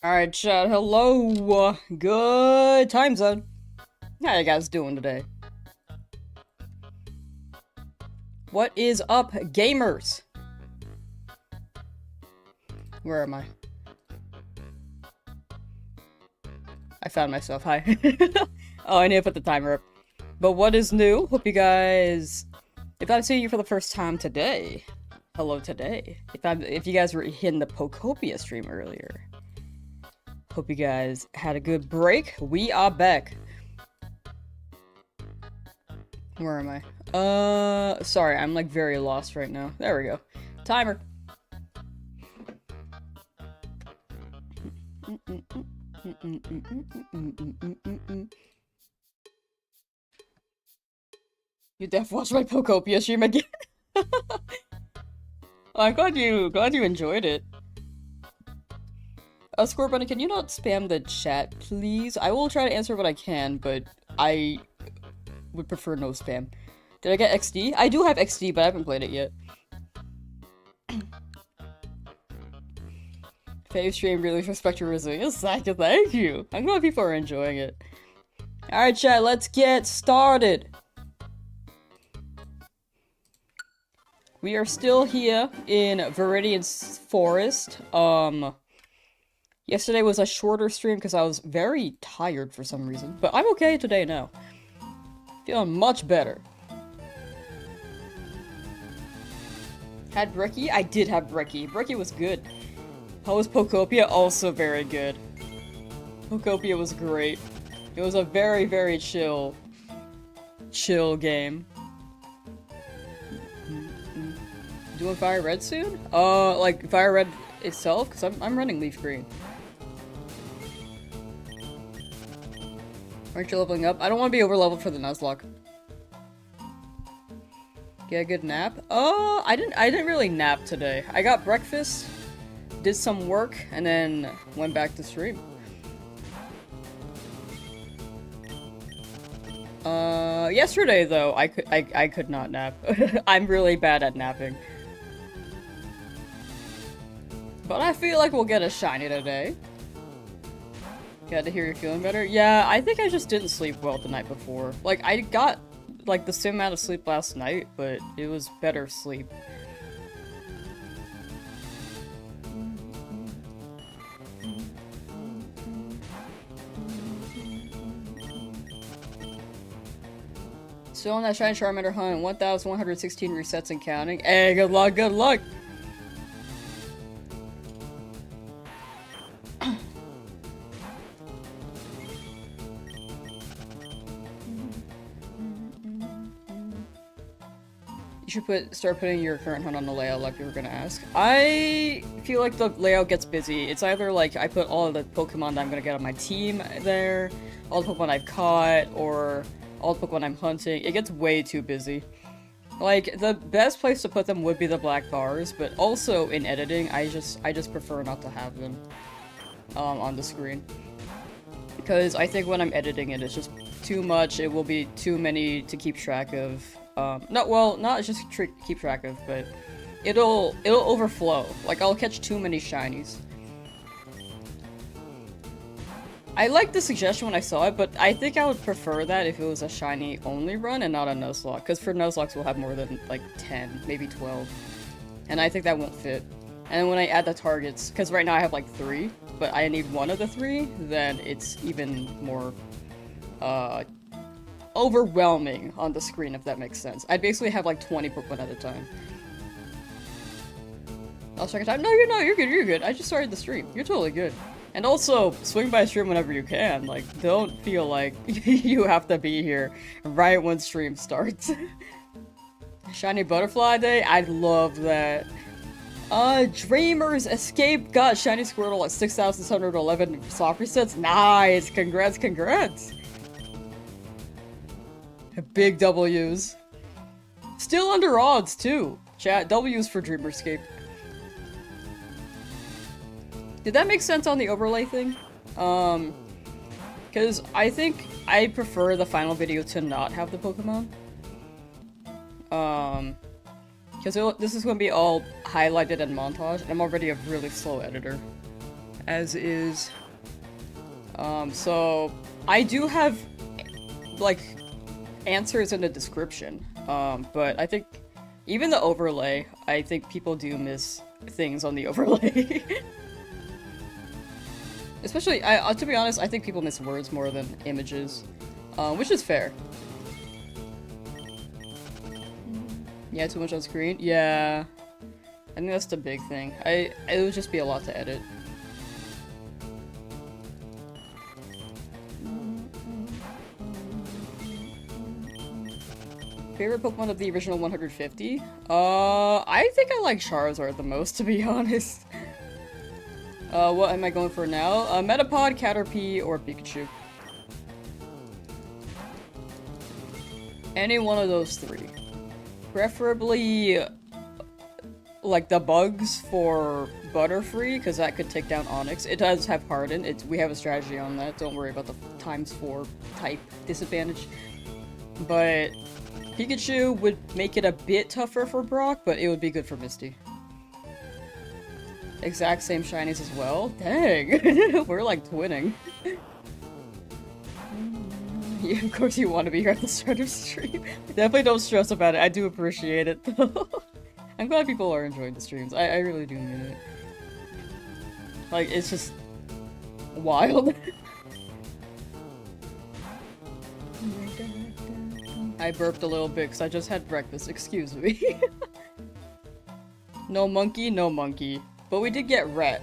Alright, chat, hello! Good time zone! How you guys doing today? What is up, gamers? Where am I? I found myself, hi. Oh, I need to put the timer up. But what is new? Hope you guys... If I'm seeing you for the first time today, hello today. If you guys were in the Pokopia stream earlier, hope you guys had a good break. We are back. Where am I? Sorry, I'm like very lost right now. There we go. Timer. You def watched my Pokopia stream again. I'm glad you enjoyed it. Scorebunny, can you not spam the chat, please? I will try to answer what I can, but I would prefer no spam. Did I get XD? I do have XD, but I haven't played it yet. Fave stream, really respect your resilience. Thank you. I'm glad people are enjoying it. Alright, chat, let's get started. We are still here in Viridian Forest. Yesterday was a shorter stream because I was very tired for some reason, but I'm okay today now. Feeling much better. Had Brekkie? I did have Brekkie. Brekkie was good. How was Pokopia? Also very good. Pokopia was great. It was a very, very chill game. Doing FireRed soon? Like FireRed itself? Because I'm running Leafgreen. Aren't you leveling up? I don't want to be over-leveled for the Nuzlocke. Get a good nap? Oh, I didn't really nap today. I got breakfast, did some work, and then went back to stream. Yesterday though, I could not nap. I'm really bad at napping. But I feel like we'll get a shiny today. Glad to hear you're feeling better. Yeah, I think I just didn't sleep well the night before. Like, I got, like, the same amount of sleep last night, but it was better sleep. Still on that shiny Charmander hunt, 1,116 resets and counting. Hey, good luck, good luck! You should start putting your current hunt on the layout like you were gonna ask. I feel like the layout gets busy. It's either like I put all of the Pokemon that I'm gonna get on my team there, all the Pokemon I've caught, or all the Pokemon I'm hunting. It gets way too busy. Like, the best place to put them would be the black bars, but also in editing, I just prefer not to have them on the screen. Because I think when I'm editing it, it's just too much, it will be too many to keep track of. Not just keep track of, but it'll overflow. Like, I'll catch too many shinies. I liked the suggestion when I saw it, but I think I would prefer that if it was a shiny only run and not a Nuzlocke, because for Nuzlockes we'll have more than, like, 10, maybe 12. And I think that won't fit. And when I add the targets, because right now I have, like, 3, but I need one of the 3, then it's even more, overwhelming on the screen, if that makes sense. I'd basically have like 20 Pokemon at a time. I'll check it out. No, you're good, you're good. I just started the stream. You're totally good. And also, swing by stream whenever you can. Like, don't feel like you have to be here right when stream starts. Shiny Butterfly Day? I love that. Dreamers Escape got Shiny Squirtle at 6,611 soft resets. Nice! Congrats, congrats! Big W's. Still under odds, too. Chat, W's for Dreamerscape. Did that make sense on the overlay thing? Because I think I prefer the final video to not have the Pokemon. Because this is going to be all highlighted and montage, and I'm already a really slow editor. as is. So I do have like answers in the description, but I think even the overlay, I think people do miss things on the overlay. Especially, to be honest, I think people miss words more than images, which is fair. Yeah, too much on screen? Yeah. I think that's the big thing. It would just be a lot to edit. Favorite Pokemon of the original 150? I think I like Charizard the most, to be honest. What am I going for now? Metapod, Caterpie, or Pikachu. Any one of those three. Preferably, like, the bugs for Butterfree, because that could take down Onix. It does have Harden. We have a strategy on that. Don't worry about the ×4 type disadvantage. But Pikachu would make it a bit tougher for Brock, but it would be good for Misty. Exact same shinies as well? Dang! We're like twinning. Yeah, of course you want to be here at the start of stream. Definitely don't stress about it. I do appreciate it, though. I'm glad people are enjoying the streams. I really do mean it. Like, it's just wild. I burped a little bit because I just had breakfast. Excuse me. No monkey, no monkey. But we did get red.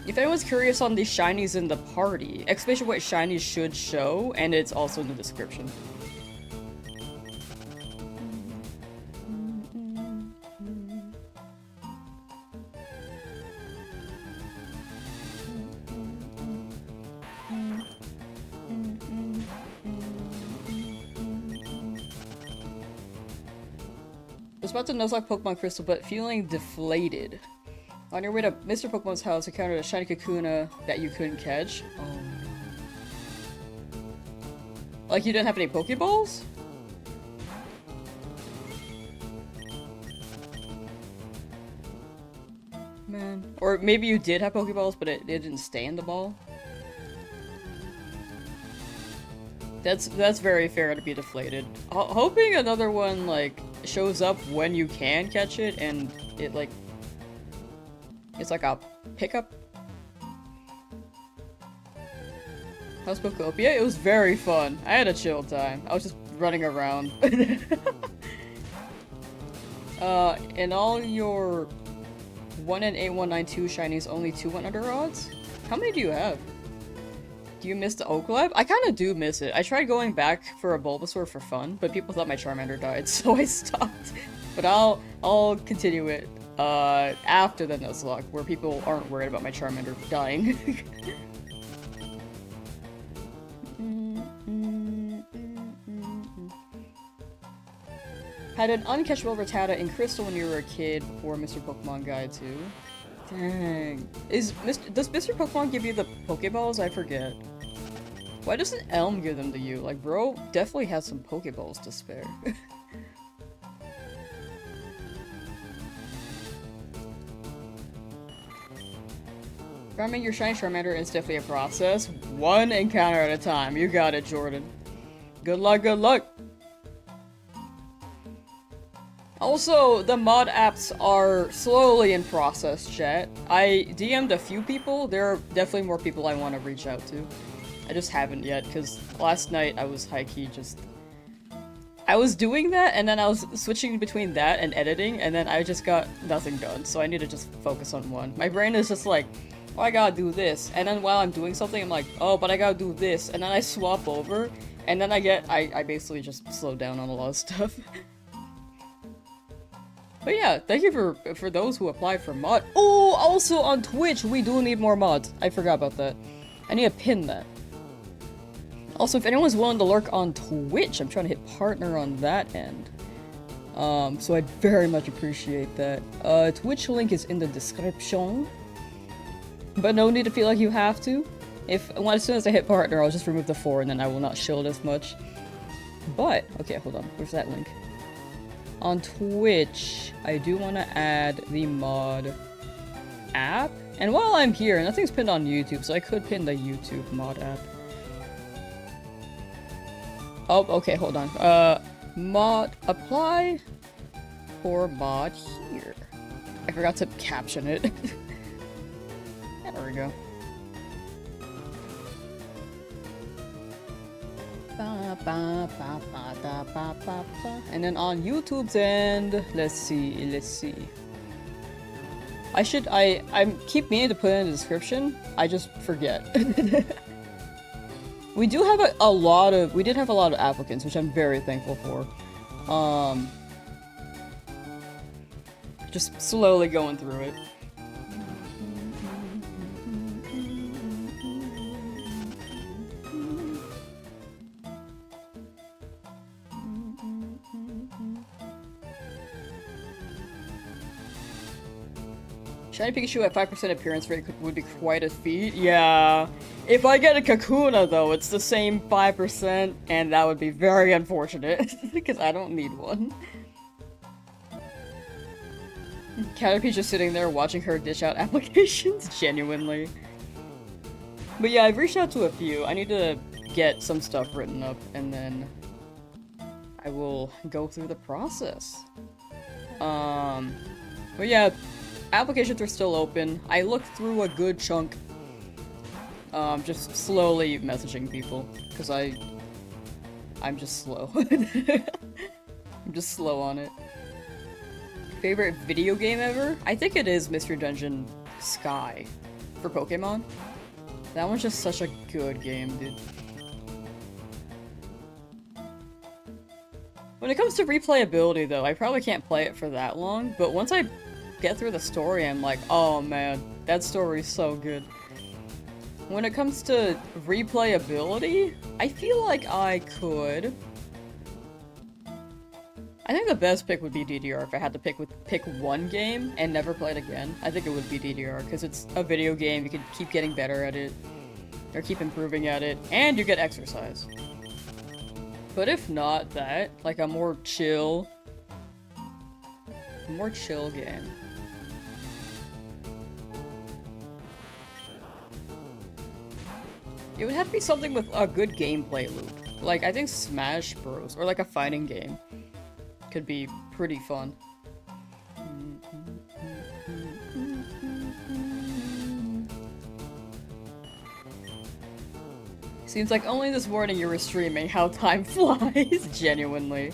If anyone's curious on the shinies in the party, especially what shinies should show, and it's also in the description. I was about to Nuzlocke Pokemon Crystal, but feeling deflated. On your way to Mr. Pokemon's house, encountered a shiny Kakuna that you couldn't catch. Oh no. Like you didn't have any Pokeballs? Man. Or maybe you did have Pokeballs, but it didn't stay in the ball? That's very fair to be deflated. Hoping another one, like, shows up when you can catch it, and it, like, it's like a pickup. How's Pokopia? It was very fun. I had a chill time. I was just running around. In all your 1 in 8192 shinies, only 2 went under odds? How many do you have? Do you miss the Oak Lab? I kind of do miss it. I tried going back for a Bulbasaur for fun, but people thought my Charmander died, so I stopped. But I'll continue it after the Nuzlocke, where people aren't worried about my Charmander dying. Had an uncatchable Rattata in Crystal when you were a kid before Mr. Pokemon Guide 2. Dang. Does Mr. Pokemon give you the Pokeballs? I forget. Why doesn't Elm give them to you? Like, bro definitely has some Pokeballs to spare. Farming your shiny Charmander is definitely a process. One encounter at a time. You got it, Jordan. Good luck, good luck! Also, the mod apps are slowly in process, chat. I DM'd a few people. There are definitely more people I want to reach out to. I just haven't yet, because last night I was high-key just... I was doing that, and then I was switching between that and editing, and then I just got nothing done, so I need to just focus on one. My brain is just like, oh, I gotta do this, and then while I'm doing something, I'm like, oh, but I gotta do this, and then I swap over, and then I basically just slow down on a lot of stuff. But yeah, thank you for those who applied for mod. Oh, also on Twitch, we do need more mods. I forgot about that. I need to pin that. Also, if anyone's willing to lurk on Twitch, I'm trying to hit partner on that end. So I'd very much appreciate that. Twitch link is in the description. But no need to feel like you have to. As soon as I hit partner, I'll just remove the 4 and then I will not shield as much. But, okay, hold on. Where's that link? On Twitch, I do want to add the mod app. And while I'm here, nothing's pinned on YouTube, so I could pin the YouTube mod app. Oh, okay, hold on. Mod apply for mod here. I forgot to caption it. There we go. And then on YouTube's end, let's see. I keep meaning to put it in the description. I just forget. We do have we did have a lot of applicants, which I'm very thankful for. Just slowly going through it. Shiny Pikachu at 5% appearance rate would be quite a feat. Yeah. If I get a Kakuna, though, it's the same 5%, and that would be very unfortunate, because I don't need one. Caterpie's just sitting there watching her dish out applications, genuinely. But yeah, I've reached out to a few. I need to get some stuff written up, and then I will go through the process. But yeah, applications are still open. I looked through a good chunk. Just slowly messaging people, because I'm just slow. I'm just slow on it. Favorite video game ever? I think it is Mystery Dungeon Sky for Pokemon. That one's just such a good game, dude. When it comes to replayability, though, I probably can't play it for that long, but once I get through the story, I'm like, oh man, that story's so good. When it comes to replayability, I feel like I could. I think the best pick would be DDR if I had to pick one game and never play it again. I think it would be DDR, because it's a video game, you can keep getting better at it, or keep improving at it, and you get exercise. But if not that, like a more chill game. It would have to be something with a good gameplay loop. Like, I think Smash Bros. Or like a fighting game could be pretty fun. Seems like only this morning you were streaming. How time flies, genuinely.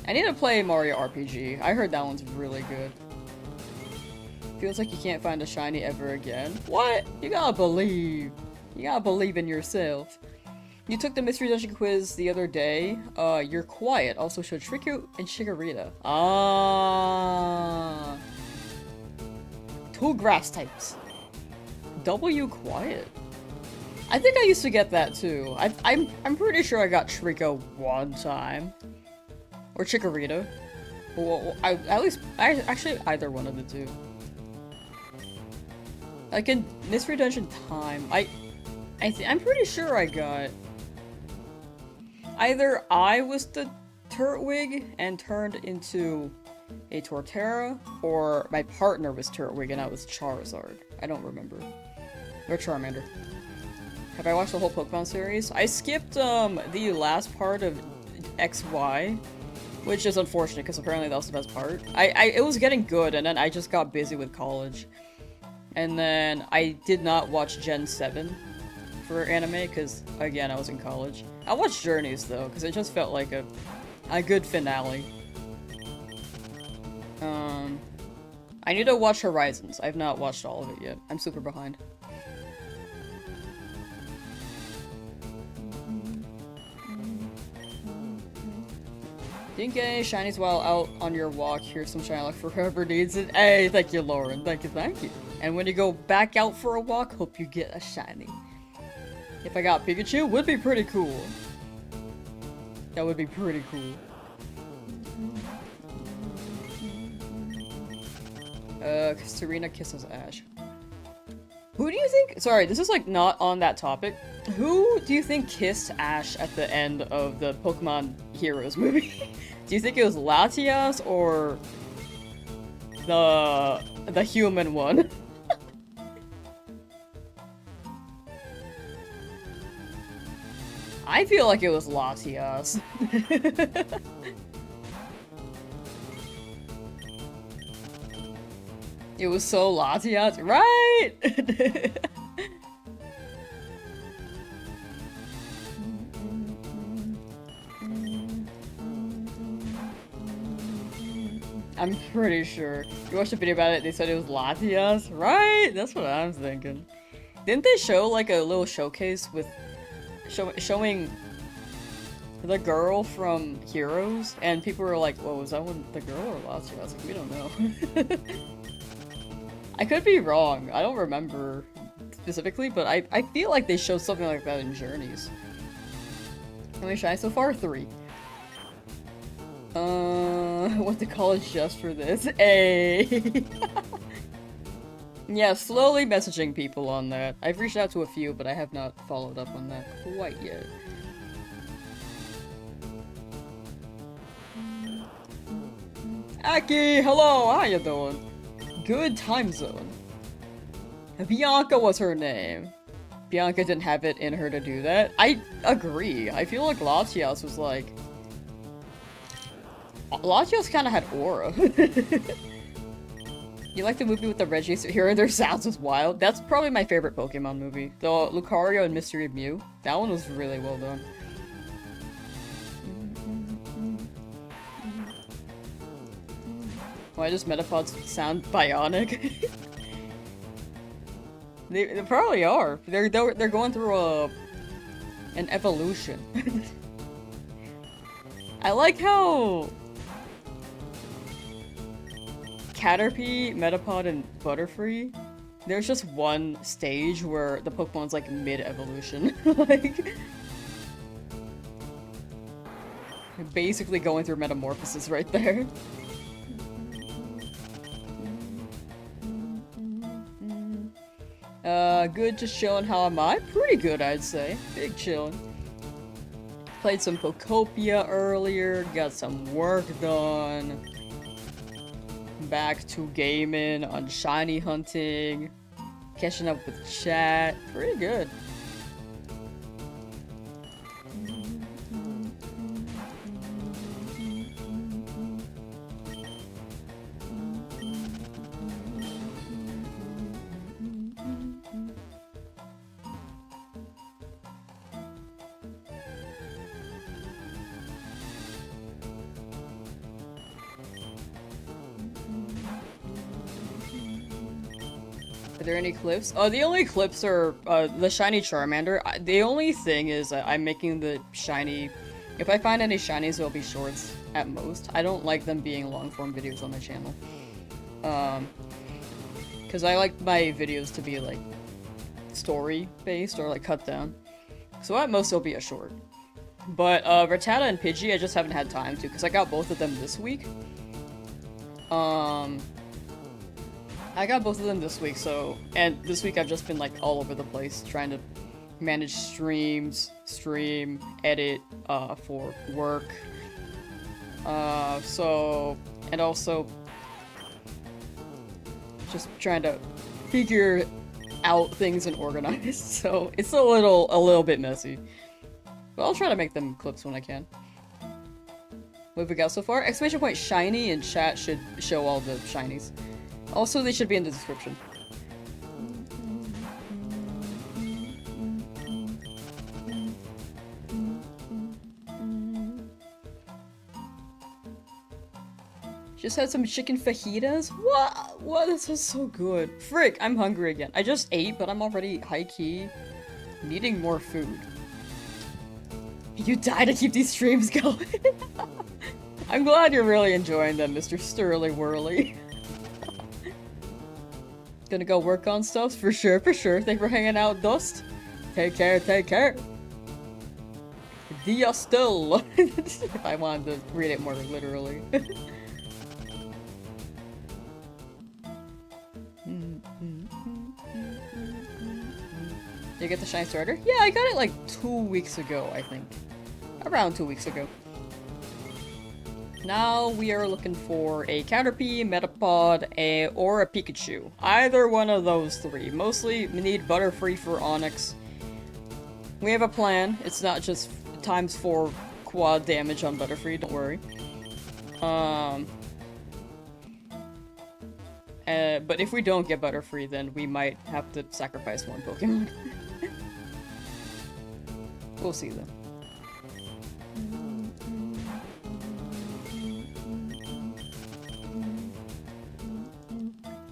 I need to play Mario RPG. I heard that one's really good. Feels like you can't find a shiny ever again. What? You gotta believe. You gotta believe in yourself. You took the Mystery Dungeon quiz the other day. You're quiet. Also showed Trico and Shigarita. Ah. Two grass types. W quiet. I think I used to get that too. I'm pretty sure I got Trico one time. Or Chikorita. Well, actually either one of the two. Like in Mystery Dungeon time, I'm pretty sure I got either I was the Turtwig and turned into a Torterra, or my partner was Turtwig and I was Charizard. I don't remember. Or Charmander. Have I watched the whole Pokemon series? I skipped the last part of XY, which is unfortunate because apparently that was the best part. It was getting good, and then I just got busy with college. And then I did not watch Gen 7 for anime because, again, I was in college. I watched Journeys, though, because it just felt like a good finale. I need to watch Horizons. I've not watched all of it yet. I'm super behind. Didn't get any shinies while out on your walk. Here's some shiny luck for whoever needs it. Hey, thank you, Lauren. Thank you, thank you. And when you go back out for a walk, hope you get a shiny. If I got Pikachu, would be pretty cool. That would be pretty cool. Serena kisses Ash. Who do you think? Sorry, this is like not on that topic, Who do you think kissed Ash at the end of the Pokemon Heroes movie? Do you think it was Latias or the human one? I feel like it was Latias. It was so Latias, right? I'm pretty sure. You watched a video about it, they said it was Latias, right? That's what I'm thinking. Didn't they show like a little showcase with showing the girl from Heroes? And people were like, whoa, was that one the girl or Latias? I was like, we don't know. I could be wrong. I don't remember specifically, but I feel like they showed something like that in Journeys. How many shiny so far? 3. Went to college just for this. A. Yeah, slowly messaging people on that. I've reached out to a few, but I have not followed up on that quite yet. Aki, hello, how you doing? Good time zone. Bianca was her name. Bianca didn't have it in her to do that. I agree. I feel like Latias was like... Latias kind of had aura. You like the movie with the Reggie hearing their sounds was wild? That's probably my favorite Pokemon movie. The Lucario and Mystery of Mew. That one was really well done. Why does Metapods sound bionic? They probably are. They're going through an evolution. I like how Caterpie, Metapod, and Butterfree, there's just one stage where the Pokemon's like mid-evolution. Like, basically going through metamorphosis right there. Good, just chillin'. How am I? Pretty good, I'd say. Big chillin'. Played some Pokopia earlier, got some work done. Back to gaming, on shiny hunting, catching up with chat. Pretty good. Are there any clips? Oh, the only clips are the shiny Charmander. The only thing is I'm making the shiny... If I find any shinies, it'll be shorts at most. I don't like them being long-form videos on my channel. Because I like my videos to be, like, story-based or, like, cut down. So at most, it'll be a short. But Rattata and Pidgey, I just haven't had time to, because I got both of them this week. I got both of them this week, so... And this week I've just been, like, all over the place, trying to manage streams, stream, edit, for work. And also... just trying to figure out things and organize, so it's a little bit messy. But I'll try to make them clips when I can. What have we got so far? Exclamation point shiny, and chat should show all the shinies. Also, they should be in the description. Just had some chicken fajitas? What? What? This was so good. Frick, I'm hungry again. I just ate, but I'm already high-key needing more food. You die to keep these streams going. I'm glad you're really enjoying them, Mr. Sterly Whirly. Gonna go work on stuff? For sure, for sure. Thanks for hanging out, Dust. Take care, take care. Dia still. If I wanted to read it more literally. Did you get the shiny starter? Yeah, I got it like 2 weeks ago, I think. Around 2 weeks ago. Now we are looking for a Caterpie, Metapod, or a Pikachu. Either one of those three. Mostly we need Butterfree for Onyx. We have a plan. It's not just ×4 quad damage on Butterfree, don't worry. But if we don't get Butterfree, then we might have to sacrifice one Pokemon. We'll see though.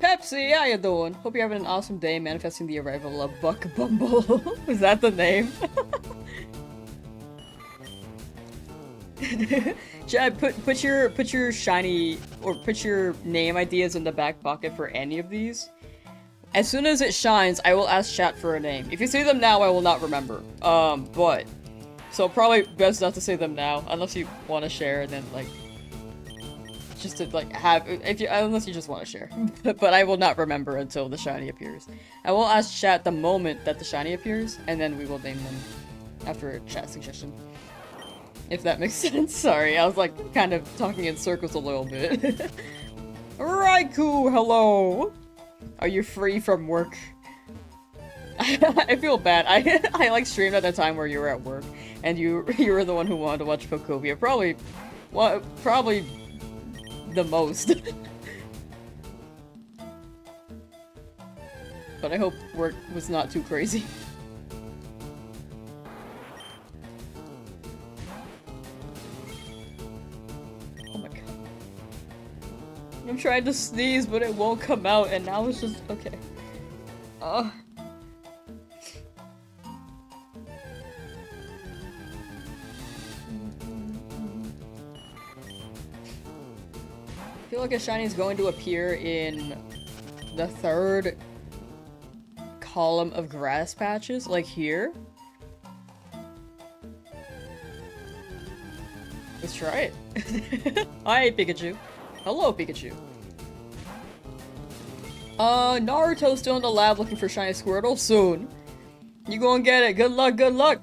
Pepsi, how you doing? Hope you're having an awesome day manifesting the arrival of Buck Bumble. Is that the name? Chad, put your shiny, or put your name ideas in the back pocket for any of these. As soon as it shines, I will ask chat for a name. If you say them now, I will not remember. But so probably best not to say them now, unless you want to share, and then like just to like have unless you just want to share. But I will not remember until the shiny appears. I will ask chat the moment that the shiny appears, and then we will name them after a chat suggestion. If that makes sense. Sorry, I was like kind of talking in circles a little bit. Raikou, hello! Are you free from work? I feel bad. I like streamed at the time where you were at work, and you were the one who wanted to watch Pokemon. Probably the most. But I hope work was not too crazy. Oh my god. I'm trying to sneeze, but it won't come out, and now it's just okay. I feel like a shiny is going to appear in the 3rd column of grass patches, like here. Let's try it. Hi, Pikachu. Hello, Pikachu. Naruto's still in the lab looking for shiny Squirtle. Soon. You gonna get it. Good luck, good luck.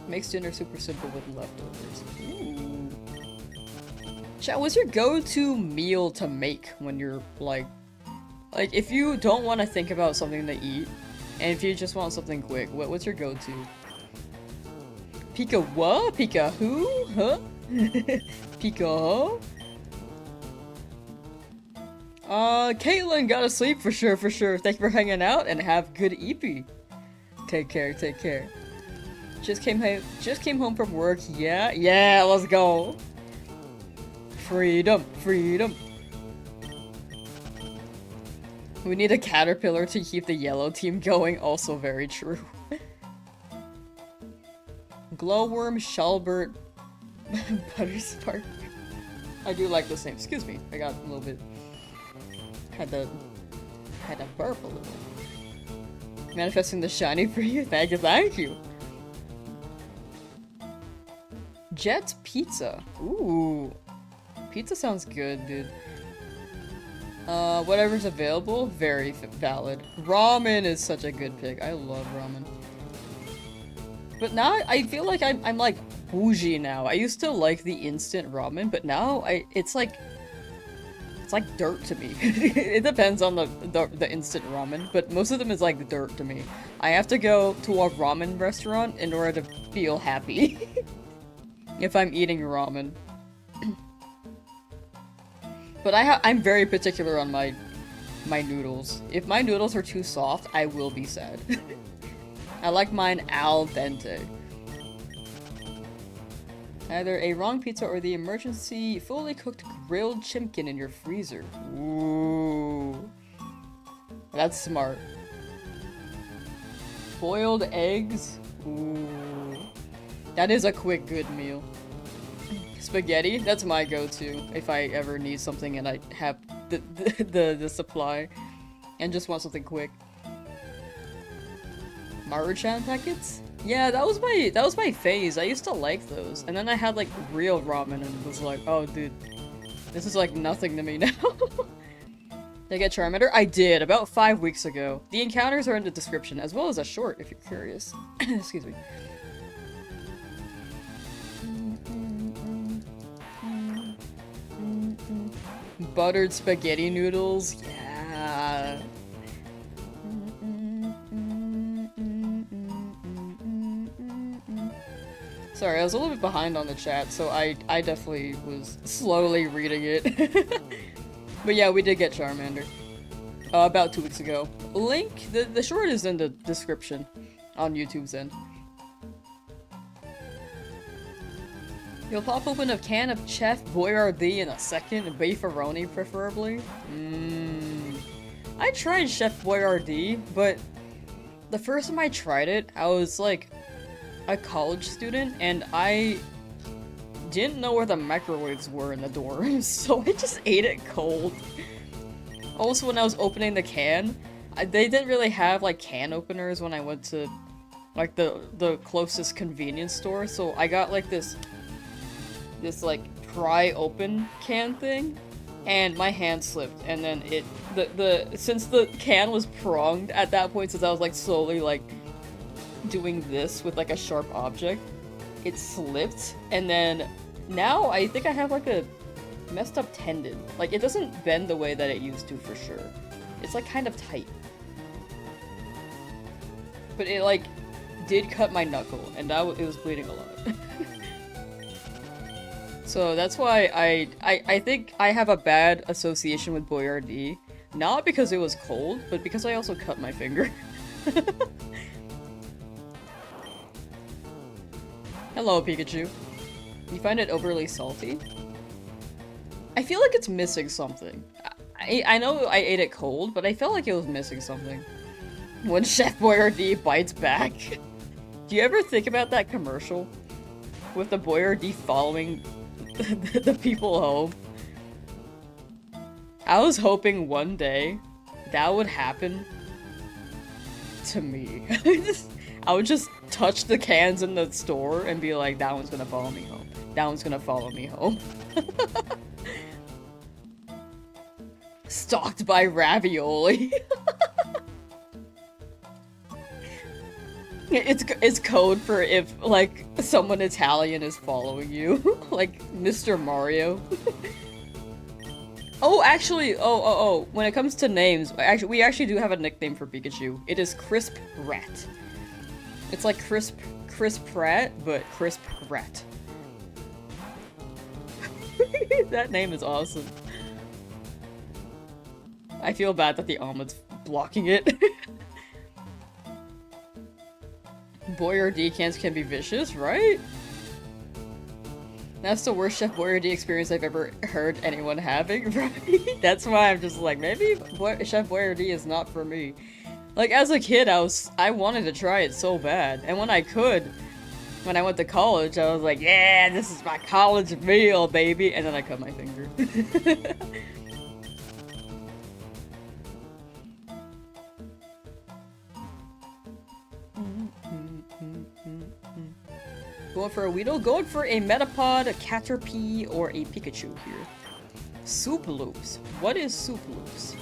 Makes dinner super simple with leftovers. Ooh. Chat, what's your go-to meal to make when you're like if you don't want to think about something to eat, and if you just want something quick, what's your go-to? Pika what? Pika who? Huh? Pika? Caitlin, gotta sleep for sure, for sure. Thank you for hanging out, and have good EP. Take care, take care. Just came home from work. Yeah, let's go. Freedom, freedom. We need a caterpillar to keep the yellow team going. Also very true. Glowworm, Shelbert, Butterspark. I do like this name. Excuse me. I got a little bit. Had to burp a little. Manifesting the shiny for you. Thank you. Jet's Pizza. Ooh. Pizza sounds good, dude. Whatever's available, very valid. Ramen is such a good pick. I love ramen. But now I feel like I'm like bougie now. I used to like the instant ramen, but now it's like dirt to me. It depends on the instant ramen, but most of them is like dirt to me. I have to go to a ramen restaurant in order to feel happy. If I'm eating ramen. But I'm very particular on my noodles. If my noodles are too soft, I will be sad. I like mine al dente. Either a wrong pizza or the emergency fully cooked grilled chimkin in your freezer. Ooh. That's smart. Boiled eggs? Ooh. That is a quick, good meal. Spaghetti? That's my go-to if I ever need something and I have the supply and just want something quick. Maruchan packets? Yeah, that was my phase. I used to like those. And then I had like real ramen and was like, oh dude, This is like nothing to me now. Did I get Charmander? I did, about 5 weeks ago. The encounters are in the description, as well as a short, if you're curious. Excuse me. Buttered spaghetti noodles? Yeah. Sorry, I was a little bit behind on the chat, so I definitely was slowly reading it. But yeah, we did get Charmander. About 2 weeks ago. Link, the short is in the description on YouTube's end. You'll pop open a can of Chef Boyardee in a second, beefaroni preferably. I tried Chef Boyardee, but the first time I tried it, I was like a college student, and I didn't know where the microwaves were in the dorms, so I just ate it cold. Also, when I was opening the can, they didn't really have like can openers when I went to like the closest convenience store, so I got like this like pry open can thing, and my hand slipped, and then since the can was pronged at that point, since I was like slowly like doing this with like a sharp object, it slipped, and then now I think I have like a messed up tendon. Like, it doesn't bend the way that it used to for sure. It's like kind of tight. But it like did cut my knuckle, and it was bleeding a lot. So that's why I think I have a bad association with Boyardee. Not because it was cold, but because I also cut my finger. Hello, Pikachu. You find it overly salty? I feel like it's missing something. I know I ate it cold, but I felt like it was missing something. When Chef Boyardee bites back. Do you ever think about that commercial? With the Boyardee following the people home? I was hoping one day that would happen to me. I would just touch the cans in the store and be like, that one's gonna follow me home. That one's gonna follow me home. Stalked by ravioli. It's code for if, like, someone Italian is following you. Like, Mr. Mario. Oh, actually, when it comes to names, we actually do have a nickname for Pikachu. It is Crisp Rat. It's like Crisp Rat, but Crisp Rat. That name is awesome. I feel bad that the omelet's blocking it. Boyardee cans can be vicious, right? That's the worst Chef Boyardee experience I've ever heard anyone having, right? That's why I'm just like, maybe Chef Boyardee is not for me. Like, as a kid, I wanted to try it so bad, and when I could, when I went to college, I was like, yeah, this is my college meal, baby, and then I cut my finger. Going for a Weedle? Going for a Metapod, a Caterpie, or a Pikachu here. Soup Loops. What is Soup Loops?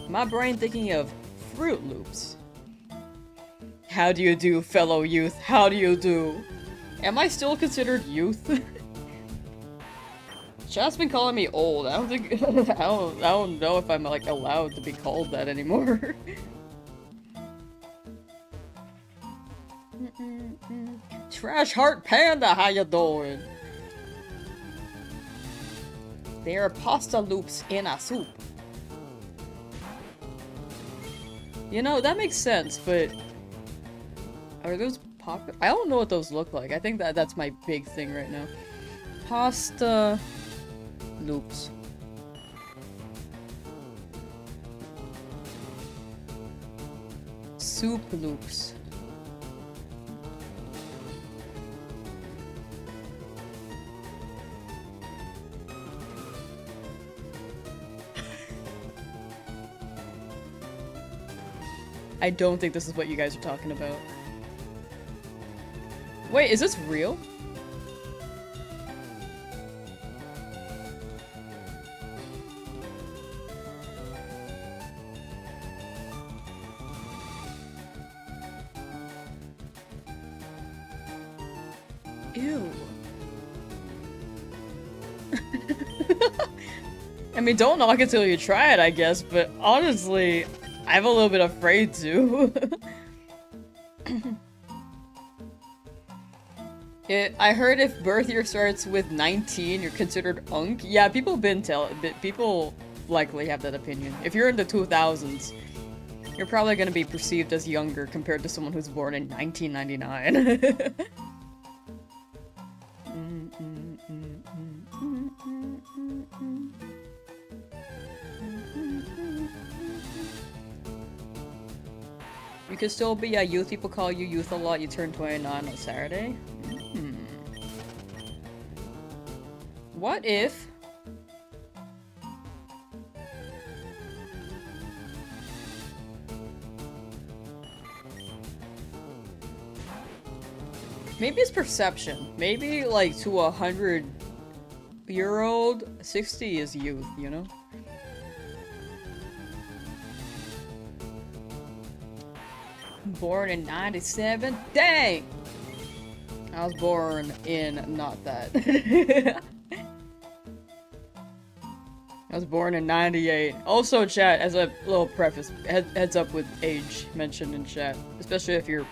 My brain thinking of Fruit Loops. How do you do, fellow youth? How do you do? Am I still considered youth? Chat's been calling me old. I don't think I don't know if I'm like allowed to be called that anymore. Trash Heart Panda, how you doing? They are pasta loops in a soup. You know, that makes sense, but are those popular? I don't know what those look like. I think that's my big thing right now. Pasta loops. Soup loops. I don't think this is what you guys are talking about. Wait, is this real? Ew. I mean, don't knock it till you try it, I guess, but honestly, I'm a little bit afraid to. I heard if birth year starts with 19, you're considered unk. Yeah, people likely have that opinion. If you're in the 2000s, you're probably gonna be perceived as younger compared to someone who's born in 1999. You can still be a youth. People call you youth a lot. You turn 29 on Saturday. What if... Maybe it's perception. Maybe, like, to a 100-year-old, 60 is youth, you know? Born in 97? Dang! I was born in not that. I was born in 98. Also, chat, as a little preface, heads up with age mentioned in chat. Especially if you're,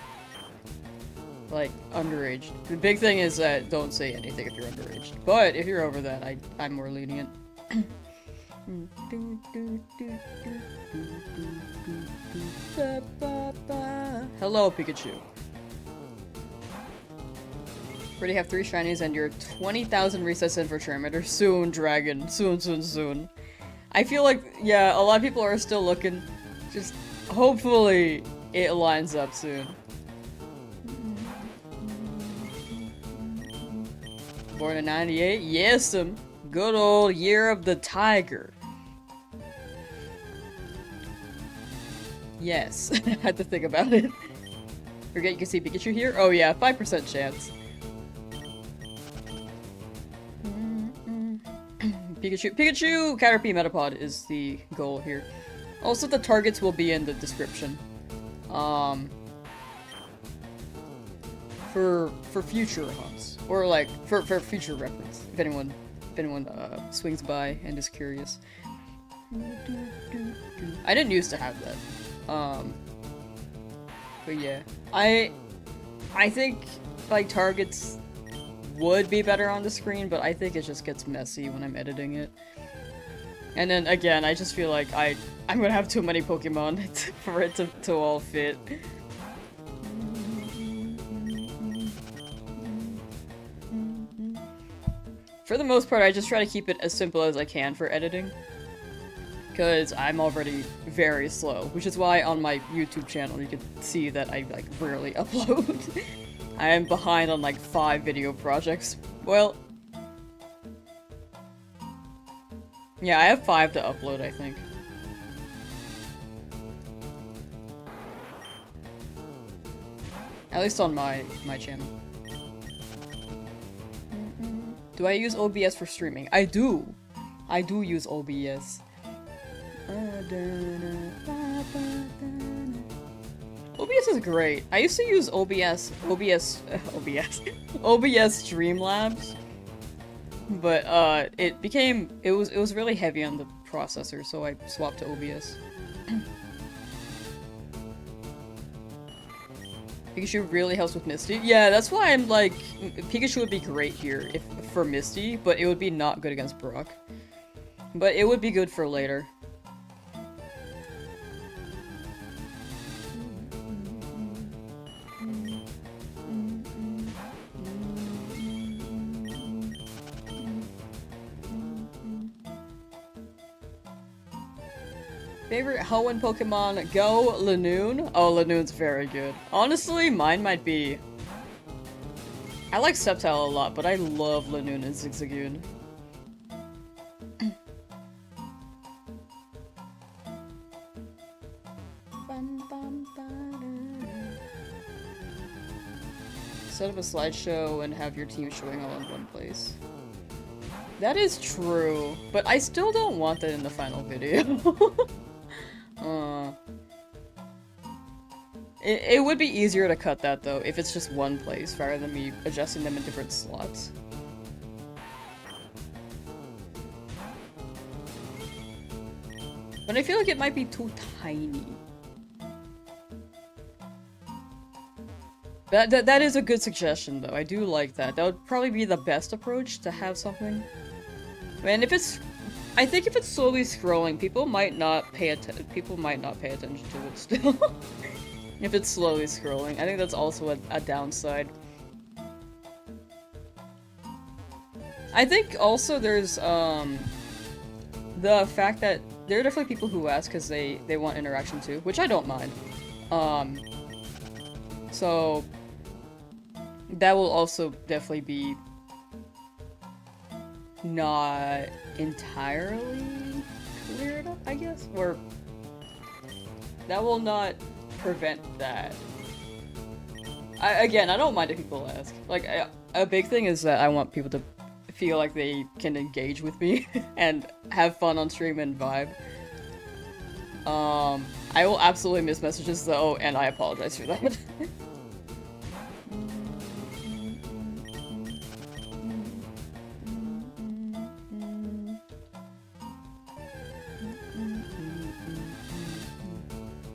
like, underage. The big thing is that don't say anything if you're underage. But if you're over that, I'm more lenient. Hello, Pikachu. Already have 3 shinies and you're 20,000 resets in for Charmander. Soon, Dragon. Soon, soon, soon. I feel like, yeah, a lot of people are still looking. Just, hopefully, it lines up soon. Born in 98? Yes, good old year of the tiger. Yes, I had to think about it. Forget you can see Pikachu here? Oh yeah, 5% chance. Pikachu, Caterpie, Metapod is the goal here. Also, the targets will be in the description. For future hunts. Or like, for future reference. If anyone swings by and is curious. I didn't used to have that. But yeah. I think, like, targets would be better on the screen, but I think it just gets messy when I'm editing it. And then, again, I just feel like I'm gonna have too many Pokemon for it to all fit. For the most part, I just try to keep it as simple as I can for editing. Because I'm already very slow, which is why on my YouTube channel you can see that I, like, rarely upload. I am behind on, like, 5 video projects. Well... yeah, I have 5 to upload, I think. At least on my channel. Do I use OBS for streaming? I do! I do use OBS. OBS is great. I used to use OBS Streamlabs, but it was really heavy on the processor, so I swapped to OBS. Pikachu really helps with Misty. Yeah, that's why I'm like, Pikachu would be great here for Misty, but it would be not good against Brock. But it would be good for later. Favorite Hoenn Pokemon? Go Lanoon. Oh, Lanoon's very good. Honestly, mine might be... I like Sceptile a lot, but I love Lanoon and Zigzagoon. Set up a slideshow and have your team showing all in one place. That is true, but I still don't want that in the final video. It would be easier to cut that, though, if it's just one place, rather than me adjusting them in different slots. But I feel like it might be too tiny. That is a good suggestion, though. I do like that. That would probably be the best approach, to have something. And if it's... I think if it's slowly scrolling, people might not pay attention to it still. If it's slowly scrolling. I think that's also a downside. I think also there's, the fact that there are definitely people who ask because they want interaction too, which I don't mind. So that will also definitely be not entirely cleared up, I guess, or that will not prevent that. Again, I don't mind if people ask. Like, a big thing is that I want people to feel like they can engage with me and have fun on stream and vibe. I will absolutely miss messages though, and I apologize for that.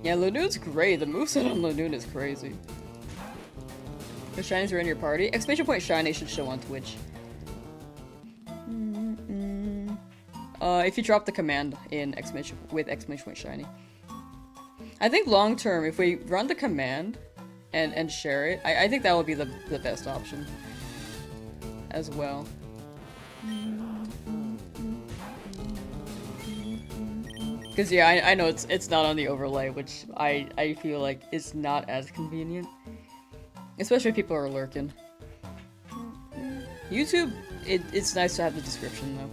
Yeah, Lanoon's great. The moveset on Lanoon is crazy. The Shinies are in your party. Exclamation point Shiny should show on Twitch. If you drop the command in exclamation point Shiny. I think long term, if we run the command and share it, I think that would be the best option as well. Because yeah, I know it's not on the overlay, which I feel like is not as convenient. Especially if people are lurking. YouTube, it's nice to have the description though.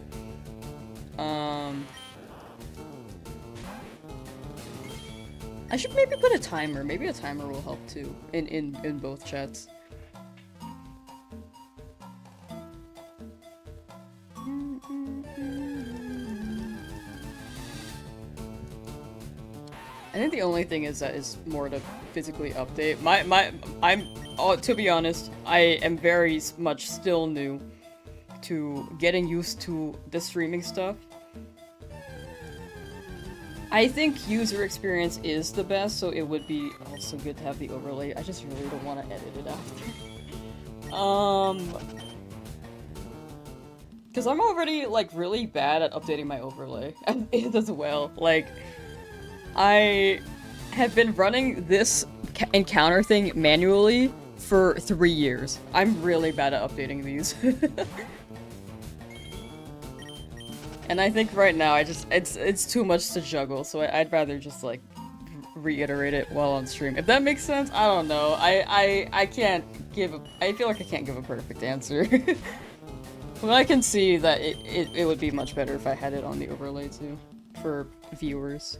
I should maybe put a timer. Maybe a timer will help too in both chats. I think the only thing is that is more to physically update. To be honest, I am very much still new to getting used to the streaming stuff. I think user experience is the best, so it would be also good to have the overlay. I just really don't want to edit it after. Because I'm already, like, really bad at updating my overlay as well. Like, I have been running this encounter thing manually for 3 years. I'm really bad at updating these. And I think right now it's too much to juggle, so I'd rather just like reiterate it while on stream. If that makes sense, I don't know. I feel like I can't give a perfect answer. But I can see that it would be much better if I had it on the overlay too, for viewers.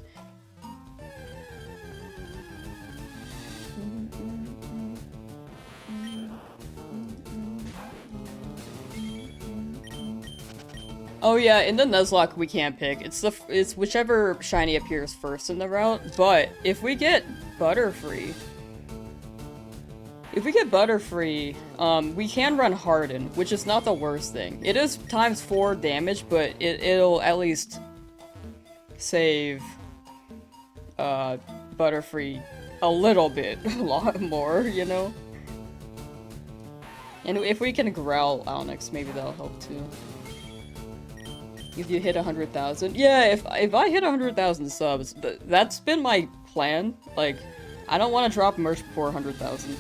Oh yeah, in the Nuzlocke we can't pick. It's whichever shiny appears first in the route, but if we get Butterfree, we can run Harden, which is not the worst thing. It is ×4 damage, but it'll at least save Butterfree a little bit, a lot more, you know? And if we can Growl Onyx, maybe that'll help too. If you hit 100,000. Yeah, if I hit 100,000 subs, that's been my plan. Like, I don't want to drop merch before 100,000.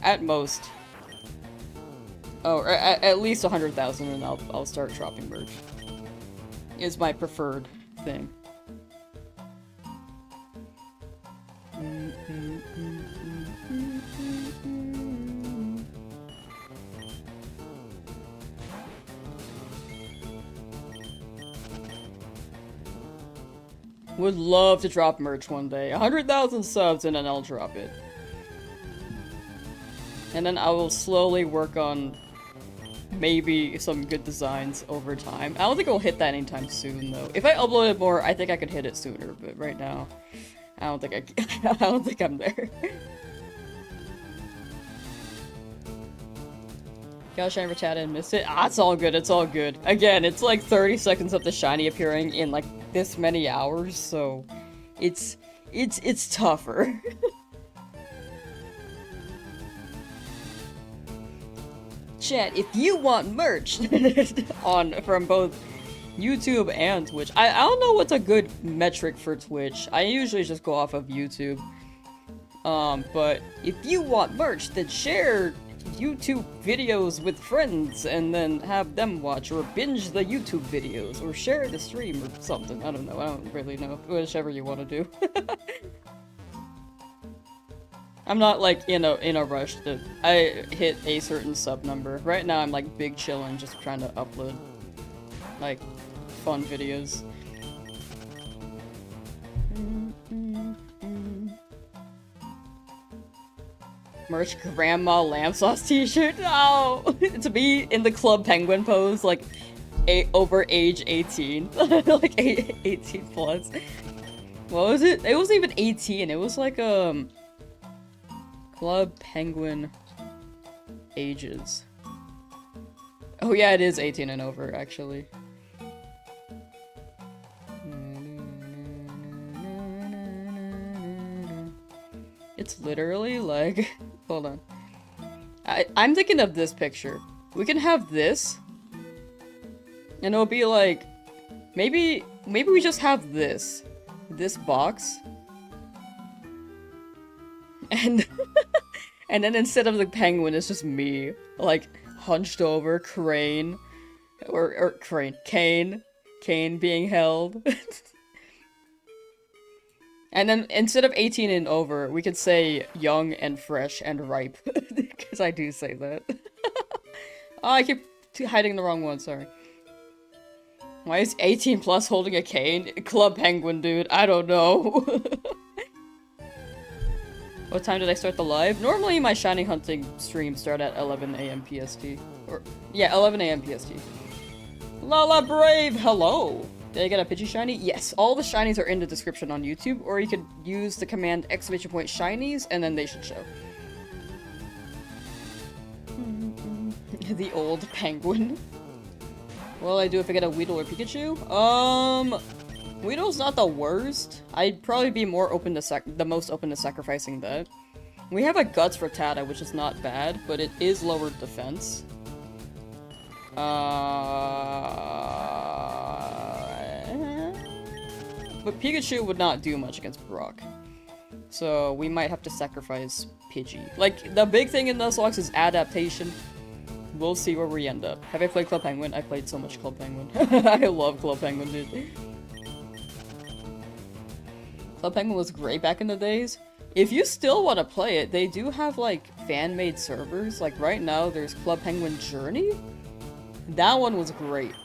At most. Oh, or at least 100,000 and I'll start dropping merch. Is my preferred thing. Would love to drop merch one day. 100,000 subs and then I'll drop it. And then I will slowly work on maybe some good designs over time. I don't think I'll hit that anytime soon though. If I uploaded more, I think I could hit it sooner, but right now, I don't think I don't think I'm there. Got shiny Rattata and missed it. Ah, it's all good, it's all good. Again, it's like 30 seconds of the shiny appearing in like this many hours, so it's tougher. Chat, if you want merch from both YouTube and Twitch. I don't know what's a good metric for Twitch. I usually just go off of YouTube. But if you want merch, then share YouTube videos with friends and then have them watch, or binge the YouTube videos, or share the stream or something. I don't know. I don't really know. Whichever you want to do. I'm not like in a rush to I hit a certain sub number. Right now I'm like big chillin', just trying to upload like fun videos. Merch Grandma Lamsauce t-shirt? Oh! To be in the Club Penguin pose, like, over age 18. Like, 18 plus. What was it? It wasn't even 18, it was like, Club Penguin ages. Oh yeah, it is 18 and over, actually. It's literally like... Hold on. I'm thinking of this picture. We can have this. And it'll be like... Maybe we just have this. This box. And... and then instead of the penguin, it's just me. Like, hunched over, crane. Or crane. Cane. Cane being held. And then, instead of 18 and over, we could say young and fresh and ripe. Because I do say that. Oh, I keep hiding the wrong one, sorry. Why is 18 plus holding a cane? Club Penguin, dude. I don't know. What time did I start the live? Normally my shiny hunting streams start at 11 AM PST. Or, yeah, 11 AM PST. Lala Brave, hello! Did I get a Pidgey shiny? Yes, all the shinies are in the description on YouTube, or you could use the command !shinies, and then they should show. The old penguin. What'll I do if I get a Weedle or Pikachu? Weedle's not the worst. I'd probably be more open to the most open to sacrificing that. We have a Guts Rattata, which is not bad, but it is lower defense. But Pikachu would not do much against Brock. So we might have to sacrifice Pidgey. Like, the big thing in Nuzlocke is adaptation. We'll see where we end up. Have I played Club Penguin? I played so much Club Penguin. I love Club Penguin, dude. Club Penguin was great back in the days. If you still want to play it, they do have, like, fan-made servers. Like, right now, there's Club Penguin Journey. That one was great.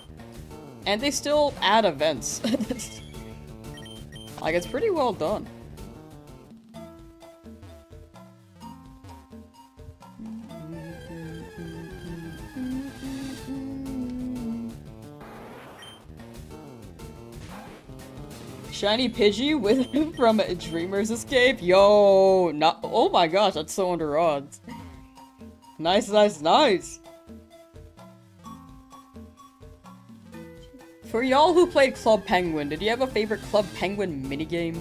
And they still add events. Like, it's pretty well done. Shiny Pidgey with from Dreamer's Escape? Yo, not oh my gosh, that's so under odds. Nice, nice, nice! For y'all who played Club Penguin, did you have a favorite Club Penguin minigame?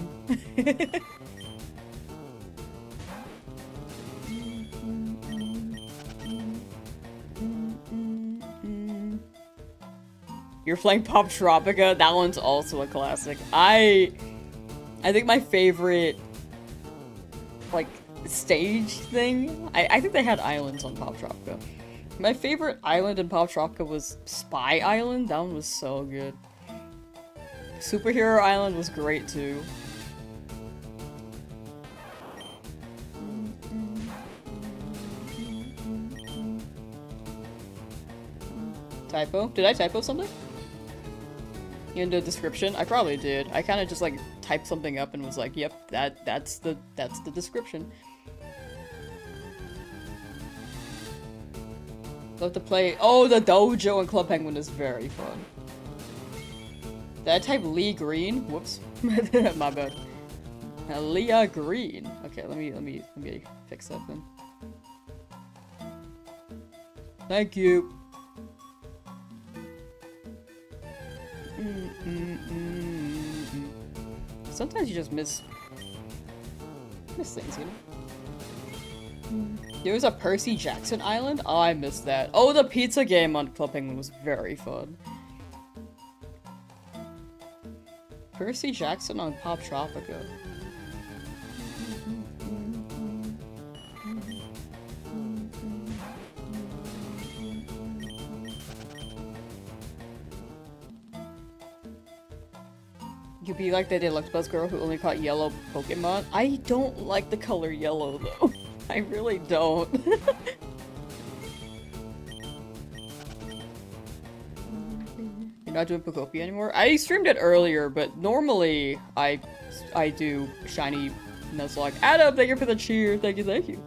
You're playing Pop Tropica? That one's also a classic. I think my favorite, like, stage thing, I think they had islands on Pop Tropica. My favorite island in Pop Tropica was Spy Island. That one was so good. Superhero Island was great too. Typo? Did I typo something? In the description? I probably did. I kind of just like typed something up and was like, yep, that's the description. Love to play. Oh, the dojo in Club Penguin is very fun. Did I type Leafgreen? Whoops. My bad. Leafgreen. Okay, let me fix that then. Thank you. Sometimes you just miss things, you know? There was a Percy Jackson Island? Oh, I missed that. Oh, the pizza game on Club Penguin was very fun. Percy Jackson on Pop Tropica. You'd be like that deluxe buzz girl who only caught yellow Pokemon. I don't like the color yellow though. I really don't. You're not doing Pokopia anymore? I streamed it earlier, but normally I do Shiny Nuzlocke. Adam, thank you for the cheer. Thank you, thank you.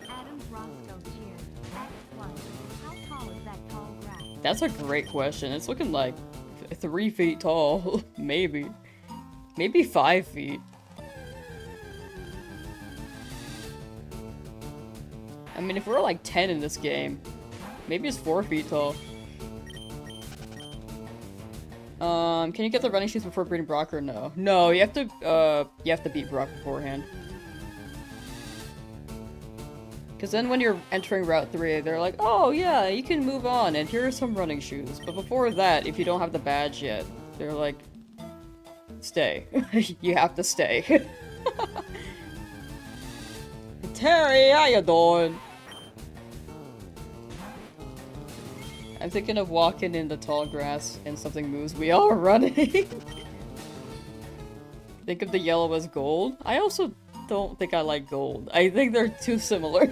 Adam's Roscoe cheer. X1. How tall is that tall grass? That's a great question. It's looking like 3 feet tall. Maybe. Maybe 5 feet. I mean, if we're like 10 in this game, maybe it's 4 feet tall. Can you get the running shoes before breeding Brock or no? No, you have to beat Brock beforehand. Because then when you're entering Route 3, they're like, oh yeah, you can move on, and here are some running shoes. But before that, if you don't have the badge yet, they're like, stay. You have to stay. Terry, how you doing? I'm thinking of walking in the tall grass and something moves. We all are running. Think of the yellow as gold. I also don't think I like gold. I think they're too similar.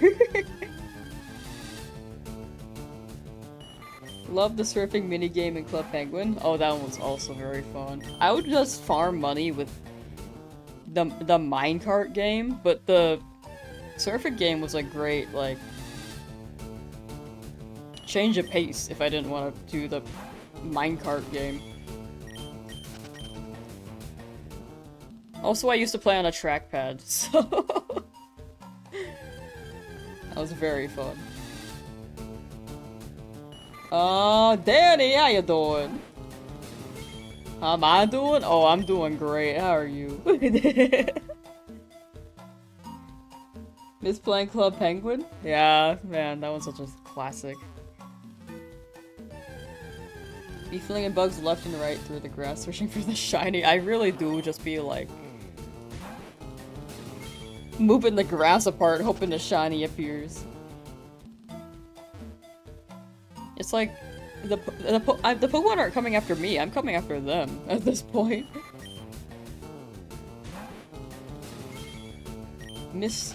Love the surfing minigame in Club Penguin. Oh, that one was also very fun. I would just farm money with the minecart game, but the surfing game was a great, like, change of pace if I didn't want to do the minecart game. Also, I used to play on a trackpad, so that was very fun. Danny, how you doing? How am I doing? Oh, I'm doing great. How are you? Miss playing Club Penguin? Yeah, man, that one's such a classic. Be flinging bugs left and right through the grass, searching for the shiny. I really do just be like moving the grass apart, hoping the shiny appears. It's like the Pokemon aren't coming after me. I'm coming after them at this point. Miss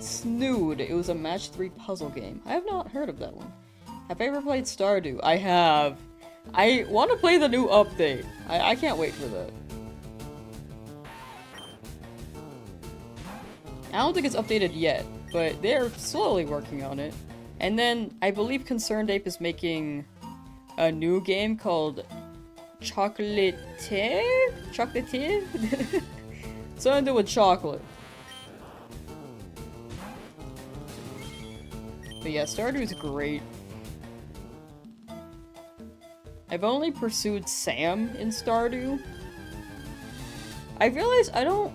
Snood. It was a match 3 puzzle game. I have not heard of that one. Have I ever played Stardew? I have. I want to play the new update. I can't wait for that. I don't think it's updated yet, but they're slowly working on it. And then I believe Concerned Ape is making a new game called Chocolatier? Chocolatier? Something to do with chocolate. But yeah, Stardew is great. I've only pursued Sam in Stardew. I realize I don't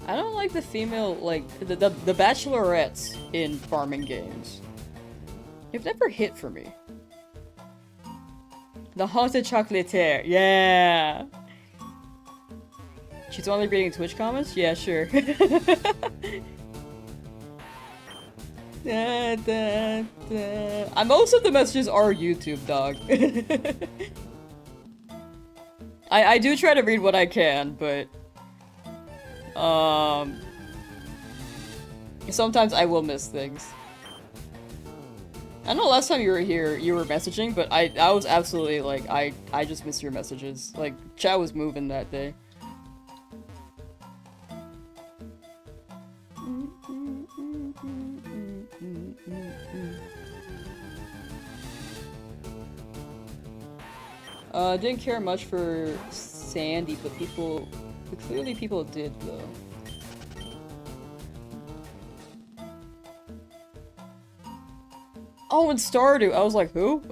like the female, like, the bachelorettes in farming games. They've never hit for me. The Haunted Chocolatier, yeah! She's only reading Twitch comments? Yeah, sure. Da, da, da. Most of the messages are YouTube, dog. I do try to read what I can, but sometimes I will miss things. I know last time you were here, you were messaging, but I was absolutely like, I just missed your messages. Like, chat was moving that day. Didn't care much for Sandy, but people But clearly people did, though. Oh, and Stardew! I was like, who?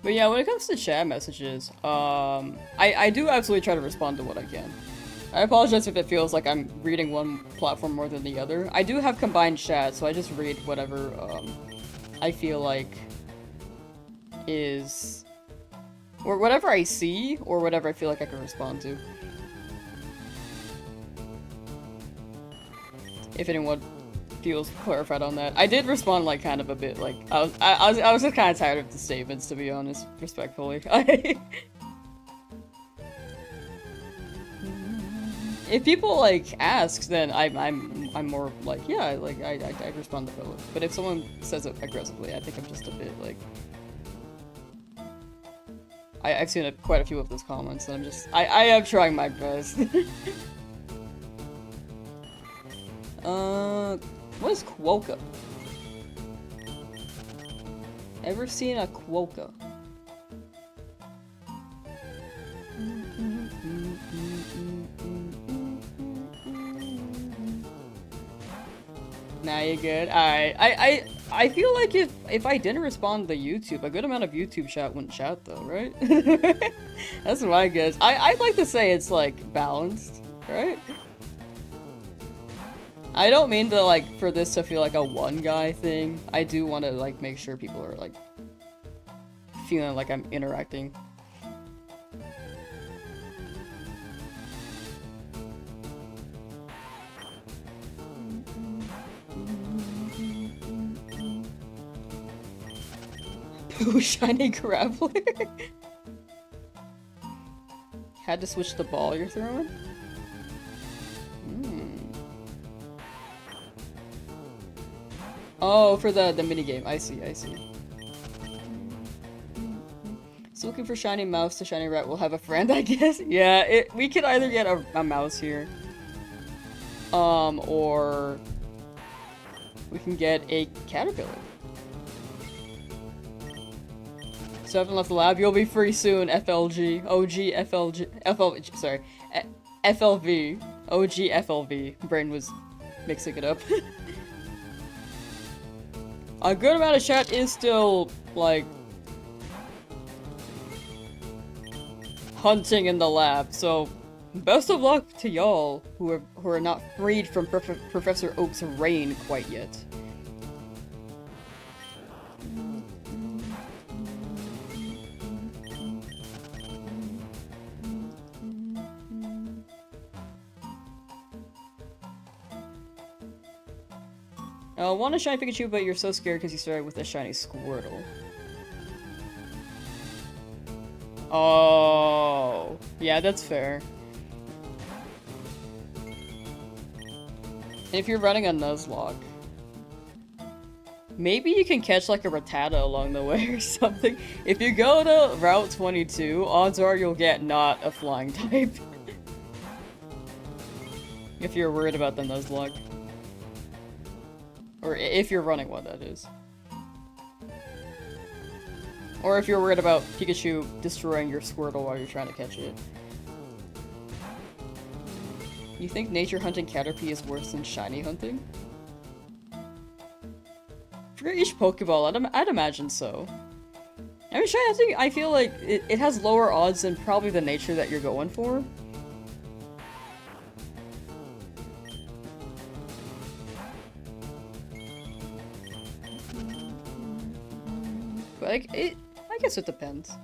But yeah, when it comes to chat messages, I do absolutely try to respond to what I can. I apologize if it feels like I'm reading one platform more than the other. I do have combined chat, so I just read whatever, I feel like is... or whatever I see, or whatever I feel like I can respond to. If anyone feels clarified on that. I did respond like kind of a bit like I was just kind of tired of the statements, to be honest, respectfully. If people like ask, then I'm more like, yeah, like I respond to both. But if someone says it aggressively, I think I'm just a bit like I've seen quite a few of those comments, and I'm just I am trying my best. What is Quokka? Ever seen a Quokka? Nah, you good? Alright. I feel like if I didn't respond to YouTube, a good amount of YouTube chat wouldn't chat though, right? That's what I guess. I'd like to say it's like balanced, right? I don't mean to like for this to feel like a one guy thing. I do want to like make sure people are like feeling like I'm interacting. Ooh, shiny grappler. Had to switch the ball you're throwing? Oh, for the minigame. I see. So looking for shiny mouse to shiny rat, we'll have a friend, I guess? Yeah, we could either get a mouse here. Or we can get a caterpillar. 7 left the lab, you'll be free soon, FLG. OG, FLG, sorry. FLV. OG, FLV. Brain was mixing it up. A good amount of chat is still, like, hunting in the lab, so best of luck to y'all who are not freed from Professor Oak's reign quite yet. Want a shiny Pikachu, but you're so scared because you started with a shiny Squirtle. Oh, yeah, that's fair. And if you're running a Nuzlocke, maybe you can catch like a Rattata along the way or something. If you go to Route 22, odds are you'll get not a flying type. If you're worried about the Nuzlocke. Or if you're running one, that is. Or if you're worried about Pikachu destroying your Squirtle while you're trying to catch it. You think nature hunting Caterpie is worse than shiny hunting? For each Pokeball, I'd imagine so. I mean, shiny hunting, I feel like it has lower odds than probably the nature that you're going for. But like, I guess it depends.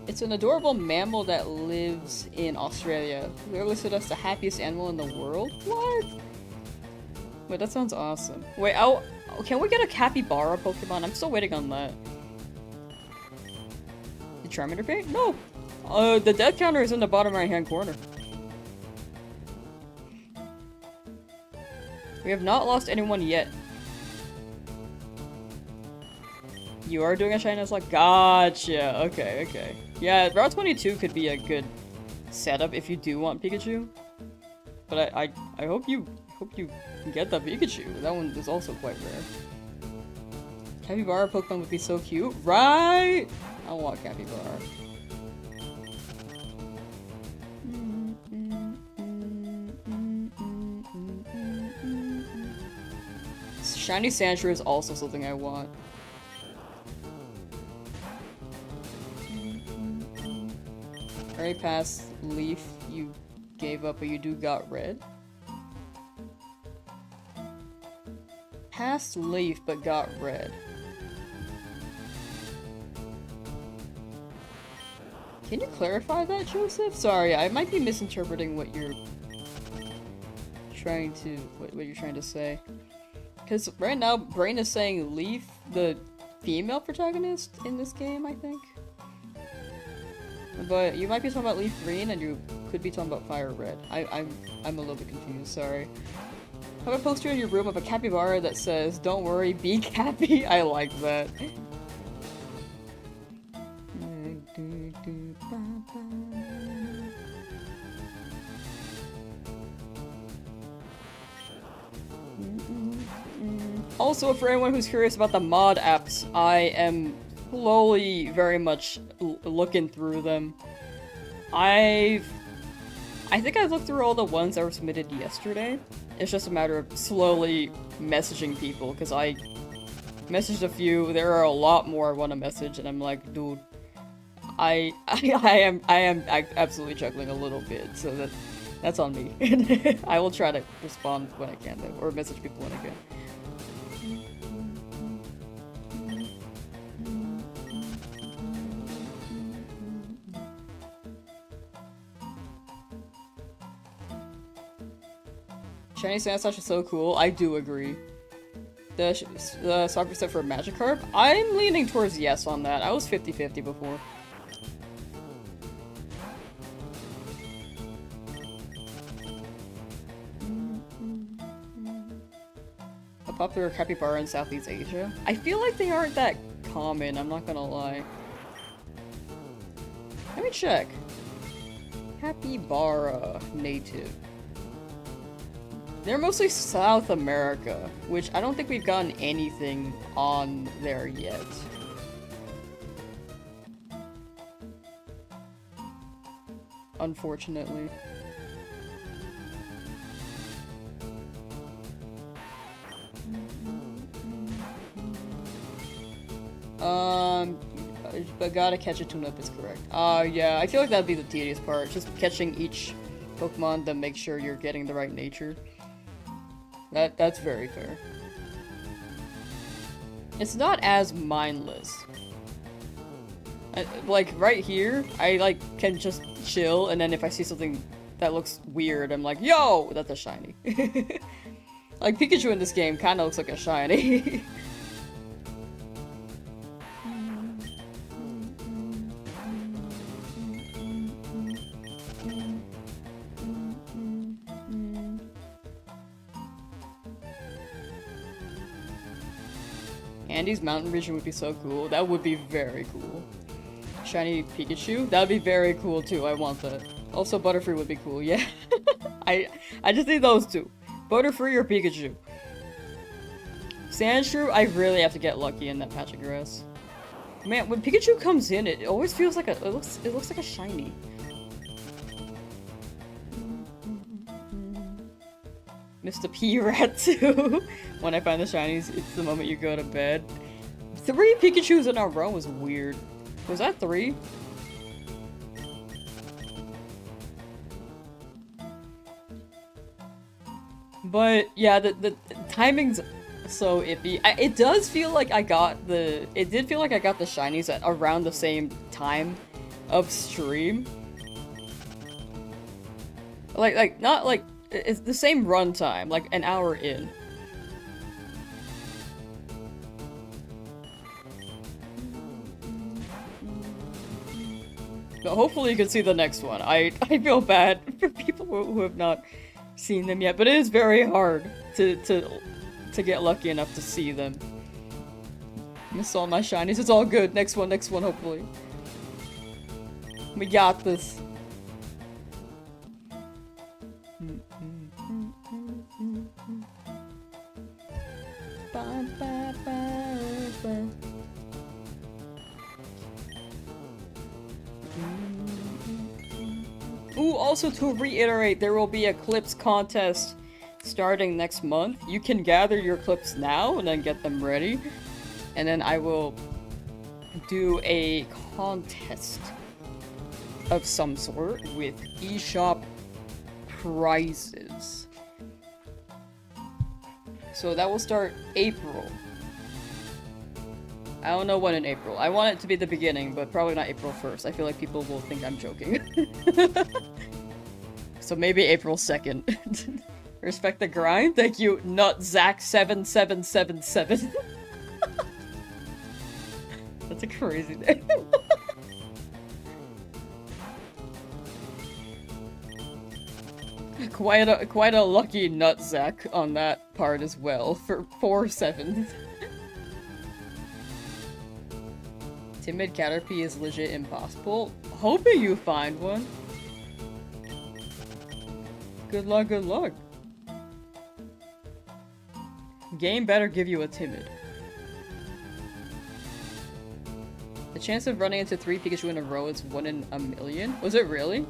It's an adorable mammal that lives in Australia. They're listed as the happiest animal in the world? What? Wait, that sounds awesome. Wait, can we get a capybara Pokemon? I'm still waiting on that. Charmander paint? No! The death counter is in the bottom right hand corner. We have not lost anyone yet. You are doing a Shinies Nuzlocke? Gotcha! Okay, okay. Yeah, Route 22 could be a good setup if you do want Pikachu. But I hope you get the Pikachu. That one is also quite rare. Capybara Pokemon would be so cute, right? I want Capybara. Shiny Sandshrew is also something I want. Already past Leaf, you gave up, but you do got red. Past Leaf, but got red. Can you clarify that, Joseph? Sorry, I might be misinterpreting what you're trying to what you're trying to say. Because right now, Brain is saying Leaf, the female protagonist in this game, I think. But you might be talking about Leafgreen, and you could be talking about FireRed. I'm a little bit confused, sorry. Have a poster in your room of a capybara that says, "Don't worry, be Cappy." I like that. Also, for anyone who's curious about the mod apps, I am slowly very much looking through them. I think I've looked through all the ones that were submitted yesterday. It's just a matter of slowly messaging people, because I messaged a few. There are a lot more I want to message, and I'm like, dude, I am absolutely juggling a little bit, so that's on me. I will try to respond when I can, though, or message people when I can. Shiny Sandslash is so cool. I do agree. The soccer set for Magikarp? I'm leaning towards yes on that. I was 50-50 before. A popular capybara in Southeast Asia? I feel like they aren't that common, I'm not gonna lie. Let me check. Capybara native. They're mostly South America, which I don't think we've gotten anything on there yet. Unfortunately. But gotta catch a tune-up is correct. Yeah, I feel like that'd be the tedious part. Just catching each Pokemon to make sure you're getting the right nature. That's very fair. It's not as mindless. Like, right here, I, can just chill, and then if I see something that looks weird, I'm like, yo! That's a shiny. Like, Pikachu in this game kinda looks like a shiny. Andy's mountain region would be so cool. That would be very cool. Shiny Pikachu? That would be very cool too. I want that. Also, Butterfree would be cool. Yeah. I just need those two. Butterfree or Pikachu. Sandshrew, I really have to get lucky in that patch of grass. Man, when Pikachu comes in, it always feels like it looks like a shiny. Mr. P-Rat too. When I find the shinies, it's the moment you go to bed. 3 Pikachus in a row was weird. Was that 3? But yeah, the timing's so iffy. It does feel like I got the. It did feel like I got the shinies at around the same time of stream. Like not like. It's the same runtime, like an hour in. But hopefully you can see the next one. I feel bad for people who have not seen them yet, but it is very hard to get lucky enough to see them. Miss all my shinies. It's all good. Next one, hopefully. We got this. Ooh, also to reiterate, there will be a clips contest starting next month. You can gather your clips now and then get them ready. And then I will do a contest of some sort with eShop prizes. So that will start April. I don't know when in April. I want it to be the beginning, but probably not April 1st. I feel like people will think I'm joking. So maybe April 2nd. Respect the grind. Thank you, NutZack7777. That's a crazy name. Quite a lucky NutZack on that part as well for 4 7s. Timid Caterpie is legit impossible. Hoping you find one. Good luck, good luck. Game better give you a timid. The chance of running into 3 Pikachu in a row is 1 in a million? Was it really?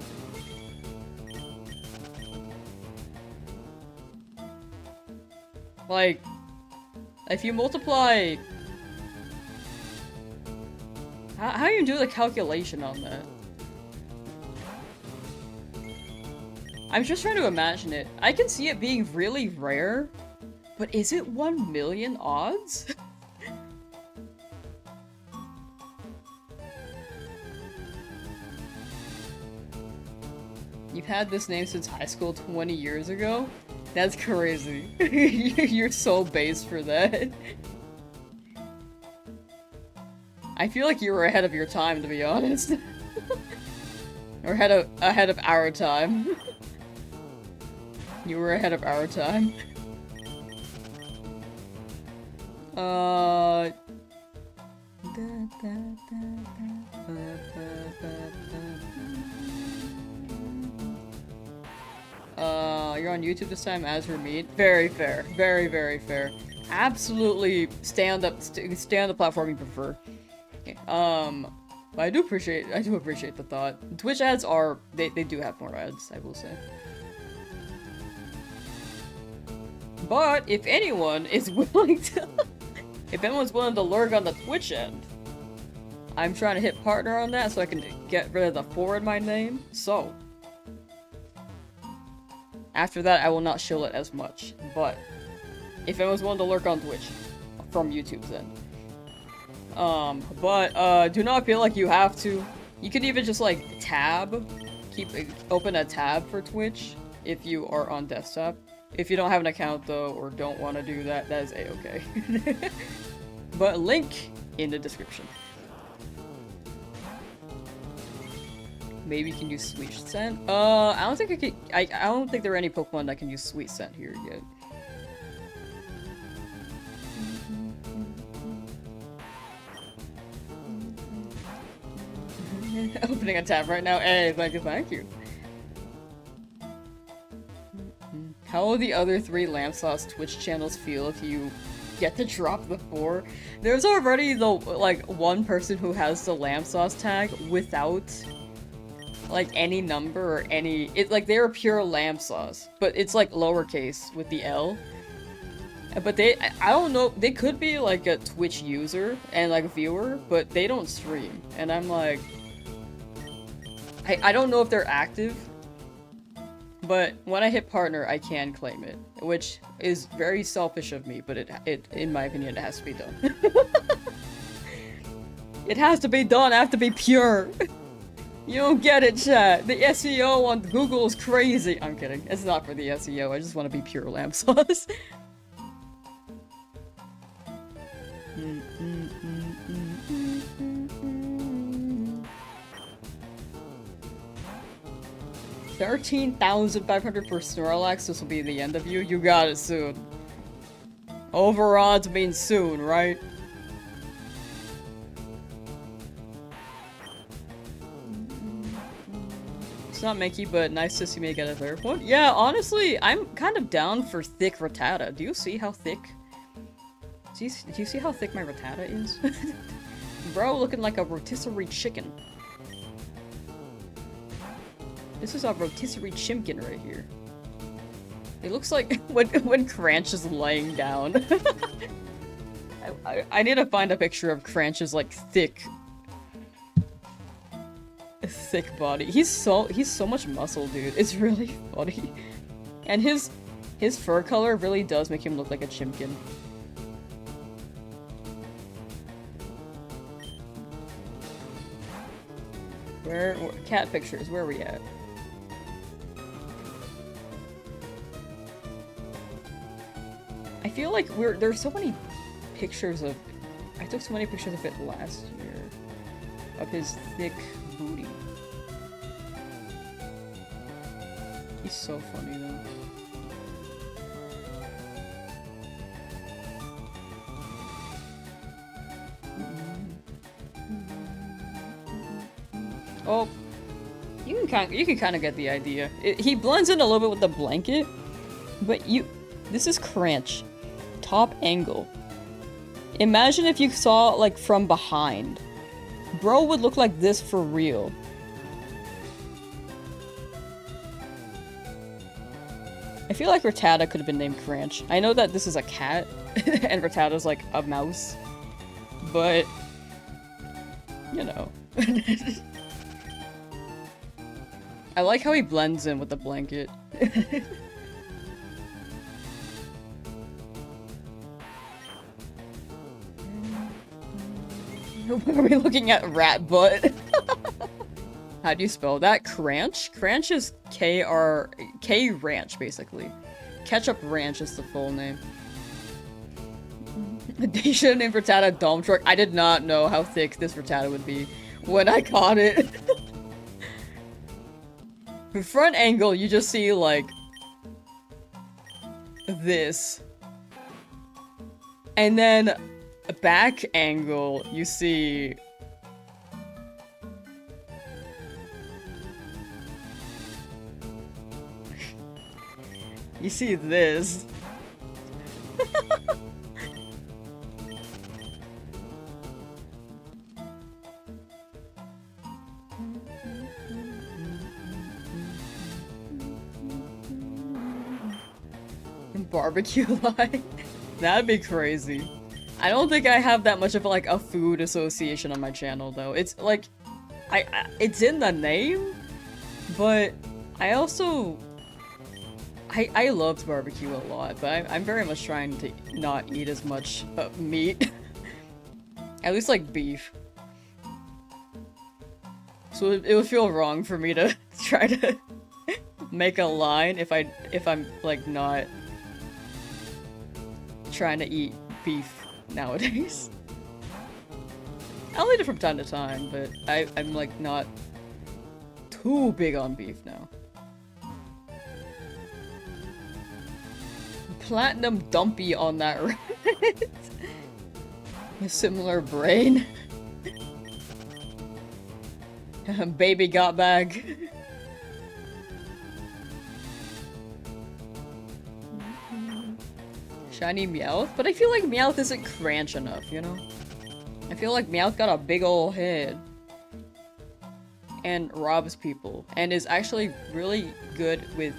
Like, if you multiply... How do you do the calculation on that? I'm just trying to imagine it. I can see it being really rare, but is it 1 million odds? You've had this name since high school 20 years ago? That's crazy. You're so base for that. I feel like you were ahead of your time, to be honest. Or ahead of our time. You were ahead of our time. You're on YouTube this time as Ramid. Very fair. Very, very fair. Absolutely stay on the platform you prefer. Okay. But I do appreciate the thought. Twitch ads are they do have more ads, I will say. But if anyone is willing to if anyone's willing to lurk on the Twitch end, I'm trying to hit partner on that so I can get rid of the 4 in my name. So after that I will not shill it as much. But if anyone's willing to lurk on Twitch from YouTube's end. Do not feel like you have to. You could even just like open a tab for Twitch if you are on desktop. If you don't have an account though, or don't want to do that, that is a-okay. But link in the description. Maybe you can use Sweet Scent. I don't think I don't think there are any Pokemon that can use Sweet Scent here yet. Opening a tab right now. Hey, thank you. How will the other 3 Lamsauce Twitch channels feel if you get to drop the 4? There's already the one person who has the Lamsauce tag without like any number or any. It's like they're pure Lamsauce, but it's like lowercase with the L. But I don't know, they could be like a Twitch user and like a viewer, but they don't stream. And I'm like, I don't know if they're active, but when I hit partner, I can claim it, which is very selfish of me, but it in my opinion, it has to be done. It has to be done, I have to be pure. You don't get it, chat. The SEO on Google is crazy. I'm kidding. It's not for the SEO, I just want to be pure Lamsauce. 13,500 for Snorlax. This will be the end of you. You got it soon. Overodds means soon, right? It's not Mickey, but nice to see me get a third one. Yeah, honestly, I'm kind of down for thick Rattata. Do you see how thick? Do you see how thick my Rattata is? Bro, looking like a rotisserie chicken. This is a rotisserie chimkin right here. It looks like when Cranch is laying down. I need to find a picture of Cranch's like thick body. He's so much muscle, dude. It's really funny. And his fur color really does make him look like a chimkin. Where cat pictures, where are we at? I feel like there's so many pictures of... I took so many pictures of it last year. Of his thick booty. He's so funny though. Oh, you can kind of get the idea. He blends in a little bit with the blanket, but this is Cranch. Top angle. Imagine if you saw like from behind. Bro would look like this for real. I feel like Rattata could have been named Cranch. I know that this is a cat, and Rattata's like a mouse, but you know. I like how he blends in with the blanket. Are we looking at rat butt? How do you spell that? Cranch? Cranch is K-Ranch, basically. Ketchup Ranch is the full name. They should have named Rattata Dome Truck. I did not know how thick this Rattata would be when I caught it. The front angle, you just see, like, this. And then, a back angle, you see... you see this. Barbecue line? That'd be crazy. I don't think I have that much of like a food association on my channel though. It's like, it's in the name, but I also, I loved barbecue a lot, but I'm very much trying to not eat as much meat. At least like beef. So it would feel wrong for me to try to make a line if I'm like not trying to eat beef nowadays. I'll eat it from time to time, but I'm like not too big on beef now. Platinum dumpy on that Reddit. A similar brain. Baby got bag. Shiny Meowth? But I feel like Meowth isn't Cranch enough, you know? I feel like Meowth got a big ol' head. And robs people. And is actually really good with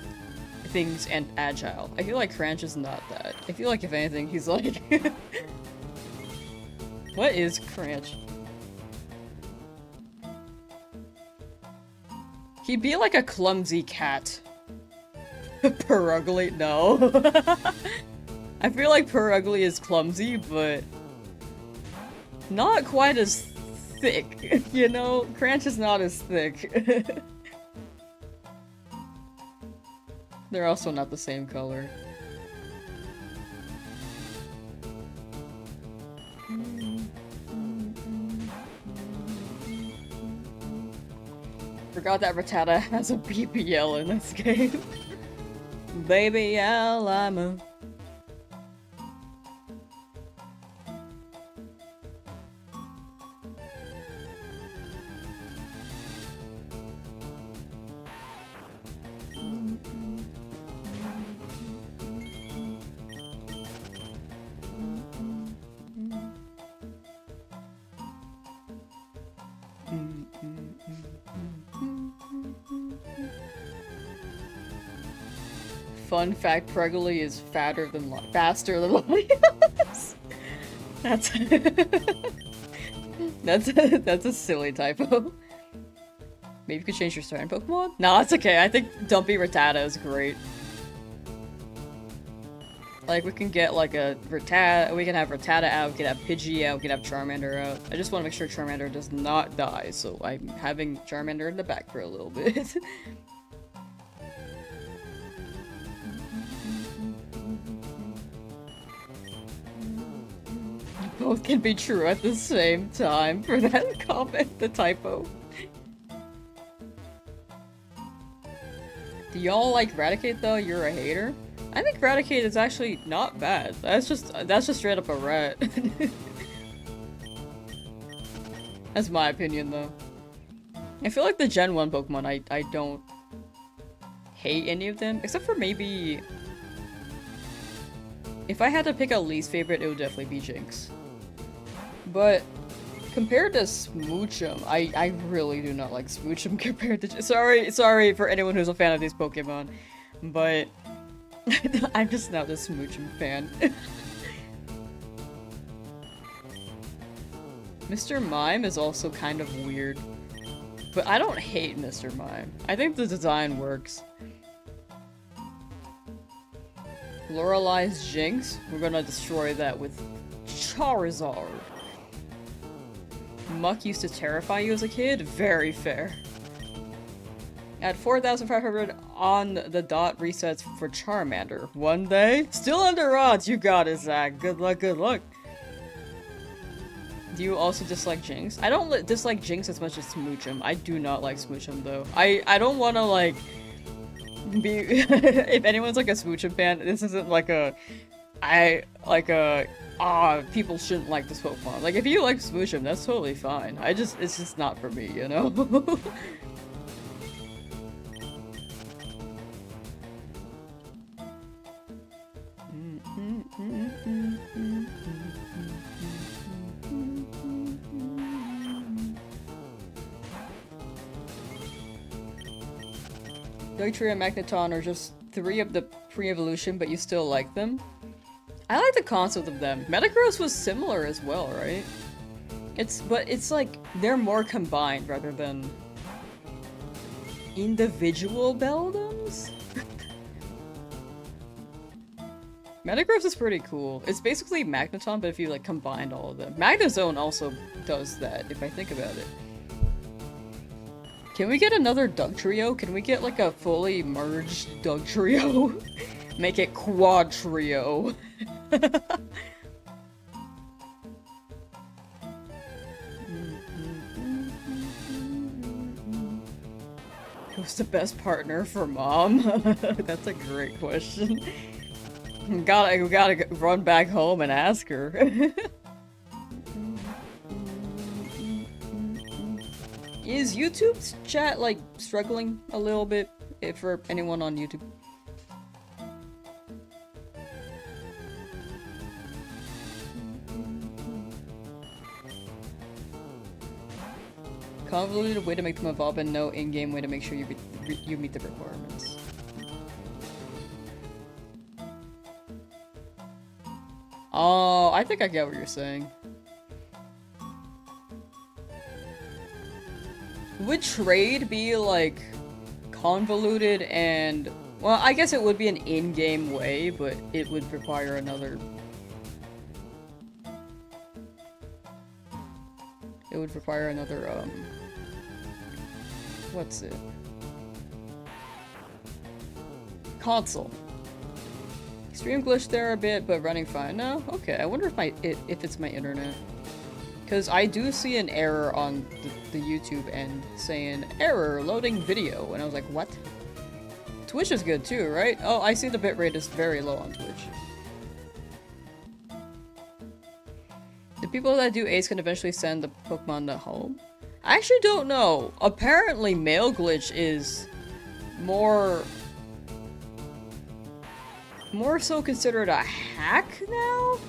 things and agile. I feel like Cranch is not that. I feel like if anything, he's like... What is Cranch? He'd be like a clumsy cat. Perugly? No. I feel like Perugly is clumsy, but not quite as thick, you know? Cranch is not as thick. They're also not the same color. Forgot that Rattata has a BBL in this game. Baby L, I'm a... Fun fact, Pregoli is faster than Latias. That's a silly typo. Maybe you could change your starting Pokemon? No, it's okay. I think Dumpy Rattata is great. Like, we can get like a Rattata, we can have Rattata out, we can have Pidgey out, we can have Charmander out. I just want to make sure Charmander does not die, so I'm having Charmander in the back for a little bit. Both can be true at the same time for that comment, the typo. Do y'all like Raticate though? You're a hater? I think Raticate is actually not bad. That's just straight up a rat. That's my opinion though. I feel like the Gen 1 Pokemon, I don't hate any of them, except for maybe... If I had to pick a least favorite, it would definitely be Jinx. But compared to Smoochum, I really do not like Smoochum compared to... Sorry for anyone who's a fan of these Pokemon, but I'm just not a Smoochum fan. Mr. Mime is also kind of weird, but I don't hate Mr. Mime. I think the design works. Lorelai's Jinx, we're gonna destroy that with Charizard. Muck used to terrify you as a kid? Very fair. At 4,500 on the dot resets for Charmander. One day? Still under odds, you got it, Zach. Good luck, good luck. Do you also dislike Jinx? I don't dislike Jinx as much as Smoochum. I do not like Smoochum though. I don't wanna like... be if anyone's like a Smoochum fan, this isn't like a people shouldn't like this Pokemon. Like if you like Smoochum, that's totally fine. It's just not for me, you know? Dugtrio and Magneton are just 3 of the pre-evolution, but you still like them? I like the concept of them. Metagross was similar as well, right? But it's like, they're more combined rather than individual Beldums? Metagross is pretty cool. It's basically Magneton, but if you like combined all of them. Magnezone also does that, if I think about it. Can we get another Dugtrio? Can we get like a fully merged Dugtrio? Make it Quad Trio. Who's the best partner for mom? That's a great question. We gotta run back home and ask her. Is YouTube's chat, like, struggling a little bit for anyone on YouTube? Convoluted way to make them evolve and no in-game way to make sure you meet the requirements. Oh, I think I get what you're saying. Would trade be, like, convoluted and... Well, I guess it would be an in-game way, but it would require another... It would require another, what's it? Console. Stream glitched there a bit, but running fine. No? Okay, I wonder if it's my internet. Because I do see an error on the YouTube end saying, error, loading video. And I was like, what? Twitch is good too, right? Oh, I see the bitrate is very low on Twitch. The people that do Ace can eventually send the Pokemon to home? I actually don't know. Apparently Mail Glitch is more so considered a hack now?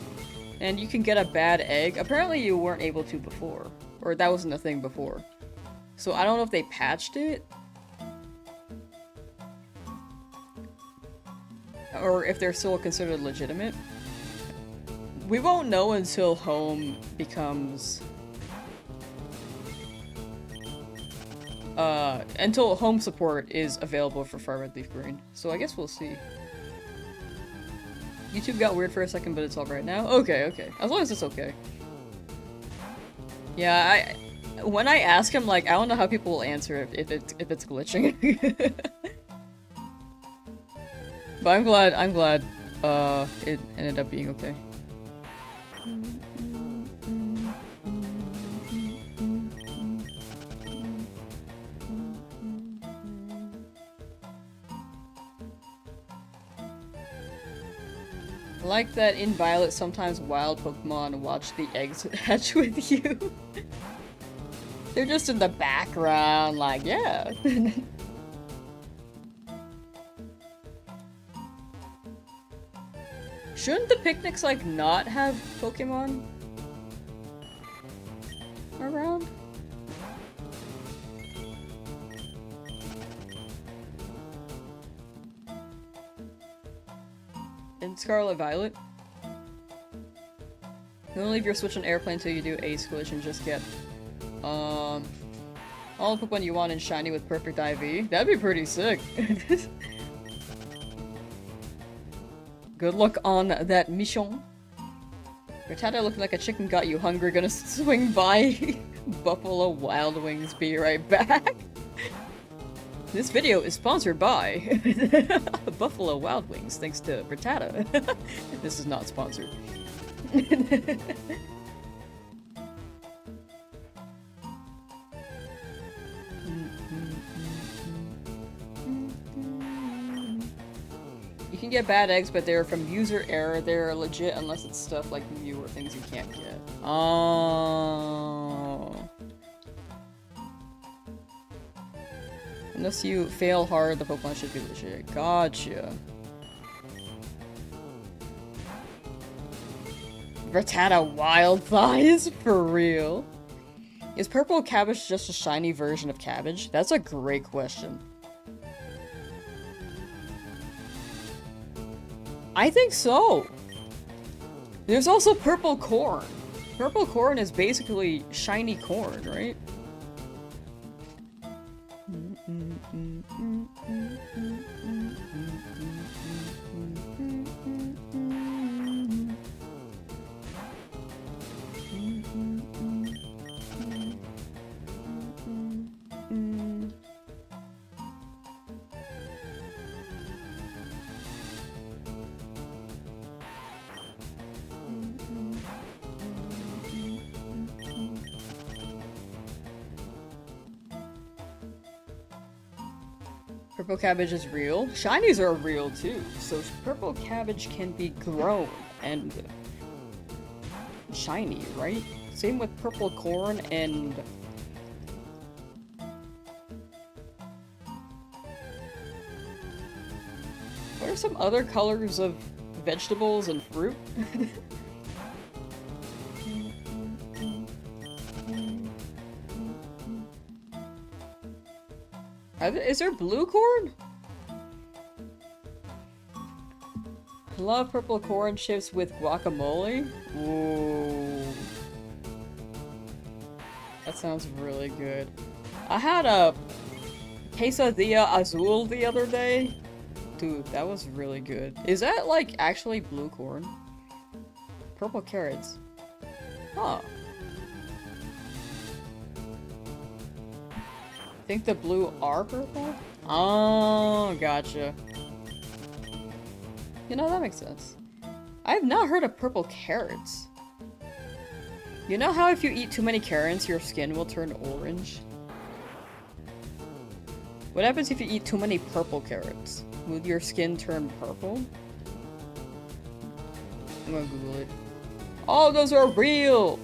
And you can get a bad egg. Apparently you weren't able to before. Or that wasn't a thing before. So I don't know if they patched it. Or if they're still considered legitimate. We won't know until home becomes... until home support is available for FireRed Leafgreen. So I guess we'll see. YouTube got weird for a second, but it's alright now? Okay, okay. As long as it's okay. Yeah, when I ask him, like, I don't know how people will answer if it's glitching. But I'm glad, it ended up being okay. I like that in Violet sometimes wild Pokemon watch the eggs hatch with you. They're just in the background, like, yeah. Shouldn't the picnics, like, not have Pokemon around? In Scarlet Violet? You don't leave your Switch on airplane until you do Ace Glitch and just get, all the Pokemon you want in Shiny with perfect IV. That'd be pretty sick. Good luck on that mission. Rattata looking like a chicken got you hungry, gonna swing by. Buffalo Wild Wings, be right back. This video is sponsored by Buffalo Wild Wings, thanks to Rattata. This is not sponsored. You can get bad eggs, but they're from user error. They're legit unless it's stuff like Mew or things you can't get. Oh. Unless you fail hard, the Pokemon should be legit. Gotcha. Rattata Wild Thighs? For real? Is purple cabbage just a shiny version of cabbage? That's a great question. I think so. There's also purple corn. Purple corn is basically shiny corn, right? Purple cabbage is real. Shinies are real too, so purple cabbage can be grown and shiny, right? Same with purple corn and... What are some other colors of vegetables and fruit? Is there blue corn? I love purple corn chips with guacamole. Ooh. That sounds really good. I had a quesadilla azul the other day. Dude, that was really good. Is that, like, actually blue corn? Purple carrots. Huh. I think the blue are purple? Oh, gotcha. You know, that makes sense. I have not heard of purple carrots. You know how if you eat too many carrots, your skin will turn orange? What happens if you eat too many purple carrots? Will your skin turn purple? I'm gonna Google it. Oh, those are real!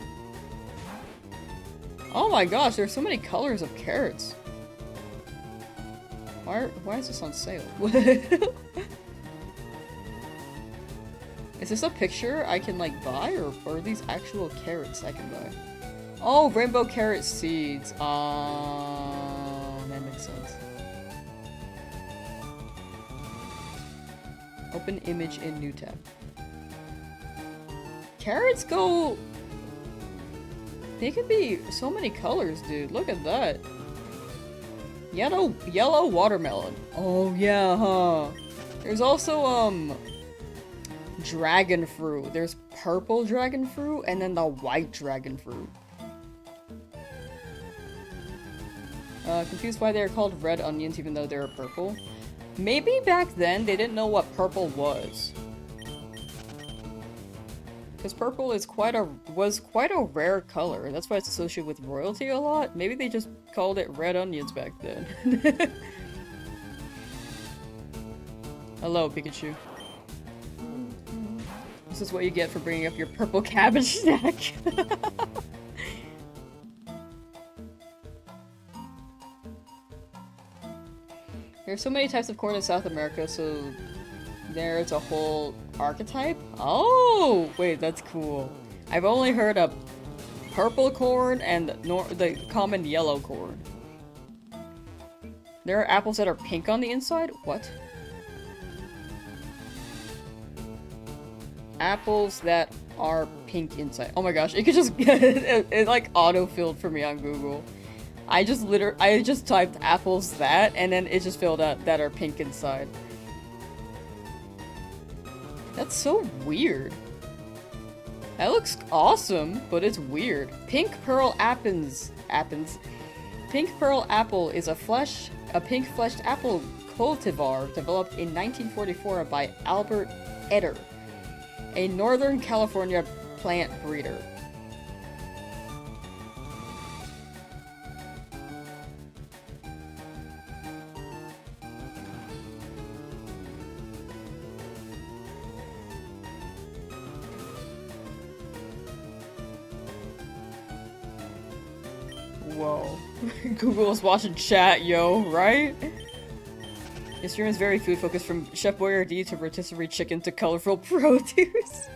Oh my gosh, there's so many colors of carrots. Why is this on sale? Is this a picture I can like buy, or are these actual carrots I can buy? Oh, rainbow carrot seeds. That makes sense. Open image in new tab. Carrots go... They could be so many colors, dude. Look at that. Yellow watermelon. Oh yeah, huh? There's also, dragon fruit. There's purple dragon fruit and then the white dragon fruit. Confused why they're called red onions even though they're purple. Maybe back then they didn't know what purple was. Because purple is was quite a rare color. That's why it's associated with royalty a lot. Maybe they just called it red onions back then. Hello, Pikachu. This is what you get for bringing up your purple cabbage snack. There's so many types of corn in South America, so there's a whole archetype? Oh! Wait, that's cool. I've only heard of purple corn and the common yellow corn. There are apples that are pink on the inside? What? Apples that are pink inside. Oh my gosh, it could just it like auto-filled for me on Google. I just typed apples that, and then it just filled out that are pink inside. That's so weird. That looks awesome, but it's weird. Pink Pearl Apples. Pink Pearl Apple is a pink-fleshed apple cultivar developed in 1944 by Albert Eder, a Northern California plant breeder. Whoa. Google is watching chat, yo, right? This stream is very food focused, from Chef Boyardee to rotisserie chicken to colorful produce.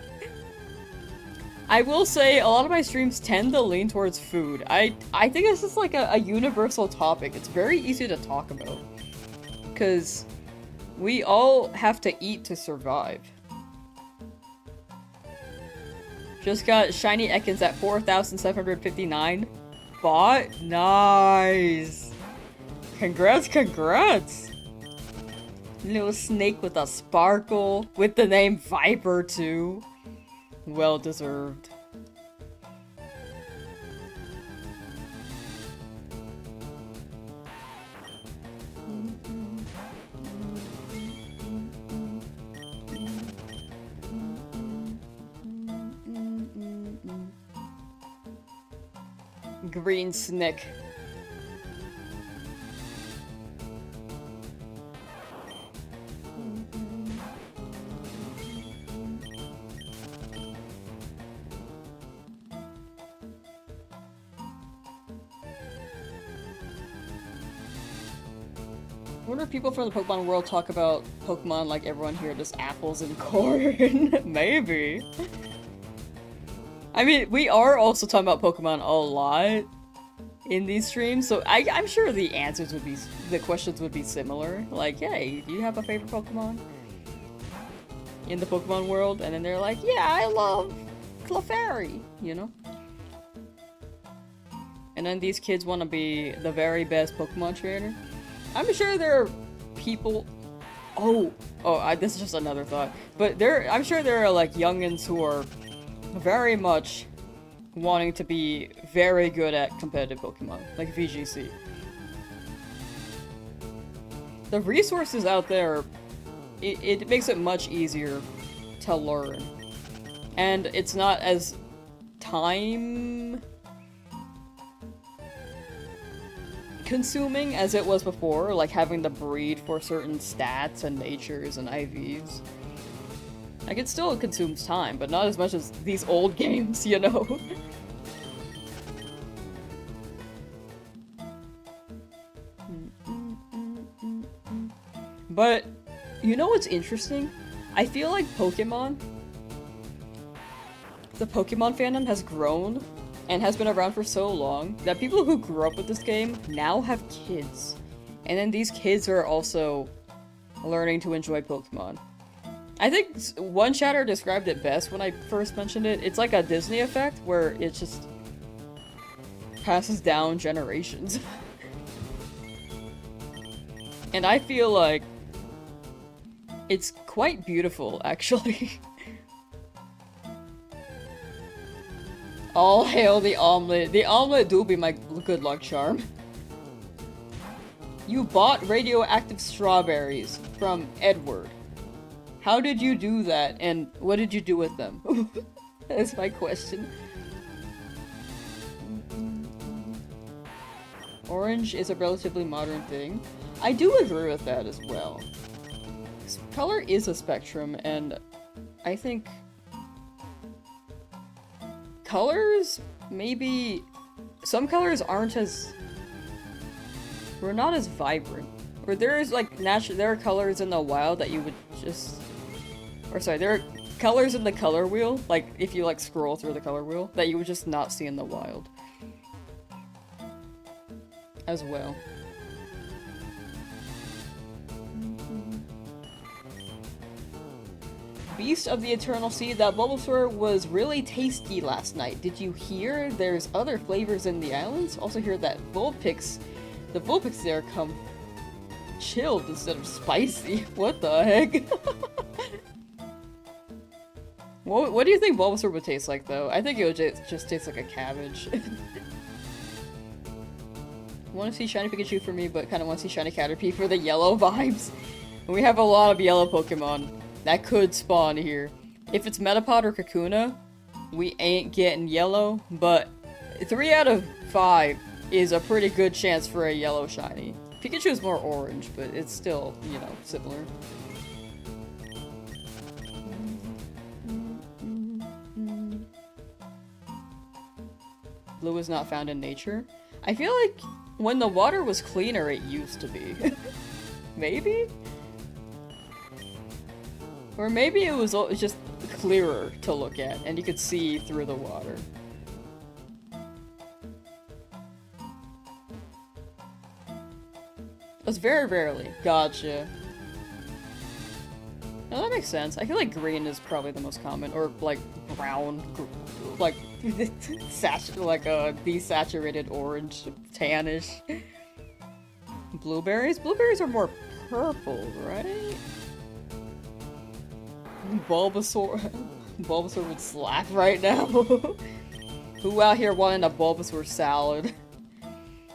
I will say a lot of my streams tend to lean towards food. I think it's just like a universal topic. It's very easy to talk about. Because we all have to eat to survive. Just got Shiny Ekans at 4,759. Bot? Nice! Congrats! Little snake with a sparkle, with the name Viper too. Well deserved. Green Snick. I wonder if people from the Pokemon world talk about Pokemon like everyone here, just apples and corn. Maybe. I mean, we are also talking about Pokemon a lot in these streams, so I'm sure the answers would be, the questions would be similar. Like, hey, do you have a favorite Pokemon in the Pokemon world? And then they're like, yeah, I love Clefairy, you know? And then these kids want to be the very best Pokemon trainer. I'm sure there are people... this is just another thought. But I'm sure there are, like, youngins who are very much wanting to be very good at competitive Pokemon, like VGC. The resources out there, it makes it much easier to learn. And it's not as time consuming as it was before, like having to breed for certain stats and natures and IVs. Like, it still consumes time, but not as much as these old games, you know? But, you know what's interesting? I feel like Pokemon, the Pokemon fandom has grown and has been around for so long that people who grew up with this game now have kids. And then these kids are also learning to enjoy Pokemon. I think one chatter described it best when I first mentioned it. It's like a Disney effect where it just passes down generations. And I feel like it's quite beautiful, actually. All hail the omelet. The omelet do be my good luck charm. You bought radioactive strawberries from Edward. How did you do that, and what did you do with them? That's my question. Orange is a relatively modern thing. I do agree with that as well. Color is a spectrum, and I think colors, maybe some colors aren't as, we're not as vibrant. Or there's like there are colors in the wild that you would just, or sorry, there are colors in the color wheel, like if you like scroll through the color wheel, that you would just not see in the wild. As well. Beast of the Eternal Sea, that Bulbasaur was really tasty last night. Did you hear there's other flavors in the islands? Also hear that Vulpix, the Vulpix there come chilled instead of spicy. What the heck? What do you think Bulbasaur would taste like, though? I think it would just taste like a cabbage. Want to see Shiny Pikachu for me, but kind of want to see Shiny Caterpie for the yellow vibes. And we have a lot of yellow Pokemon that could spawn here. If it's Metapod or Kakuna, we ain't getting yellow, but 3 out of 5 is a pretty good chance for a yellow shiny. Pikachu is more orange, but it's still, you know, similar. Blue is not found in nature. I feel like when the water was cleaner, it used to be. Maybe? Or maybe it was just clearer to look at, and you could see through the water. That's very rarely. Gotcha. Now that makes sense. I feel like green is probably the most common, or like brown, like like a desaturated orange, tannish. Blueberries? Blueberries are more purple, right? Bulbasaur. Bulbasaur would slap right now. Who out here wanting a Bulbasaur salad?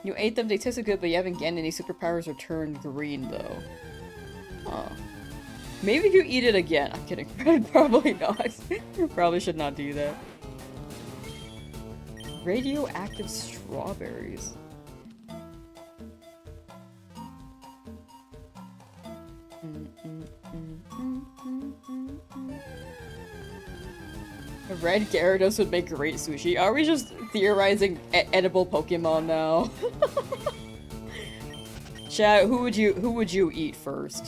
You ate them, they tasted good, but you haven't gained any superpowers or turned green, though. Huh. Maybe if you eat it again. I'm kidding. Probably not. Probably should not do that. Radioactive strawberries. A red Gyarados would make great sushi. Are we just theorizing edible Pokemon now? Chat, who would you eat first?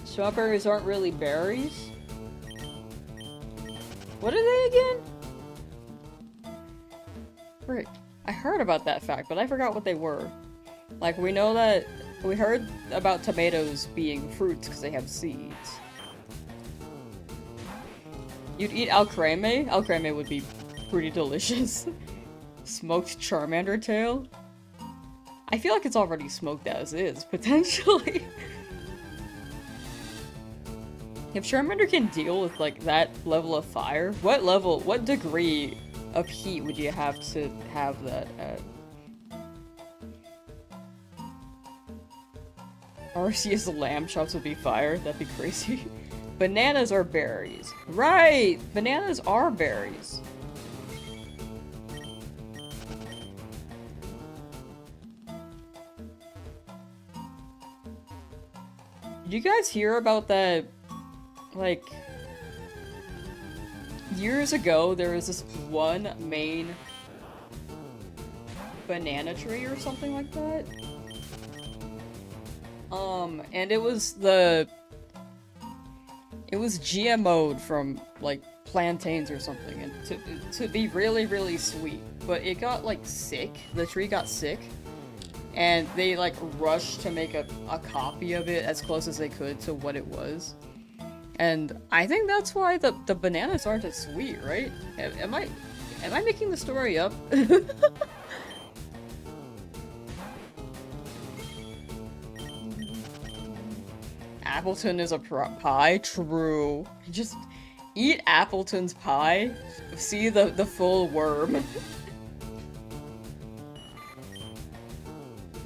Strawberries aren't really berries? What are they again? Frick. I heard about that fact, but I forgot what they were. Like, we know that we heard about tomatoes being fruits because they have seeds. You'd eat Alcreme? Alcreme would be pretty delicious. Smoked Charmander tail? I feel like it's already smoked as is, potentially. If Charmander can deal with, like, that level of fire, what degree of heat would you have to have that at? Arceus Lamsauce would be fire. That'd be crazy. Bananas are berries. Right! Bananas are berries. Did you guys hear about that? Like, years ago, there was this one main banana tree or something like that. And it was GMO'd from, like, plantains or something, and to be really, really sweet. But it got, like, sick. The tree got sick. And they, like, rushed to make a copy of it as close as they could to what it was. And I think that's why the bananas aren't as sweet, right? Am I making the story up? Appleton is a pie? True. Just eat Appleton's pie. See the full worm.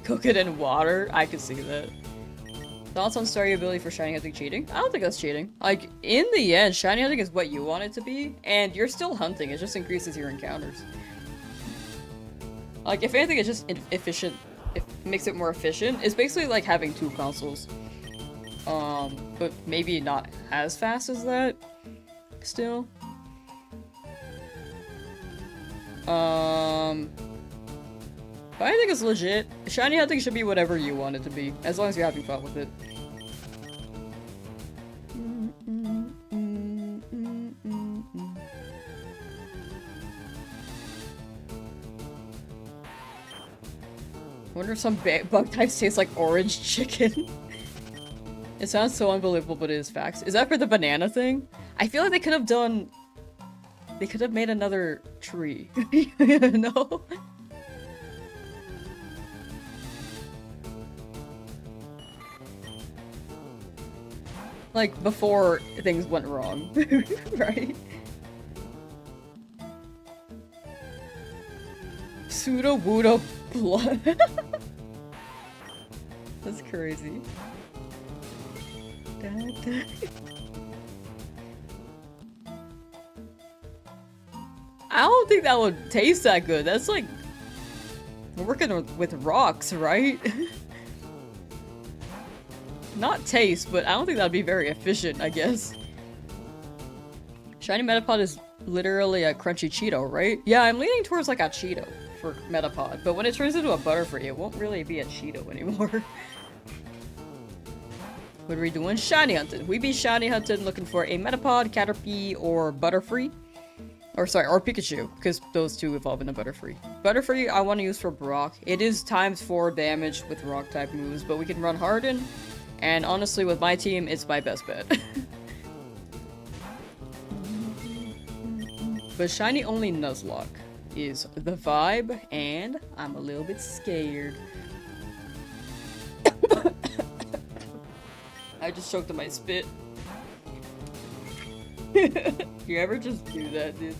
Cook it in water? I could see that. Thoughts on starting ability for Shiny Hunting cheating? I don't think that's cheating. Like, in the end, Shiny Hunting is what you want it to be, and you're still hunting. It just increases your encounters. Like, if anything, it's just efficient. It makes it more efficient. It's basically like having two consoles. But maybe not as fast as that. Still. But I think it's legit. Shiny Hunting should be whatever you want it to be, as long as you're having fun with it. Wonder if some bug types taste like orange chicken. It sounds so unbelievable, but it is facts. Is that for the banana thing? I feel like they could have done... They could have made another tree. No? Like, before things went wrong. Right? Pseudo-Wudo blood. That's crazy. I don't think that would taste that good. That's like... We're working with rocks, right? Not taste, but I don't think that'd be very efficient, I guess. Shiny Metapod is literally a crunchy Cheeto, right? Yeah, I'm leaning towards like a Cheeto for Metapod, but when it turns into a Butterfree, it won't really be a Cheeto anymore. What are we doing? Shiny hunting. We be shiny hunting looking for a Metapod, Caterpie, or Butterfree. Or sorry, or Pikachu, because those two evolve into Butterfree. Butterfree I want to use for Brock. It is ×4 damage with rock type moves, but we can run Harden. And honestly, with my team, it's my best bet. But Shiny Only Nuzlocke is the vibe, and I'm a little bit scared. I just choked on my spit. You ever just do that, dude?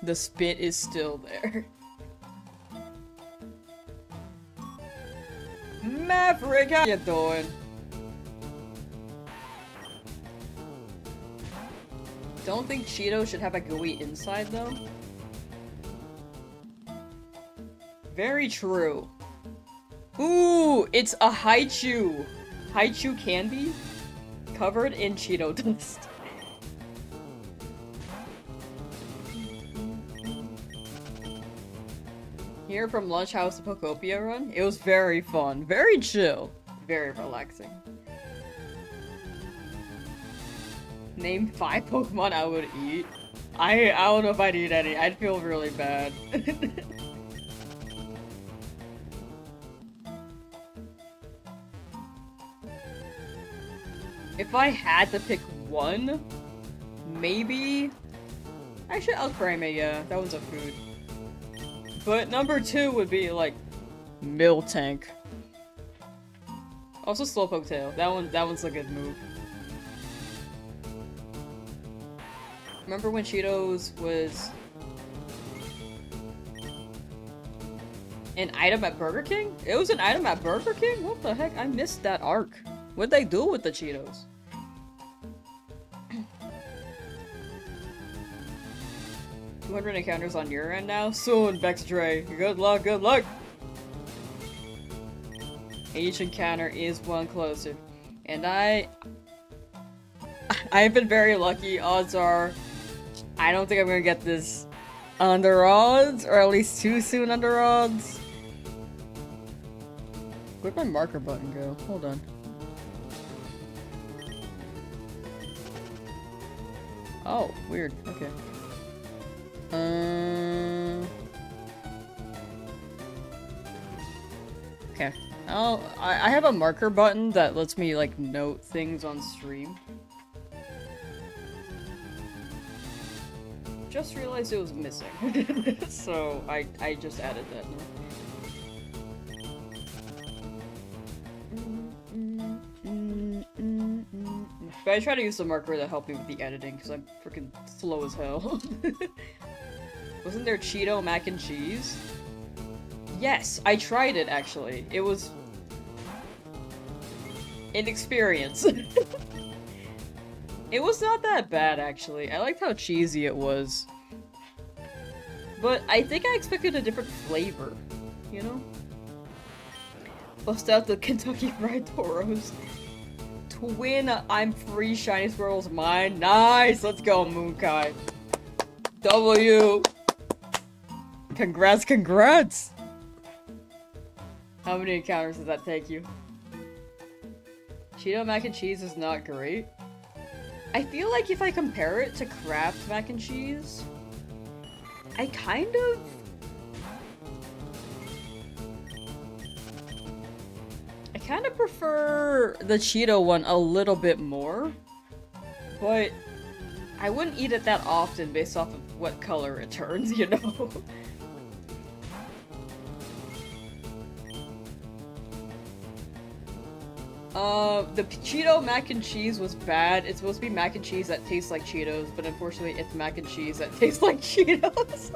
The spit is still there. Maverick, how you doing? Don't think Cheetos should have a gooey inside, though. Very true. Ooh, it's a Haichu. Haichu candy covered in Cheeto dust. Here from Lunch House to Pokopia Run, it was very fun, very chill, very relaxing. Name 5 Pokemon I would eat. I don't know if I'd eat any. I'd feel really bad. If I had to pick one, maybe... Actually, Alcremie, yeah. That one's a food. But number 2 would be, like, Miltank. Also Slowpoke Tail. That one's a good move. Remember when Cheetos was an item at Burger King? It was an item at Burger King? What the heck? I missed that arc. What'd they do with the Cheetos? 200 encounters on your end now? Soon, Bexdre. Good luck, good luck! Each encounter is one closer. And I've been very lucky. Odds are, I don't think I'm gonna get this under odds, or at least too soon under odds. Where'd my marker button go? Hold on. Oh, weird. Okay. Okay. I have a marker button that lets me, like, note things on stream. Just realized it was missing. So, I just added that now. But I try to use the marker to help me with the editing, because I'm freaking slow as hell. Wasn't there Cheeto mac and cheese? Yes, I tried it actually. It was an experience. It was not that bad actually. I liked how cheesy it was. But I think I expected a different flavor, you know? Bust out the Kentucky Fried Toros. Twin, I'm free, Shiny Squirrel's mine. Nice! Let's go, Moonkai. W! Congrats, congrats! How many encounters does that take you? Cheeto mac and cheese is not great. I feel like if I compare it to Kraft mac and cheese, I kind of... prefer the Cheeto one a little bit more, but I wouldn't eat it that often based off of what color it turns, you know? The Cheeto mac and cheese was bad. It's supposed to be mac and cheese that tastes like Cheetos, but unfortunately it's mac and cheese that tastes like Cheetos.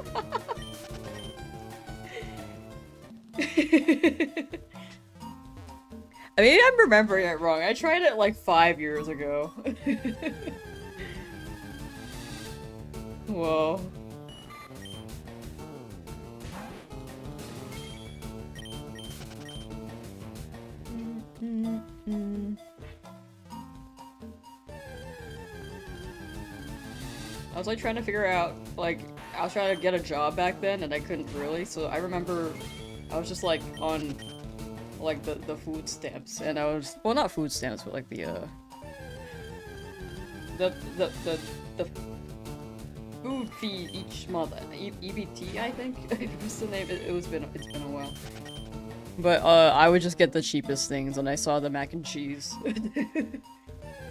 I mean, I'm remembering it wrong. I tried it like 5 years ago. Whoa. I was like trying to figure out, like, I was trying to get a job back then and I couldn't really, so I remember I was just like on like the food stamps, and I was, well, not food stamps, but like the food fee each month, EBT I think was the name. It's been a while, but I would just get the cheapest things, and I saw the mac and cheese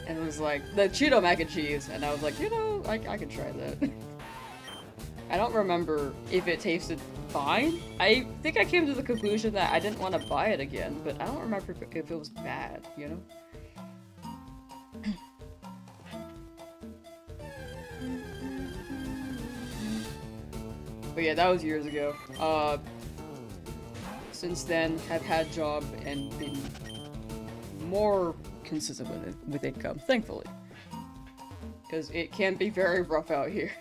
and it was like the Cheeto mac and cheese, and I was like, you know, I could try that. I don't remember if it tasted fine. I think I came to the conclusion that I didn't want to buy it again, but I don't remember if it was bad, you know? But yeah, that was years ago. Since then, have had job and been more consistent with income, thankfully. Because it can be very rough out here.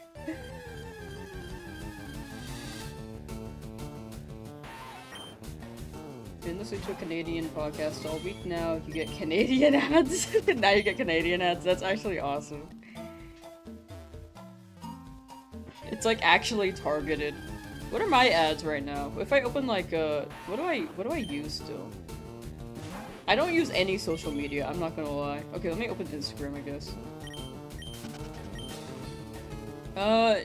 Been listening to a Canadian podcast all week now. You get Canadian ads. Now you get Canadian ads. That's actually awesome. It's like actually targeted. What are my ads right now? If I open like what do I use still? I don't use any social media, I'm not gonna lie. Okay, let me open Instagram, I guess.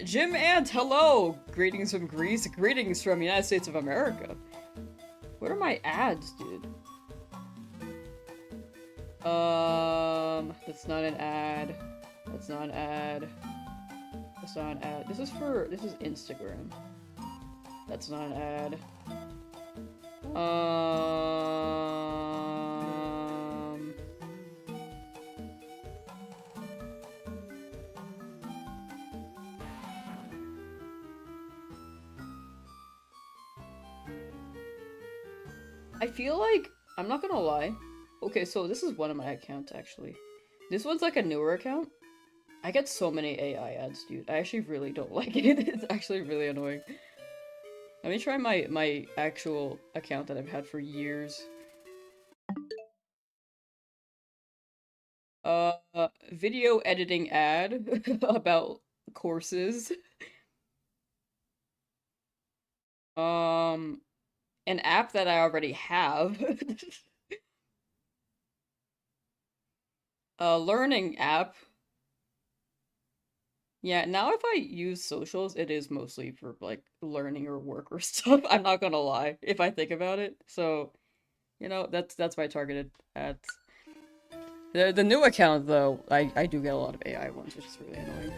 Jim Ant, hello! Greetings from Greece, greetings from United States of America. What are my ads, dude? That's not an ad. That's not an ad. That's not an ad. This is Instagram. That's not an ad. I feel like, I'm not gonna lie. Okay, so this is one of my accounts, actually. This one's like a newer account. I get so many AI ads, dude. I actually really don't like it. It's actually really annoying. Let me try my actual account that I've had for years. Video editing ad about courses. An app that I already have. A learning app. Yeah, now if I use socials, it is mostly for, like, learning or work or stuff. I'm not gonna lie, if I think about it. So, you know, that's my targeted ads. The new account, though, I do get a lot of AI ones, which is really annoying.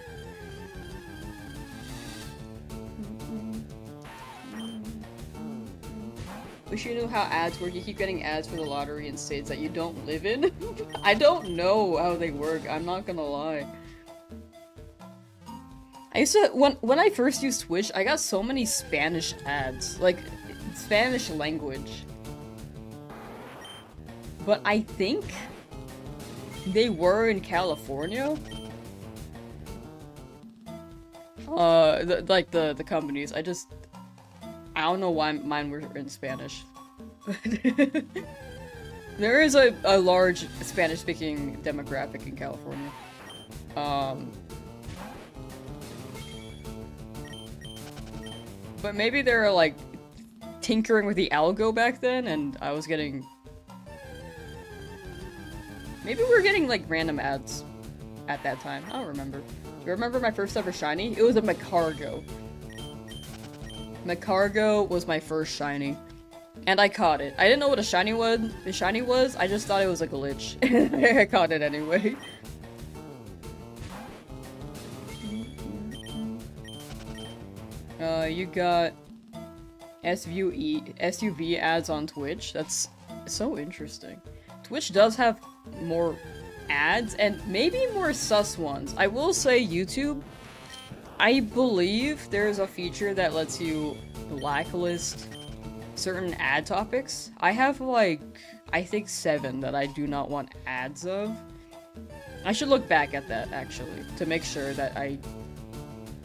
Wish you knew how ads work. You keep getting ads for the lottery in states that you don't live in. I don't know how they work, I'm not gonna lie. I used to, when I first used Twitch, I got so many Spanish ads. Like, Spanish language. But I think they were in California. The companies. I don't know why mine were in Spanish. There is a large Spanish-speaking demographic in California. But maybe they were, like, tinkering with the algo back then, and I was getting... Maybe we were getting, like, random ads at that time. I don't remember. Do you remember my first ever shiny? It was a Macargo. Macargo was my first shiny. And I caught it. I didn't know what a shiny was, I just thought it was a glitch. I caught it anyway. You got SUV ads on Twitch. That's so interesting. Twitch does have more ads, and maybe more sus ones. I will say YouTube, I believe there's a feature that lets you blacklist certain ad topics. I have, like, I think 7 that I do not want ads of. I should look back at that, actually, to make sure that I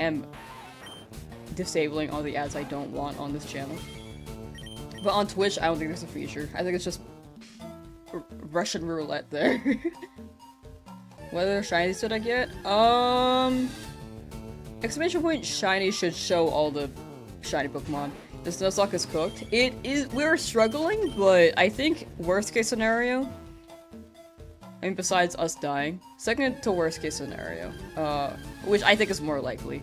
am disabling all the ads I don't want on this channel. But on Twitch, I don't think there's a feature. I think it's just Russian roulette there. What other shinies did I get? Exclamation point shiny should show all the shiny Pokemon. This Nuzlocke is cooked. It is- we're struggling, but I think worst case scenario, I mean besides us dying, second to worst case scenario, which I think is more likely.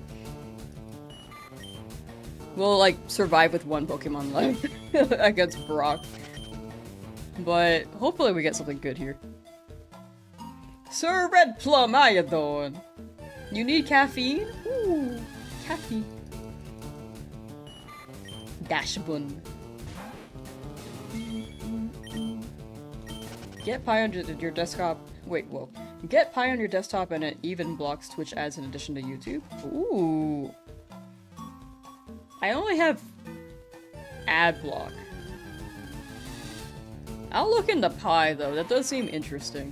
We'll, like, survive with 1 Pokemon left against Brock. But hopefully we get something good here. Sir Red Plum, how you doing? You need caffeine? Ooh, caffeine. Dashbun. Get Pi on your desktop. Wait, whoa. Get Pi on your desktop and it even blocks Twitch ads in addition to YouTube. Ooh. I only have ad block. I'll look into Pi though, that does seem interesting.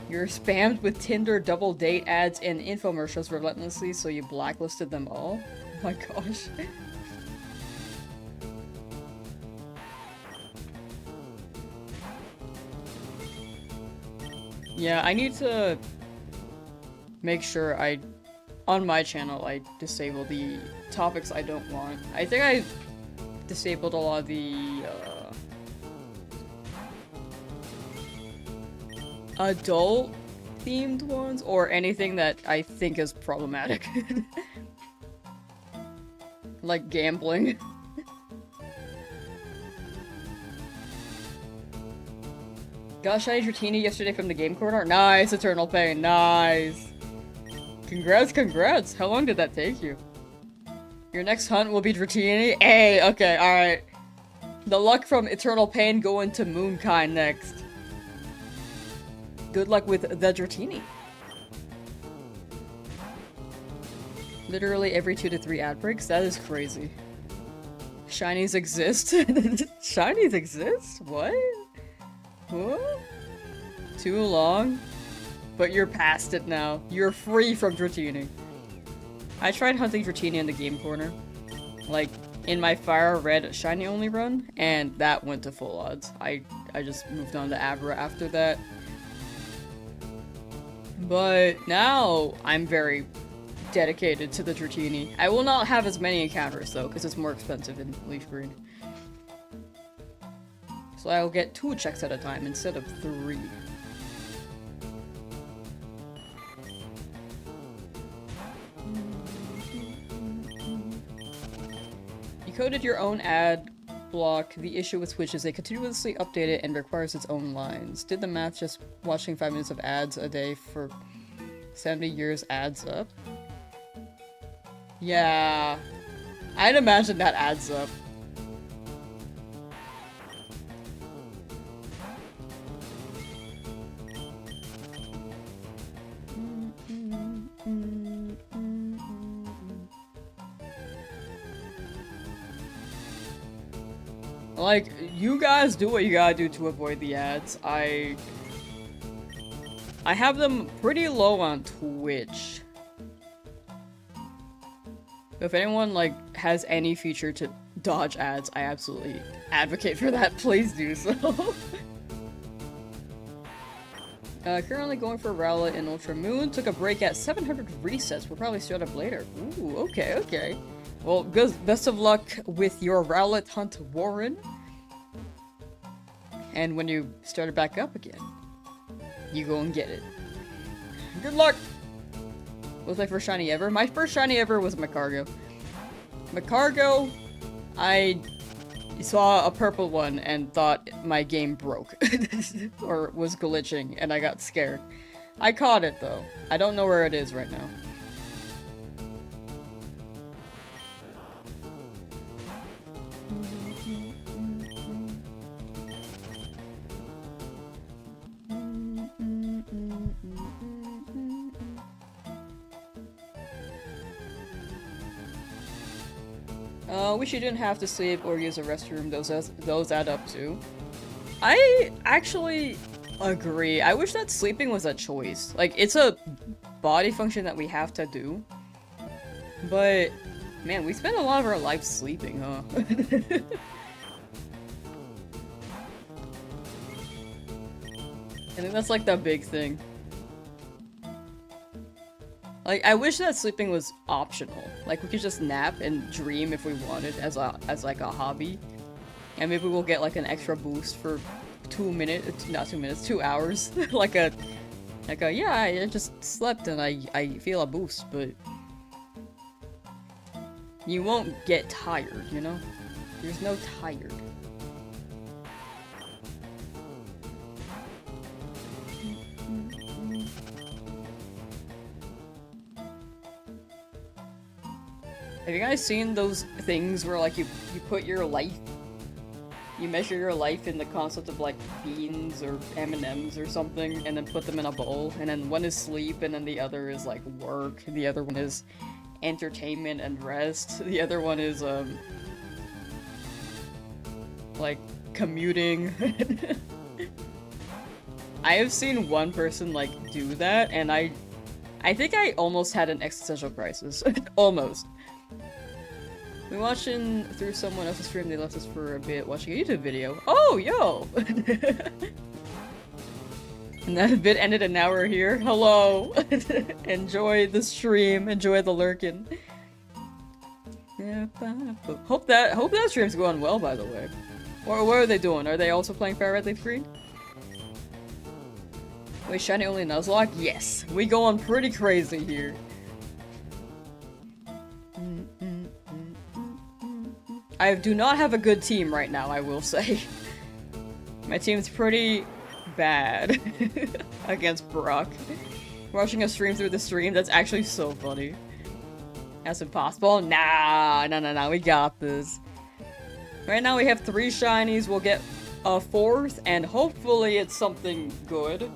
You're spammed with Tinder double date ads and infomercials relentlessly, so you blacklisted them all? Oh my gosh. Yeah, I need to make sure on my channel, I disable the topics I don't want. I think I disabled a lot of the, adult-themed ones, or anything that I think is problematic. Like gambling. Got Shiny Dratini yesterday from the game corner. Nice, Eternal Pain, nice! Congrats, congrats! How long did that take you? Your next hunt will be Dratini? Hey, okay, alright. The luck from Eternal Pain going to Moonkind next. Good luck with the Dratini. Literally every 2 to 3 ad breaks? That is crazy. Shinies exist? Shinies exist? What? What? Too long? But you're past it now. You're free from Dratini. I tried hunting Dratini in the game corner. Like, in my FireRed Shiny Only run, and that went to full odds. I just moved on to Abra after that. But now, I'm very dedicated to the Dratini. I will not have as many encounters though, because it's more expensive in Leafgreen. So I'll get 2 checks at a time instead of 3. You coded your own ad block. The issue with Switch is they continuously update it and requires its own lines. Did the math just watching 5 minutes of ads a day for 70 years adds up? Yeah, I'd imagine that adds up. Like, you guys do what you gotta do to avoid the ads. I have them pretty low on Twitch. If anyone, like, has any feature to dodge ads, I absolutely advocate for that. Please do so. Currently going for Rowlet in Ultra Moon. Took a break at 700 resets. We'll probably start up later. Ooh, okay, okay. Well, best of luck with your Rowlet hunt, Warren. And when you start it back up again, you go and get it. Good luck! What was my first shiny ever? My first shiny ever was Macargo. Macargo, I saw a purple one and thought my game broke. Or was glitching, and I got scared. I caught it, though. I don't know where it is right now. Wish you didn't have to sleep or use a restroom. Those add up too. I actually agree. I wish that sleeping was a choice. Like, it's a body function that we have to do. But, man, we spend a lot of our life sleeping, huh? I think that's like the big thing. Like, I wish that sleeping was optional. Like, we could just nap and dream if we wanted as like a hobby. And maybe we'll get like an extra boost for 2 minutes, not 2 minutes, 2 hours. like a, yeah, I just slept and I feel a boost, but you won't get tired, you know? There's no tired. Have you guys seen those things where, like, you put your life, you measure your life in the concept of, like, beans or M&Ms or something, and then put them in a bowl, and then one is sleep, and then the other is, like, work, the other one is entertainment and rest, the other one is, like, commuting. I have seen one person, like, do that, and I think I almost had an existential crisis. Almost. We're watching through someone else's stream. They left us for a bit watching a YouTube video. Oh, yo! And that bit ended and now we're here. Hello! Enjoy the stream. Enjoy the lurkin'. Hope that stream's going well, by the way. What are they doing? Are they also playing FireRed Leafgreen? Wait, Shiny Only Nuzlocke? Yes! We going pretty crazy here. I do not have a good team right now, I will say. My team's pretty bad against Brock. Watching a stream through the stream, that's actually so funny. That's impossible. Nah, no, we got this. Right now we have 3 shinies. We'll get a 4th, and hopefully it's something good.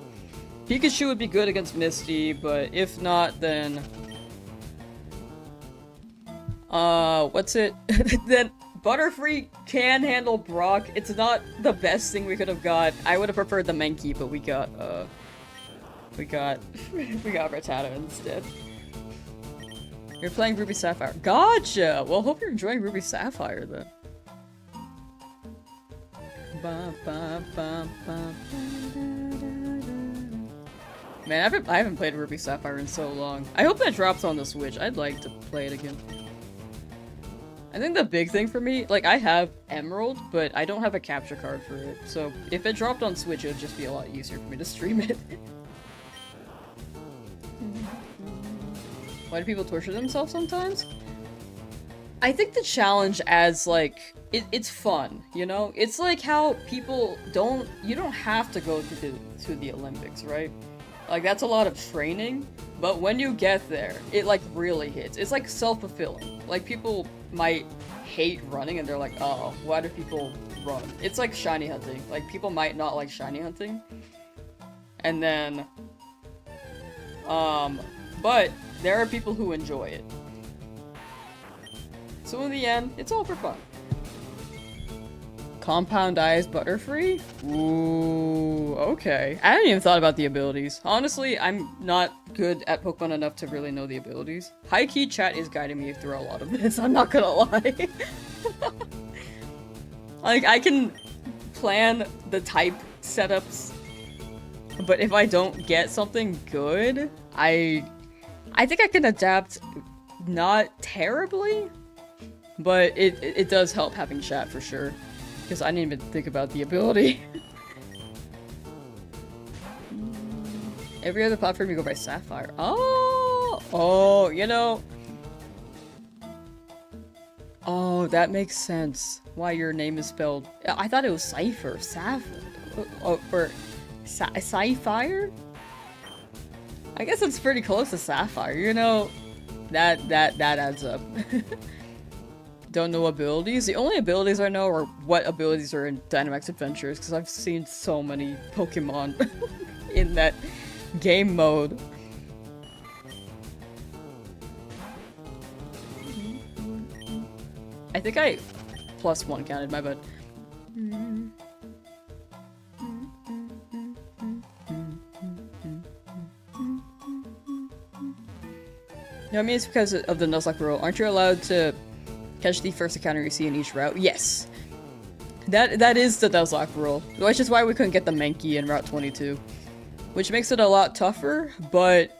Pikachu would be good against Misty, but if not, then... what's it? Then Butterfree can handle Brock. It's not the best thing we could have got. I would have preferred the Mankey, but we got Rattata instead. You're playing Ruby Sapphire. Gotcha! Well, hope you're enjoying Ruby Sapphire, then. Man, I haven't played Ruby Sapphire in so long. I hope that drops on the Switch. I'd like to play it again. I think the big thing for me, like, I have Emerald, but I don't have a capture card for it. So if it dropped on Switch, it would just be a lot easier for me to stream it. Why do people torture themselves sometimes? I think the challenge adds, like, it's fun, you know? It's like how people you don't have to go to the Olympics, right? Like, that's a lot of training, but when you get there, it, like, really hits. It's, like, self-fulfilling. Like, people might hate running, and they're like, oh, why do people run? It's like shiny hunting. Like, people might not like shiny hunting. And then, but there are people who enjoy it. So in the end, it's all for fun. Compound Eyes Butterfree? Ooh, okay. I hadn't even thought about the abilities. Honestly, I'm not good at Pokemon enough to really know the abilities. High-key chat is guiding me through a lot of this, I'm not gonna lie. Like, I can plan the type setups, but if I don't get something good, I think I can adapt not terribly, but it does help having chat for sure. Because I didn't even think about the ability. Every other platform you go by Sapphire. Oh, you know. Oh, that makes sense. Why your name is spelled. I thought it was Cypher. Sapphire. Or Sapphire? I guess it's pretty close to Sapphire. You know, that adds up. Don't know abilities. The only abilities I know are what abilities are in Dynamax Adventures, because I've seen so many Pokemon in that game mode. I think I +1 counted, my bad. No, I mean it's because of the Nuzlocke rule. Aren't you allowed to catch the first encounter you see in each route? Yes. That is the Nuzlocke rule. Which is why we couldn't get the Mankey in Route 22. Which makes it a lot tougher, but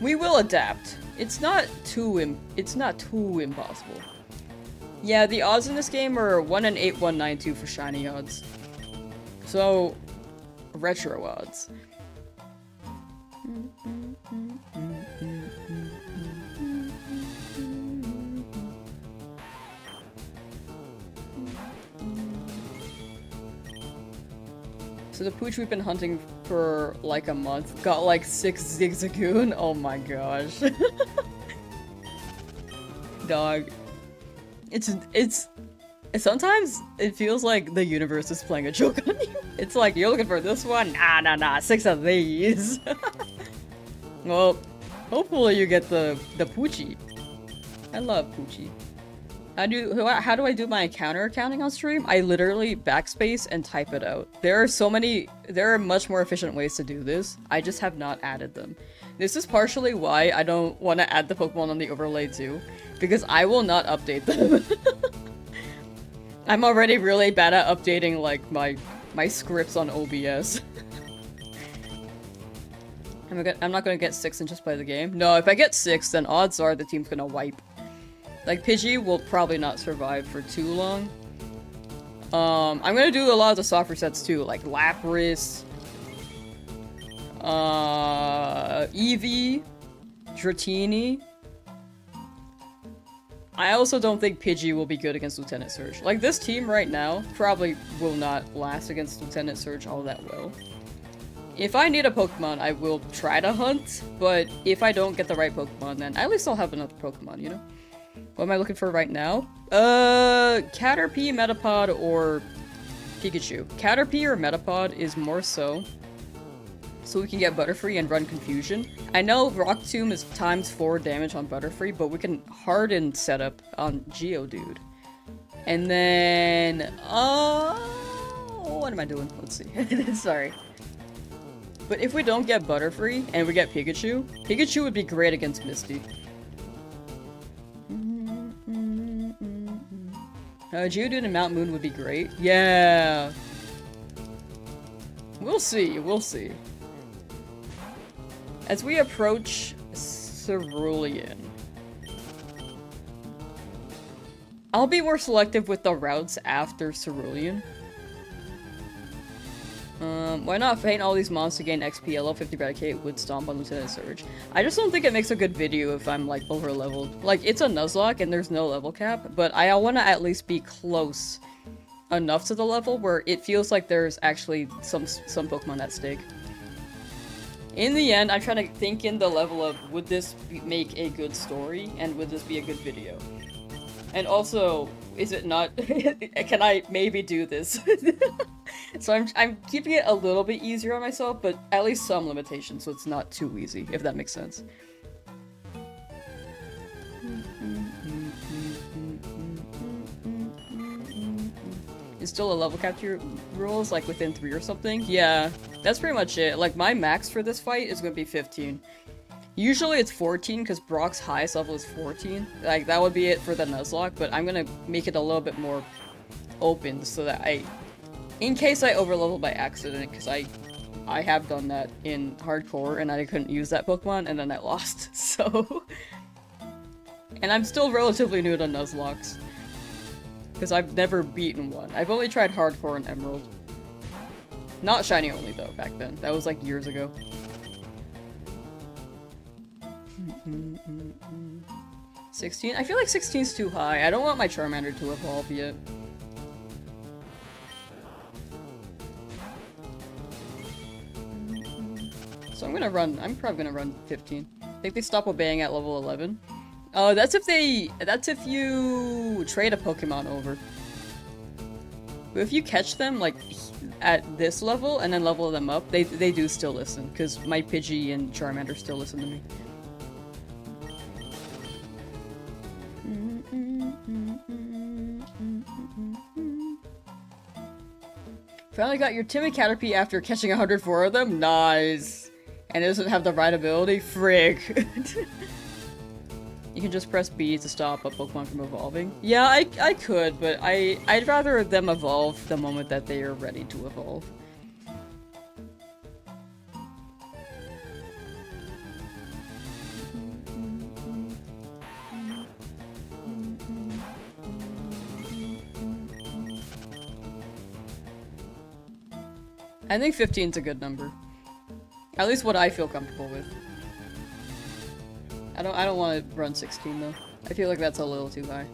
we will adapt. It's not too impossible. Yeah, the odds in this game are 1 in 8192 for shiny odds. So, retro odds. So the pooch we've been hunting for like a month got like 6 Zigzagoon. Oh my gosh. Dog. It's sometimes it feels like the universe is playing a joke on you. It's like, you're looking for this one? Nah, 6 of these. Well, hopefully you get the Poochie. I love Poochie. How do I do my encounter counting on stream? I literally backspace and type it out. There are much more efficient ways to do this. I just have not added them. This is partially why I don't want to add the Pokemon on the overlay too, because I will not update them. I'm already really bad at updating like my scripts on OBS. I'm not gonna get 6 and just play the game. No, if I get 6, then odds are the team's gonna wipe. Like, Pidgey will probably not survive for too long. I'm gonna do a lot of the soft resets too, like Lapras, Eevee, Dratini. I also don't think Pidgey will be good against Lieutenant Surge. Like, this team right now probably will not last against Lieutenant Surge all that well. If I need a Pokemon, I will try to hunt, but if I don't get the right Pokemon, then at least I'll have another Pokemon, you know? What am I looking for right now? Caterpie, Metapod, or Pikachu. Caterpie or Metapod is more so we can get Butterfree and run Confusion. I know Rock Tomb is ×4 damage on Butterfree, but we can harden setup on Geodude. And then, what am I doing? Let's see. Sorry. But if we don't get Butterfree and we get Pikachu, Pikachu would be great against Misty. Geodude and Mount Moon would be great. Yeah. We'll see, we'll see. As we approach Cerulean, I'll be more selective with the routes after Cerulean. Why not faint all these monsters to gain XP, level 50 Eradicate, Wood Stomp on Lieutenant Surge? I just don't think it makes a good video if I'm, like, over leveled. Like, it's a Nuzlocke and there's no level cap, but I want to at least be close enough to the level where it feels like there's actually some Pokemon at stake. In the end, I'm trying to think in the level of, would this make a good story, and would this be a good video? And also, is it not- can I maybe do this? So I'm keeping it a little bit easier on myself, but at least some limitations, so it's not too easy, if that makes sense. Is still a level cap to your rules, like within 3 or something? Yeah, that's pretty much it. Like, my max for this fight is gonna be 15. Usually it's 14, because Brock's highest level is 14. Like, that would be it for the Nuzlocke, but I'm gonna make it a little bit more open, so that in case I overlevel by accident, because I have done that in hardcore, and I couldn't use that Pokemon, and then I lost, so... And I'm still relatively new to Nuzlockes, because I've never beaten one. I've only tried hardcore and Emerald. Not Shiny Only, though, back then. That was, like, years ago. 16? I feel like 16's too high. I don't want my Charmander to evolve yet. So I'm probably gonna run 15. I think they stop obeying at level 11. That's if you trade a Pokemon over. But if you catch them, like, at this level, and then level them up, they do still listen, because my Pidgey and Charmander still listen to me. Finally got your timid Caterpie after catching 104 of them? Nice! And it doesn't have the right ability? Frig! You can just press B to stop a Pokemon from evolving. Yeah, I could, but I'd rather them evolve the moment that they are ready to evolve. I think 15's a good number. At least what I feel comfortable with. I don't want to run 16 though. I feel like that's a little too high.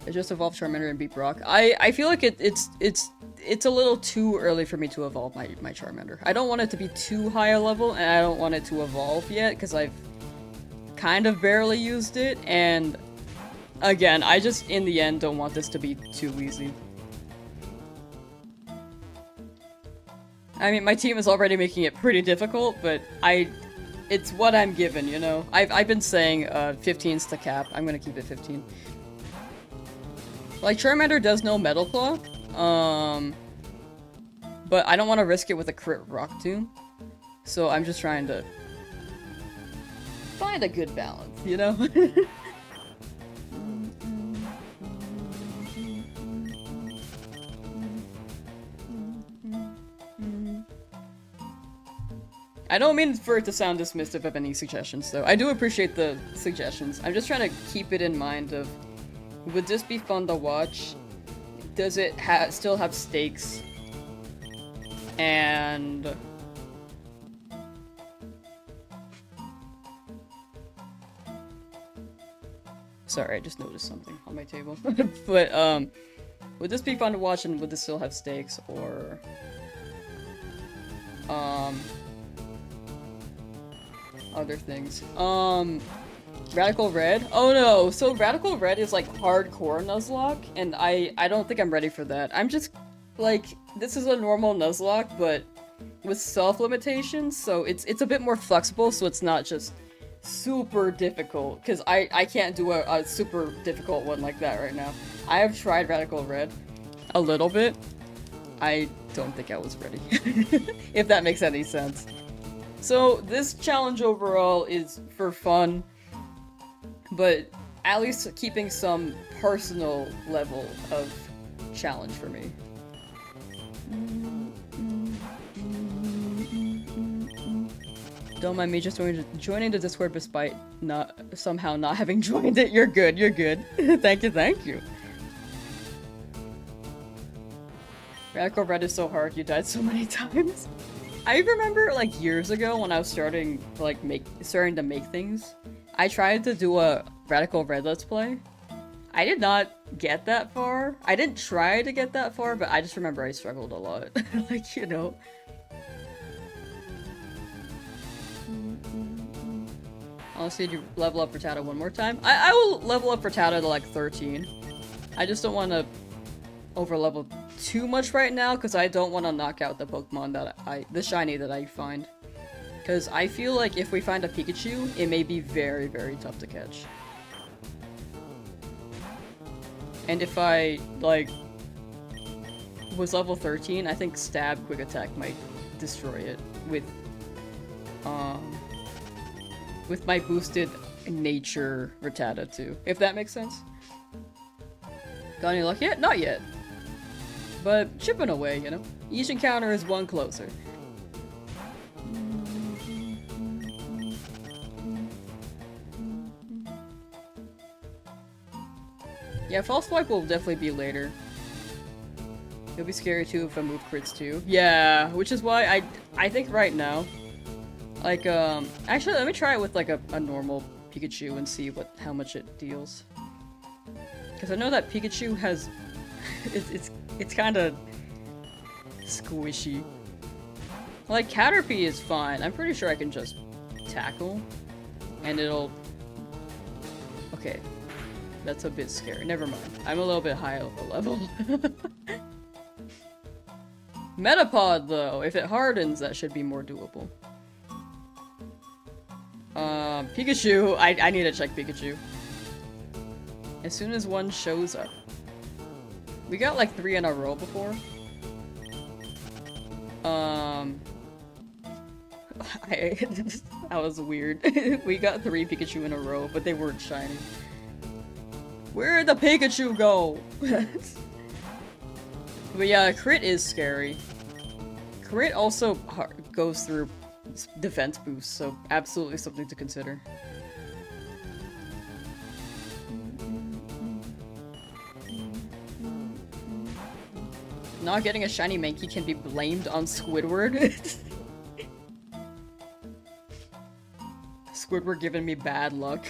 I just evolved Charmander and beat Brock. I feel like it's a little too early for me to evolve my Charmander. I don't want it to be too high a level, and I don't want it to evolve yet, because I've kind of barely used it, and again, I just, in the end, don't want this to be too easy. I mean, my team is already making it pretty difficult, but it's what I'm given, you know? I've been saying 15's the cap. I'm gonna keep it 15. Like, Charmander does know Metal Claw, but I don't want to risk it with a crit Rock Tomb, so I'm just trying to find a good balance, you know? I don't mean for it to sound dismissive of any suggestions, though. I do appreciate the suggestions. I'm just trying to keep it in mind of, would this be fun to watch? Does it still have stakes? And... Sorry, I just noticed something on my table. But, Would this be fun to watch and would this still have stakes, or... other things. Radical Red? Oh no, so Radical Red is like hardcore Nuzlocke, and I don't think I'm ready for that. I'm just, like, this is a normal Nuzlocke, but with self-limitations, so it's a bit more flexible, so it's not just super difficult, because I can't do a super difficult one like that right now. I have tried Radical Red a little bit. I don't think I was ready, if that makes any sense. So this challenge overall is for fun, but at least keeping some personal level of challenge for me. Don't mind me just joining the Discord despite somehow not having joined it. You're good, you're good. Thank you, thank you. Radical Red is so hard, you died so many times. I remember, like, years ago when I was starting to make things, I tried to do a Radical Red Let's Play. I did not get that far. I didn't try to get that far, but I just remember I struggled a lot. Like, you know. Honestly, did you level up Rattata one more time? I will level up Rattata to, like, 13. I just don't want to over-level too much right now, because I don't want to knock out the Pokemon that the shiny that I find. Because I feel like if we find a Pikachu, it may be very, very tough to catch. And if I, like, was level 13, I think Stab Quick Attack might destroy it with my boosted nature Rattata too, if that makes sense. Got any luck yet? Not yet. But chipping away, you know? Each encounter is one closer. Yeah, False Swipe will definitely be later. It'll be scary too if I move crits too. Yeah, which is why I think right now, like, actually let me try it with like a normal Pikachu and see how much it deals. Because I know that Pikachu has, it's kind of squishy. Like, Caterpie is fine. I'm pretty sure I can just tackle, and it'll... Okay. That's a bit scary. Never mind. I'm a little bit high of a level. Metapod, though. If it hardens, that should be more doable. Pikachu. I need to check Pikachu. As soon as one shows up. We got like 3 in a row before. That was weird. We got 3 Pikachu in a row, but they weren't shiny. Where'd the Pikachu go? But yeah, crit is scary. Crit also goes through defense boosts, so absolutely something to consider. Not getting a shiny Mankey can be blamed on Squidward. Squidward giving me bad luck.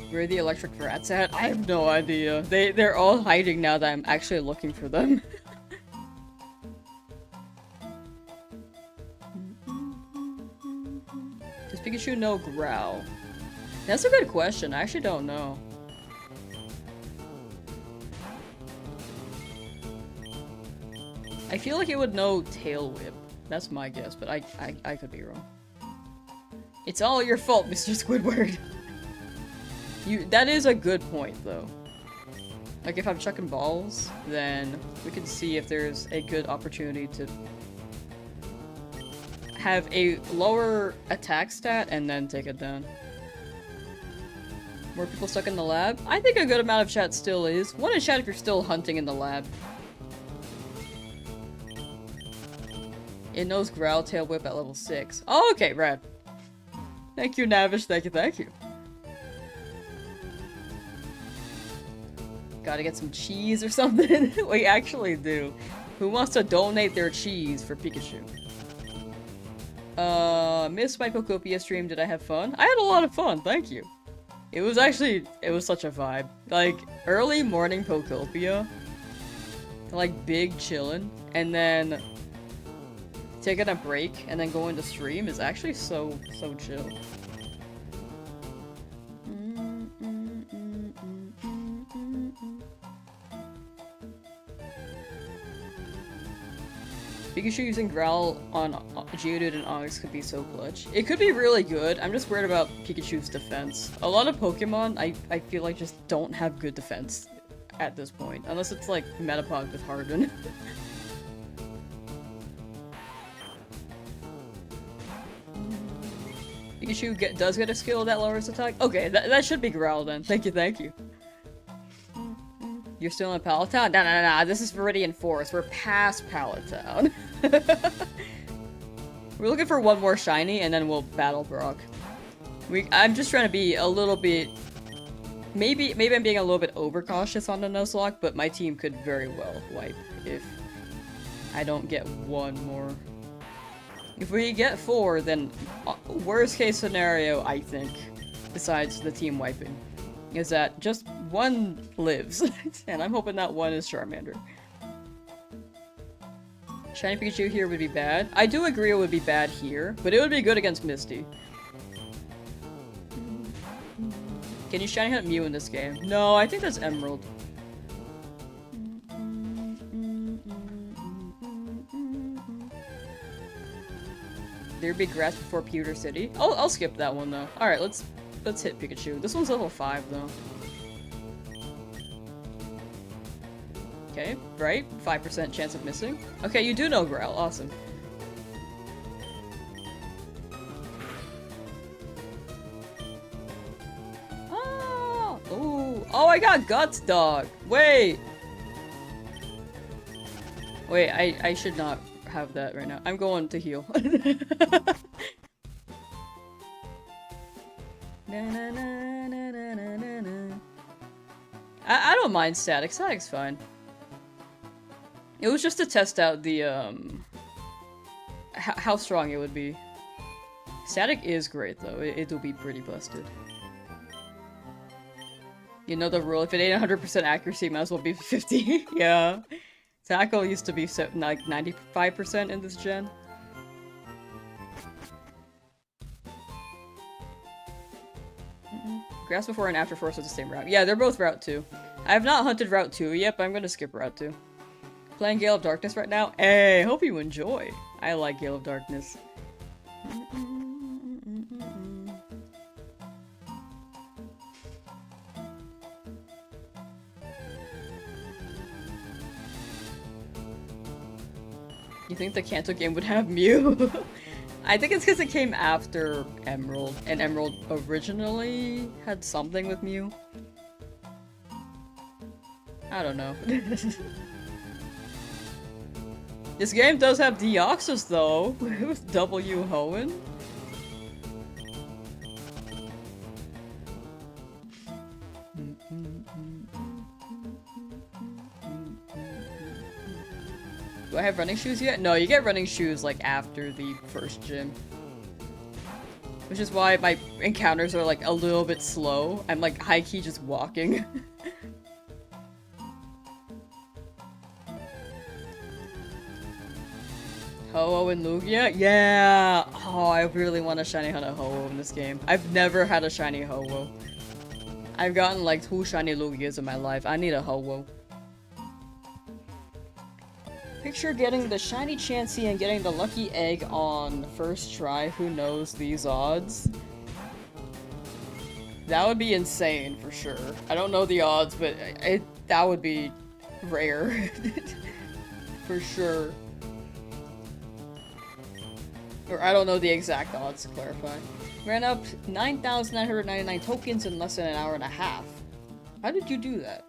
Where are the electric rats at? I have no idea. They're all hiding now that I'm actually looking for them. Does Pikachu know Growl? That's a good question. I actually don't know. I feel like it would know Tail Whip. That's my guess, but I could be wrong. It's all your fault, Mr. Squidward. That is a good point, though. Like, if I'm chucking balls, then we can see if there's a good opportunity to have a lower attack stat and then take it down. More people stuck in the lab? I think a good amount of chat still is. One in chat if you're still hunting in the lab. It knows Growl, Tail Whip at level 6. Oh, okay, rad. Thank you, Navish. Thank you, thank you. Gotta get some cheese or something? We actually do. Who wants to donate their cheese for Pikachu? Missed my Pokopia stream. Did I have fun? I had a lot of fun, thank you. It was such a vibe. Like, early morning Pokopia. Like, big chillin'. And then taking a break and then going to stream is actually so chill. Pikachu using Growl on Geodude and Onix could be so clutch. It could be really good. I'm just worried about Pikachu's defense. A lot of Pokemon, I feel like just don't have good defense at this point. Unless it's like Metapod with Harden. Pikachu does get a skill that lowers attack? Okay, that should be Growl then. Thank you. You're still in Pallet Town? Nah, this is Viridian Forest. We're past Pallet Town. We're looking for one more shiny and then we'll battle Brock. I'm just trying to be a little bit... Maybe I'm being a little bit overcautious on the Nuzlocke, but my team could very well wipe if I don't get one more. If we get 4, then worst case scenario, I think, besides the team wiping, is that just 1 lives. And I'm hoping that 1 is Charmander. Shiny Pikachu here would be bad. I do agree it would be bad here, but it would be good against Misty. Can you shiny hunt Mew in this game? No, I think that's Emerald. There'd be grass before Pewter City. I'll skip that one though. Alright, let's hit Pikachu. This one's level 5 though. Okay, right. 5% chance of missing. Okay, you do know Growl. Awesome. Oh! Ooh. Oh, I got Guts Dog! Wait! Wait, I should not have that right now. I'm going to heal. I don't mind static. Static's fine. It was just to test out the, how strong it would be. Static is great, though. It'll be pretty busted. You know the rule, if it ain't 100% accuracy, might as well be 50. Yeah. Tackle used to be like 95% in this gen. Grass before and after Force is the same route. Yeah, they're both Route 2. I have not hunted Route 2 yet, but I'm gonna skip Route 2. Playing Gale of Darkness right now? Hey, hope you enjoy. I like Gale of Darkness. You think the Kanto game would have Mew? I think it's because it came after Emerald, and Emerald originally had something with Mew. I don't know. This game does have Deoxys though, with W Hoenn. Do I have running shoes yet? No, you get running shoes like after the first gym. Which is why my encounters are like a little bit slow. I'm like high-key just walking. Ho-Oh and Lugia? Yeah! Oh, I really want a shiny hunt a Ho-Oh in this game. I've never had a shiny Ho-Oh. I've gotten like 2 shiny Lugias in my life. I need a Ho-Oh. Picture getting the shiny Chansey and getting the lucky egg on first try. Who knows these odds? That would be insane for sure. I don't know the odds, but that would be rare. For sure. Or I don't know the exact odds to clarify. Ran up 9,999 tokens in less than an hour and a half. How did you do that?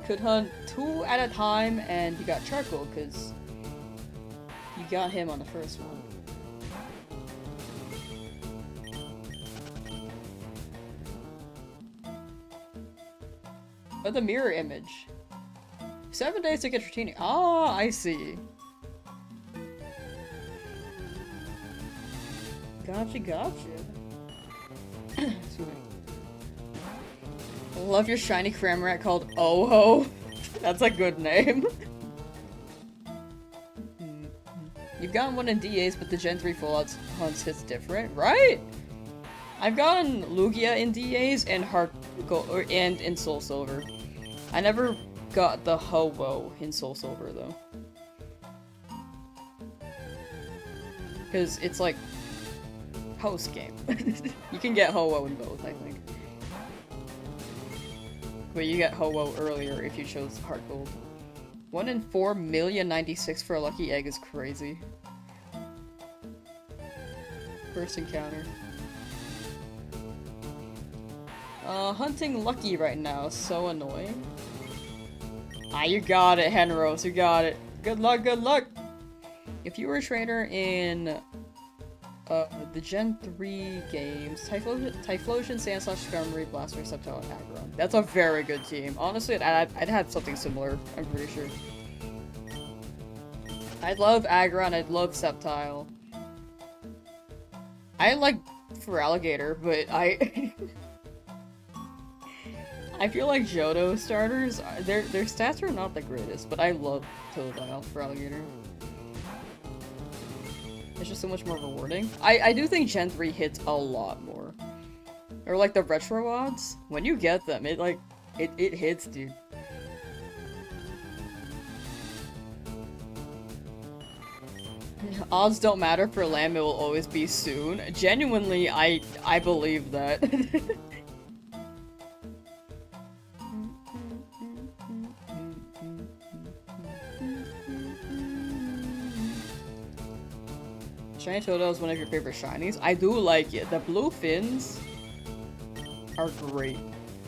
Could hunt 2 at a time and you got charcoal because you got him on the first one. Oh, the mirror image. 7 days to get Dratini. Ah, I see. Gotcha. Excuse me. Love your shiny Cramorant called Oho. That's a good name. You've gotten one in DAs, but the Gen 3 Fallout hunts hits different, right? I've gotten Lugia in DAs and and in Soul Silver. I never got the Ho-Oh in Soul Silver though. Because it's like post game. You can get Ho-Oh in both, I think. But you get Ho-Oh earlier if you chose Heart Gold. 1 in 4,096,000 for a lucky egg is crazy. First encounter. Hunting lucky right now, so annoying. Ah, you got it, Henros, you got it. Good luck, good luck! If you were a trainer in the Gen 3 games, Typhlosion, Sandslash, Skarmory, Blastoise, Sceptile, and Aggron. That's a very good team. Honestly, I'd have something similar, I'm pretty sure. I'd love Aggron, I'd love Sceptile. I like Feraligatr, but I feel like Johto starters, their stats are not the greatest, but I love Totodile, Feraligatr. It's just so much more rewarding. I do think Gen 3 hits a lot more. Or like the retro odds, when you get them, it hits, dude. Odds don't matter for Lamb, it will always be soon. Genuinely, I believe that. Shiny Totodile is one of your favorite shinies. I do like it. The blue fins are great.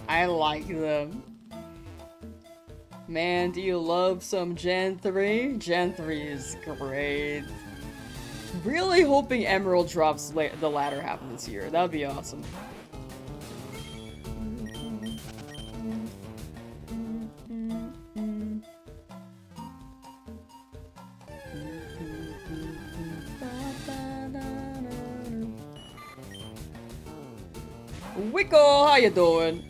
I like them. Man, do you love some Gen 3? Gen 3 is great. Really hoping Emerald drops the latter half of this year. That would be awesome. Wicco, how you doing?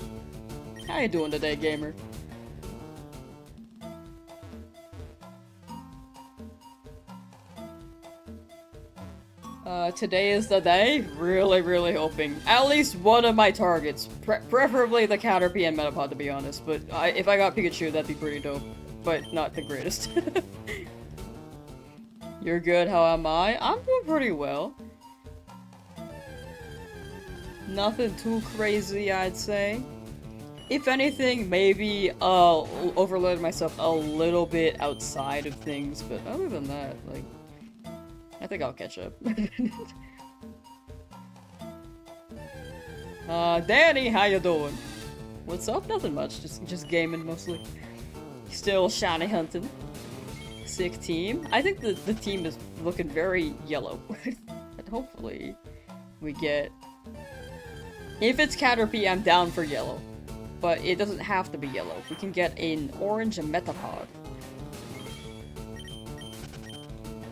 How you doing today, gamer? Today is the day. Really hoping. At least one of my targets. Preferably the Caterpie and Metapod, to be honest. But if I got Pikachu, that'd be pretty dope. But not the greatest. You're good, how am I? I'm doing pretty well. Nothing too crazy, I'd say. If anything, maybe overloaded myself a little bit outside of things, but other than that, like, I think I'll catch up. Danny, how you doing? What's up? Nothing much, just gaming mostly. Still shiny hunting. Sick team. I think the team is looking very yellow. And hopefully we get... If it's Caterpie, I'm down for yellow. But it doesn't have to be yellow. We can get an orange and Metapod.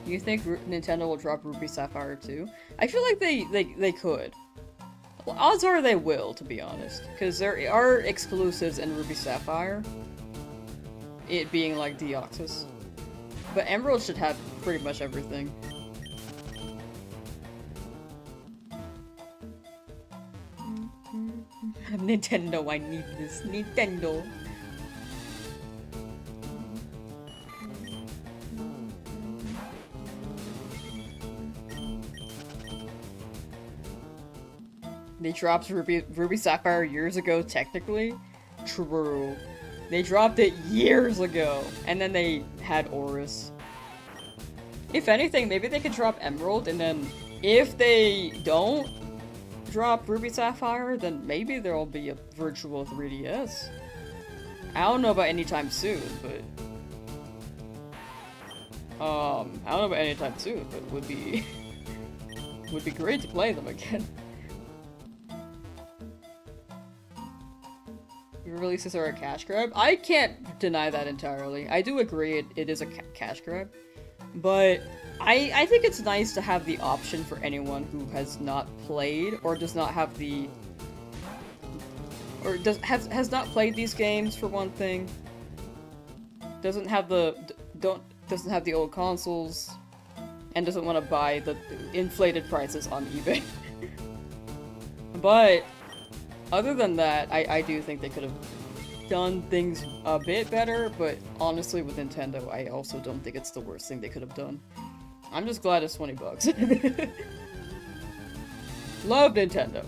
Do you think Nintendo will drop Ruby Sapphire too? I feel like they could. Well, odds are they will, to be honest. Because there are exclusives in Ruby Sapphire. It being like Deoxys. But Emerald should have pretty much everything. Nintendo, I need this. Nintendo. They dropped Ruby Sapphire years ago, technically. True. They dropped it years ago, and then they had Oris. If anything, maybe they could drop Emerald, and then if they don't drop Ruby Sapphire, then maybe there'll be a virtual 3DS. I don't know about anytime soon, but... I don't know about anytime soon, but it would be... would be great to play them again. Releases are a cash grab. I can't deny that entirely. I do agree it is a cash grab. But I think it's nice to have the option for anyone who has not played or does not have the has not played these games for one thing. Doesn't have the old consoles and doesn't want to buy the inflated prices on eBay. But other than that, I do think they could have done things a bit better, but honestly with Nintendo, I also don't think it's the worst thing they could have done. I'm just glad it's $20. Love Nintendo.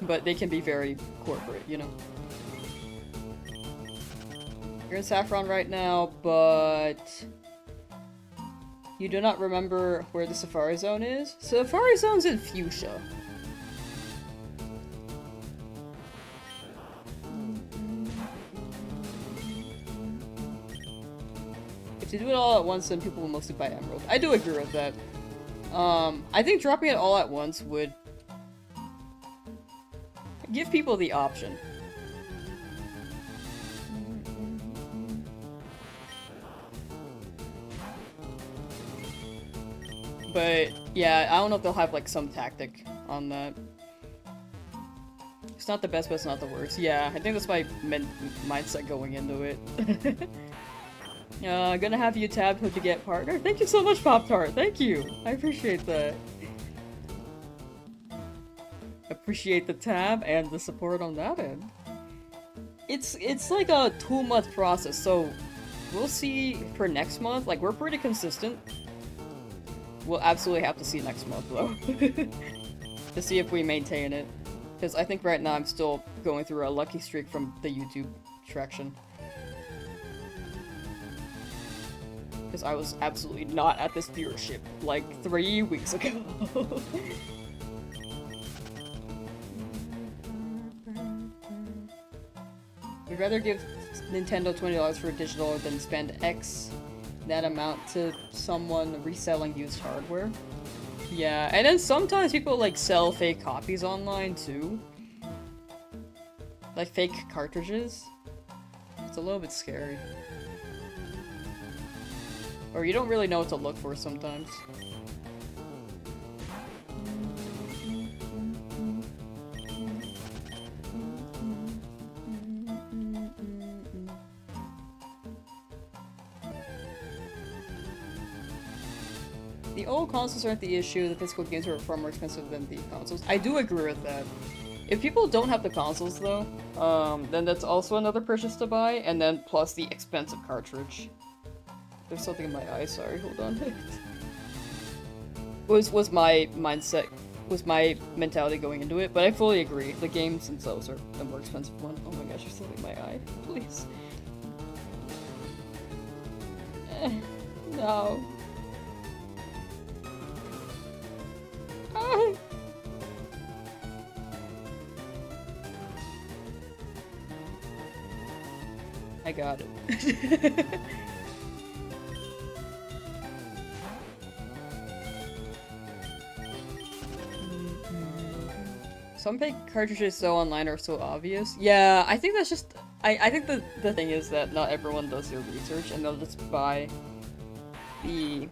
But they can be very corporate, you know? You're in Saffron right now, but you do not remember where the Safari Zone is? Safari Zone's in Fuchsia. If you do it all at once, then people will mostly buy Emerald. I do agree with that. I think dropping it all at once would give people the option. But yeah, I don't know if they'll have like some tactic on that. It's not the best, but it's not the worst. Yeah, I think that's my mindset going into it. Gonna have you tabbed hope to get partner. Thank you so much, Pop-Tart. Thank you. I appreciate that. Appreciate the tab and the support on that end. It's like a 2-month process, so we'll see for next month. Like, we're pretty consistent. We'll absolutely have to see next month, though. To see if we maintain it. Because I think right now I'm still going through a lucky streak from the YouTube traction. Because I was absolutely not at this viewership, like, 3 weeks ago. We'd rather give Nintendo $20 for digital than spend X that amount to someone reselling used hardware. Yeah, and then sometimes people like sell fake copies online too. Like fake cartridges. It's a little bit scary. Or you don't really know what to look for sometimes. The old consoles aren't the issue, the physical games are far more expensive than the consoles. I do agree with that. If people don't have the consoles though, then that's also another purchase to buy, and then plus the expensive cartridge. There's something in my eye, sorry, hold on. was my mindset, was my mentality going into it, but I fully agree. The games themselves are the more expensive one. Oh my gosh, you're still in my eye, please. No. I got it. Some fake cartridges so online are so obvious. Yeah, I think that's just... I think the thing is that not everyone does their research and they'll just buy the...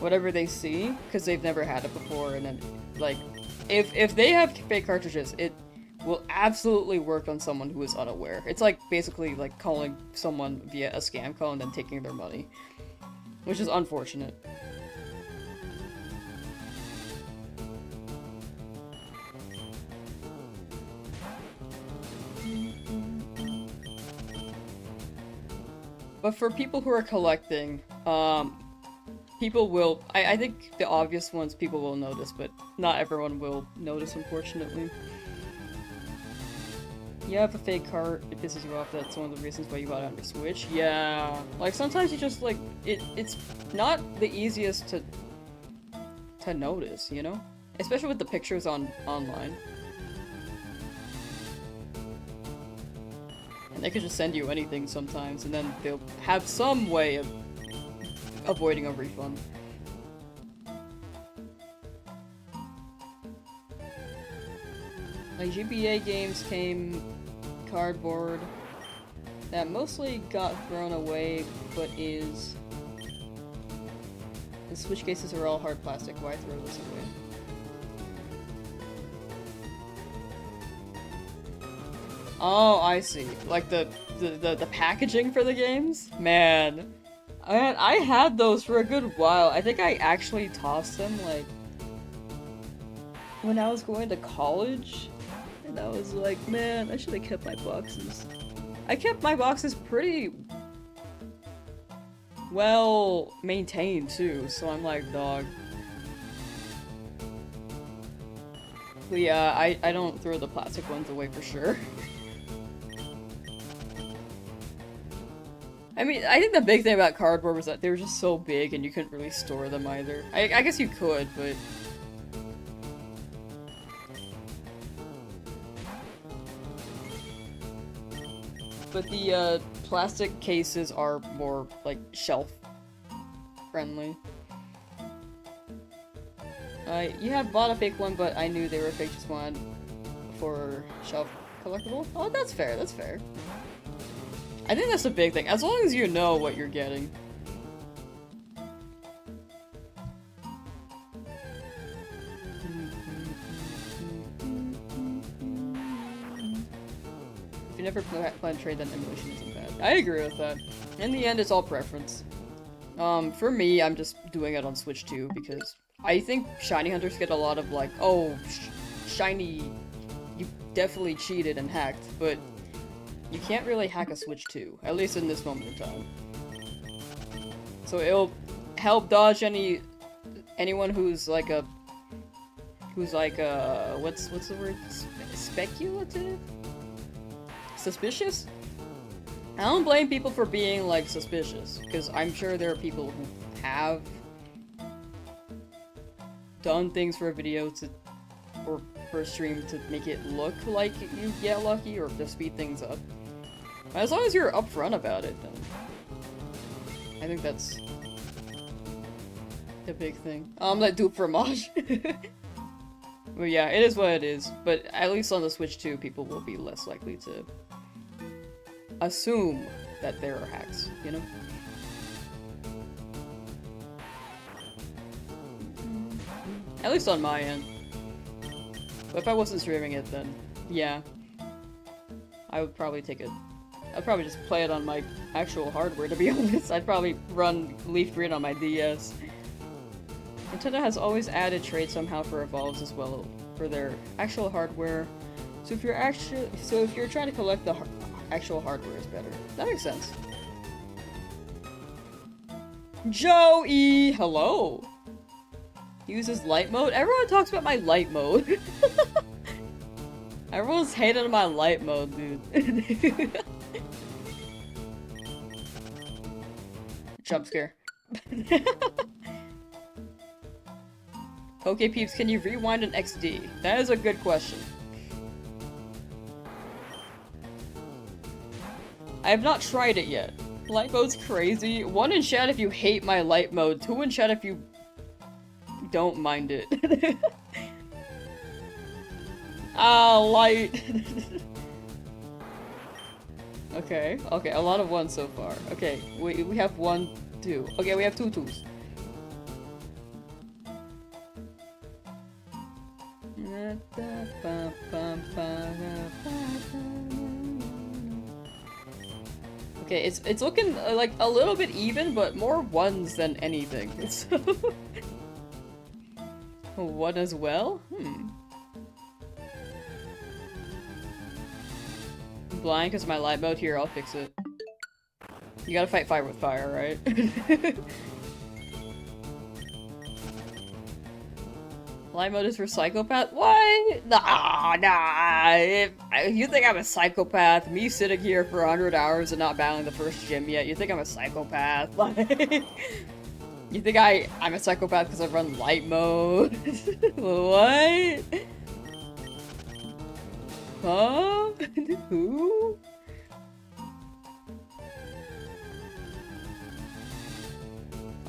whatever they see, because they've never had it before, and then, like, if they have fake cartridges, it will absolutely work on someone who is unaware. It's like, basically, like, calling someone via a scam call and then taking their money. Which is unfortunate. But for people who are collecting, people will, I think the obvious ones people will notice, but not everyone will notice, unfortunately. You have a fake cart, it pisses you off, that's one of the reasons why you bought it on your Switch. Yeah, like sometimes you just like, it's not the easiest to notice, you know? Especially with the pictures online. And they could just send you anything sometimes, and then they'll have some way of avoiding a refund. Like GBA games came cardboard that mostly got thrown away, but is The Switch cases are all hard plastic. Why throw this away? Oh, I see. Like the packaging for the games? Man. I had those for a good while. I think I actually tossed them, like, when I was going to college. And I was like, man, I should have kept my boxes. I kept my boxes pretty well maintained, too. So I'm like, dog. But yeah, I don't throw the plastic ones away for sure. I mean, I think the big thing about cardboard was that they were just so big and you couldn't really store them either. I guess you could, but... But the, plastic cases are more, like, shelf-friendly. You have bought a fake one, but I knew they were fake, just one for shelf collectible? Oh, that's fair, that's fair. I think that's the big thing, as long as you know what you're getting. If you never plan to trade, then emulation isn't bad. I agree with that. In the end, it's all preference. For me, I'm just doing it on Switch 2 because I think shiny hunters get a lot of like, oh, shiny, you definitely cheated and hacked, but you can't really hack a Switch 2, at least in this moment in time. So it'll help dodge anyone who's like what's the word? Speculative? Suspicious? I don't blame people for being like suspicious, because I'm sure there are people who have done things for a video or for a stream to make it look like you get lucky or to speed things up. As long as you're upfront about it, then I think that's the big thing. That dupe fromage. But yeah, it is what it is. But at least on the Switch 2, people will be less likely to assume that there are hacks, you know? At least on my end. But if I wasn't streaming it, then yeah. I would probably take it. I'd probably just play it on my actual hardware, to be honest. I'd probably run Leafgreen on my DS. Nintendo has always added trade somehow for Evolves as well for their actual hardware. So if you're trying to collect the actual hardware, is better. That makes sense. Joey, hello. He uses light mode. Everyone talks about my light mode. Everyone's hating on my light mode, dude. Jump scare. Okay, peeps, can you rewind an XD? That is a good question. I have not tried it yet. Light mode's crazy. 1 in chat if you hate my light mode. 2 in chat if you don't mind it. Light. Okay, a lot of 1s so far. Okay, we have 1, 2. Okay, we have 2 2s. Okay, it's looking like a little bit even, but more 1s than anything. So 1 as well? I'm blind because my light mode here, I'll fix it. You gotta fight fire with fire, right? Light mode is for psychopath? What? Nah. If you think I'm a psychopath, me sitting here for 100 hours and not battling the first gym yet, you think I'm a psychopath? Like, you think I'm a psychopath because I run light mode? What? Huh? Who?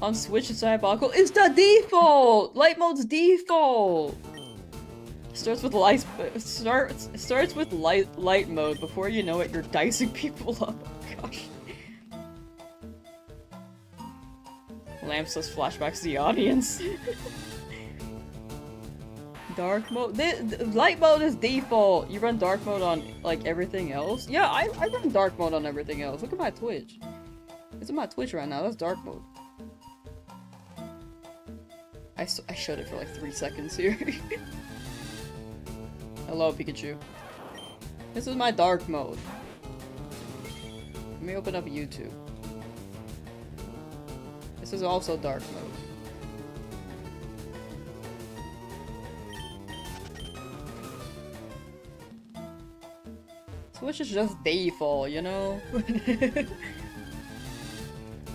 On Switch, it's diabolical. It's the default! Light mode's default! Starts with light mode. Before you know it, you're dicing people up. Oh gosh. Lamsauce flashbacks to the audience. Dark mode? Light mode is default! You run dark mode on, like, everything else? Yeah, I run dark mode on everything else. Look at my Twitch. It's on my Twitch right now. That's dark mode. I showed it for like 3 seconds here. Hello, Pikachu. This is my dark mode. Let me open up YouTube. This is also dark mode. Switch is just default, you know?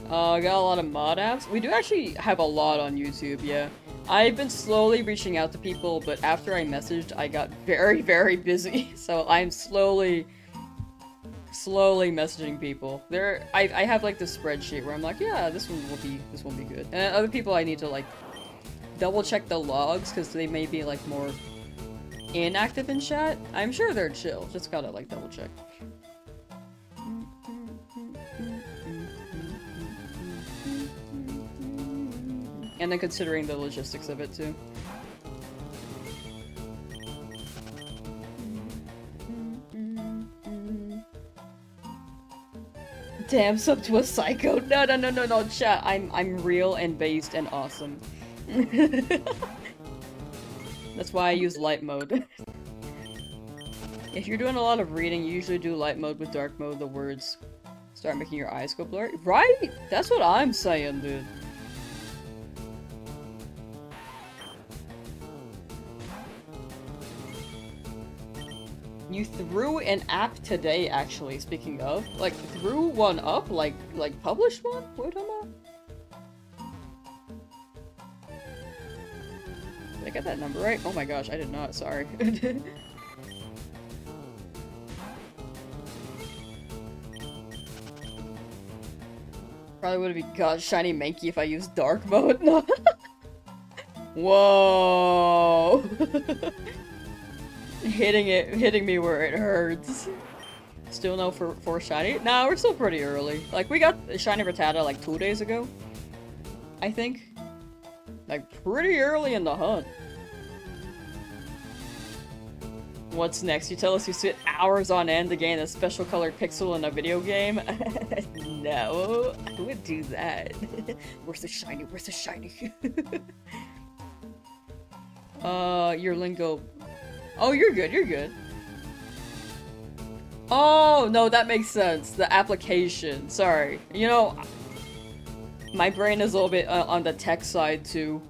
Got a lot of mod apps. We do actually have a lot on YouTube, yeah. I've been slowly reaching out to people, but after I messaged, I got very, very busy. So I'm slowly messaging people. I have like this spreadsheet where I'm like, yeah, this one will be good. And other people I need to like double check the logs because they may be like more inactive in chat. I'm sure they're chill. Just gotta like double check. And then considering the logistics of it too. Damn, sub to a psycho. No, chat. I'm real and based and awesome. That's why I use light mode. If you're doing a lot of reading, you usually do light mode. With dark mode, the words start making your eyes go blurry. Right? That's what I'm saying, dude. You threw an app today, actually, speaking of. Like, threw one up? Like published one? What are you talking about? Did I get that number right? Oh my gosh, I did not, sorry. Probably would have got shiny Mankey if I used dark mode. No. Whoa! Hitting me where it hurts. Still no for shiny? Nah, we're still pretty early. Like, we got shiny Rattata like 2 days ago. I think. Like, pretty early in the hunt. What's next? You tell us you sit hours on end to gain a special colored pixel in a video game? No, I would do that. Where's the shiny? Where's the shiny? Your lingo. Oh, you're good, you're good. Oh, no, that makes sense. The application. Sorry. You know, my brain is a little bit on the tech side, too.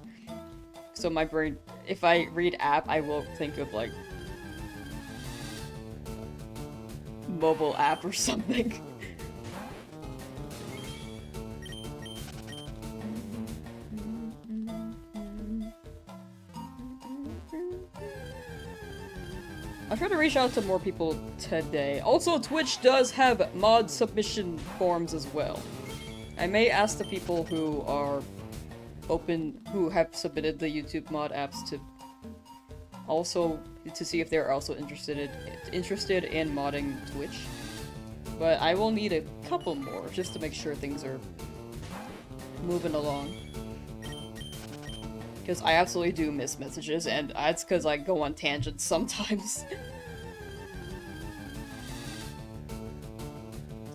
So my brain, if I read app, I will think of, like, mobile app or something. I'll try to reach out to more people today. Also, Twitch does have mod submission forms as well. I may ask the people who are who have submitted the YouTube mod apps to see if they're also interested in modding Twitch. But I will need a couple more just to make sure things are moving along. Because I absolutely do miss messages, and that's because I go on tangents sometimes.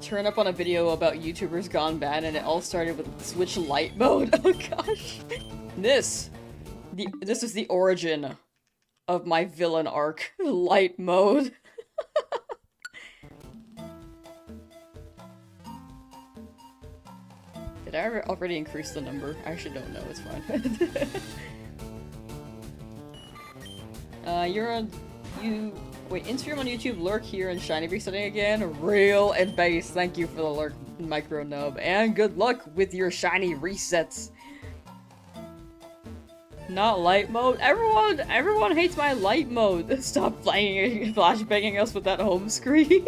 Turn up on a video about YouTubers gone bad, and it all started with Switch Lite mode. Oh gosh. This is the origin of my villain arc. Light mode. Did I already increase the number? I actually don't know, it's fine. Wait, Instagram on YouTube, lurk here and shiny resetting again? Real and base, thank you for the lurk, micro nub, and good luck with your shiny resets. Not light mode? Everyone hates my light mode. Stop playing flashbanging us with that home screen.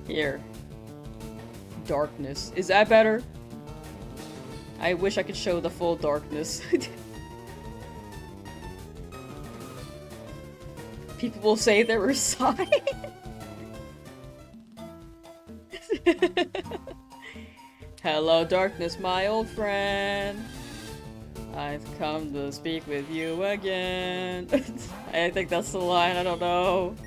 Here. Darkness. Is that better? I wish I could show the full darkness. People will say there were signs. Hello, darkness, my old friend. I've come to speak with you again. I think that's the line, I don't know.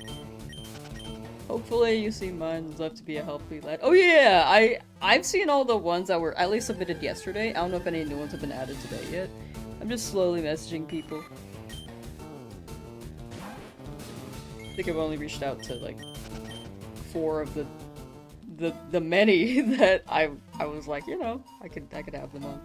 Hopefully you see mine left to be a healthy lad. Oh yeah, I've seen all the ones that were at least submitted yesterday. I don't know if any new ones have been added today yet. I'm just slowly messaging people. I think I've only reached out to like 4 of the many that I was like, you know, I could have them on.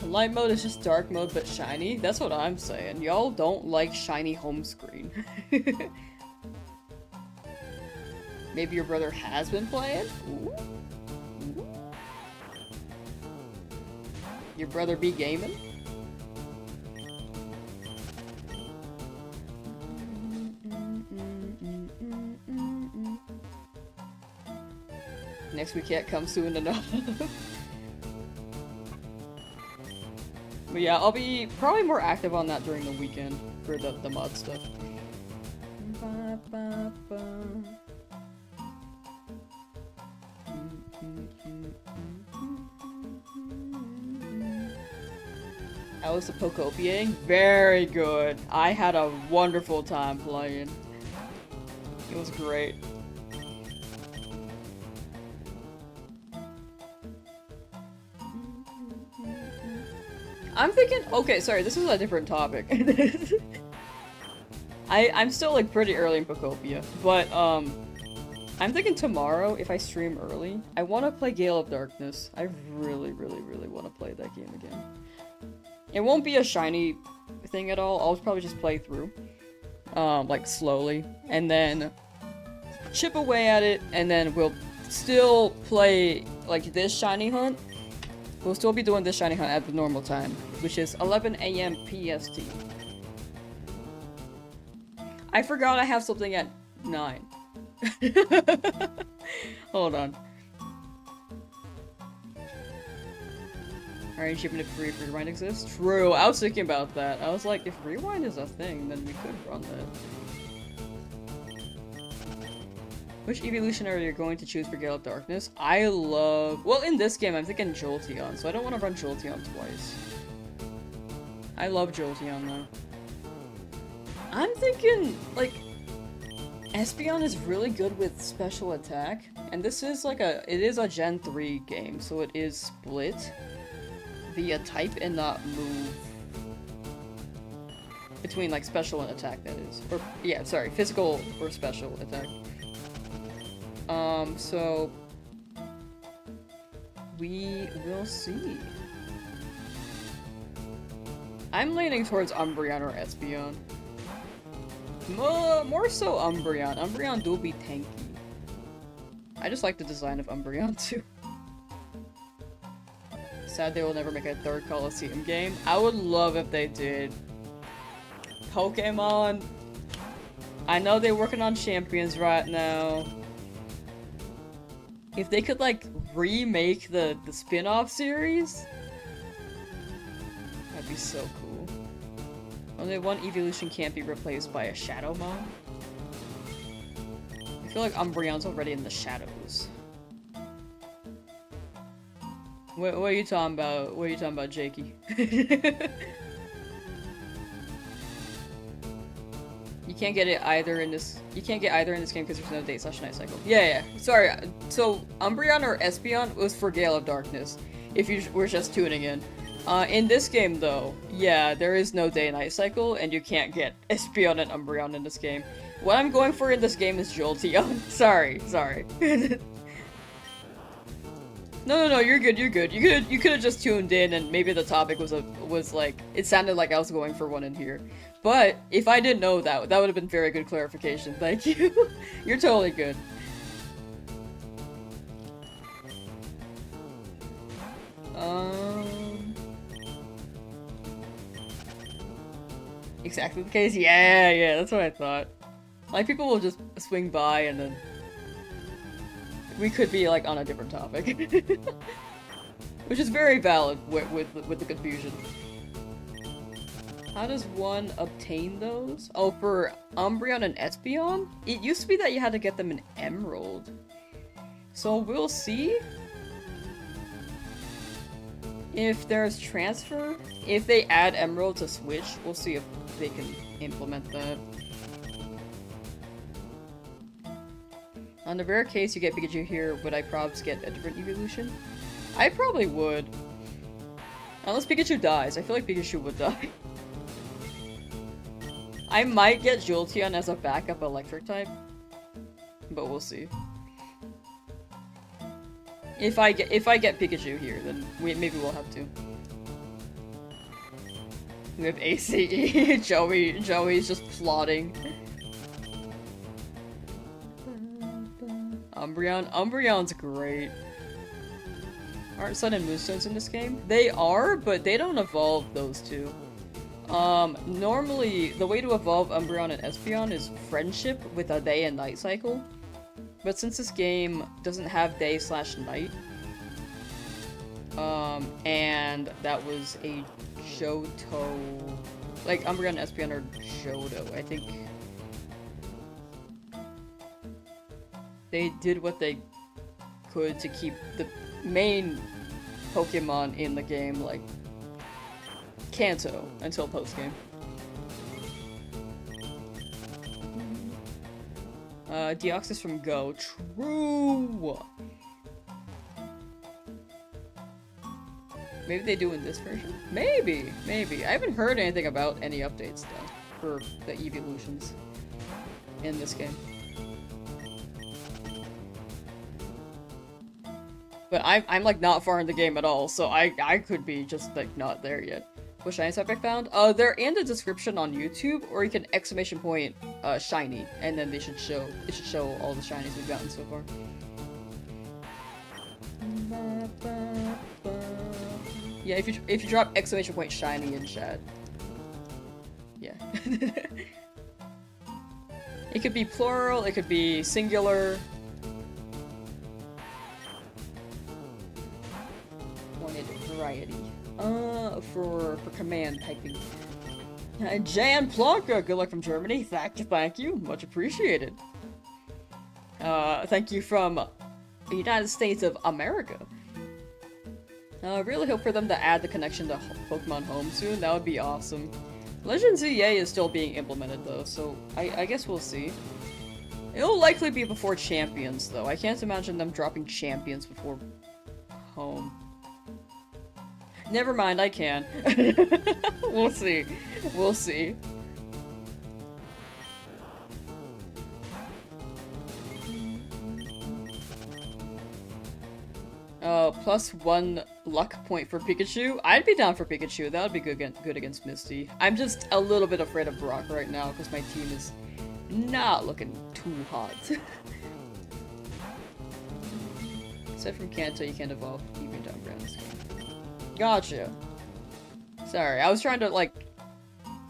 Light mode is just dark mode but shiny? That's what I'm saying. Y'all don't like shiny home screen. Maybe your brother has been playing? Ooh. Ooh. Your brother be gaming? Next week can't come soon enough. But yeah, I'll be probably more active on that during the weekend for the mod stuff. How was the Pocopiang? Very good. I had a wonderful time playing. It was great. I'm thinking, okay, sorry, this is a different topic. I'm still like pretty early in Pokopia, but I'm thinking tomorrow, if I stream early, I want to play Gale of Darkness. I really, really, really want to play that game again. It won't be a shiny thing at all, I'll probably just play through, like slowly, and then chip away at it, and then we'll still play like this shiny hunt. We'll still be doing this shiny hunt at the normal time, which is 11 AM PST. I forgot I have something at 9. Hold on. Alright, shipping it free if Rewind exists? True, I was thinking about that. I was like, if Rewind is a thing, then we could run that. Which evolution are you going to choose for Gale of Darkness? I love... Well, in this game, I'm thinking Jolteon, so I don't want to run Jolteon twice. I love Jolteon, though. I'm thinking, like... Espeon is really good with special attack, and this is like a... It is a Gen 3 game, so it is split via type and not move. Between, like, special and attack, that is. Or, yeah, sorry, physical or special attack. So we will see. I'm leaning towards Umbreon or Espeon. More so Umbreon. Umbreon do be tanky. I just like the design of Umbreon too. Sad they will never make a 3rd Coliseum game. I would love if they did. Pokemon. I know they're working on Champions right now. If they could, like, remake the spin-off series, that'd be so cool. Only one evolution can't be replaced by a Shadow Mom. I feel like Umbreon's already in the shadows. What are you talking about? What are you talking about, Jakey? You can't get it either in this. You can't get either in this game because there's no day/night cycle. Yeah. Sorry. So Umbreon or Espeon was for Gale of Darkness. If you were just tuning in. In this game though, yeah, there is no day/night cycle, and you can't get Espeon and Umbreon in this game. What I'm going for in this game is Jolteon. sorry. No, you're good. You could have just tuned in, and maybe the topic was like it sounded like I was going for one in here. But if I didn't know that would have been very good clarification. Thank you. You're totally good. Exactly the case? Yeah, that's what I thought. Like, people will just swing by and then... We could be, like, on a different topic. Which is very valid with the confusion. How does one obtain those? Oh, for Umbreon and Espeon? It used to be that you had to get them in Emerald. So we'll see if there's transfer. If they add Emerald to Switch, we'll see if they can implement that. On the rare case you get Pikachu here, would I probs get a different evolution? I probably would. Unless Pikachu dies. I feel like Pikachu would die. I might get Jolteon as a backup electric type, but we'll see. If I get Pikachu here, then maybe we'll have to. We have ACE. Joey's just plotting. Umbreon's great. Aren't Sun and Moonstones in this game? They are, but they don't evolve those two. Normally, the way to evolve Umbreon and Espeon is friendship with a day and night cycle. But since this game doesn't have day/night, and that was a Johto, like Umbreon and Espeon are Johto, I think. They did what they could to keep the main Pokemon in the game, like Kanto, until post-game. Deoxys from Go. True! Maybe they do in this version? Maybe! Maybe. I haven't heard anything about any updates, though, for the evolutions in this game. But I'm like not far in the game at all, so I could be just like not there yet. What shiny type I found? They're in the description on YouTube, or you can exclamation point shiny, and then it should show all the shinies we've gotten so far. Yeah, if you drop exclamation point shiny in chat. Yeah. It could be plural, it could be singular. Wanted variety. For command typing. Jan Plonka, good luck from Germany. Thank you. Much appreciated. Thank you from the United States of America. Really hope for them to add the connection to Pokemon Home soon. That would be awesome. Legends EA is still being implemented though, so I guess we'll see. It'll likely be before Champions though. I can't imagine them dropping Champions before Home. Never mind, I can. We'll see. We'll see. +1 luck point for Pikachu. I'd be down for Pikachu. That would be good against Misty. I'm just a little bit afraid of Brock right now because my team is not looking too hot. Aside from Kanto, you can't evolve even down grounds. Gotcha. Sorry, I was trying to, like,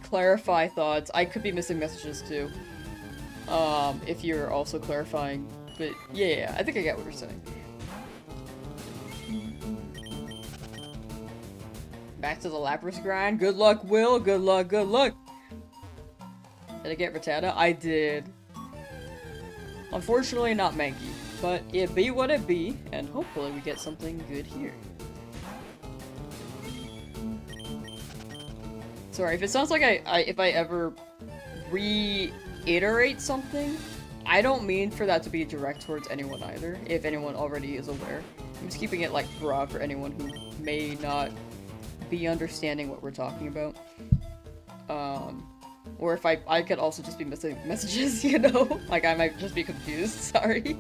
clarify thoughts. I could be missing messages, too. If you're also clarifying. But, yeah, I think I get what you're saying. Back to the Lapras grind. Good luck, Will. Good luck, good luck. Did I get Rattata? I did. Unfortunately, not Mankey. But it be what it be, and hopefully we get something good here. Sorry, if it sounds like if I ever reiterate something, I don't mean for that to be direct towards anyone either, if anyone already is aware. I'm just keeping it, like, broad for anyone who may not be understanding what we're talking about. Or if I could also just be missing messages, you know? Like, I might just be confused, sorry.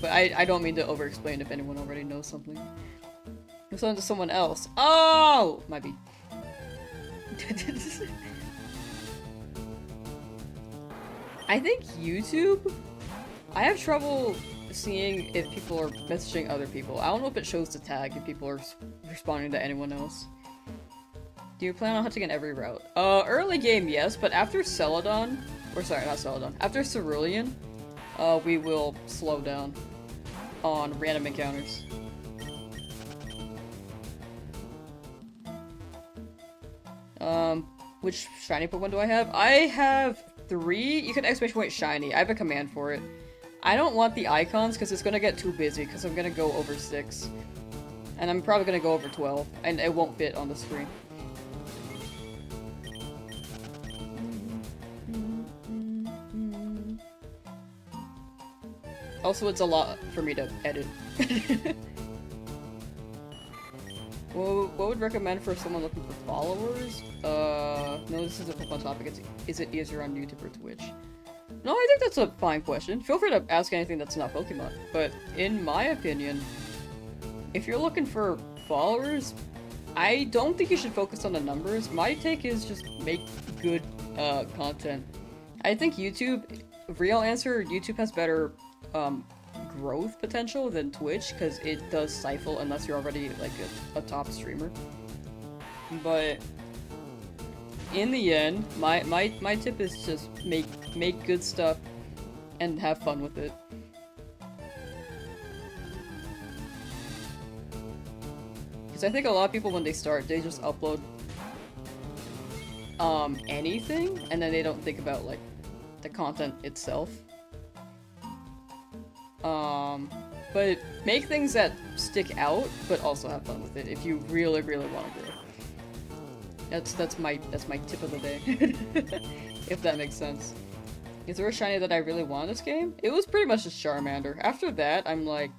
But I don't mean to over-explain if anyone already knows something. It's on to someone else. Oh! Might be. I think YouTube? I have trouble seeing if people are messaging other people. I don't know if it shows the tag if people are responding to anyone else. Do you plan on hunting in every route? Early game, yes, but after Celadon, or sorry, not Celadon, after Cerulean, we will slow down on random encounters. Which shiny Pokemon do I have? I have 3. You can exclamation point shiny. I have a command for it. I don't want the icons because it's gonna get too busy because I'm gonna go over 6. And I'm probably gonna go over 12. And it won't fit on the screen. Also, it's a lot for me to edit. Well, what would recommend for someone looking for followers? No, this is a Pokemon topic. Is it easier on YouTube or Twitch? No, I think that's a fine question. Feel free to ask anything that's not Pokemon. But in my opinion, if you're looking for followers, I don't think you should focus on the numbers. My take is just make good content. I think YouTube, real answer, YouTube has better growth potential than Twitch because it does stifle unless you're already like a top streamer. But in the end, my tip is just make good stuff and have fun with it. Because I think a lot of people when they start, they just upload anything and then they don't think about like the content itself. But make things that stick out, but also have fun with it if you really, really want to grow. That's my tip of the day. If that makes sense. Is there a shiny that I really want in this game? It was pretty much just Charmander. After that, I'm like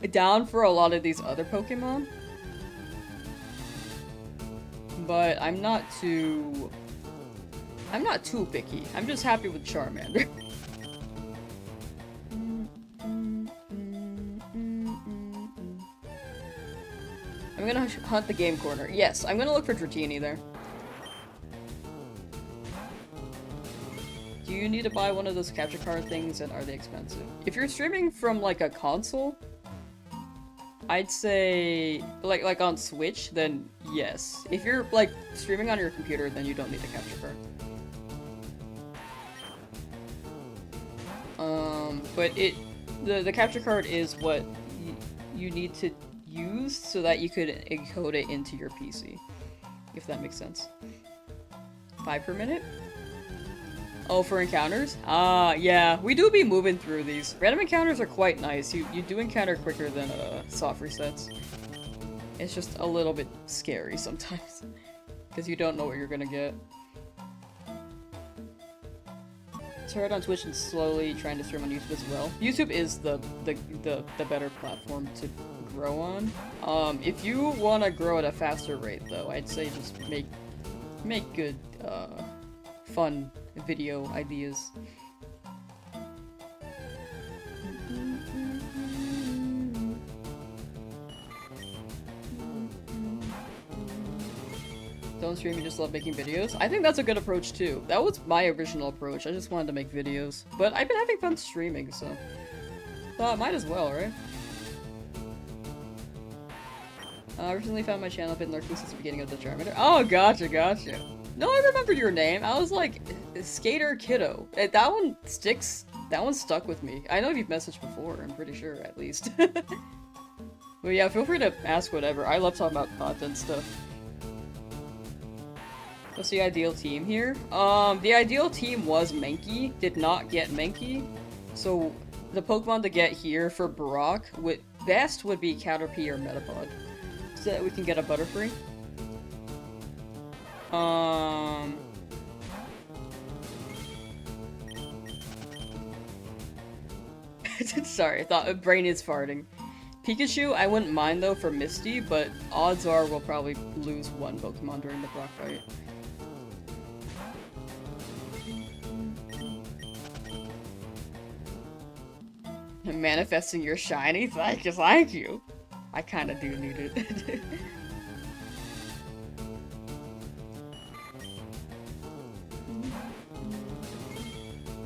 down for a lot of these other Pokemon. But I'm not too picky. I'm just happy with Charmander. I'm gonna hunt the game corner. Yes, I'm gonna look for Dratini there. Do you need to buy one of those capture card things and are they expensive? If you're streaming from like a console, I'd say like on Switch, then yes. If you're like streaming on your computer, then you don't need the capture card. But the capture card is what you need to use so that you could encode it into your PC, if that makes sense. 5 per minute? Oh, for encounters? Yeah, we do be moving through these. Random encounters are quite nice. You do encounter quicker than soft resets. It's just a little bit scary sometimes, because you don't know what you're gonna get. Start on Twitch and slowly trying to stream on YouTube as well. YouTube is the better platform to grow on. If you want to grow at a faster rate though, I'd say just make good fun video ideas. Don't stream, you just love making videos? I think that's a good approach too. That was my original approach. I just wanted to make videos. But I've been having fun streaming, so thought might as well, right? I recently found my channel, been lurking since the beginning of the Charmander. Oh, gotcha. No, I remember your name. I was like, Skater Kiddo. That one sticks. That one stuck with me. I know you've messaged before, I'm pretty sure, at least. But yeah, feel free to ask whatever. I love talking about content stuff. What's the ideal team here? The ideal team was Mankey. Did not get Mankey. So, the Pokemon to get here for Brock best would be Caterpie or Metapod. So that we can get a Butterfree. Sorry, I thought brain is farting. Pikachu, I wouldn't mind though for Misty, but odds are we'll probably lose one Pokemon during the Brock fight. Manifesting your shiny? Thank you. I kinda do need it.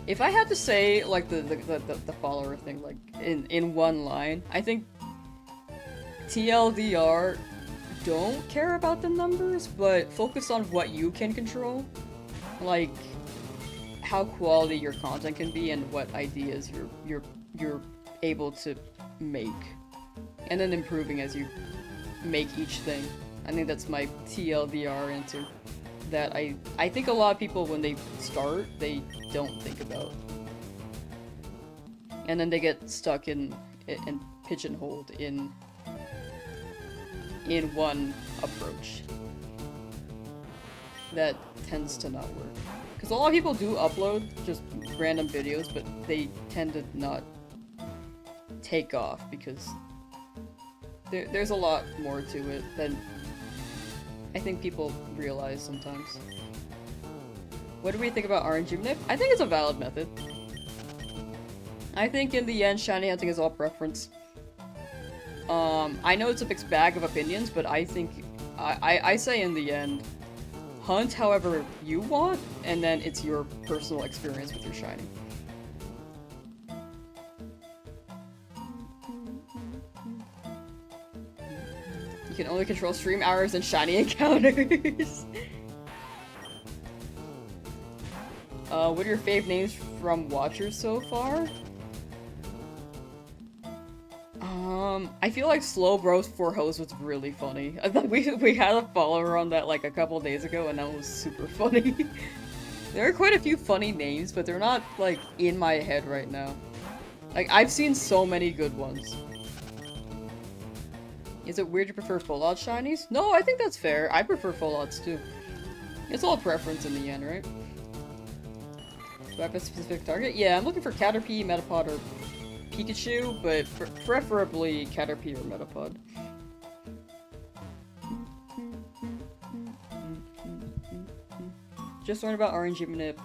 If I had to say, like, the follower thing, like, in one line, I think TLDR, don't care about the numbers, but focus on what you can control. Like, how quality your content can be and what ideas you're able to make. And then improving as you make each thing. I think that's my TLDR answer. that I think a lot of people, when they start, they don't think about. And then they get stuck and pigeonholed in one approach. That tends to not work. Because a lot of people do upload just random videos, but they tend to not take off because there's a lot more to it than I think people realize sometimes. What do we think about RNG manip? I think it's a valid method. I think in the end, shiny hunting is all preference. I know it's a mixed bag of opinions, but I think I say in the end, hunt however you want, and then it's your personal experience with your shiny. You can only control stream hours and shiny encounters. What are your fave names from watchers so far? I feel like Slow Bros for Hose was really funny. I thought we had a follower on that like a couple days ago, and that was super funny. There are quite a few funny names, but they're not like in my head right now. Like I've seen so many good ones. Is it weird to prefer full out shinies? No, I think that's fair. I prefer full outs too. It's all preference in the end, right? Do I have a specific target? Yeah, I'm looking for Caterpie, Metapod, or Pikachu, but preferably Caterpie or Metapod. Just learned about RNG manip.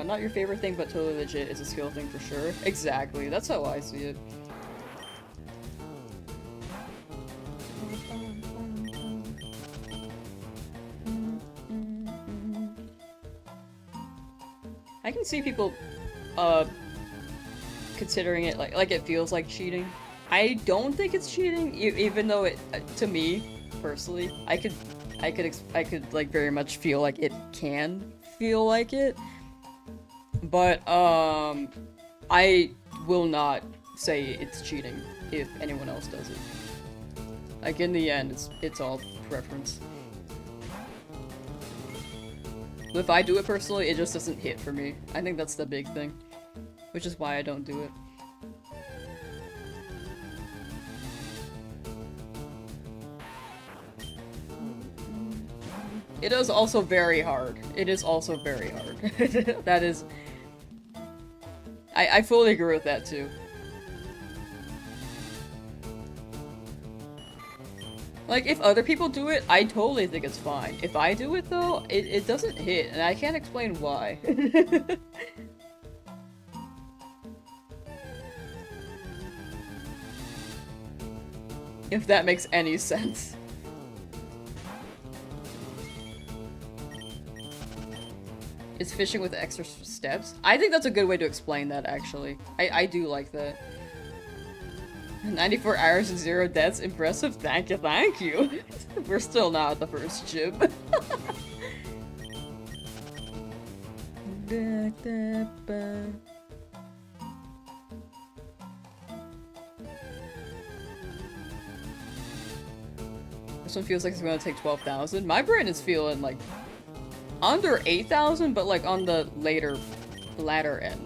Not your favorite thing, but totally legit. It's a skill thing for sure. Exactly, that's how I see it. I can see people, considering it like it feels like cheating. I don't think it's cheating, even though it, to me, personally, I could like very much feel like it can feel like it. But, I will not say it's cheating if anyone else does it. Like, in the end, it's all preference. But if I do it personally, it just doesn't hit for me. I think that's the big thing. Which is why I don't do it. It is also very hard. It is also very hard. That is... I fully agree with that too. Like, if other people do it, I totally think it's fine. If I do it, though, it doesn't hit, and I can't explain why. If that makes any sense. Is fishing with extra steps? I think that's a good way to explain that, actually. I do like that. 94 hours and 0 deaths. Impressive. Thank you, thank you. We're still not at the first gym. This one feels like it's gonna take 12,000. My brain is feeling like under 8,000, but like on the latter end.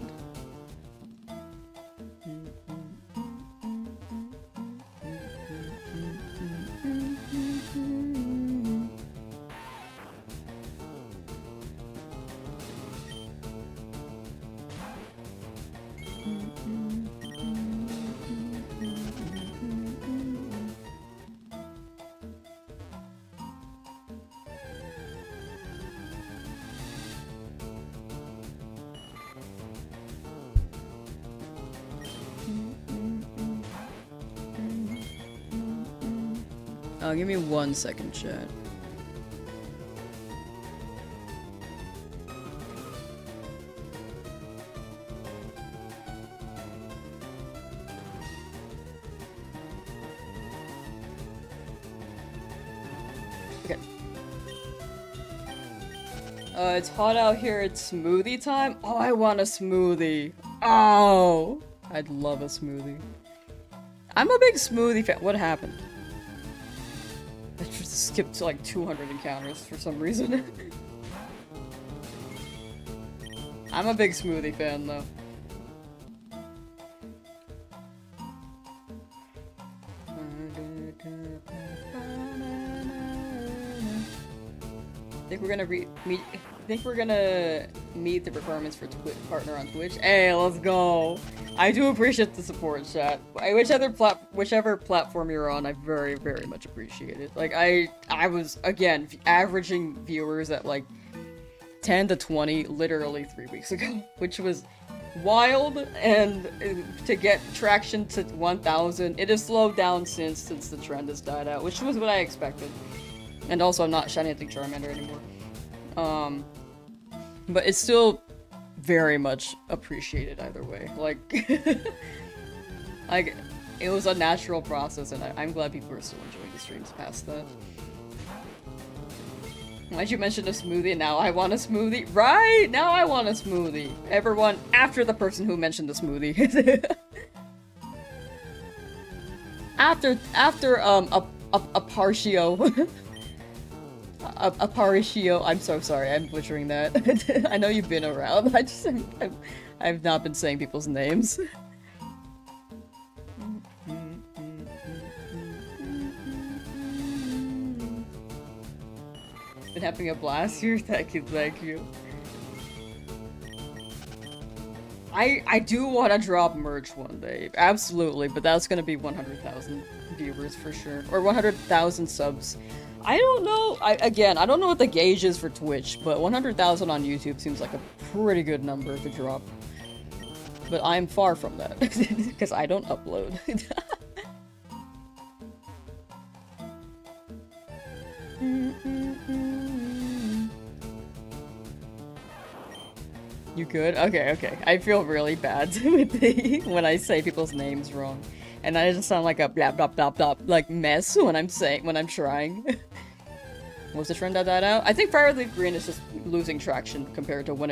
Give me 1 second, chat. Okay. It's hot out here, it's smoothie time? Oh, I want a smoothie. Oh! I'd love a smoothie. I'm a big smoothie fan. What happened? I just skipped to like 200 encounters for some reason. I'm a big smoothie fan, though. Think we're gonna meet the requirements for partner on Twitch. Hey, let's go! I do appreciate the support, chat. Whichever platform you're on, I very, very much appreciate it. Like, I was, again, averaging viewers at, like, 10 to 20 literally 3 weeks ago, which was wild, and to get traction to 1,000, it has slowed down since the trend has died out, which was what I expected. And also, I'm not shiny hunting Charmander anymore. But it's still very much appreciated either way. Like, like, it was a natural process, and I'm glad people are still enjoying the streams past that. Why'd you mention a smoothie? Now I want a smoothie. Right! Now I want a smoothie. Everyone, after the person who mentioned the smoothie. after a partio. A paritio. I'm so sorry, I'm butchering that. I know you've been around. I've not been saying people's names. Been having a blast here. Thank you, thank you. I do want to drop merch one day, absolutely, but that's gonna be 100,000 viewers for sure, or 100,000 subs. I don't know. I don't know what the gauge is for Twitch, but 100,000 on YouTube seems like a pretty good number to drop. But I'm far from that, because I don't upload. You good? Okay, okay. I feel really bad with when I say people's names wrong. And I just sound like a blah blah blah blah like mess when I'm trying. Was the trend that died out? I think FireRed Leafgreen is just losing traction compared to when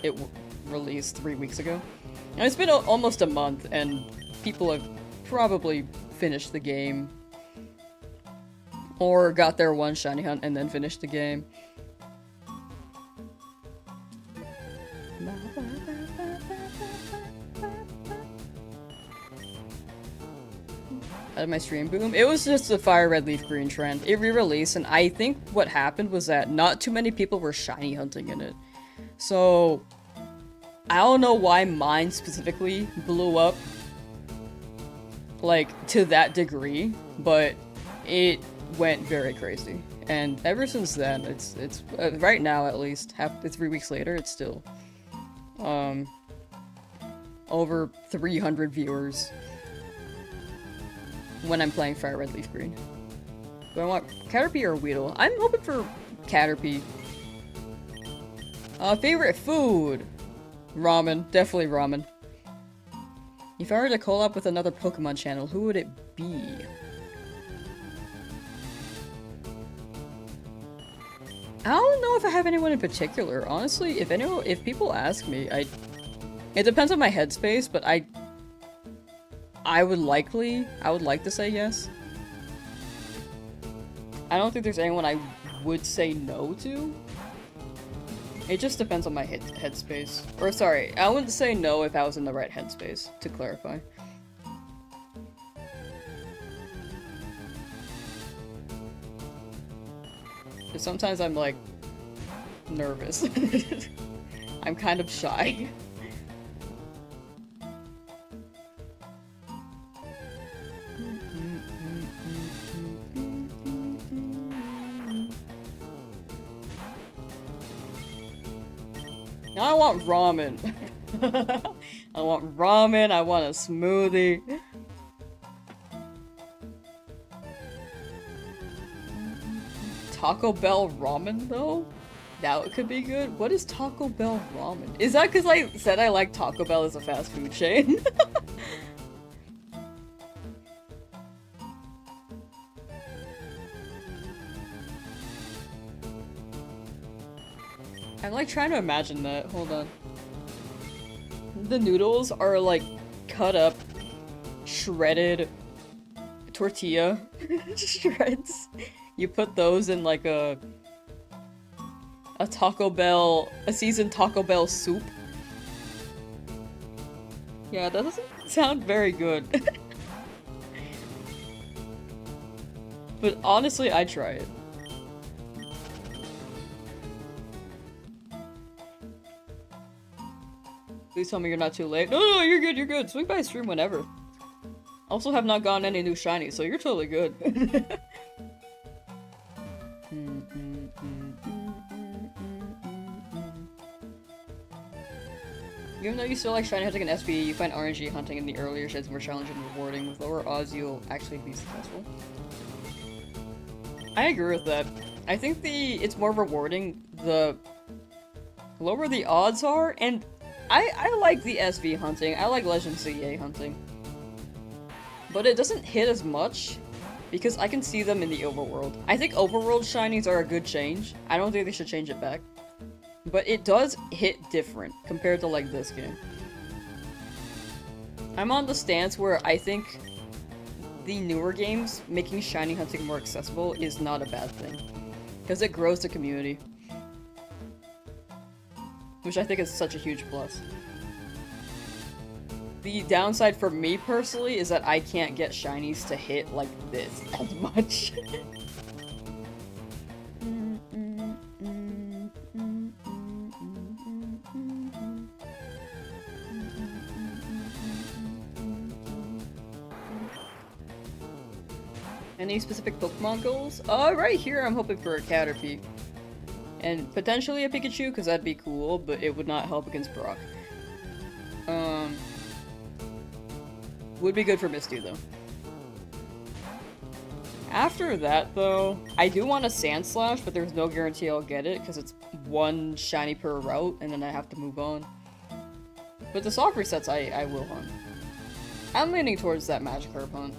it released 3 weeks ago. And it's been almost a month, and people have probably finished the game. Or got their one shiny hunt and then finished the game. Out of my stream boom. It was just the FireRed Leafgreen trend. It re-released, and I think what happened was that not too many people were shiny hunting in it. So, I don't know why mine specifically blew up, like, to that degree, but it went very crazy. And ever since then, it's right now at least, 3 weeks later, it's still, over 300 viewers. When I'm playing FireRed Leafgreen. Do I want Caterpie or Weedle? I'm hoping for Caterpie. Favorite food? Ramen. Definitely ramen. If I were to collab with another Pokemon channel, who would it be? I don't know if I have anyone in particular. Honestly, if people ask me, it depends on my headspace, but I would like to say yes. I don't think there's anyone I would say no to. It just depends on my headspace. Or sorry, I wouldn't say no if I was in the right headspace, to clarify. Because sometimes I'm like nervous. I'm kind of shy. Now I want ramen. I want ramen, I want a smoothie. Taco Bell ramen though? That could be good. What is Taco Bell ramen? Is that because I said I like Taco Bell as a fast food chain? I'm like trying to imagine that. Hold on. The noodles are like cut up, shredded tortilla shreds. You put those in like a Taco Bell, a seasoned Taco Bell soup, Yeah, that doesn't sound very good. But honestly, I'd try it. Please tell me you're not too late. No, you're good, you're good. Swing by stream whenever. Also have not gotten any new shinies, so you're totally good. Even though you still like shiny hunting and SPE, you find RNG hunting in the earlier sheds more challenging and rewarding. With lower odds, you'll actually be successful. I agree with that. I think it's more rewarding the lower the odds are, and I like the SV hunting. I like Legend CEA hunting. But it doesn't hit as much because I can see them in the overworld. I think overworld shinies are a good change. I don't think they should change it back. But it does hit different compared to like this game. I'm on the stance where I think the newer games making shiny hunting more accessible is not a bad thing. Because it grows the community. Which I think is such a huge plus. The downside for me personally is that I can't get shinies to hit like this as much. Any specific Pokemon goals? Right here I'm hoping for a Caterpie. And potentially a Pikachu, because that'd be cool, but it would not help against Brock. Would be good for Misty, though. After that, though, I do want a Sand Slash, but there's no guarantee I'll get it, because it's one shiny per route, and then I have to move on. But the soft resets, I will hunt. I'm leaning towards that Magikarp hunt.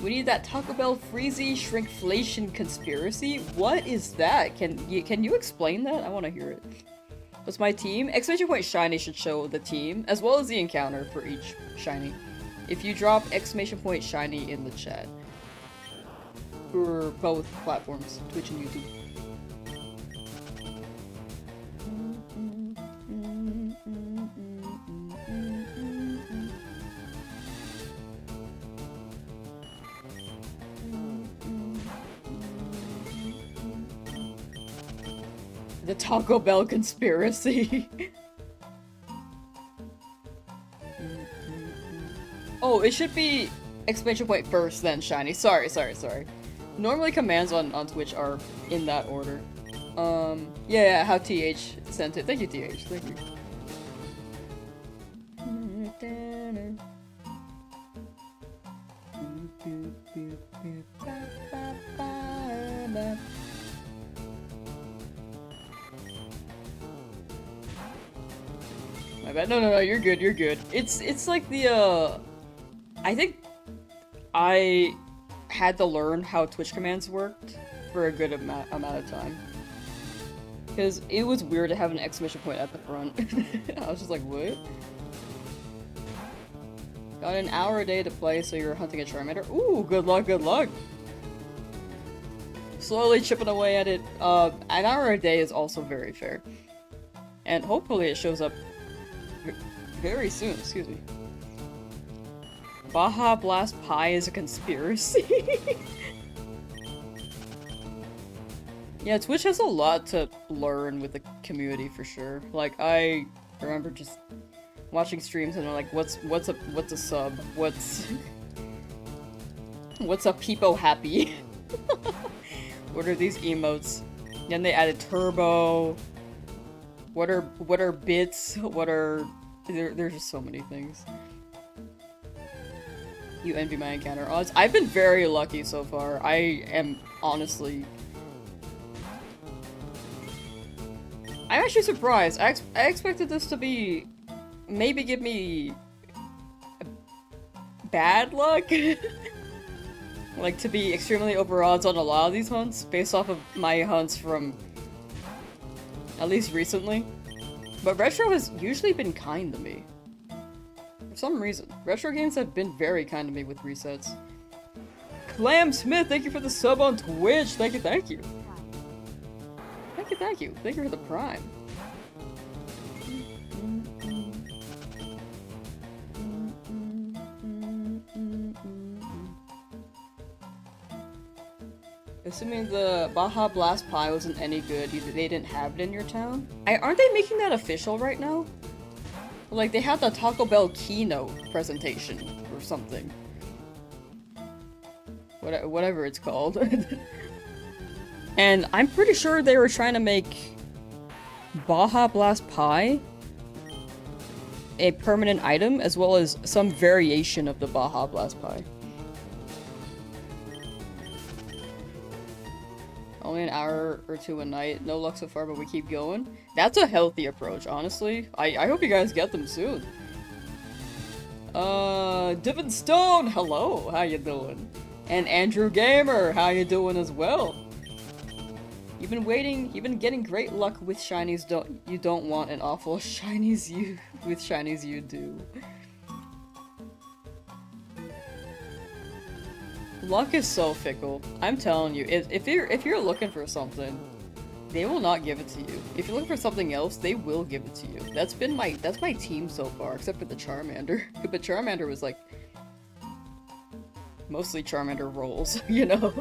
We need that Taco Bell Freezy Shrinkflation conspiracy? What is that? Can you explain that? I want to hear it. What's my team? Exclamation point shiny should show the team, as well as the encounter for each shiny. If you drop exclamation point shiny in the chat. For both platforms, Twitch and YouTube. The Taco Bell conspiracy. Oh, it should be exclamation point first, then shiny. Sorry. Normally commands on Twitch are in that order. Yeah, how TH sent it. Thank you, TH. Thank you. My bad. No, you're good, you're good. It's like the, I think I had to learn how Twitch commands worked for a good amount of time. Because it was weird to have an exclamation point at the front. I was just like, what? Got an hour a day to play, so you're hunting a Charmander? Ooh, good luck, good luck! Slowly chipping away at it. An hour a day is also very fair. And hopefully it shows up very soon, excuse me. Baja Blast Pie is a conspiracy. Yeah, Twitch has a lot to learn with the community for sure. Like, I remember just watching streams and I'm like, what's a sub? What's a peepo happy? What are these emotes? Then they added turbo. What are bits? What are there's just so many things. You envy my encounter odds. I've been very lucky so far. I am honestly. I'm actually surprised. I expected this to be maybe give me bad luck. Like to be extremely over odds on a lot of these hunts based off of my hunts from at least recently. But Retro has usually been kind to me. For some reason. Retro games have been very kind to me with resets. Clam Smith, thank you for the sub on Twitch. Thank you. Thank you. Thank you for the prime. Assuming the Baja Blast Pie wasn't any good, they didn't have it in your town? Aren't they making that official right now? Like, they had the Taco Bell keynote presentation or something. Whatever it's called. And I'm pretty sure they were trying to make Baja Blast Pie a permanent item, as well as some variation of the Baja Blast Pie. Only an hour or two a night. No luck so far, but we keep going. That's a healthy approach, honestly. I hope you guys get them soon. Divin Stone, hello, how you doing? And Andrew Gamer, how you doing as well? You've been getting great luck with shinies you don't want, and awful shinies with shinies you do. Luck is so fickle. I'm telling you, if you're looking for something, they will not give it to you. If you're looking for something else, they will give it to you. That's my team so far, except for the Charmander. But Charmander was like mostly Charmander rolls, you know?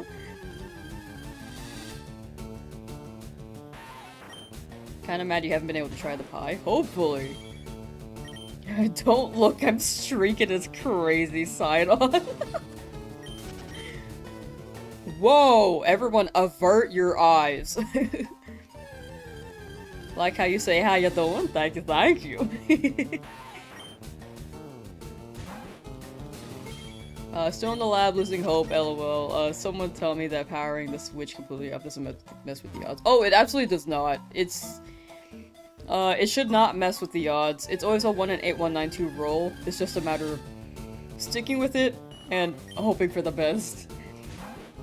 Kinda mad you haven't been able to try the pie. Hopefully. Don't look, I'm streaking his crazy side on. Whoa! Everyone avert your eyes. Like how you say, how you doing? Thank you, thank you. Still in the lab, losing hope, lol. Someone tell me that powering the Switch completely up doesn't mess with the odds. Oh, it absolutely does not. It should not mess with the odds. It's always a 1 in 8, 1, 9, 2 roll. It's just a matter of sticking with it and hoping for the best.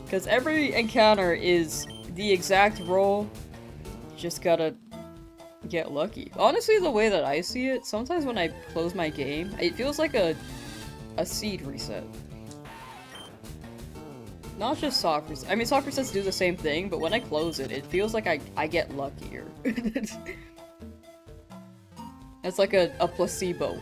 Because every encounter is the exact roll. You just gotta get lucky. Honestly, the way that I see it, sometimes when I close my game, it feels like a seed reset. Not just soft resets. I mean, soft resets do the same thing, but when I close it, it feels like I get luckier. It's like a placebo.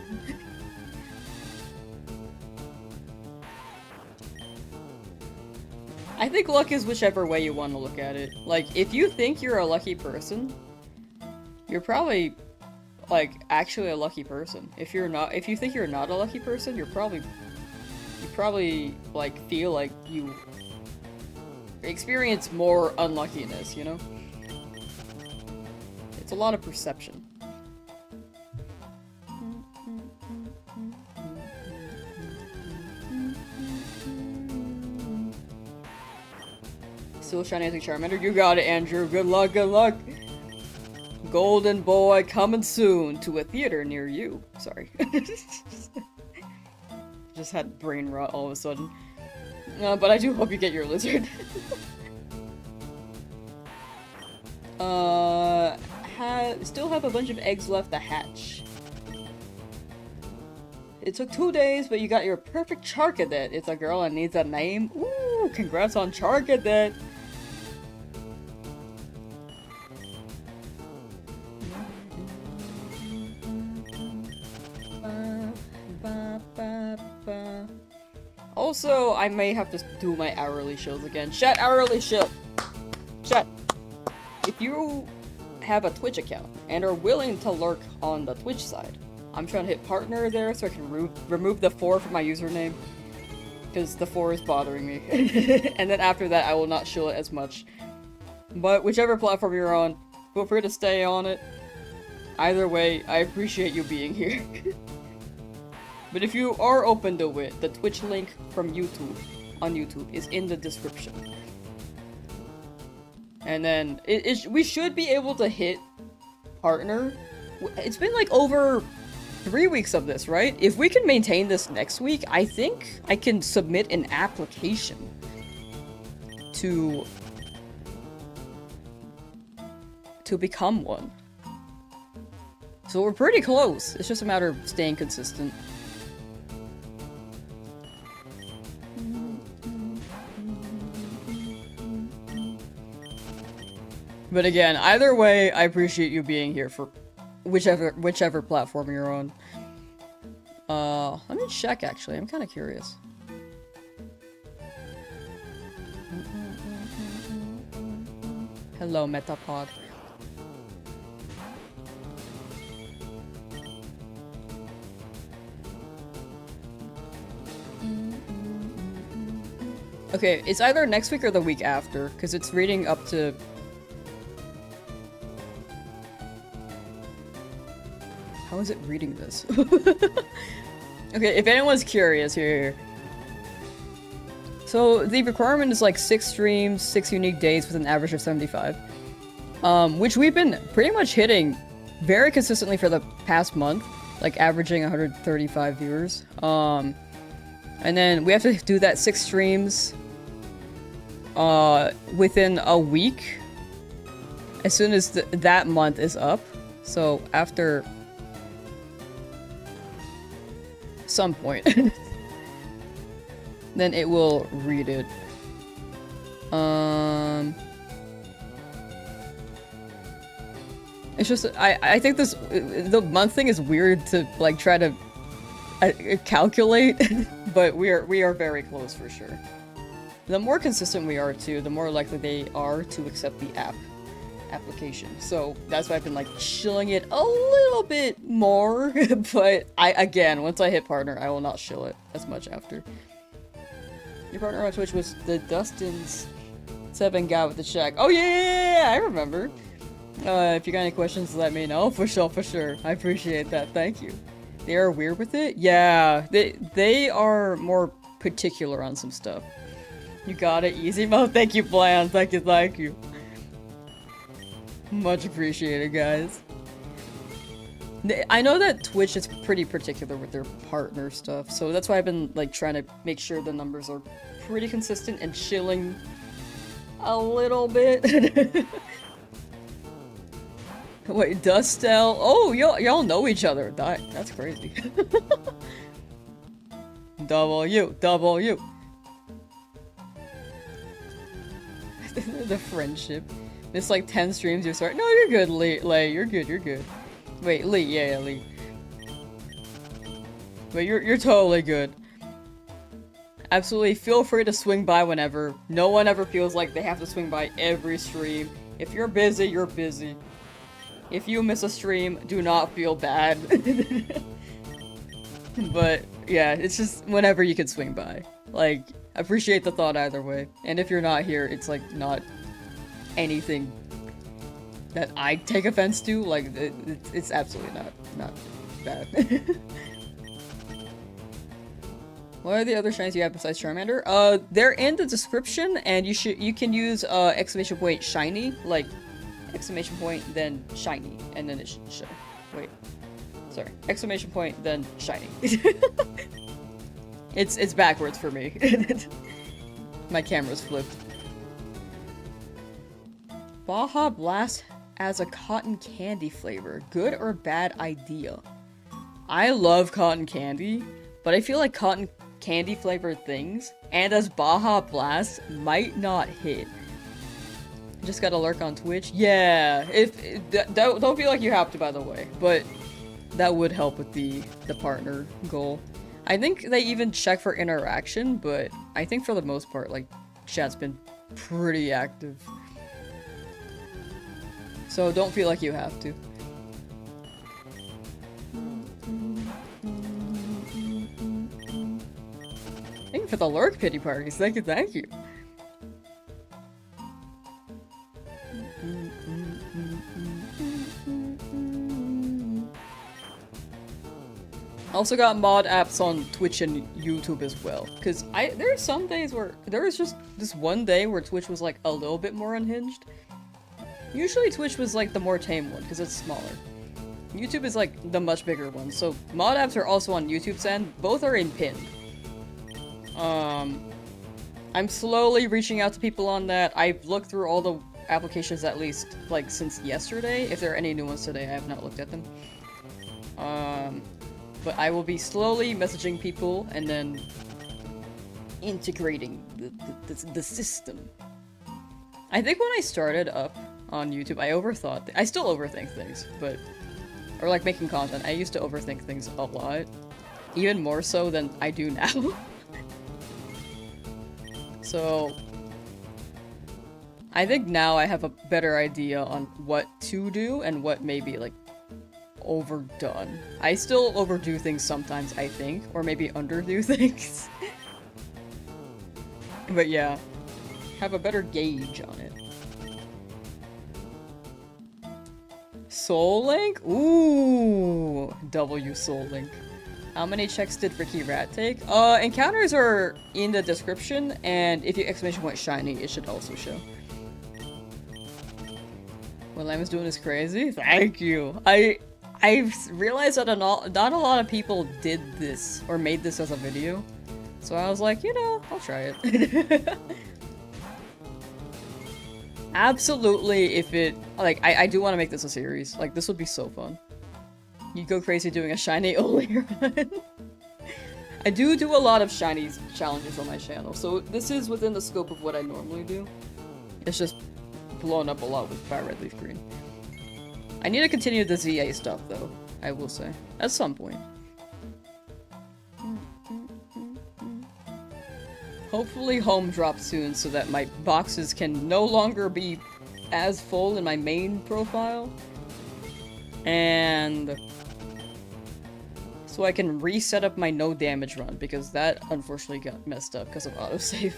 I think luck is whichever way you want to look at it. Like, if you think you're a lucky person, you're probably, like, actually a lucky person. If you think you're not a lucky person, you probably, like, feel like you experience more unluckiness, you know? It's a lot of perception. Still shiny as a Charmander? You got it, Andrew. Good luck, good luck. Golden Boy coming soon to a theater near you. Sorry. Just had brain rot all of a sudden. But I do hope you get your lizard. Still have a bunch of eggs left to hatch. It took 2 days, but you got your perfect Charcadet. It's a girl and needs a name. Ooh, congrats on Charcadet. Also, I may have to do my hourly shows again. Chat, hourly show! Chat, if you have a Twitch account and are willing to lurk on the Twitch side, I'm trying to hit partner there so I can remove the 4 from my username. Because the 4 is bothering me. And then after that, I will not shill it as much. But whichever platform you're on, feel free to stay on it. Either way, I appreciate you being here. But if you are open to it, the Twitch link from YouTube, on YouTube, is in the description. And then, we should be able to hit partner. It's been like over 3 weeks of this, right? If we can maintain this next week, I think I can submit an application to become one. So we're pretty close. It's just a matter of staying consistent. But again, either way, I appreciate you being here for whichever platform you're on. Let me check actually, I'm kinda curious. Hello, Metapod. Okay, it's either next week or the week after, because it's reading up to... How is it reading this? Okay, if anyone's curious, here. So, the requirement is like 6 streams, 6 unique days with an average of 75. Which we've been pretty much hitting very consistently for the past month. Like, averaging 135 viewers. And then we have to do that 6 streams within a week as soon as that month is up. So after some point then it will read it. It's just I think the month thing is weird to like try to calculate but we are very close for sure. The more consistent we are too, the more likely they are to accept the application. So that's why I've been like shilling it a little bit more. But again, once I hit partner, I will not shill it as much after. Your partner on Twitch was the Dustin's 7 guy with the shack. Oh yeah, I remember. If you got any questions, let me know. For sure. I appreciate that. Thank you. They are weird with it? Yeah, they are more particular on some stuff. You got it, easy mode. Thank you, Bland. Thank you. Much appreciated, guys. I know that Twitch is pretty particular with their partner stuff, so that's why I've been like trying to make sure the numbers are pretty consistent and chilling a little bit. Wait, Dustel? Oh, y'all know each other. That's crazy. W. The friendship. It's like 10 streams you start. No, you're good, Lay. You're good. Wait, Lee. Yeah, Lee. But you're totally good. Absolutely, feel free to swing by whenever. No one ever feels like they have to swing by every stream. If you're busy, you're busy. If you miss a stream, do not feel bad. But yeah, it's just whenever you can swing by. Like, appreciate the thought either way. And if you're not here, it's like not anything that I take offense to. Like, it's absolutely not bad. What are the other shinies you have besides Charmander? They're in the description, and you can use exclamation point shiny, like exclamation point then shiny, and then it should show. Wait, sorry, exclamation point then shiny. It's backwards for me. My camera's flipped. Baja Blast as a cotton candy flavor, good or bad idea? I love cotton candy, but I feel like cotton candy flavored things and as Baja Blast might not hit. Just gotta lurk on Twitch. Yeah, don't feel like you have to, by the way, but that would help with the partner goal. I think they even check for interaction, but I think for the most part, like, chat's been pretty active. So don't feel like you have to. Thank you for the lurk, pity parties. Thank you. Also got mod apps on Twitch and YouTube as well. Cause there are some days where there was just this one day where Twitch was like a little bit more unhinged. Usually Twitch was like the more tame one because it's smaller. YouTube is like the much bigger one. So mod apps are also on YouTube's end. Both are in pinned. I'm slowly reaching out to people on that. I've looked through all the applications at least like since yesterday. If there are any new ones today, I have not looked at them. But I will be slowly messaging people and then integrating the system. I think when I started up on YouTube, I overthought. I still overthink things, but or like making content. I used to overthink things a lot, even more so than I do now. So I think now I have a better idea on what to do and what may be, like, overdone. I still overdo things sometimes, I think, or maybe underdo things. But yeah, have a better gauge on it. Soul Link? Ooh, W Soul Link. How many checks did Ricky Rat take? Encounters are in the description, and if you exclamation point shiny, it should also show. What Lamb is doing is crazy. Thank you. I've realized that not a lot of people did this or made this as a video, so I was like, you know, I'll try it. Absolutely, if it like, I do want to make this a series. Like, this would be so fun. You go crazy doing a shiny only run. I do a lot of shinies challenges on my channel, so this is within the scope of what I normally do. It's just blown up a lot with FireRed Leafgreen. I need to continue the ZA stuff though, I will say. At some point. Hopefully home drops soon so that my boxes can no longer be as full in my main profile. And so I can reset up my no damage run, because that unfortunately got messed up because of autosave.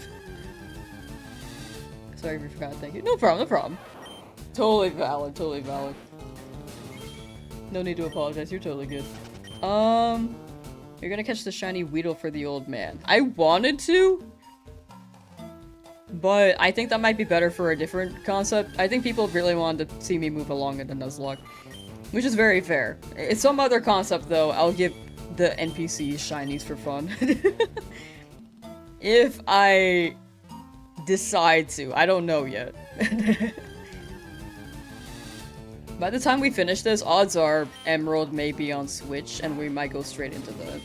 Sorry if you forgot, thank you. No problem, no problem. Totally valid, totally valid. No need to apologize, you're totally good. You're gonna catch the shiny Weedle for the old man. I wanted to, but I think that might be better for a different concept. I think people really wanted to see me move along in the Nuzlocke, which is very fair. It's some other concept though, I'll give the NPCs shinies for fun. If I decide to. I don't know yet. By the time we finish this, odds are Emerald may be on Switch and we might go straight into that.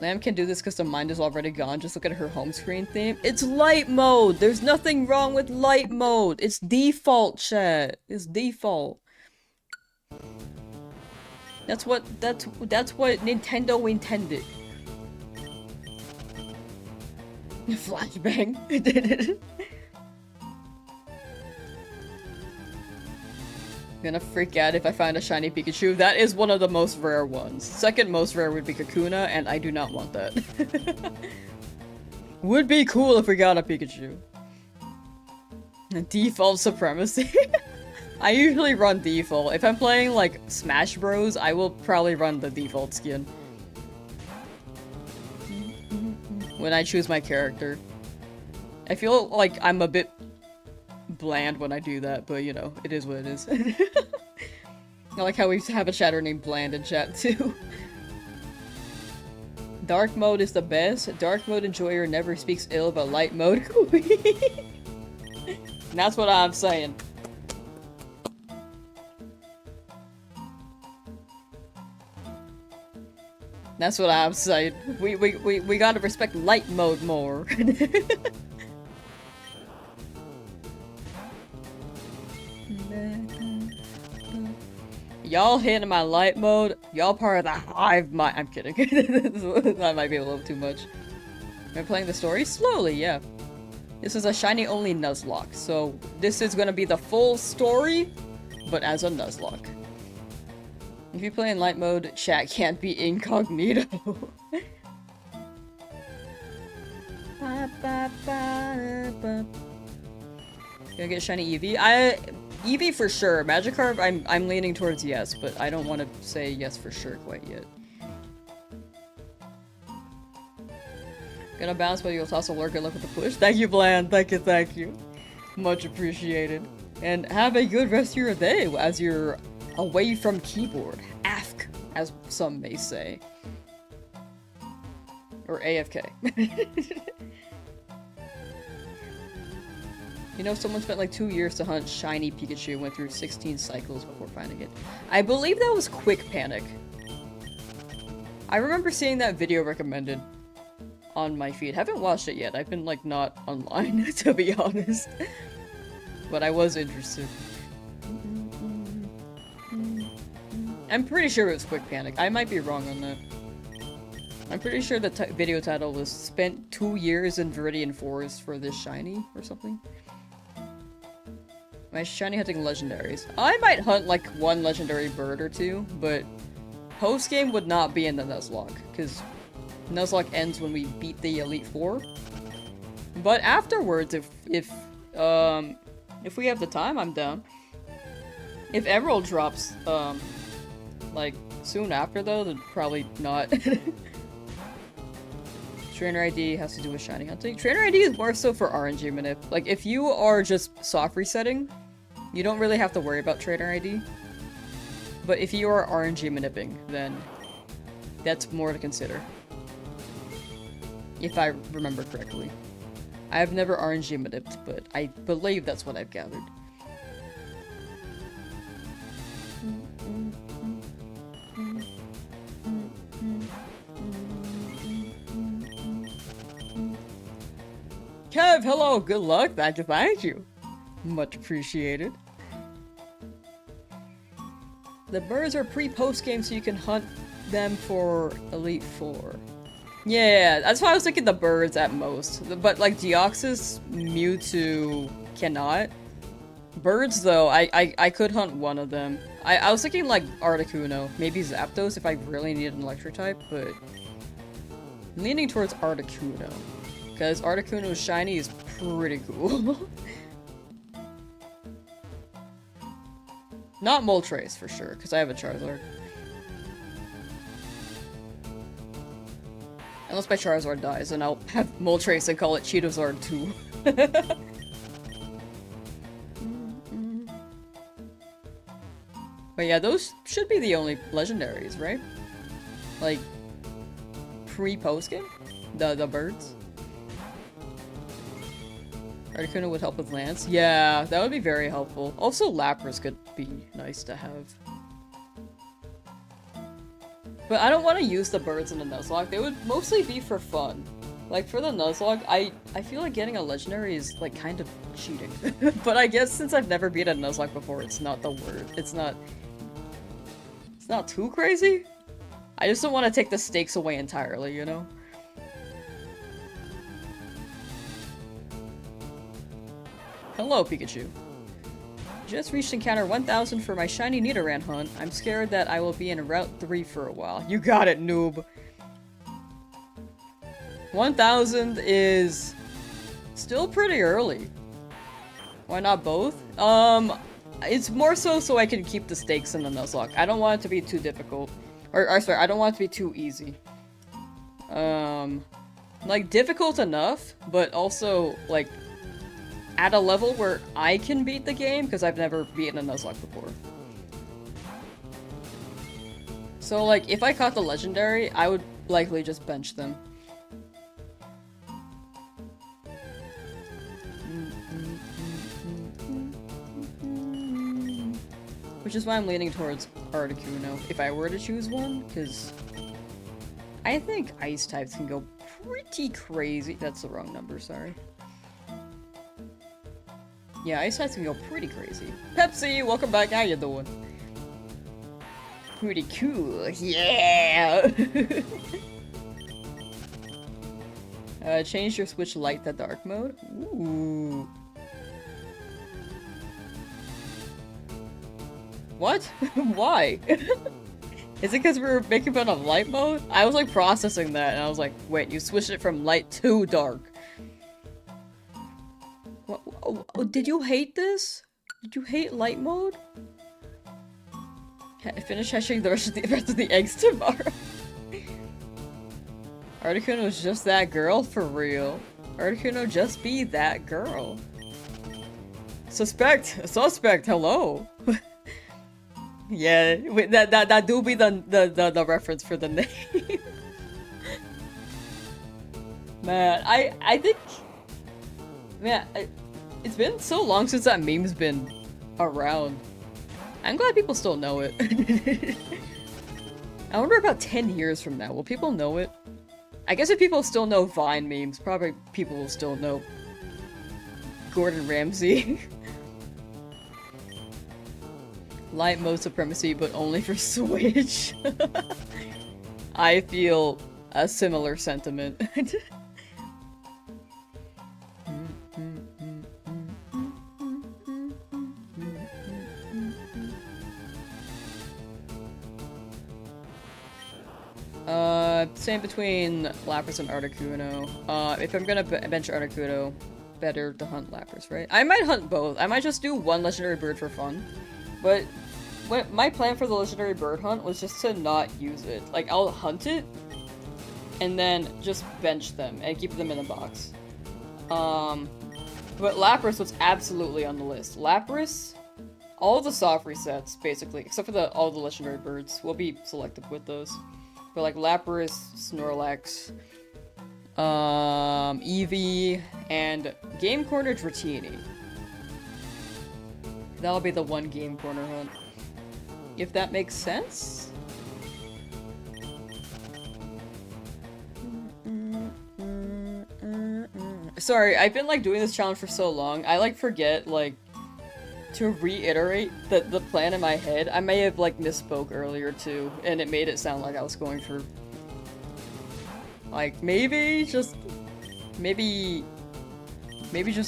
Lamb can do this because the mind is already gone. Just look at her home screen theme. It's light mode! There's nothing wrong with light mode! It's default, chat. It's default. That's what Nintendo intended. Flashbang. Gonna freak out if I find a shiny Pikachu. That is one of the most rare ones. Second most rare would be Kakuna, and I do not want that. Would be cool if we got a Pikachu. Default supremacy. I usually run default. If I'm playing like Smash Bros, I will probably run the default skin when I choose my character. I feel like I'm a bit bland when I do that, but you know, it is what it is. I like how we have a chatter named Bland in chat too. Dark mode is the best. Dark mode enjoyer never speaks ill about light mode. That's what I'm saying. That's what I'm saying. We gotta respect light mode more. Y'all hitting my light mode. Y'all part of the hive mind. I'm kidding. That might be a little too much. Am I playing the story? Slowly, yeah. This is a shiny only Nuzlocke, so this is gonna be the full story, but as a Nuzlocke. If you play in light mode, chat can't be incognito. Gonna get shiny Eevee? Eevee for sure. Magikarp, I'm leaning towards yes, but I don't want to say yes for sure quite yet. Gonna bounce, but you'll toss a lurk. Good luck with the push. Thank you, Bland. Thank you, thank you. Much appreciated. And have a good rest of your day as you're away from keyboard. AFK, as some may say. Or AFK. You know, someone spent like 2 years to hunt shiny Pikachu, went through 16 cycles before finding it. I believe that was Quick Panic. I remember seeing that video recommended on my feed. Haven't watched it yet. I've been like not online, to be honest. But I was interested. I'm pretty sure it was Quick Panic. I might be wrong on that. I'm pretty sure the video title was "Spent 2 years in Viridian Forest for this shiny" or something. My shiny hunting legendaries. I might hunt like one legendary bird or two, but post-game would not be in the Nuzlocke, because Nuzlocke ends when we beat the Elite Four. But afterwards, if we have the time, I'm down. If Emerald drops, like, soon after though, then probably not. Trainer ID has to do with shiny hunting. Trainer ID is more so for RNG manip. Like, if you are just soft resetting, you don't really have to worry about trainer ID. But if you are RNG manipping, then that's more to consider. If I remember correctly. I have never RNG manipped, but I believe that's what I've gathered. Kev, hello, good luck, thank you. Much appreciated. The birds are pre-post game so you can hunt them for Elite Four. Yeah, that's why I was thinking the birds at most. But like Deoxys, Mewtwo cannot. Birds though, I could hunt one of them. I was thinking like Articuno, maybe Zapdos if I really needed an electric type, but I'm leaning towards Articuno. Because Articuno's shiny is pretty cool. Not Moltres for sure, because I have a Charizard. Unless my Charizard dies, and I'll have Moltres and call it Cheetozard 2. But yeah, those should be the only legendaries, right? Like, pre-post game? The birds? Articuno would help with Lance. Yeah, that would be very helpful. Also, Lapras could be nice to have. But I don't want to use the birds in the Nuzlocke. They would mostly be for fun. Like, for the Nuzlocke, I feel like getting a legendary is, like, kind of cheating. But I guess since I've never beat a Nuzlocke before, it's not the word. It's not too crazy. I just don't want to take the stakes away entirely, you know? Hello, Pikachu. Just reached encounter 1000 for my shiny Nidoran hunt. I'm scared that I will be in Route 3 for a while. You got it, noob. 1000 is still pretty early. Why not both? It's more so I can keep the stakes in the Nuzlocke. I don't want it to be too difficult. Or sorry, I don't want it to be too easy. Like, difficult enough, but also, like, at a level where I can beat the game, because I've never beaten a Nuzlocke before. So, like, if I caught the legendary, I would likely just bench them. Which is why I'm leaning towards Articuno, if I were to choose one, because I think ice types can go pretty crazy. That's the wrong number, sorry. Yeah, ice types can go pretty crazy. Pepsi, welcome back, how you doing? Pretty cool, yeah! Change your Switch light to dark mode? Ooh. What? Why? Is it because we were making fun of light mode? I was like processing that and I was like, wait, you switched it from light to dark. What? Oh, did you hate this? Did you hate light mode? Finish hatching the rest of the eggs tomorrow. Articuno is just that girl for real. Articuno just be that girl. Suspect, hello. Yeah, wait, that do be the reference for the name. Man, I think, man, it's been so long since that meme's been around. I'm glad people still know it. I wonder about 10 years from now, will people know it? I guess if people still know Vine memes, probably people will still know Gordon Ramsay. Light mode supremacy, but only for Switch. I feel a similar sentiment. Same between Lapras and Articuno. If I'm gonna bench Articuno, better to hunt Lapras, right? I might hunt both. I might just do one legendary bird for fun. But my plan for the legendary bird hunt was just to not use it. Like, I'll hunt it, and then just bench them, and keep them in a box. But Lapras was absolutely on the list. Lapras, all the soft resets, basically, except for all the legendary birds, will be selective with those. But like Lapras, Snorlax, Eevee, and Game Corner Dratini. That'll be the one Game Corner hunt. If that makes sense? Sorry, I've been like doing this challenge for so long, I like forget like to reiterate the plan in my head. I may have like misspoke earlier too, and it made it sound like I was going for like maybe just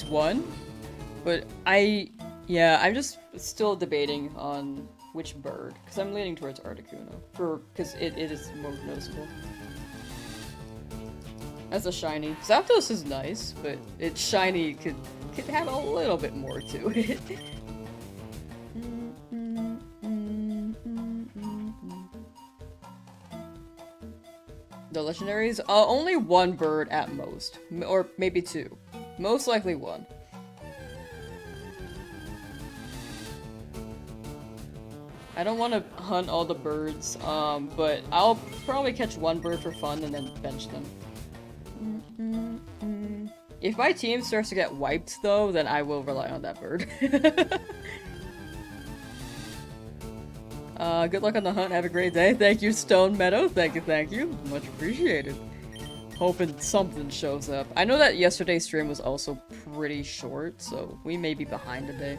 one, but I'm just still debating on which bird, because I'm leaning towards Articuno because it is more noticeable. As a shiny, Zapdos is nice, but its shiny could have a little bit more to it. The legendaries? Only one bird at most. Or maybe two. Most likely one. I don't want to hunt all the birds, but I'll probably catch one bird for fun and then bench them. If my team starts to get wiped, though, then I will rely on that bird. Good luck on the hunt. Have a great day. Thank you, Stone Meadow. Thank you. Much appreciated. Hoping something shows up. I know that yesterday's stream was also pretty short, so we may be behind today.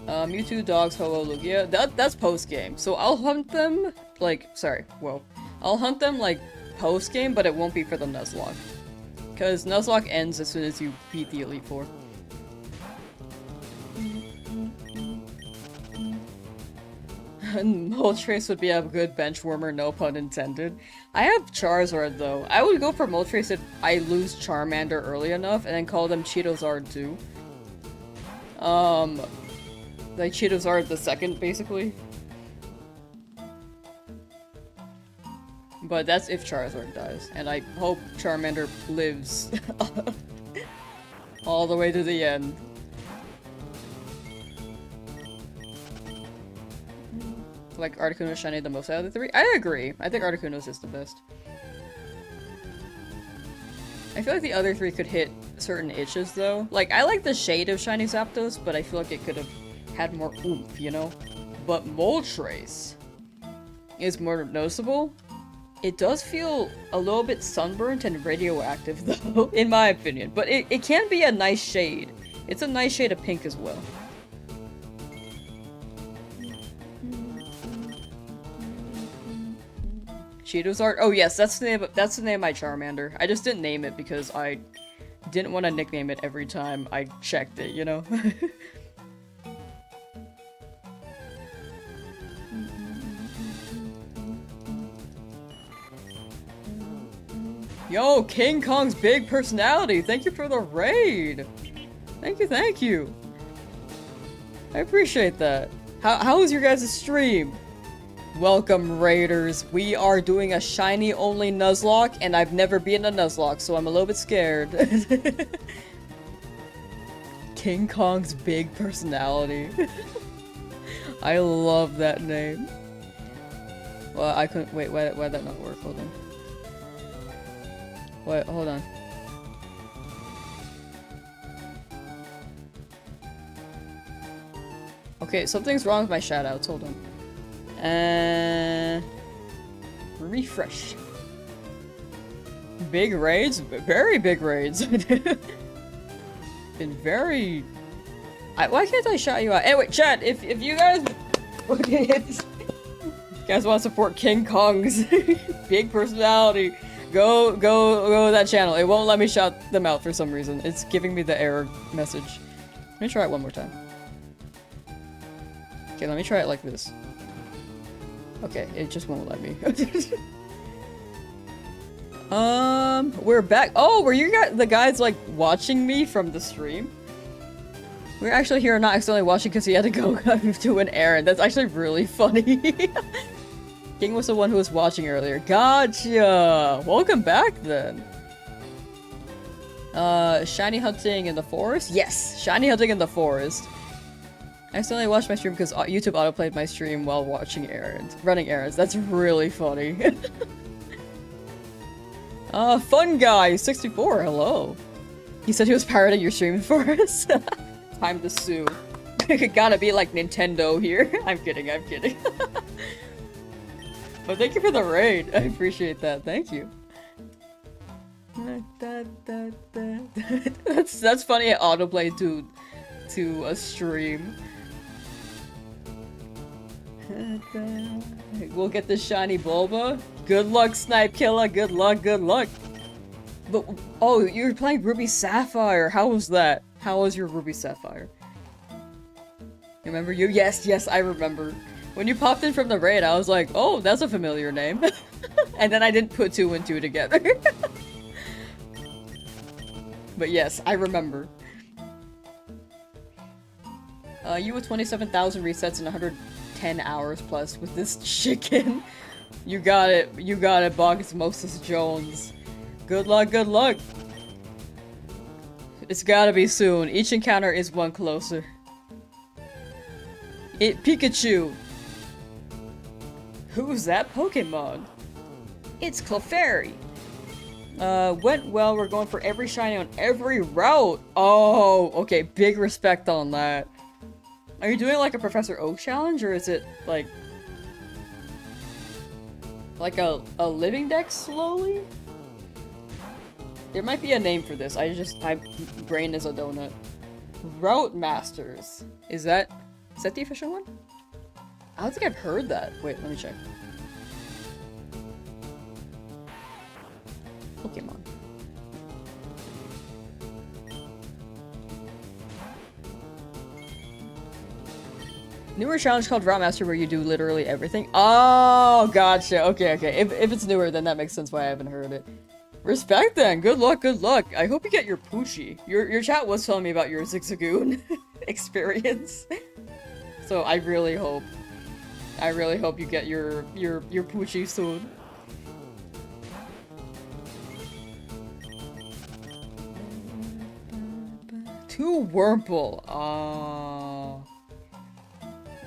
Mewtwo, dogs, Ho-Oh, Lugia. That's post-game. So I'll hunt them, I'll hunt them, like, post-game, but it won't be for the Nuzlocke. Because Nuzlocke ends as soon as you beat the Elite Four. Moltres would be a good bench warmer, no pun intended. I have Charizard, though. I would go for Moltres if I lose Charmander early enough, and then call them Cheetozard too. Like Cheetozard the second, basically. But that's if Charizard dies, and I hope Charmander lives all the way to the end. Like Articuno shiny the most out of the three? I agree. I think Articuno's is the best. I feel like the other three could hit certain itches though. Like, I like the shade of shiny Zapdos, but I feel like it could have had more oomph, you know? But Moltres is more noticeable. It does feel a little bit sunburnt and radioactive though, in my opinion. But it can be a nice shade. It's a nice shade of pink as well. Cheetozard? Oh yes, that's the name of my Charmander. I just didn't name it because I didn't want to nickname it every time I checked it, you know? Yo, King Kong's big personality! Thank you for the raid! Thank you! I appreciate that. How was your guys' stream? Welcome, raiders. We are doing a shiny only Nuzlocke, and I've never been a Nuzlocke, so I'm a little bit scared. King Kong's big personality. I love that name. Well, I couldn't- wait, why'd that not work? Hold on. Wait, hold on. Okay, something's wrong with my shoutouts. Hold on. Refresh. Big raids? Very big raids. Been very Why can't I shout you out? Anyway, chat, if you guys guys want to support King Kong's big personality, go to that channel. It won't let me shout them out for some reason. It's giving me the error message. Let me try it one more time. Okay, let me try it like this. Okay, it just won't let me. We're back. Oh, were you guys the guys like watching me from the stream? We're actually here not accidentally watching because he had to go to an errand. That's actually really funny. King was the one who was watching earlier. Gotcha! Welcome back then. Shiny hunting in the forest? Yes! Shiny hunting in the forest. I accidentally watched my stream because YouTube autoplayed my stream while running errands. That's really funny. Fun guy, 64, hello. He said he was pirating your stream for us. Time to sue. Gotta be like Nintendo here. I'm kidding. But thank you for the raid. I appreciate that. Thank you. That's funny. Autoplay to a stream. We'll get the shiny Bulba. Good luck, Snipe Killer. Good luck. But oh, you're playing Ruby Sapphire. How was that? How was your Ruby Sapphire? Remember you? Yes, I remember. When you popped in from the raid, I was like, oh, that's a familiar name. And then I didn't put 2 and 2 together. But yes, I remember. You with 27,000 resets in 110 hours plus with this chicken. You got it, Bogus Moses Jones. Good luck. It's gotta be soon. Each encounter is one closer. Pikachu! Who's that Pokemon? It's Clefairy! Went well, we're going for every shiny on every route! Oh, okay, big respect on that. Are you doing like a Professor Oak challenge, or is it like a living deck slowly? There might be a name for this. My brain is a donut. Route Masters. Is that the official one? I don't think I've heard that. Wait, let me check. Pokemon. Newer challenge called Route Master where you do literally everything. Oh, gotcha. Okay. If it's newer, then that makes sense why I haven't heard it. Respect then. Good luck. I hope you get your Poochie. Your chat was telling me about your Zigzagoon experience. So I really hope you get your Poochie soon. Two Wurmple.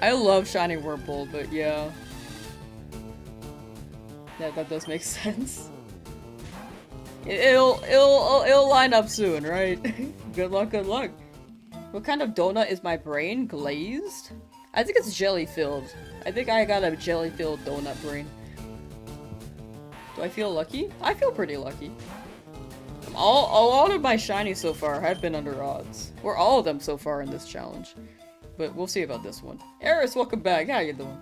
I love shiny Wurmple, but yeah. That does make sense. It'll line up soon, right? Good luck. What kind of donut is my brain? Glazed? I think it's jelly filled. I think I got a jelly filled donut brain. Do I feel lucky? I feel pretty lucky. A lot of my shinies so far have been under odds. Or all of them so far in this challenge. But we'll see about this one. Eris, welcome back. How you doing?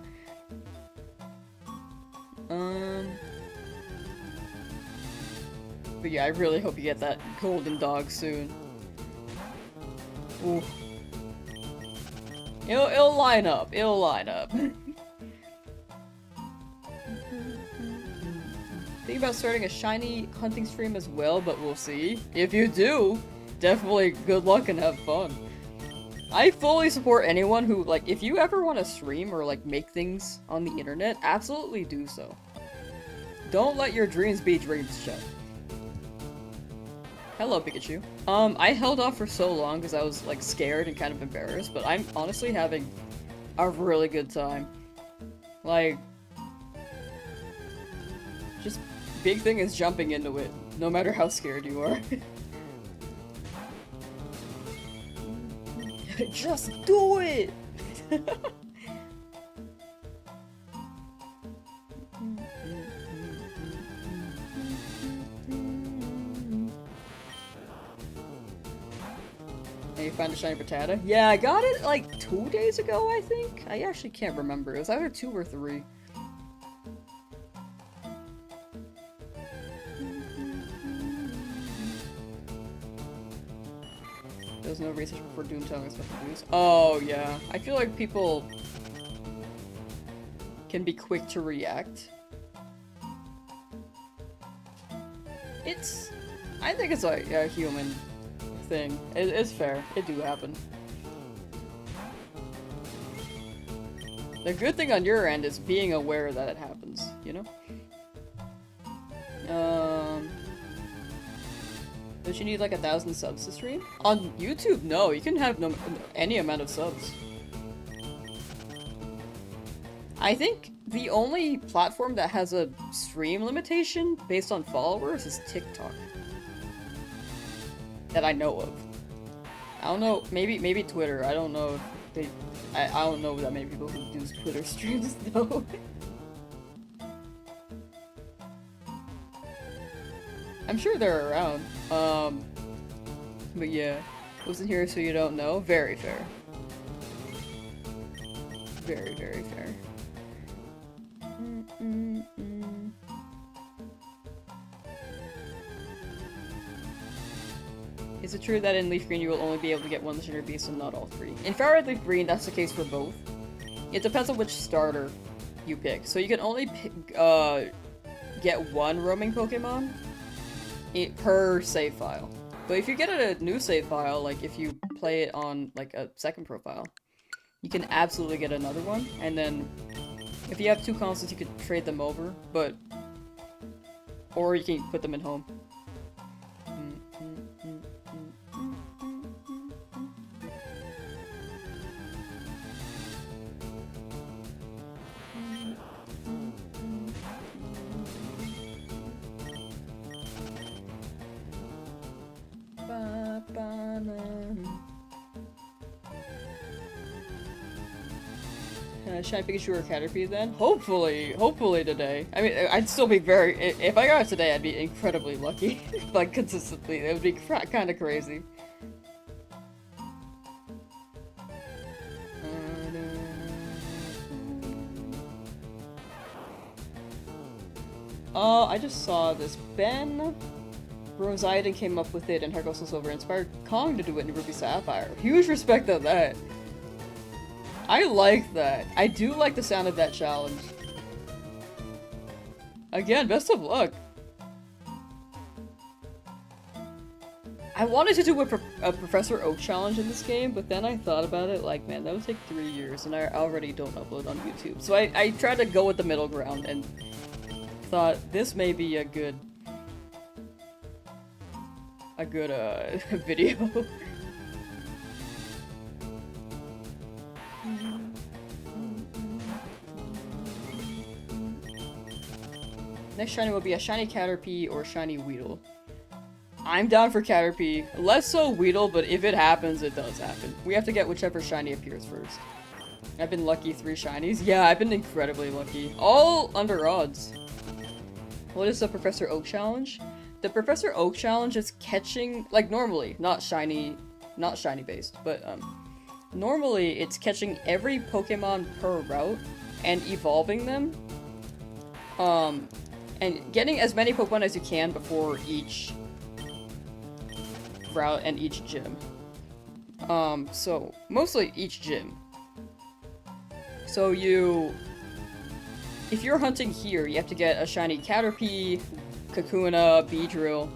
But yeah, I really hope you get that golden dog soon. Ooh. It'll line up. Think about starting a shiny hunting stream as well, but we'll see. If you do, definitely good luck and have fun. I fully support anyone who, like, if you ever want to stream or, like, make things on the internet, absolutely do so. Don't let your dreams be dreams, chat. Hello, Pikachu. I held off for so long because I was, like, scared and kind of embarrassed, but I'm honestly having a really good time. Like, just big thing is jumping into it, no matter how scared you are. Just do it! And you found a shiny Rattata? Yeah, I got it like 2 days ago, I think? I actually can't remember. It was either 2 or 3. There's no research before Doom telling us what to do. Oh, yeah. I feel like people can be quick to react. I think it's like a human thing. It's fair. It do happen. The good thing on your end is being aware that it happens, you know? Don't you need like 1,000 subs to stream? On YouTube, no. You can have any amount of subs. I think the only platform that has a stream limitation based on followers is TikTok. That I know of. I don't know, maybe Twitter. I don't know if I don't know that many people who do Twitter streams though. I'm sure they're around. But yeah. Wasn't here so you don't know. Very fair. Very, very fair. Is it true that in Leafgreen you will only be able to get one legendary beast and not all 3? In FireRed Leafgreen, that's the case for both. It depends on which starter you pick. So you can only get 1 roaming Pokemon per save file. But if you get a new save file, like if you play it on like a second profile, you can absolutely get another one. And then if you have 2 consoles, you could trade them over, or you can put them in home. Shiny Pikachu or Caterpie then? Hopefully today. I mean, I'd still be if I got it today, I'd be incredibly lucky. Like, consistently. It would be kind of crazy. I just saw this. Ben Rosidon came up with it and Hergos Silver inspired Kong to do it in Ruby Sapphire. Huge respect of that. I like that. I do like the sound of that challenge. Again, best of luck. I wanted to do a Professor Oak challenge in this game, but then I thought about it, like, man, that would take 3 years, and I already don't upload on YouTube. So I tried to go with the middle ground, and thought this may be a good video. Next shiny will be a shiny Caterpie or shiny Weedle. I'm down for Caterpie. Less so Weedle, but if it happens, it does happen. We have to get whichever shiny appears first. I've been lucky 3 shinies. Yeah, I've been incredibly lucky. All under odds. What is the Professor Oak challenge? The Professor Oak challenge is catching, like normally, not shiny based, but normally it's catching every Pokemon per route and evolving them. And getting as many Pokemon as you can before each route and each gym. So mostly each gym. So if you're hunting here, you have to get a shiny Caterpie, Kakuna, Beedrill.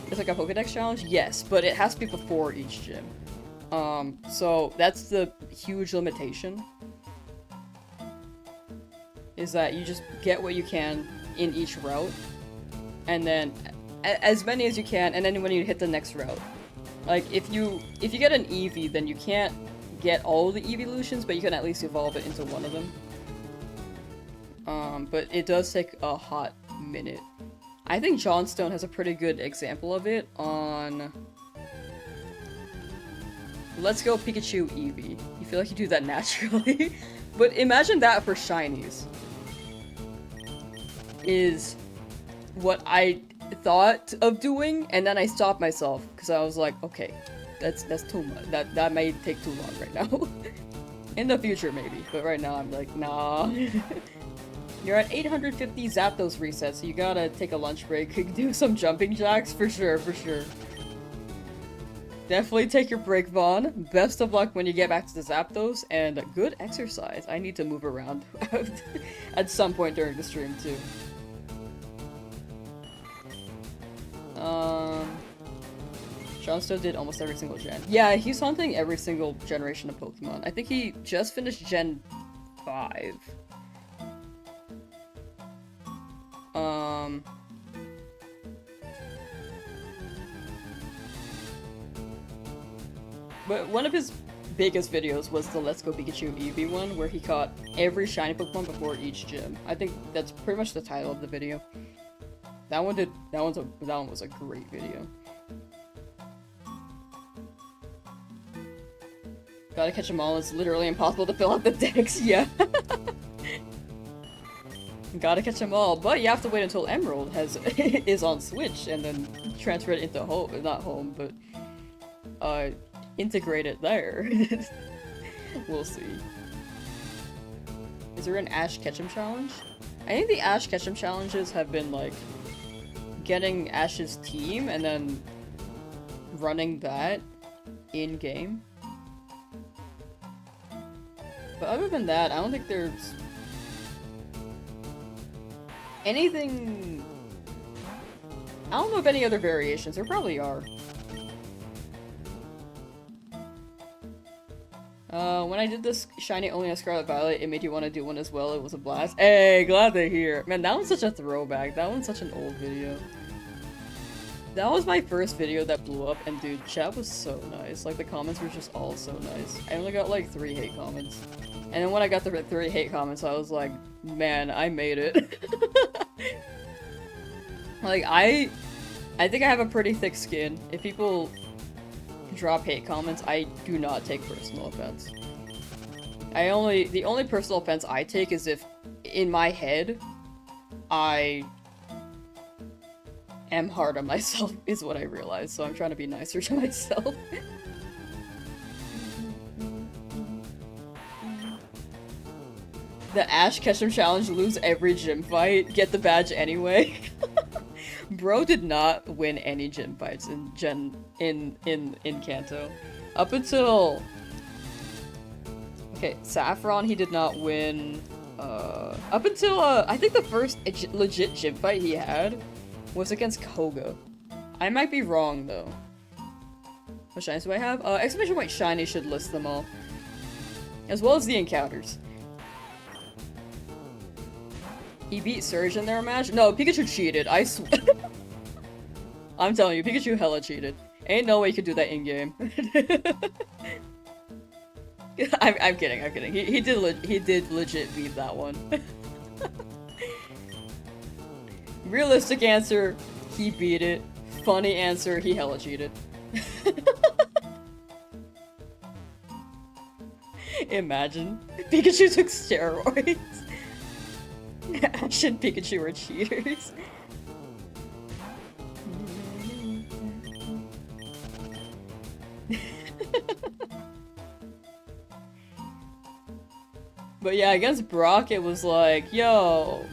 It's like a Pokedex challenge? Yes, but it has to be before each gym. So that's the huge limitation. Is that you just get what you can in each route, and then as many as you can, and then when you hit the next route. Like, if you get an Eevee, then you can't get all the evolutions, but you can at least evolve it into one of them. But it does take a hot minute. I think Johnstone has a pretty good example of it on Let's Go Pikachu Eevee. You feel like you do that naturally. But imagine that for shinies. Is what I thought of doing, and then I stopped myself because I was like, okay, That's too much. That may take too long right now. In the future, maybe. But right now, I'm like, nah. You're at 850 Zapdos resets, so you gotta take a lunch break. Do some jumping jacks, for sure, for sure. Definitely take your break, Vaughn. Best of luck when you get back to the Zapdos, and good exercise. I need to move around at some point during the stream, too. Sean still did almost every single gen. Yeah, he's hunting every single generation of Pokemon. I think he just finished Gen 5. But one of his biggest videos was the Let's Go Pikachu Eevee one, where he caught every shiny Pokemon before each gym. I think that's pretty much the title of the video. That one was a great video. Gotta catch them all. It's literally impossible to fill out the decks. Yeah. Gotta catch them all, but you have to wait until Emerald is on Switch and then transfer it into home, not home, but integrate it there. We'll see. Is there an Ash Ketchum challenge? I think the Ash Ketchum challenges have been like getting Ash's team and then running that in game. But other than that, I don't think there's anything. I don't know of any other variations. There probably are. When I did this Shiny Only on Scarlet Violet, it made you want to do one as well. It was a blast. Hey, glad to hear. Man, that one's such a throwback. That one's such an old video. That was my first video that blew up, and dude, chat was so nice. Like, the comments were just all so nice. I only got like 3 hate comments. And then when I got the 3 hate comments, I was like, man, I made it. Like, I think I have a pretty thick skin. If people drop hate comments, I do not take personal offense. The only personal offense I take is if, in my head, I am hard on myself, is what I realize, so I'm trying to be nicer to myself. The Ash Ketchum challenge, lose every gym fight, get the badge anyway. Bro did not win any gym fights in Kanto. Up until okay, Saffron he did not win. Up until I think the first legit gym fight he had was against Koga. I might be wrong though. What shinies do I have? Exclamation point shiny should list them all, as well as the encounters. He beat Surge in their match? No, Pikachu cheated, I swear. I'm telling you, Pikachu hella cheated. Ain't no way you could do that in-game. I'm kidding, I'm kidding. He did legit beat that one. Realistic answer, he beat it. Funny answer, he hella cheated. Imagine. Pikachu took steroids. Ash and Pikachu are cheaters. But yeah, against Brock, it was like, yo,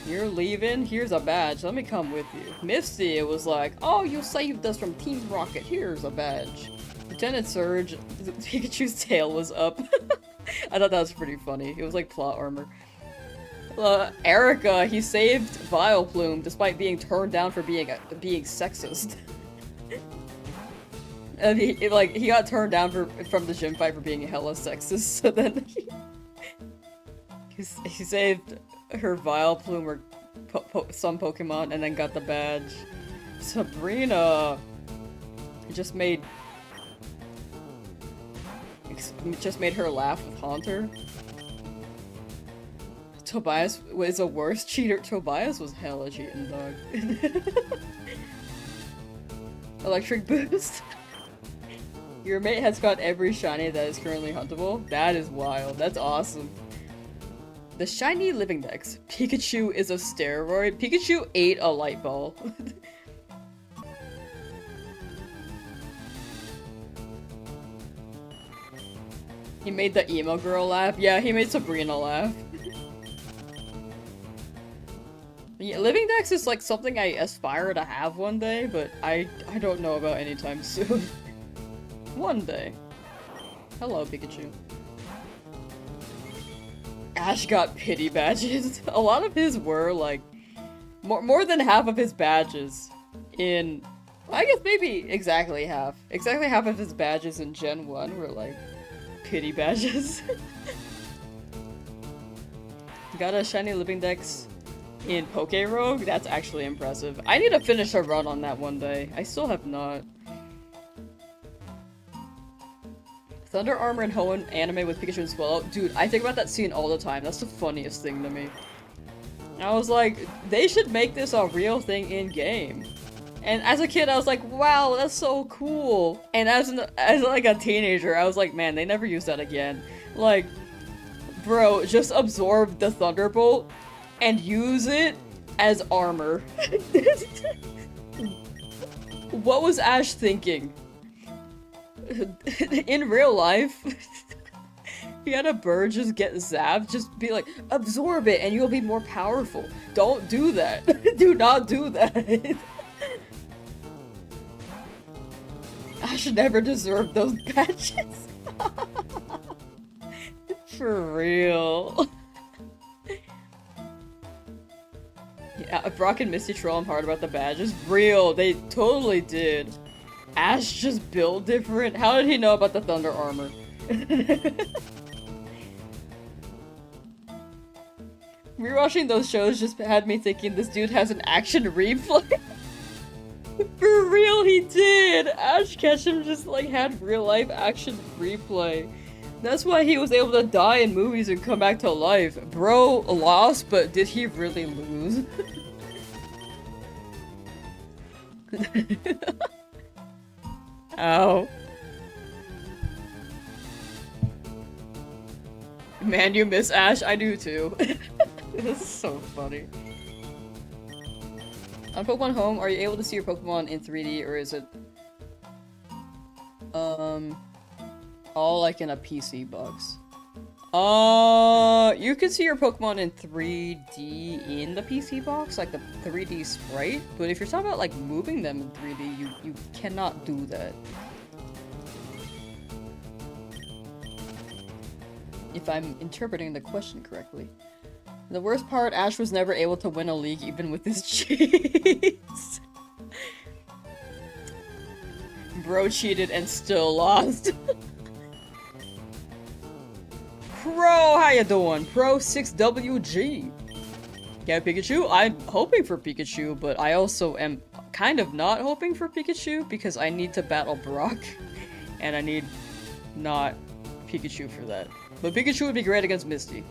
you're leaving? Here's a badge. Let me come with you. Misty, it was like, oh, you saved us from Team Rocket. Here's a badge. Lieutenant Surge, Pikachu's tail was up. I thought that was pretty funny. It was like plot armor. Erica, he saved Vileplume despite being turned down for being sexist. And he got turned down from the gym fight for being hella sexist, so then he saved her Vileplume or some Pokemon and then got the badge. Sabrina just made her laugh with Haunter. Tobias was a worse cheater. Tobias was hella cheating, dog. Electric Boost. Your mate has got every shiny that is currently huntable. That is wild. That's awesome. The shiny living dex. Pikachu is a steroid. Pikachu ate a light ball. He made the emo girl laugh. Yeah, he made Sabrina laugh. Yeah, Living Dex is like something I aspire to have one day, but I don't know about anytime soon. One day. Hello, Pikachu. Ash got pity badges. A lot of his were like more than half of his badges in, I guess maybe exactly half. Exactly half of his badges in Gen 1 were like pity badges. Got a shiny Living Dex in Poke Rogue? That's actually impressive. I need to finish a run on that one day. I still have not. Thunder Armor and Hoenn anime with Pikachu and Swallow. Dude, I think about that scene all the time. That's the funniest thing to me. I was like, they should make this a real thing in-game. And as a kid, I was like, wow, that's so cool. And as like a teenager, I was like, man, they never use that again. Like, bro, just absorb the Thunderbolt and use it as armor. What was Ash thinking? In real life, if you had a bird just get zapped, just be like, absorb it and you'll be more powerful. Don't do that. Do not do that. Ash never deserved those badges. For real. Yeah, Brock and Misty troll him hard about the badges. Real, they totally did. Ash just built different. How did he know about the Thunder Armor? Rewatching those shows just had me thinking this dude has an action replay. For real, he did! Ash Ketchum just like had real life action replay. That's why he was able to die in movies and come back to life. Bro lost, but did he really lose? Ow. Man, you miss Ash? I do too. This is so funny. On Pokemon Home, are you able to see your Pokemon in 3D, or is it all like in a PC box? You can see your Pokemon in 3D in the PC box, like the 3D sprite, but if you're talking about like moving them in 3D, you cannot do that. If I'm interpreting the question correctly. The worst part, Ash was never able to win a league even with his cheats. Bro cheated and still lost. Pro, how you doing? Pro 6WG. Yeah, Pikachu? I'm hoping for Pikachu, but I also am kind of not hoping for Pikachu because I need to battle Brock. And I need not Pikachu for that. But Pikachu would be great against Misty.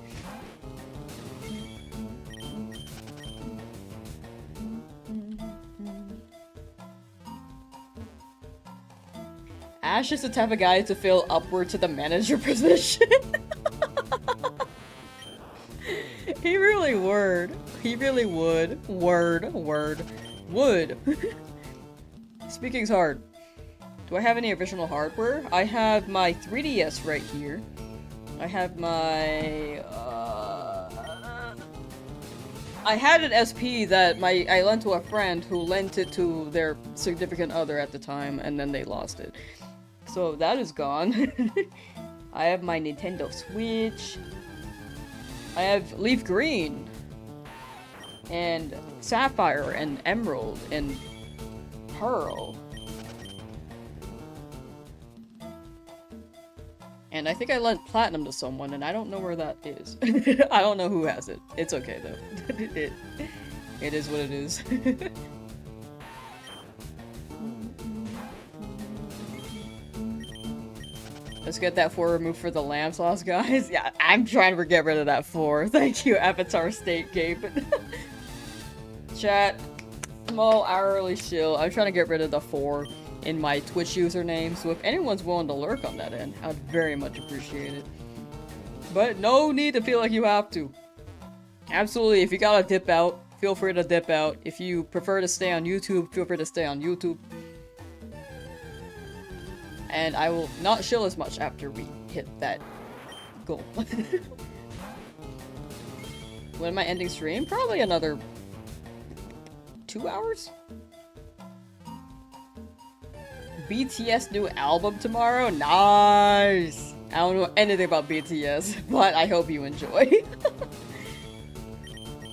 Ash is the type of guy to fail upward to the manager position. He really would. He really would. Would. Speaking's hard. Do I have any original hardware? I have my 3DS right here. I have my, I had an SP that I lent to a friend who lent it to their significant other at the time, and then they lost it. So that is gone. I have my Nintendo Switch. I have Leafgreen. And Sapphire and Emerald and Pearl. And I think I lent Platinum to someone, and I don't know where that is. I don't know who has it. It's okay, though. It is what it is. Let's get that 4 removed for the Lamsauce, guys. Yeah, I'm trying to get rid of that 4. Thank you, Avatar State Gabe. Chat, small hourly shill. I'm trying to get rid of the 4 in my Twitch username, so if anyone's willing to lurk on that end, I'd very much appreciate it. But no need to feel like you have to. Absolutely, if you gotta dip out, feel free to dip out. If you prefer to stay on YouTube, feel free to stay on YouTube. And I will not shill as much after we hit that goal. When am I ending stream? Probably another 2 hours? BTS new album tomorrow? Nice! I don't know anything about BTS, but I hope you enjoy.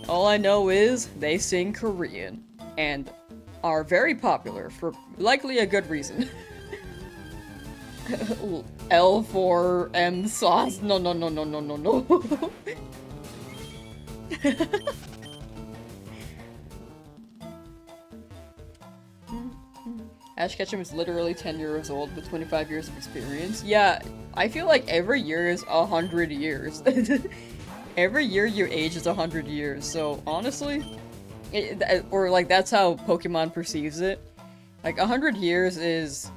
All I know is they sing Korean and are very popular for likely a good reason. L4M sauce. No, no, no, no, no, no, no. Ash Ketchum is literally 10 years old with 25 years of experience. Yeah, I feel like every year is 100 years. Every year you age is 100 years, so honestly, or like that's how Pokemon perceives it. Like 100 years is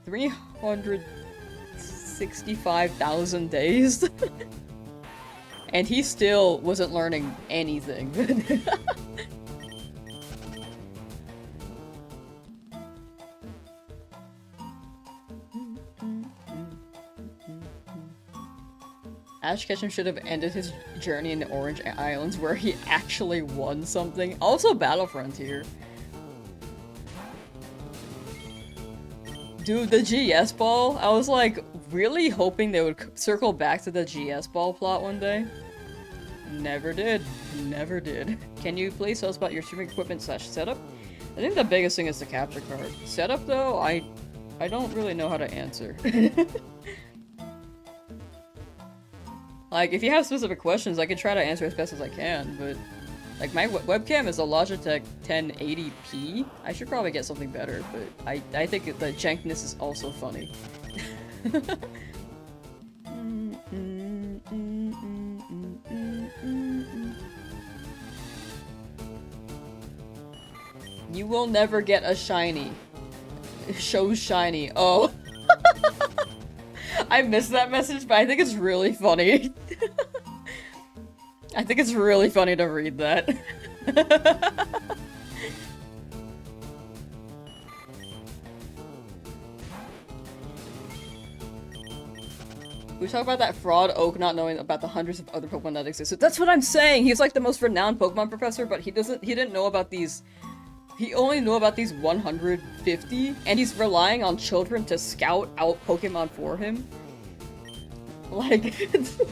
365,000 days. And he still wasn't learning anything. Ash Ketchum should have ended his journey in the Orange Islands where he actually won something. Also Battle Frontier. Dude, the GS ball, I was like really hoping they would circle back to the GS ball plot one day. Never did. Never did. Can you please tell us about your streaming equipment / setup? I think the biggest thing is the capture card. Setup though, I don't really know how to answer. Like, if you have specific questions, I can try to answer as best as I can, but like my webcam is a Logitech 1080p. I should probably get something better, but I think the jankness is also funny. You will never get a shiny. Show shiny. Oh. I missed that message, but I think it's really funny. I think it's really funny to read that. We talk about that fraud Oak not knowing about the hundreds of other Pokemon that existed. That's what I'm saying! He's like the most renowned Pokemon professor, but he didn't know about these. He only knew about these 150, and he's relying on children to scout out Pokemon for him. Like,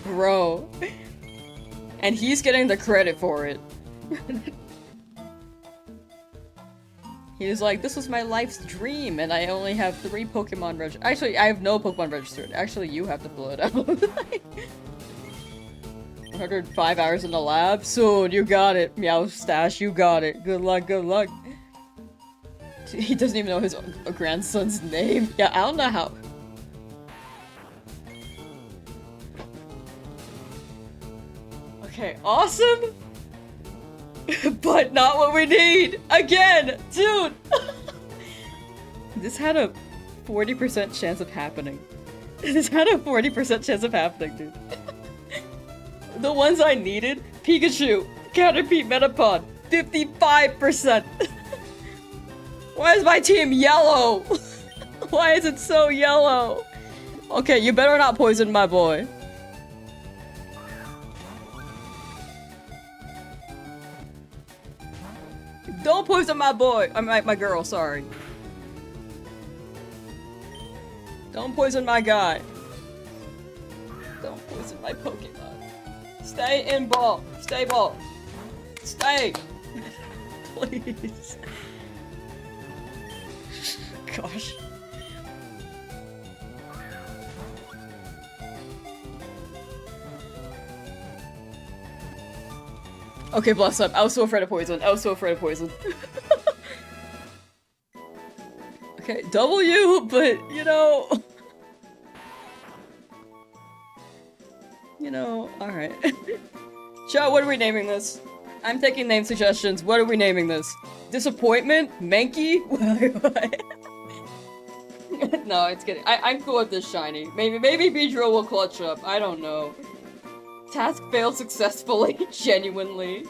bro. And he's getting the credit for it. He's like, this was my life's dream, and I only have 3 Pokemon registered. Actually, I have no Pokemon registered. Actually, you have to blow it out. 105 hours in the lab? Soon, you got it. Meowstache, you got it. Good luck, good luck. He doesn't even know his grandson's name. Yeah, I don't know how. Okay, awesome! But not what we need! Again! Dude! This had a 40% chance of happening. This had a 40% chance of happening, dude. The ones I needed? Pikachu! Caterpie Metapod! 55%! Why is my team yellow? Why is it so yellow? Okay, you better not poison my boy. Don't poison my boy! My girl, sorry. Don't poison my guy. Don't poison my Pokemon. Stay in ball. Stay ball. Stay! Please. Gosh. Okay, bless up. I was so afraid of poison. I was so afraid of poison. Okay, W, but, you know... You know, alright. Chat, what are we naming this? I'm taking name suggestions. What are we naming this? Disappointment? Mankey? No, it's kidding. I'm cool with this shiny. Maybe Beedrill will clutch up. I don't know. Task failed successfully. Genuinely.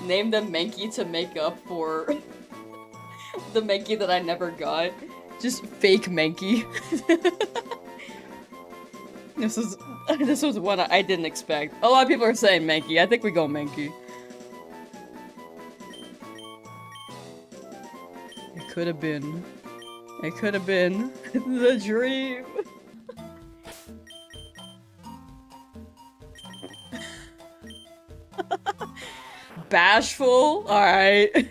Name them Mankey to make up for the Mankey that I never got. Just fake Mankey. This was one I didn't expect. A lot of people are saying Mankey. I think we go Mankey. It could have been. It could have been the dream. Bashful? Alright.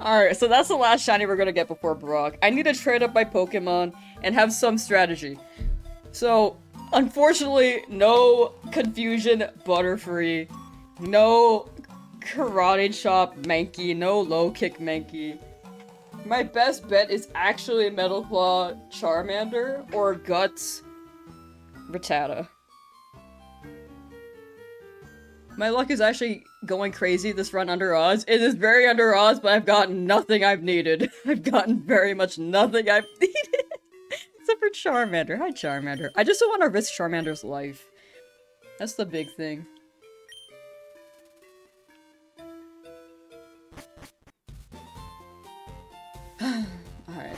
Alright, so that's the last shiny we're gonna get before Brock. I need to trade up my Pokemon and have some strategy. So, unfortunately, no Confusion Butterfree, no Karate Chop Mankey, no Low Kick Mankey. My best bet is actually Metal Claw Charmander or Guts Rattata. My luck is actually going crazy this run under odds. It is very under odds, but I've gotten nothing I've needed. I've gotten very much nothing I've needed. Except for Charmander. Hi, Charmander. I just don't want to risk Charmander's life. That's the big thing. Alright.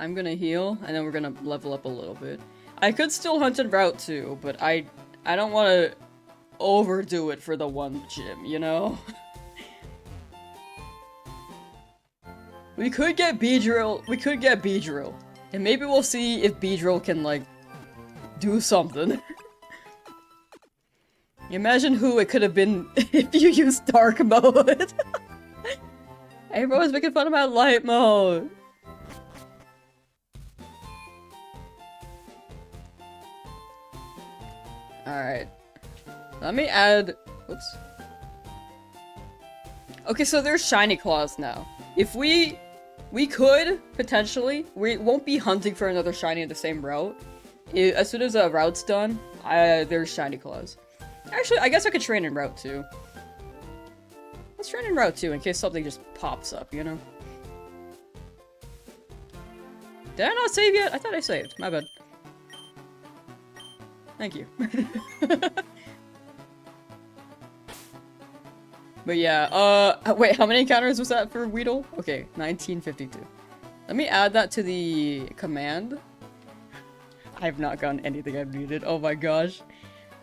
I'm gonna heal, and then we're gonna level up a little bit. I could still hunt and route too, but I don't want to overdo it for the one gym, you know? We could get Beedrill. We could get Beedrill. And maybe we'll see if Beedrill can, like, do something. Imagine who it could have been if you used dark mode. Everyone's making fun of my light mode. Alright. Let me add... Oops. Okay, so there's shiny claws now. If we could, potentially, we won't be hunting for another shiny in the same route. As soon as a route's done, there's shiny claws. Actually, I guess I could train in route 2. Let's train in route 2 in case something just pops up, you know? Did I not save yet? I thought I saved. My bad. Thank you. But yeah, wait, how many encounters was that for Weedle? Okay, 1952. Let me add that to the command. I have not gotten anything I've needed. Oh my gosh.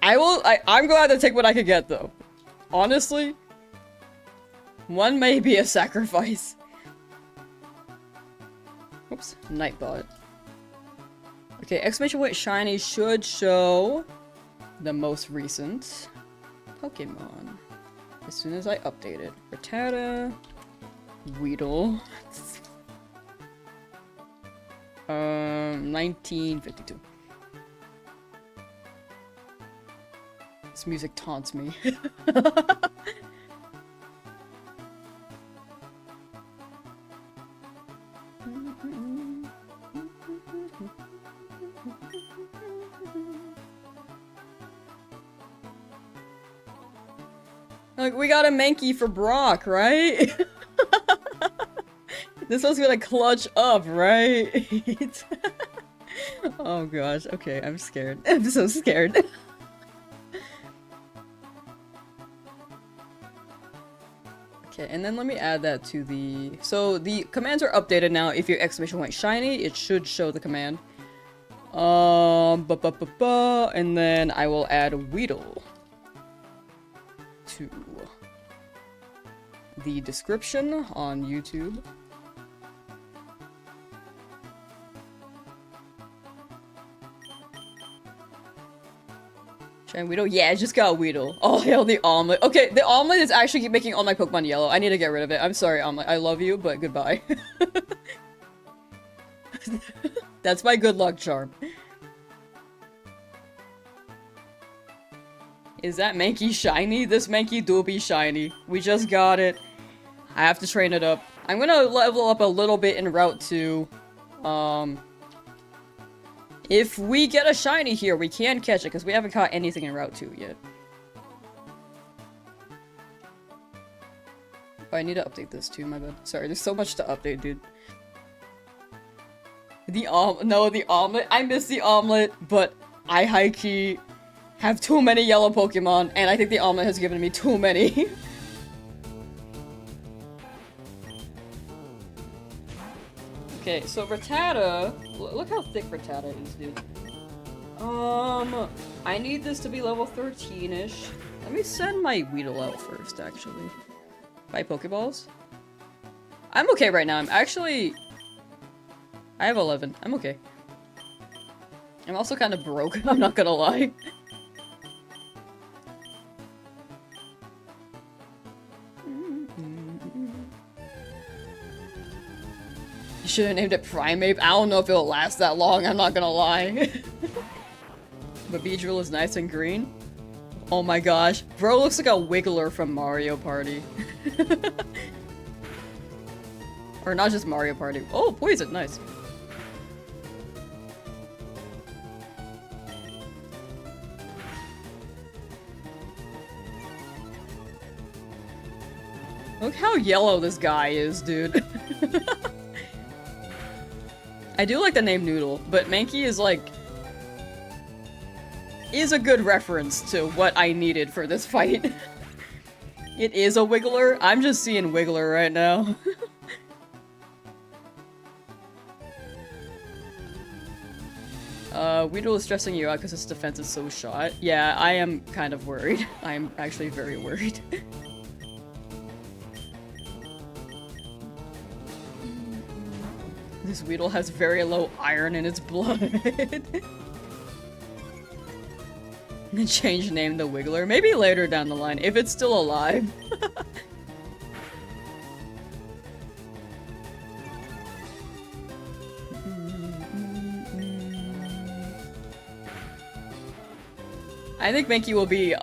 I'm glad to take what I could get, though. Honestly, one may be a sacrifice. Oops, Nightbot. Okay, exclamation point shiny should show the most recent Pokemon. As soon as I update it. Rattata, Weedle. 1952. This music taunts me. Like, we got a Mankey for Brock, right? This one's gonna clutch up, right? Oh gosh, okay, I'm scared. I'm so scared. Okay, and then let me add that to the... So, the commands are updated now. If your exclamation point shiny, it should show the command. And then I will add Weedle to the description on YouTube. Shiny Weedle? Yeah, I just got Weedle. Oh, hell, the omelet. Okay, the omelet is actually making all my Pokemon yellow. I need to get rid of it. I'm sorry, omelet. I love you, but goodbye. That's my good luck charm. Is that Mankey shiny? This Mankey do be shiny. We just got it. I have to train it up. I'm gonna level up a little bit in Route 2. If we get a shiny here, we can catch it, because we haven't caught anything in Route 2 yet. Oh, I need to update this too, my bad. Sorry, there's so much to update, dude. The omelet. I miss the omelet, but I high-key have too many yellow Pokemon, and I think the omelet has given me too many. Okay, so Rattata, look how thick Rattata is, dude. I need this to be level 13-ish. Let me send my Weedle out first, actually. Buy Pokeballs? I'm okay right now. I have 11. I'm okay. I'm also kind of broke, I'm not gonna lie. You should have named it Primeape. I don't know if it'll last that long, I'm not gonna lie. But Beedrill is nice and green. Oh my gosh. Bro looks like a Wiggler from Mario Party. Or not just Mario Party. Oh, Poison, nice. Look how yellow this guy is, dude. I do like the name Noodle, but Mankey is like... is a good reference to what I needed for this fight. It is a Wiggler. I'm just seeing Wiggler right now. Weedle is stressing you out because its defense is so shot. Yeah, I am kind of worried. I am actually very worried. This Weedle has very low iron in its blood. And change name to Wiggler. Maybe later down the line, if it's still alive. I think Mankey will be...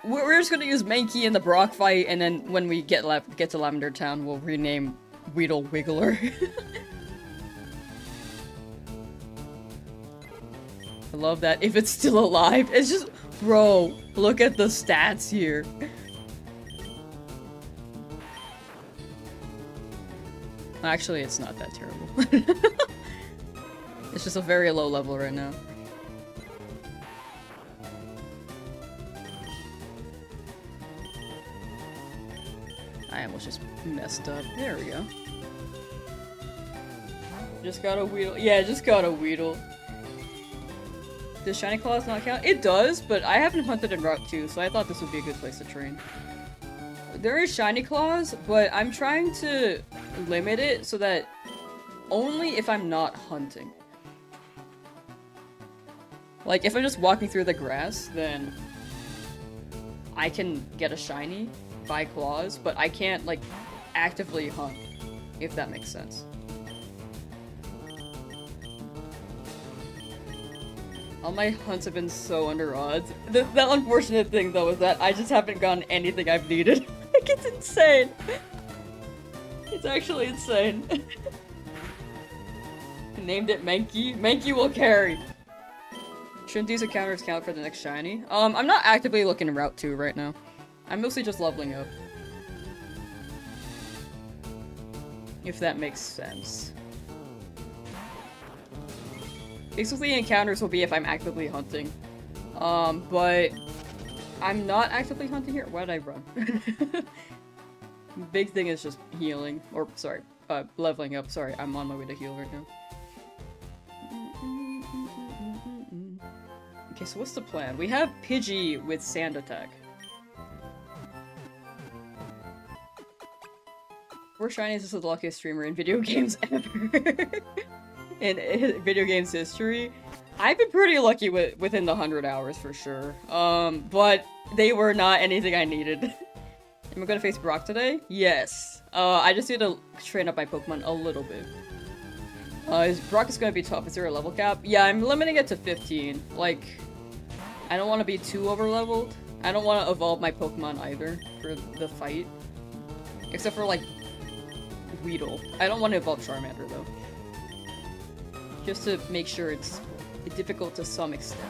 we're just gonna use Mankey in the Brock fight, and then when we get to Lavender Town, we'll rename Weedle Wiggler. I love that. If it's still alive, it's just... Bro, look at the stats here. Actually, it's not that terrible. It's just a very low level right now. I almost just messed up. There we go. Just got a Weedle. Yeah, just got a Weedle. Does Shiny Claws not count? It does, but I haven't hunted in Route 2, so I thought this would be a good place to train. There is Shiny Claws, but I'm trying to limit it so that only if I'm not hunting. Like, if I'm just walking through the grass, then I can get a Shiny by Claws, but I can't, like, actively hunt, if that makes sense. All my hunts have been so under odds. The unfortunate thing, though, is that I just haven't gotten anything I've needed. Like, it's insane. It's actually insane. Named it Mankey. Mankey will carry. Shouldn't these encounters count for the next shiny? I'm not actively looking in Route 2 right now. I'm mostly just leveling up. If that makes sense. Basically, encounters will be if I'm actively hunting. But I'm not actively hunting here. Why did I run? Big thing is just healing. Or, sorry, leveling up. Sorry, I'm on my way to heal right now. Okay, so what's the plan? We have Pidgey with Sand Attack. Poor Shinies is the luckiest streamer in video games ever. In video games history. I've been pretty lucky within the 100 hours for sure. But they were not anything I needed. Am I gonna face Brock today? Yes. I just need to train up my Pokemon a little bit. Brock is gonna be tough. Is there a level cap? Yeah, I'm limiting it to 15. Like, I don't want to be too over-leveled. I don't want to evolve my Pokemon either for the fight. Except for, like, Weedle. I don't want to evolve Charmander, though. Just to make sure it's difficult to some extent.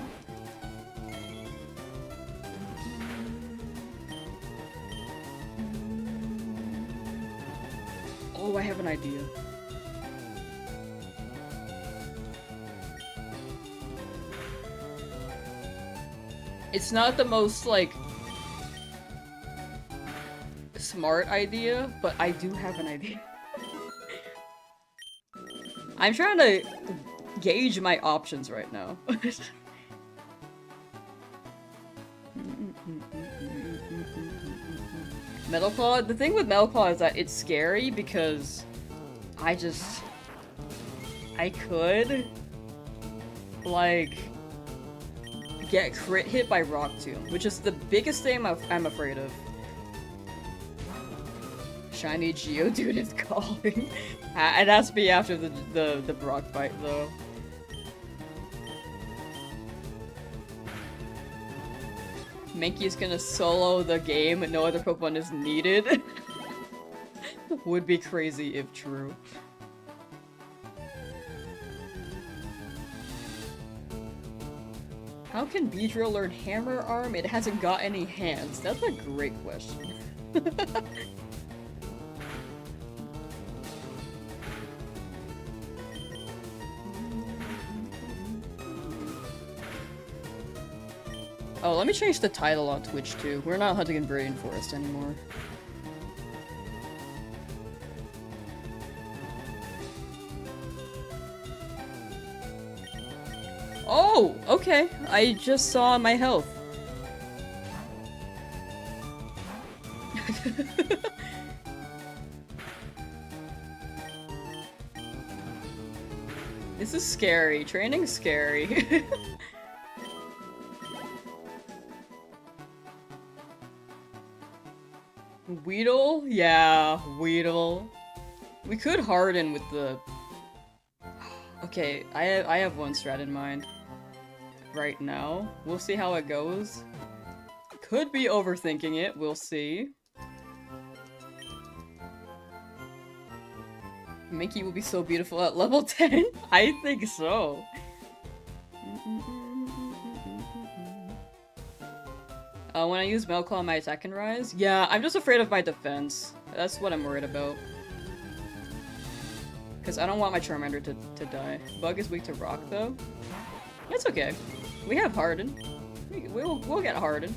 Oh, I have an idea. It's not the most, like, smart idea, but I do have an idea. I'm trying to gauge my options right now. Metal Claw, the thing with Metal Claw is that it's scary because I could, like, get crit hit by Rock Tomb, which is the biggest thing I'm afraid of. Shiny Geodude is calling. It has to be after the Brock fight, though. Mankey's gonna solo the game and no other Pokemon is needed. Would be crazy if true. How can Beedrill learn Hammer Arm? It hasn't got any hands. That's a great question. Oh, let me change the title on Twitch too. We're not hunting in Viridian Forest anymore. Oh, okay. I just saw my health. This is scary. Training's scary. Weedle? Yeah, Weedle. We could harden with the... Okay, I have one strat in mind. Right now. We'll see how it goes. Could be overthinking it, we'll see. Mickey will be so beautiful at level 10? I think so. When I use Metal Claw, my attack can rise? Yeah, I'm just afraid of my defense. That's what I'm worried about. Because I don't want my Charmander to die. Bug is weak to rock, though. That's okay. We have Harden. We'll get Harden.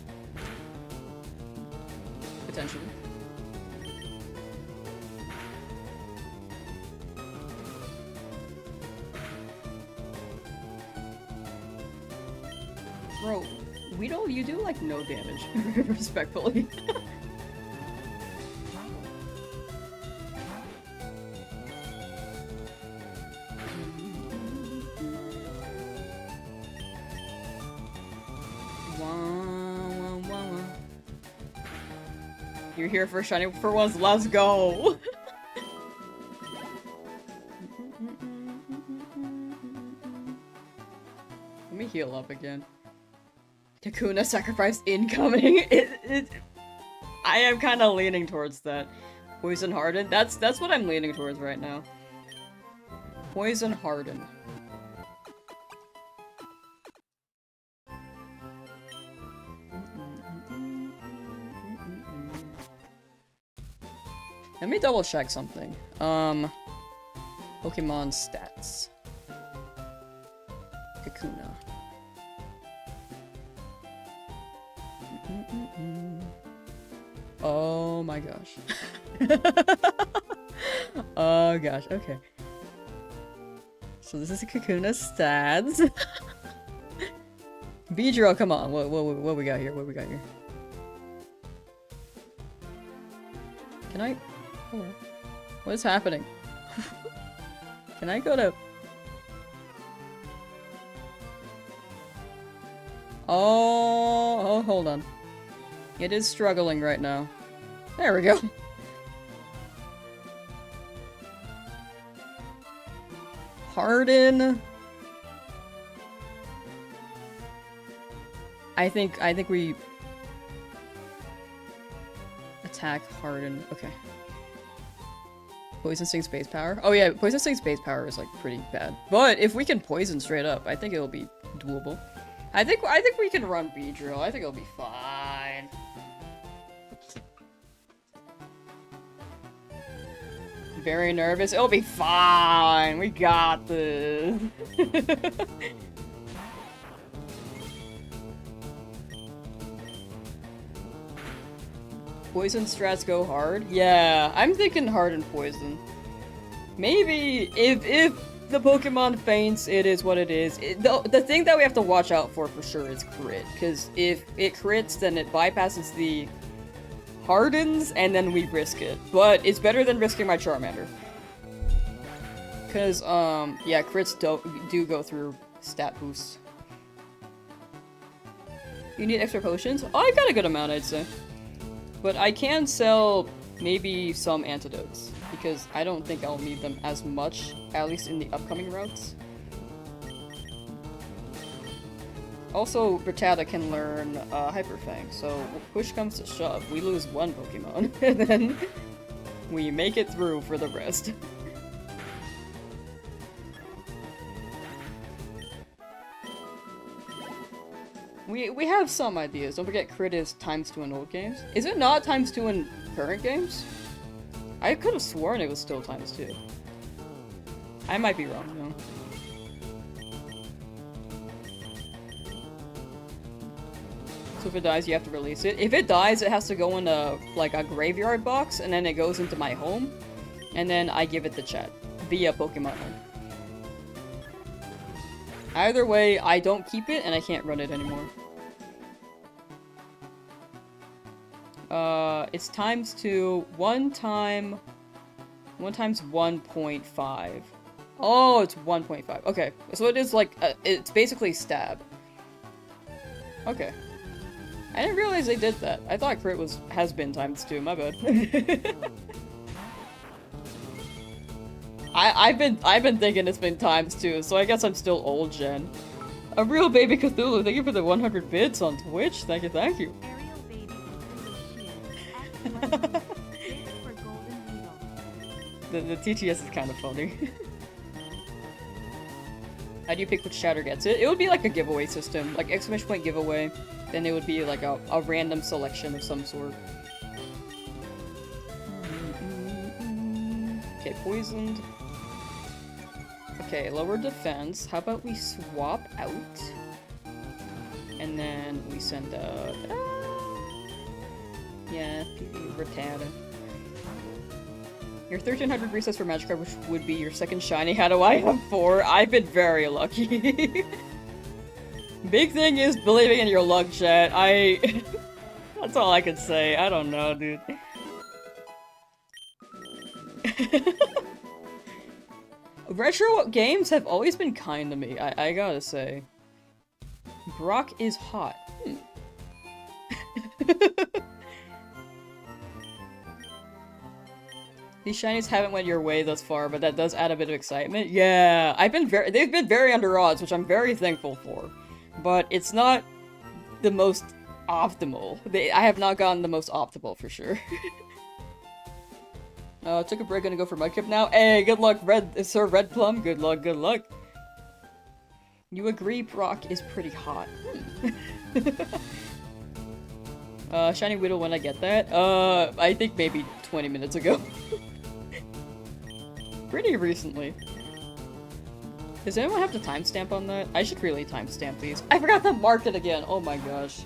Potentially. Bro, Weedle, you do like no damage, respectfully. You're here for shiny for once, let's go! Let me heal up again. Kakuna sacrifice incoming. I am kind of leaning towards that. Poison Harden. That's what I'm leaning towards right now. Poison Harden. Let me double check something. Pokemon stats. Kakuna. Oh my gosh. Oh gosh, okay. So this is a Kakuna stats. Beedrill, come on. What we got here? What we got here? Can I? Oh, what is happening? Can I go to? Oh, hold on. It is struggling right now. There we go. Harden. I think we attack Harden. Okay. Poison Sting Space Power. Oh yeah, Poison Sting Space Power is like pretty bad. But if we can poison straight up, I think it'll be doable. I think we can run Beedrill. I think it'll be fine. Very nervous. It'll be fine. We got this. Poison strats go hard? Yeah, I'm thinking hard and poison. Maybe if The Pokemon faints, it is what it is. The thing that we have to watch out for sure is crit, because if it crits, then it bypasses the hardens, and then we risk it. But it's better than risking my Charmander. Because, yeah, crits do go through stat boosts. You need extra potions? Oh, I got a good amount, I'd say. But I can sell maybe some antidotes, because I don't think I'll need them as much, at least in the upcoming routes. Also, Rattata can learn Hyper Fang, so push comes to shove, we lose one Pokemon, and then we make it through for the rest. We have some ideas. Don't forget crit is ×2 in old games. Is it not ×2 in current games? I could have sworn it was still ×2. I might be wrong, though. So if it dies, you have to release it. If it dies, it has to go in a, like, a graveyard box, and then it goes into my home, and then I give it to chat via Pokemon Home. Either way, I don't keep it, and I can't run it anymore. It's ×2, 1 times 1.5. Oh, it's 1.5. Okay, so it is like, it's basically stab. Okay. I didn't realize they did that. I thought crit has been ×2, my bad. I've been thinking it's been ×2, so I guess I'm still old gen. A real baby Cthulhu, thank you for the 100 bits on Twitch. Thank you, thank you. Aerial baby Cthulhu cheer. Thanks for golden Weedle. The TTS is kind of funny. How do you pick which chatter gets it? It would be like a giveaway system, like exclamation point giveaway. Then it would be like a random selection of some sort. Okay, poisoned. Okay, lower defense. How about we swap out? And then we send out... yeah, Rattata. Your 1300 recess for Magikarp, which would be your second shiny. How do I have 4? I've been very lucky. Big thing is believing in your luck, chat. That's all I can say. I don't know, dude. Retro games have always been kind to me, I gotta say. Brock is hot. These shinies haven't went your way thus far, but that does add a bit of excitement. Yeah, they've been very under odds, which I'm very thankful for. But it's not the most optimal. I have not gotten the most optimal for sure. Took a break, gonna go for Mudkip now. Hey, good luck, Sir Red Plum. Good luck, good luck. You agree Brock is pretty hot. Shiny Weedle when I get that? I think maybe 20 minutes ago. Pretty recently. Does anyone have the timestamp on that? I should really timestamp these. I forgot to mark it again! Oh my gosh.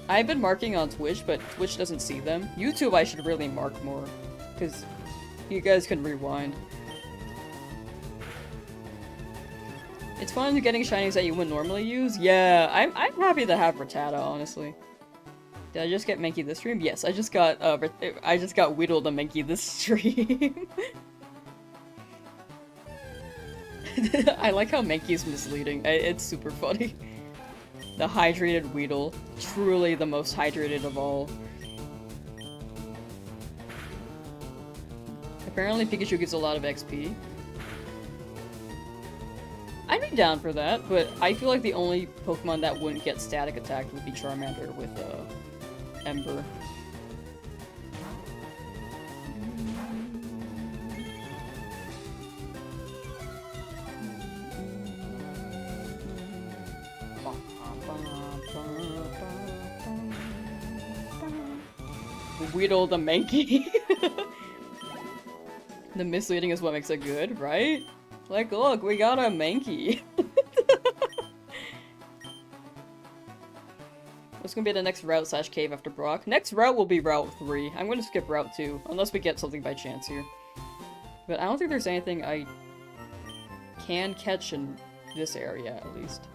I've been marking on Twitch, but Twitch doesn't see them. YouTube I should really mark more. Because you guys can rewind. It's fun getting shinies that you wouldn't normally use. Yeah, I'm happy to have Rattata, honestly. Did I just get Mankey this stream? Yes, I just got Weedle to Mankey this stream. I like how Mankey's misleading. It's super funny. The hydrated Weedle. Truly the most hydrated of all. Apparently Pikachu gives a lot of XP. I'd be down for that, but I feel like the only Pokemon that wouldn't get static attacked would be Charmander with Ember. Weedle the Mankey. The misleading is what makes it good, right? Like, look, we got a Mankey. What's gonna be the next route / cave after Brock? Next route will be Route 3. I'm gonna skip Route 2, unless we get something by chance here. But I don't think there's anything I can catch in this area, at least.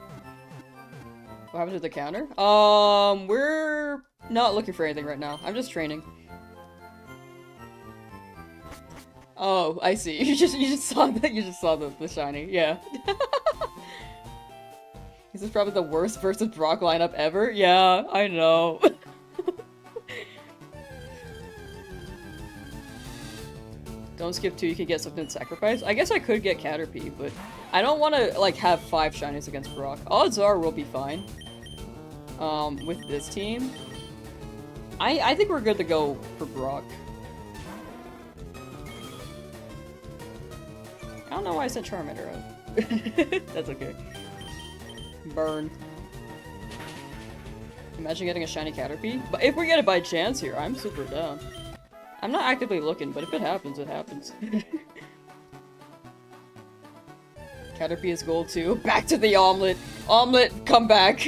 What happened to the counter? We're not looking for anything right now. I'm just training. Oh, I see. You just saw that. You just saw the shiny. Yeah. This is probably the worst versus Brock lineup ever. Yeah, I know. Don't skip 2, you can get something to sacrifice. I guess I could get Caterpie, but I don't want to, like, have 5 shinies against Brock. Odds are we'll be fine. With this team. I think we're good to go for Brock. I don't know why I sent Charmander out. That's okay. Burn. Imagine getting a shiny Caterpie. But if we get it by chance here, I'm super down. I'm not actively looking, but if it happens, it happens. Caterpie is gold too. Back to the omelet! Omelet, come back!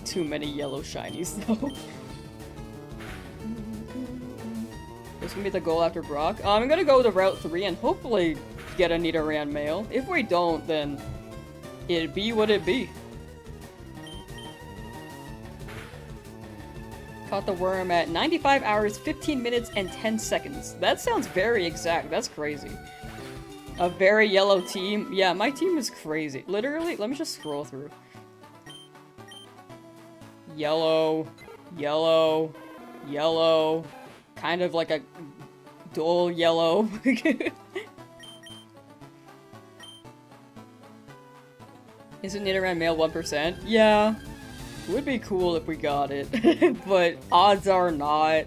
Too many yellow shinies, though. This is gonna be the goal after Brock. I'm gonna go to Route 3 and hopefully get a Nidoran male. If we don't, then it'd be what it be. Caught the worm at 95 hours, 15 minutes, and 10 seconds. That sounds very exact. That's crazy. A very yellow team. Yeah, my team is crazy. Literally, let me just scroll through. Yellow, yellow, yellow. Kind of like a dull yellow. Isn't Nidoran male 1%? Yeah. Would be cool if we got it, but odds are not.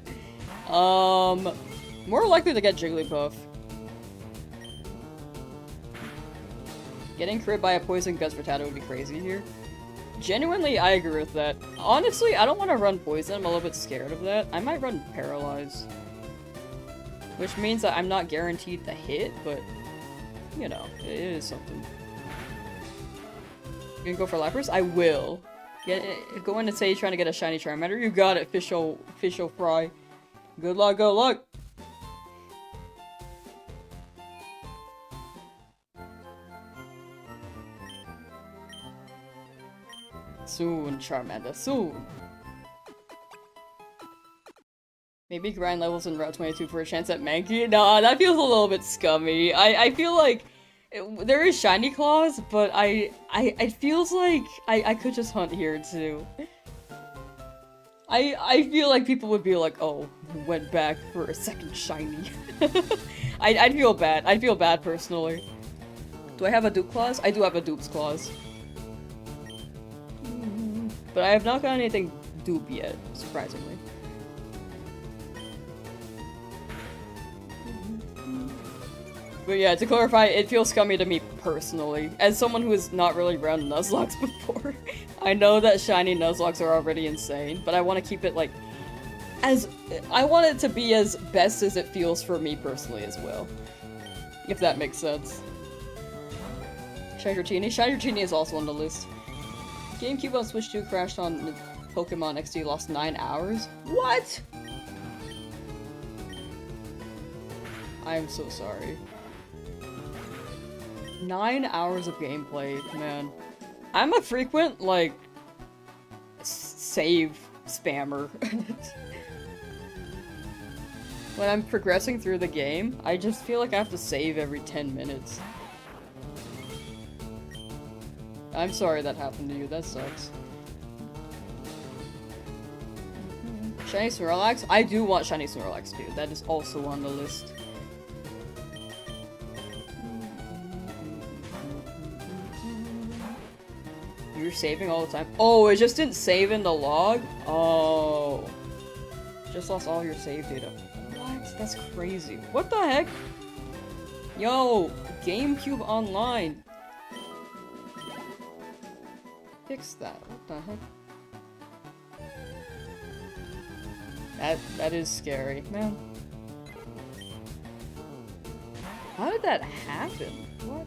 More likely to get Jigglypuff. Getting crit by a poison gust Rattata would be crazy here. Genuinely, I agree with that. Honestly, I don't want to run poison. I'm a little bit scared of that. I might run paralyze. Which means that I'm not guaranteed to hit, but, you know, it is something. You gonna go for Lapras? I will. Go in and say you're trying to get a shiny Charmander. You got it, Fisho Fry. Good luck, good luck! Soon, Charmander, soon! Maybe grind levels in Route 22 for a chance at Mankey? Nah, that feels a little bit scummy. I feel like there is shiny claws, but it feels like I could just hunt here too. I feel like people would be like, oh, went back for a second shiny. I'd feel bad. I'd feel bad personally. Do I have a dupe clause? I do have a dupe's clause. But I have not got anything dupe yet, surprisingly. But yeah, to clarify, it feels scummy to me personally. As someone who has not really run Nuzlocks before, I know that shiny Nuzlocks are already insane, but I want to keep it like I want it to be as best as it feels for me personally as well. If that makes sense. Shiny Dratini is also on the list. GameCube on Switch 2 crashed on Pokemon XD, lost 9 hours? What? I am so sorry. 9 hours of gameplay, man. I'm a frequent, like, save spammer. When I'm progressing through the game, I just feel like I have to save every 10 minutes. I'm sorry that happened to you, that sucks. Shiny Snorlax? I do want Shiny Snorlax, dude. That is also on the list. You're saving all the time? Oh, it just didn't save in the log? Oh. Just lost all your save data. What? That's crazy. What the heck? Yo, GameCube Online. Fix that. What the heck? That is scary, man. How did that happen? What?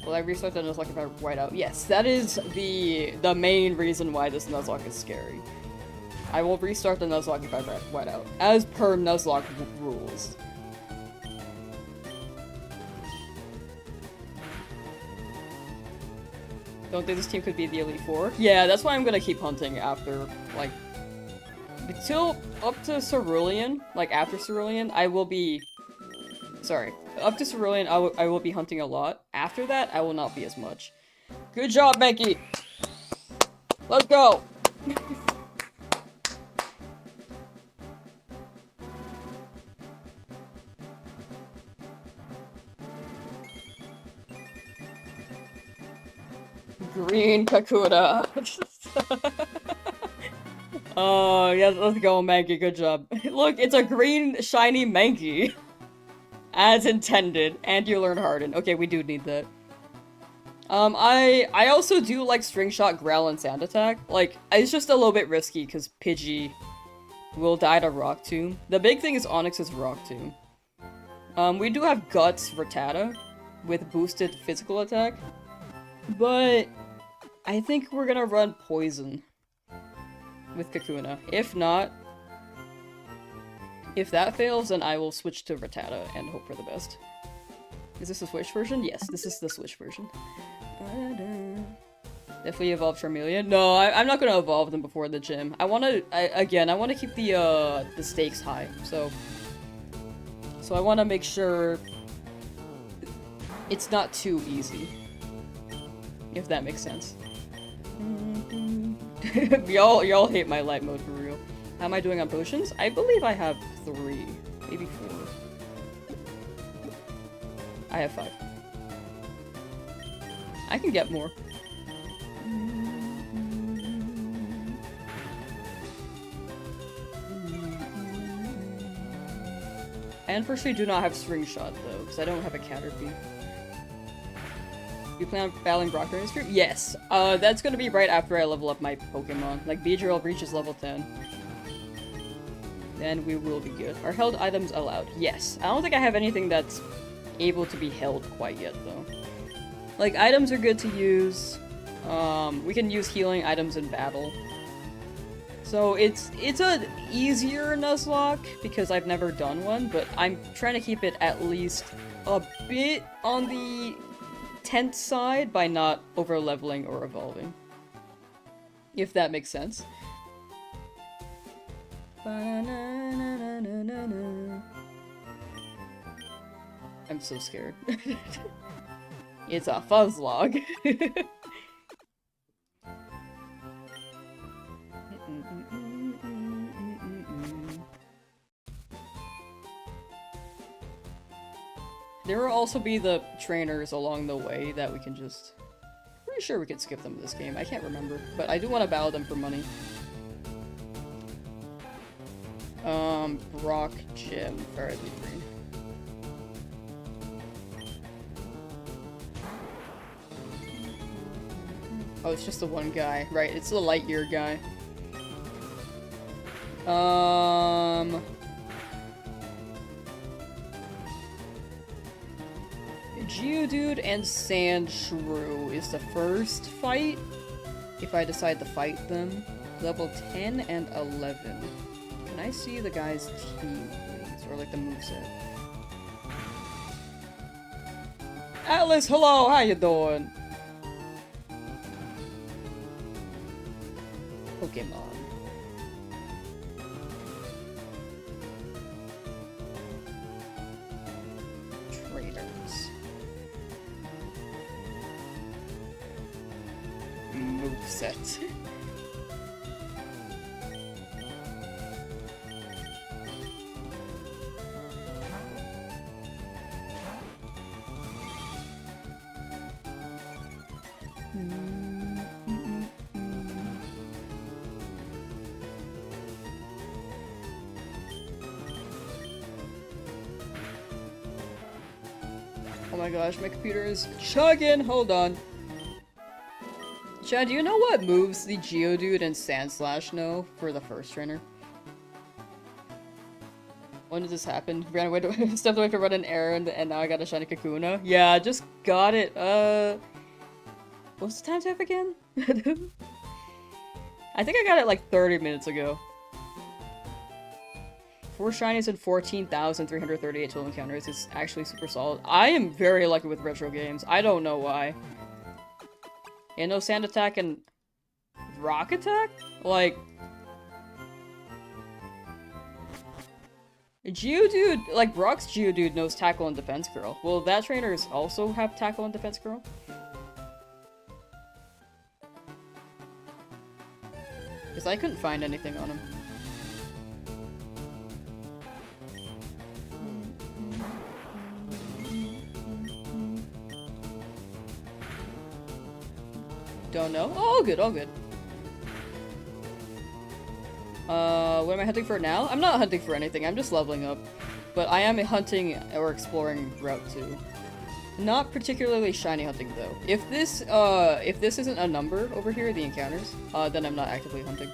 Will I restart the Nuzlocke if I white out? Yes, that is the main reason why this Nuzlocke is scary. I will restart the Nuzlocke if I wet out, as per Nuzlocke rules. Don't think this team could be the Elite Four? Yeah, that's why I'm gonna keep hunting after, like, until up to Cerulean, like after Cerulean, I will be, sorry, up to Cerulean I will be hunting a lot. After that, I will not be as much. Good job, Mankey! Let's go! Green Kakuna. Oh, yeah, let's go, Mankey. Good job. Look, it's a green, shiny Mankey. As intended. And you learn Harden. Okay, we do need that. I also do like String Shot, Growl, and Sand Attack. Like, it's just a little bit risky, because Pidgey will die to Rock Tomb. The big thing is Onyx's Rock Tomb. We do have Guts Rattata, with boosted physical attack. But I think we're gonna run Poison with Kakuna. If not, if that fails, then I will switch to Rattata and hope for the best. Is this the Switch version? Yes, this is the Switch version. Definitely evolve Charmeleon. No, I'm not gonna evolve them before the gym. I wanna keep the stakes high. So I wanna make sure it's not too easy. If that makes sense. y'all hate my light mode for real. How am I doing on potions? I believe I have 3, maybe 4. I have 5. I can get more. I unfortunately do not have String Shot though, because I don't have a Caterpie. You plan on battling Brock during this stream? Yes. That's gonna be right after I level up my Pokemon. Like, Beedrill reaches level 10. Then we will be good. Are held items allowed? Yes. I don't think I have anything that's able to be held quite yet, though. Like, items are good to use. We can use healing items in battle. So it's an easier Nuzlocke, because I've never done one, but I'm trying to keep it at least a bit on the tense side by not over-leveling or evolving. If that makes sense. I'm so scared. It's a Fuzzlog. There will also be the trainers along the way that we can just... Pretty sure we could skip them in this game. I can't remember. But I do want to battle them for money. Brock, Gym, FireRed, Leafgreen. Oh, it's just the one guy. Right, it's the Lightyear guy. Geodude and Sandshrew is the first fight, if I decide to fight them. Level 10 and 11. Can I see the guy's team, please? Or like the moveset? Atlas, hello! How you doing? Pokemon. Traders. Moveset. Oh my gosh, my computer is chugging! Hold on. Chad, do you know what moves the Geodude and Sandslash know for the first trainer? When did this happen? Ran away to stepped away to run an errand and now I got a shiny Kakuna? Yeah, I just got it. What's the time tap again? I think I got it like 30 minutes ago. 4 shinies and 14,338 total encounters is actually super solid. I am very lucky with retro games. I don't know why. And no sand attack and rock attack? Like... Geodude, like Brock's Geodude knows Tackle and Defense Curl. Will that trainers also have Tackle and Defense Curl? Because I couldn't find anything on him. Don't know. Oh, all good, all good. What am I hunting for now? I'm not hunting for anything, I'm just leveling up. But I am hunting or exploring Route 2. Not particularly shiny hunting though. If this isn't a number over here, the encounters, then I'm not actively hunting.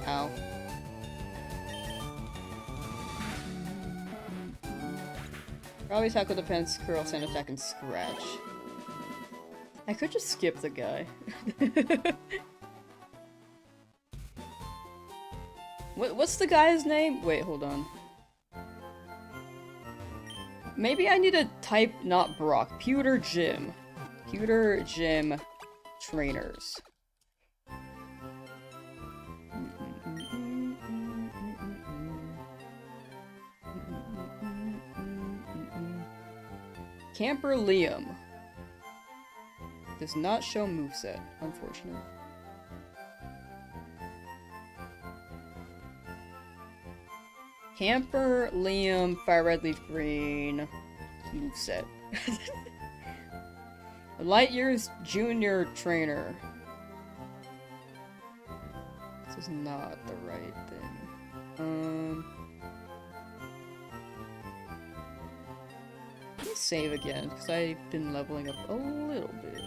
Ow. Probably tackle, defense, curl, sand attack, and scratch. I could just skip the guy. What's the guy's name? Wait, hold on. Maybe I need to type not Brock. Pewter Gym. Pewter Gym trainers. Camper Liam. Does not show moveset, unfortunately. Camper, Liam, FireRed, Leafgreen, moveset. Lightyear's Junior Trainer. This is not the right thing. Let me save again, because I've been leveling up a little bit.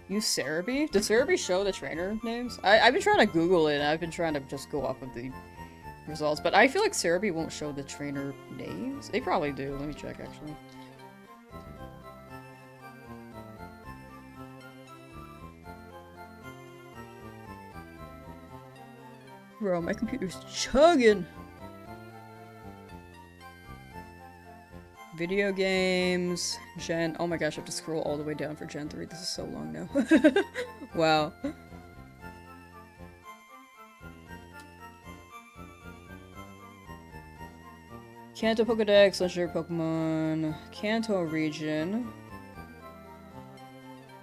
Use Cerebi? Does Cerebi show the trainer names? I've been trying to Google it, and I've been trying to just go off of the results, but I feel like Cerebi won't show the trainer names. They probably do. Let me check, actually. Bro, my computer's chugging! Video games, Gen... Oh my gosh, I have to scroll all the way down for Gen 3. This is so long now. Wow. Kanto Pokedex, Legendary Pokemon, Kanto region,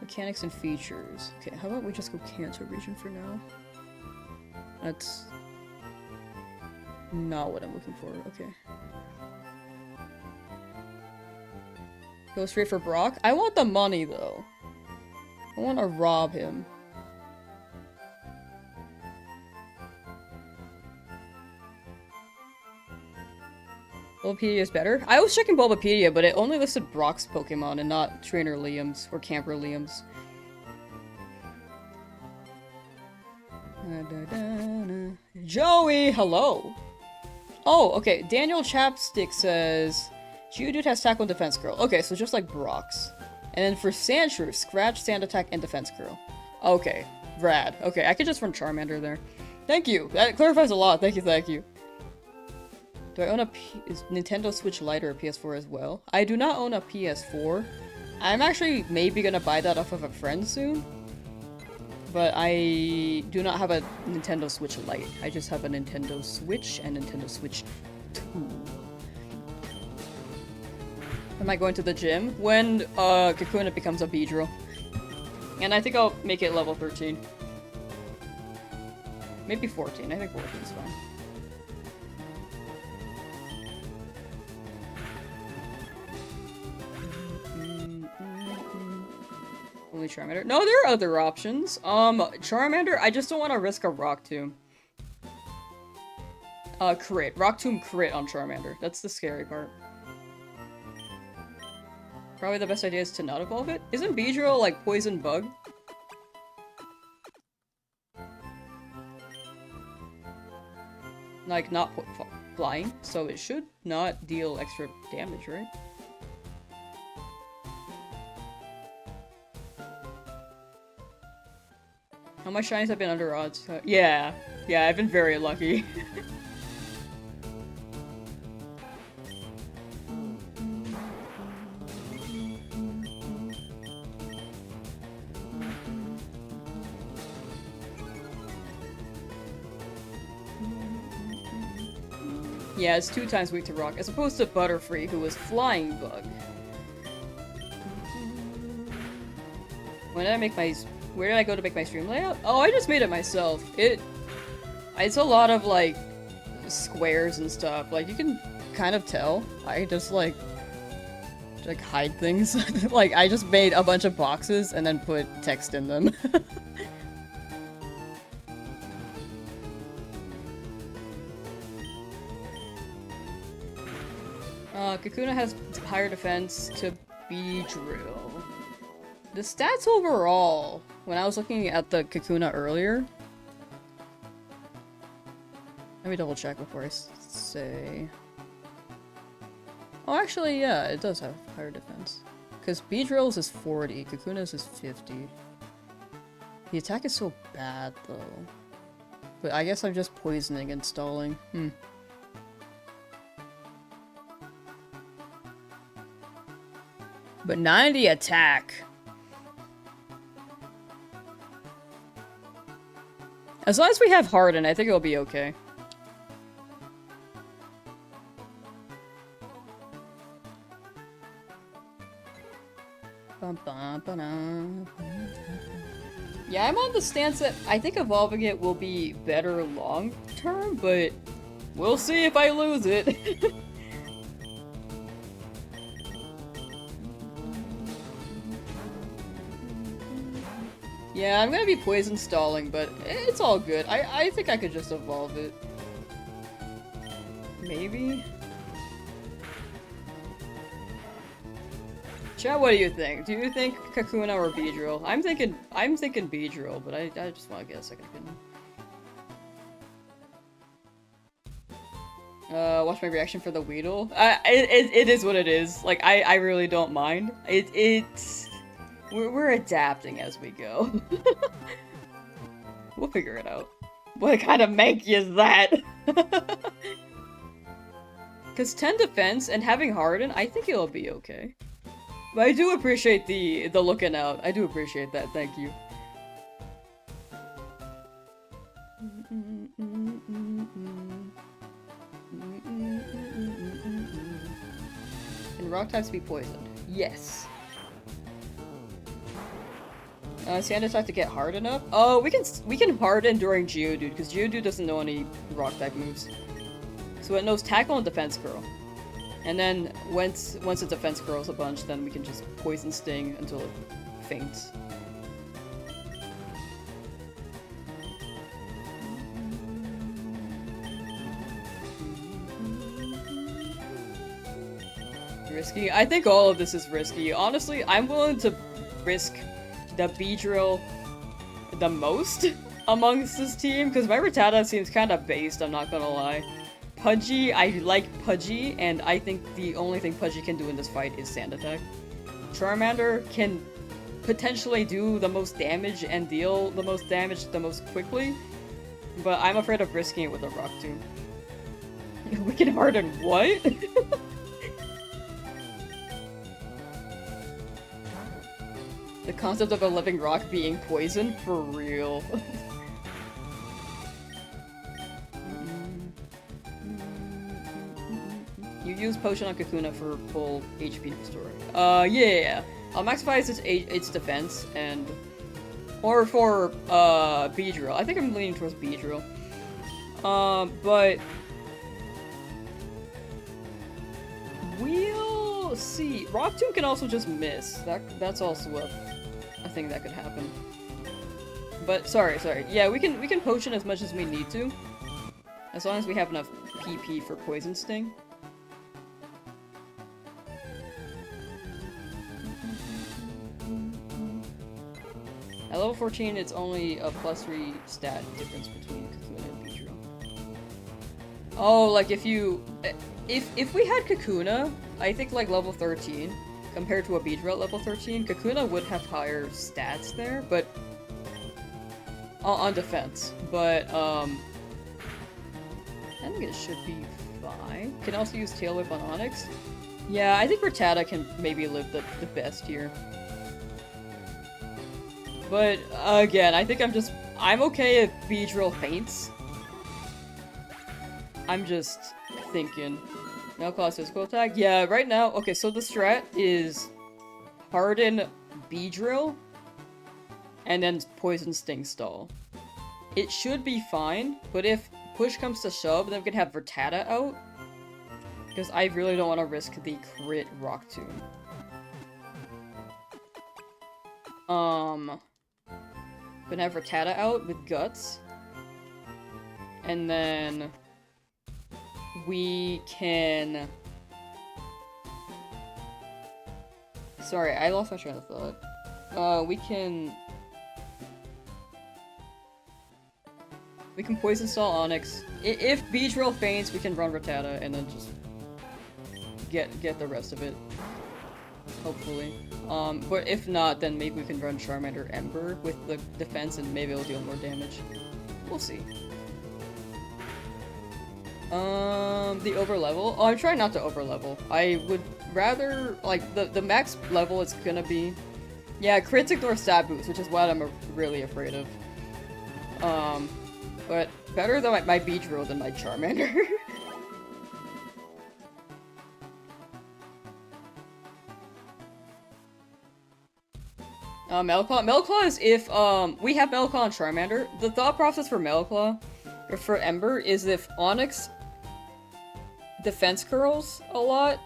mechanics and features. Okay, how about we just go Kanto region for now? That's not what I'm looking for. Okay. Go straight for Brock? I want the money, though. I want to rob him. Bulbapedia is better? I was checking Bulbapedia, but it only listed Brock's Pokemon and not Trainer Liam's or Camper Liam's. Joey, hello! Oh, okay. Daniel Chapstick says... Geodude has Tackle and Defense Curl. Okay, so just like Brock's. And then for Sandshrew, Scratch, Sand Attack, and Defense Curl. Okay, rad. Okay, I could just run Charmander there. Thank you! That clarifies a lot. Thank you, thank you. Do I own a Nintendo Switch Lite or a PS4 as well? I do not own a PS4. I'm actually maybe gonna buy that off of a friend soon. But I do not have a Nintendo Switch Lite. I just have a Nintendo Switch and Nintendo Switch 2. Am I going to the gym? When Kakuna becomes a Beedrill. And I think I'll make it level 13. Maybe 14. I think 14 is fine. Only Charmander? No, there are other options. Charmander, I just don't want to risk a Rock Tomb. Crit. Rock Tomb crit on Charmander. That's the scary part. Probably the best idea is to not evolve it. Isn't Beedrill like Poison Bug? like, not flying, so it should not deal extra damage, right? How much shinies have been under odds? Yeah, I've been very lucky. Yeah, it's 2 times weak to rock, as opposed to Butterfree, who was Flying Bug. When did I make my... Where did I go to make my stream layout? Oh, I just made it myself. It's a lot of, like, squares and stuff. Like, you can kind of tell. I just, like hide things. Like, I just made a bunch of boxes and then put text in them. Kakuna has higher defense to Beedrill. The stats overall, when I was looking at the Kakuna earlier... Let me double check before I say... Oh, actually, yeah, it does have higher defense. Because Beedrill's is 40, Kakuna's is 50. The attack is so bad, though. But I guess I'm just poisoning and stalling. But 90 attack! As long as we have Harden, I think it'll be okay. Yeah, I'm on the stance that I think evolving it will be better long term, but we'll see if I lose it. Yeah, I'm gonna be poison stalling, but it's all good. I think I could just evolve it. Maybe? Chat, what do you think? Do you think Kakuna or Beedrill? I'm thinking Beedrill, but I just want to get a second opinion. Watch my reaction for the Weedle. It is what it is. Like, I really don't mind. We're adapting as we go. We'll figure it out. What kind of Mankey is that? Because 10 defense and having Harden, I think it'll be okay. But I do appreciate the looking out. I do appreciate that, thank you. Can rock types be poisoned? Yes. Sand attack to get hardened up? Oh, we can harden during Geodude, because Geodude doesn't know any rock type moves. So it knows tackle and defense curl. And then once its defense curls a bunch, then we can just poison sting until it faints. Risky? I think all of this is risky. Honestly, I'm willing to risk the Beedrill the most amongst this team, because my Rattata seems kind of based, I'm not gonna lie. Pidgey, I like Pidgey, and I think the only thing Pidgey can do in this fight is Sand Attack. Charmander can potentially do the most damage and deal the most damage the most quickly, but I'm afraid of risking it with a Rock Tomb. We can harden what? The concept of a living rock being poisoned? For real. You use potion on Kakuna for full HP restore. Yeah. I'll maximize its defense and... Or for, Beedrill. I think I'm leaning towards Beedrill. But... We'll see. Rock Tomb can also just miss. That's also a thing that could happen. But, sorry. Yeah, we can potion as much as we need to. As long as we have enough PP for Poison Sting. At level 14, it's only a +3 stat difference between Kakuna and Beedrill. Oh, like if you... If we had Kakuna, I think like level 13, compared to a Beedrill at level 13, Kakuna would have higher stats there, but... on defense. But, I think it should be fine. Can also use Tail Whip on Onix. Yeah, I think Rattata can maybe live the best here. But, again, I think I'm okay if Beedrill faints. I'm just thinking. Melclaw physical attack? Yeah, right now, okay, so the strat is Harden Beedrill, and then Poison Sting Stall. It should be fine, but if push comes to shove, then we can have Rattata out. Because I really don't want to risk the crit Rock Tomb. Gonna have Rattata out with Guts. And then we can... Sorry, I lost my train of thought. We can Poison Stall Onix. If Beedrill faints, we can run Rattata and then just get the rest of it. Hopefully. But if not, then maybe we can run Charmander Ember with the defense and maybe it'll deal more damage. We'll see. The overlevel? Oh, I'm trying not to overlevel. I would rather, like, the max level it's gonna be... Yeah, crits ignore stat boost, which is what I'm really afraid of. But better than my Beedrill than my Charmander. Melclaw? Melclaw is if, we have Melclaw and Charmander. The thought process for Melclaw, or for Ember, is if Onix defense curls a lot.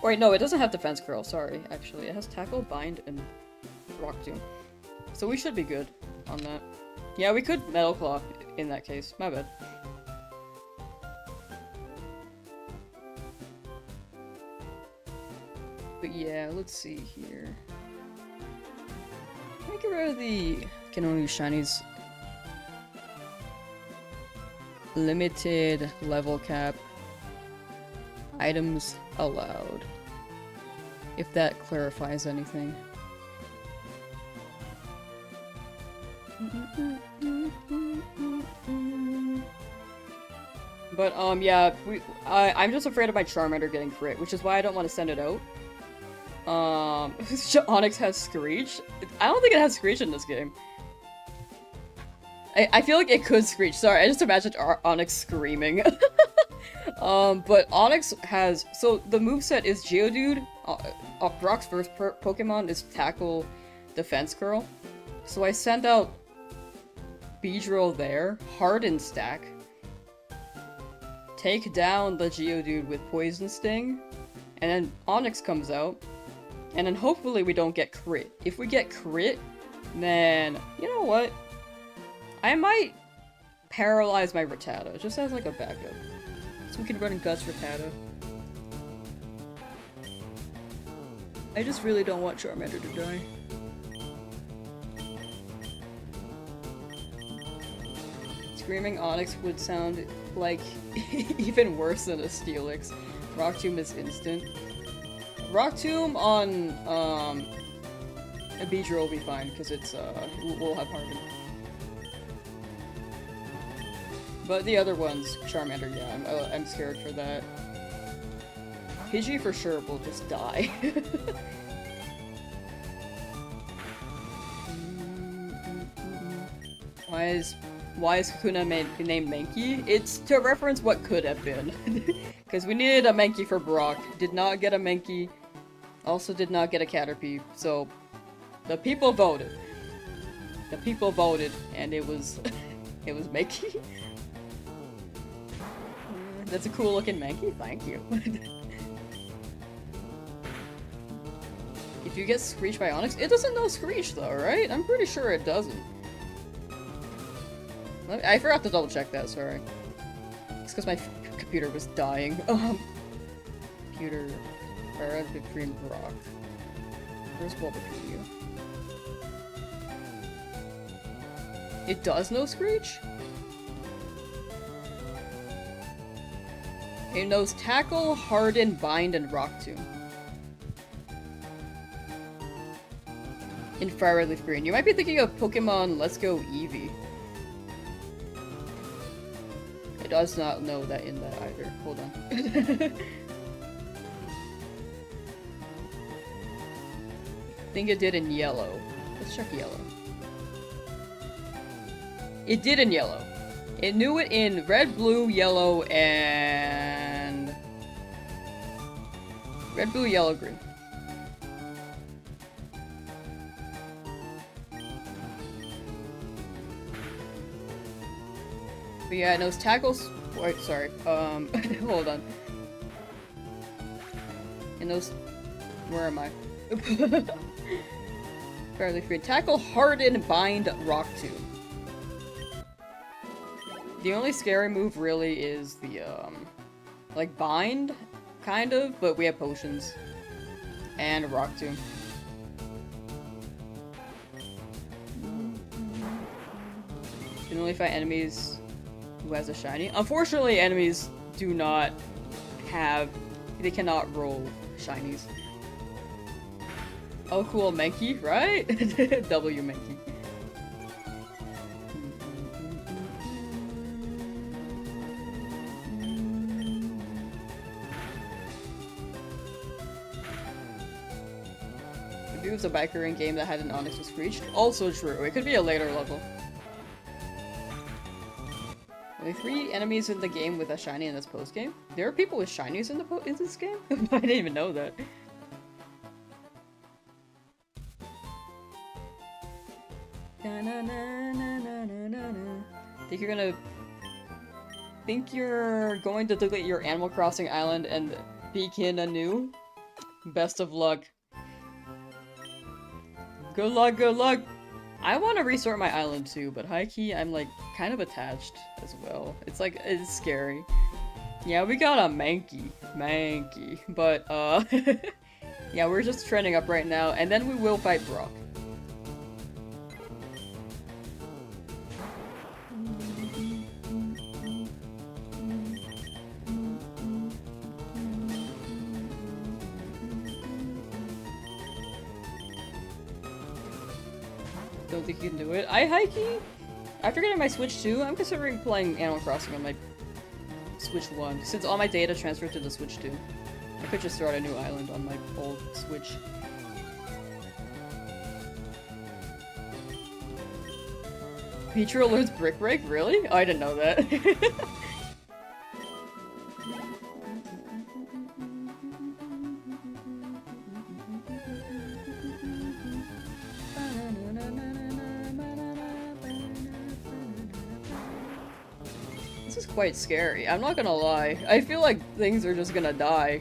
Wait, no, it doesn't have defense curl, sorry, actually. It has Tackle, Bind, and Rock Tomb. So we should be good on that. Yeah, we could Metal Claw in that case. My bad. But yeah, let's see here. Let me get rid of the... Can only use Shinies. Limited level cap. Items allowed. If that clarifies anything. But, yeah, I'm just afraid of my Charmander getting crit, which is why I don't want to send it out. Onix has Screech? I don't think it has Screech in this game. I feel like it could Screech. Sorry, I just imagined Onix screaming. But Onix has... So, the moveset is Geodude. Brock's first Pokemon is Tackle, Defense Curl. So I send out Beedrill there, Harden Stack, take down the Geodude with Poison Sting, and then Onix comes out, and then hopefully we don't get crit. If we get crit, then, you know what? I might paralyze my Rattata, just as like a backup. So we can run Guts Rattata. I just really don't want Charmander to die. Screaming Onix would sound like even worse than a Steelix. Rock Tomb is instant. Rock Tomb on a Beedrill will be fine because it's we'll have Harden. But the other ones, Charmander, yeah, I'm scared for that. Pidgey for sure will just die. Why is Kakuna named Mankey? It's to reference what could have been. Because we needed a Mankey for Brock. Did not get a Mankey. Also did not get a Caterpie. So, the people voted. The people voted, and it was... it was Mankey. That's a cool looking Mankey, thank you. If you get Screech by Onix, it doesn't know Screech though, right? I'm pretty sure it doesn't. I forgot to double check that, sorry. It's because my computer was dying. Computer... FireRed, Leafgreen, Brock. Where's Bulbapedia? It does know Screech? It knows Tackle, Harden, Bind, and Rock Tomb. In FireRed Leafgreen. You might be thinking of Pokemon Let's Go Eevee. It does not know that in that either. Hold on. I think it did in yellow. Let's check yellow. It did in yellow. It knew it in red, blue, yellow, and... red, blue, yellow, green. But yeah, it knows Tackles. Wait, sorry. Hold on. It knows. Where am I? Fairly free. Tackle, Harden, Bind, Rock Tomb. The only scary move really is the, like Bind, kind of, but we have potions. And Rock Tomb. Can only fight enemies who has a shiny. Unfortunately, enemies do not have... they cannot roll shinies. Oh cool, Mankey, right? W Mankey. If it was a biker in game that had an Onyx with Screech, also true. It could be a later level. Only 3 enemies in the game with a shiny in this post game. There are people with shinies in this game? I didn't even know that. Think you're going to delete your Animal Crossing island and begin anew? Best of luck. Good luck, good luck! I want to restart my island too, but high-key, I'm like kind of attached as well. It's like, it's scary. Yeah, we got a Mankey. But, yeah, we're just trending up right now, and then we will fight Brock. Don't think you can do it. Hikey, after getting my Switch 2, I'm considering playing Animal Crossing on my Switch 1, since all my data transferred to the Switch 2. I could just start a new island on my old Switch. Pichu learns Brick Break? Really? Oh, I didn't know that. This is quite scary, I'm not gonna lie. I feel like things are just gonna die.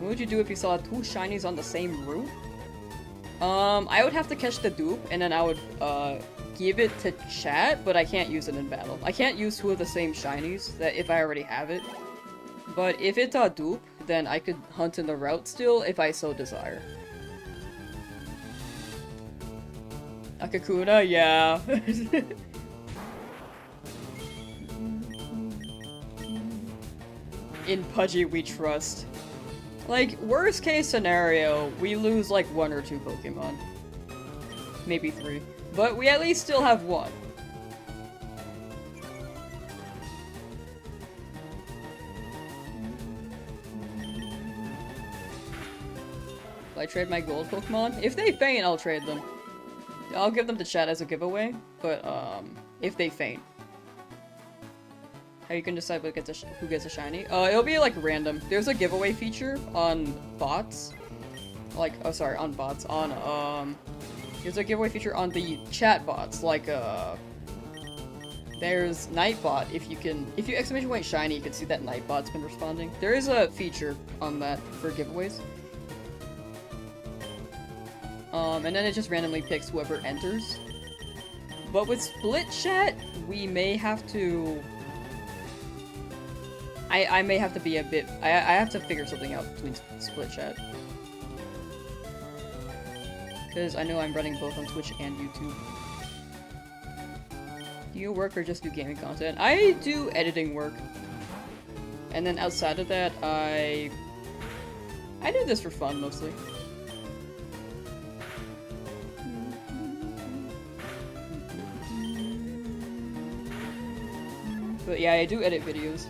What would you do if you saw 2 shinies on the same route? I would have to catch the dupe, and then I would, give it to chat, but I can't use it in battle. I can't use 2 of the same shinies, that if I already have it. But if it's a dupe, then I could hunt in the route still, if I so desire. Akakuna, yeah. In Pidgey we trust. Like, worst case scenario, we lose like 1 or 2 Pokemon. Maybe 3. But we at least still have 1. Will I trade my gold Pokemon? If they faint, I'll trade them. I'll give them to chat as a giveaway, but if they faint. How you can decide who gets a shiny? It'll be like random. There's a giveaway feature on bots. Like, oh sorry, on bots. On, there's a giveaway feature on the chat bots. Like, there's Nightbot. If you exclamation point shiny, you can see that Nightbot's been responding. There is a feature on that for giveaways. And then it just randomly picks whoever enters. But with split chat, we may have to... I may have to be a bit... I have to figure something out between split chat. Because I know I'm running both on Twitch and YouTube. Do you work or just do gaming content? I do editing work. And then outside of that, I do this for fun, mostly. But yeah, I do edit videos.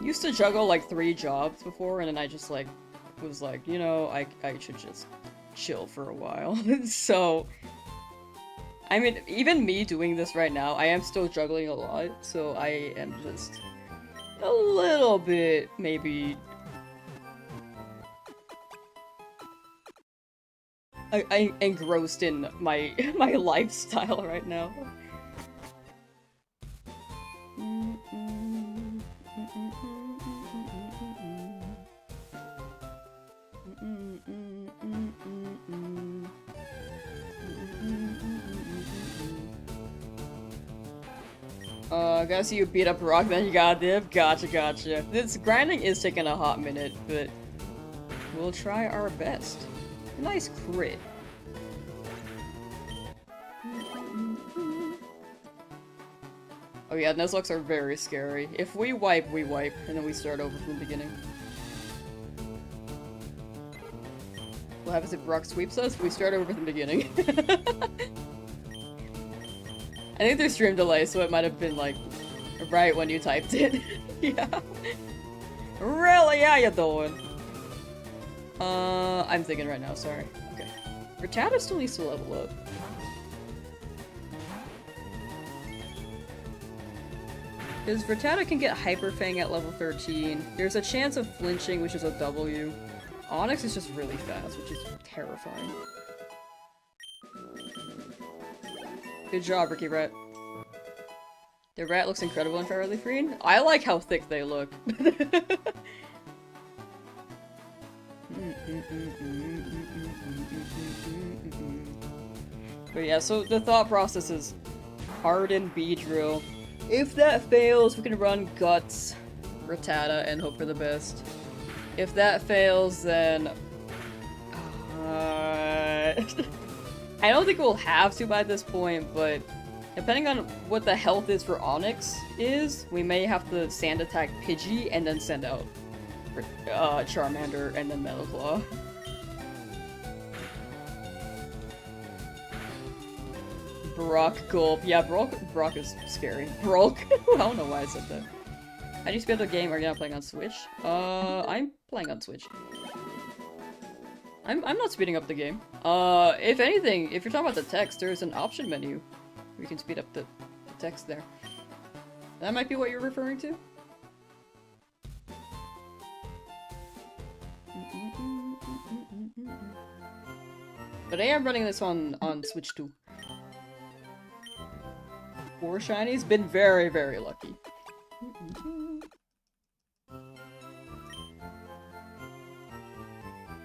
Used to juggle like 3 jobs before, and then I just like was like, you know, I should just chill for a while. So, I mean, even me doing this right now, I am still juggling a lot, so I am just a little bit, maybe... I engrossed in my lifestyle right now. I gotta see you beat up Rock, then you got div. Gotcha. This grinding is taking a hot minute, but we'll try our best. Nice crit. Oh yeah, Nuzlocks are very scary. If we wipe, and then we start over from the beginning. What happens if Brock sweeps us? We start over from the beginning. I think there's stream delay, so it might have been like right when you typed it. Yeah. Really? How you doing? I'm thinking right now, sorry. Okay. Rattata still needs to level up. Because Rattata can get Hyper Fang at level 13. There's a chance of flinching, which is a W. Onyx is just really fast, which is terrifying. Good job, Ricky Rat. The rat looks incredible in FireRed Leafgreen. I like how thick they look. But yeah, so the thought process is harden Beedrill. If that fails, we can run Guts, Rattata, and hope for the best. If that fails, then... I don't think we'll have to by this point, but depending on what the health is for Onyx we may have to sand attack Pidgey and then send out Charmander and then Metal Claw. Brock Gulp. Yeah, Brock is scary. Brock? I don't know why I said that. How do you speed up the game? Are you not playing on Switch? I'm playing on Switch. I'm not speeding up the game. If anything, if you're talking about the text, there's an option menu where you can speed up the text there. That might be what you're referring to? But I am running this on Switch too. 4 shinies? Been very, very lucky.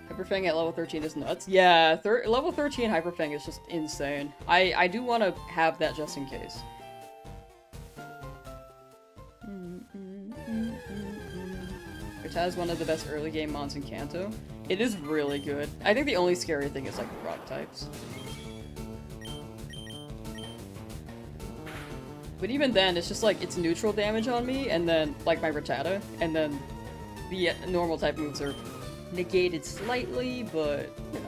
Hyperfang at level 13 is nuts. Yeah, level 13 Hyperfang is just insane. I do want to have that just in case. Rattata is one of the best early game mons in Kanto. It is really good. I think the only scary thing is like the rock types. But even then, it's just like, it's neutral damage on me, and then, like my Rattata, and then the normal type moves are negated slightly, but, you know.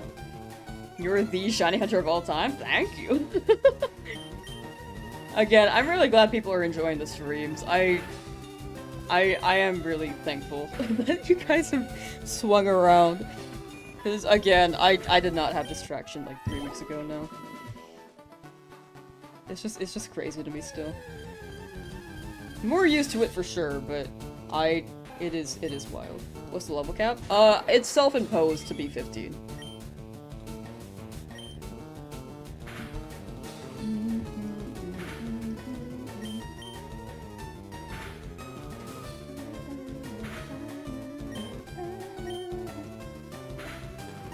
You're the shiny hunter of all time? Thank you! Again, I'm really glad people are enjoying the streams. I am really thankful that you guys have swung around. Because, again, I did not have distraction like 3 weeks ago now. It's just crazy to me still. More used to it for sure, but it is wild. What's the level cap? It's self-imposed to be 15.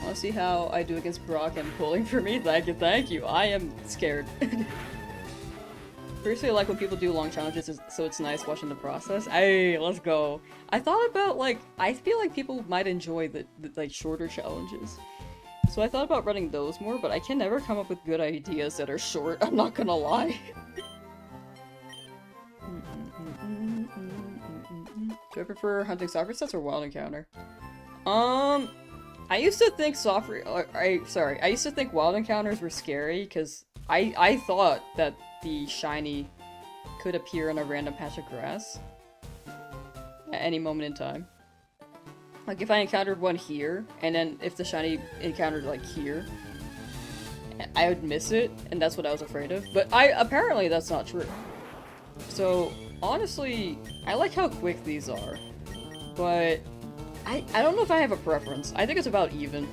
Wanna see how I do against Brock and pulling for me? Thank you. I am scared. Personally, I like when people do long challenges, so it's nice watching the process. Hey, let's go. I thought about, like, I feel like people might enjoy the like, shorter challenges. So I thought about running those more, but I can never come up with good ideas that are short, I'm not gonna lie. Do I prefer hunting software sets or wild encounter? I used to think I used to think wild encounters were scary because I thought that the shiny could appear on a random patch of grass at any moment in time. Like if I encountered one here, and then if the shiny encountered like here, I would miss it, and that's what I was afraid of. But apparently that's not true. So honestly, I like how quick these are, but I don't know if I have a preference. I think it's about even.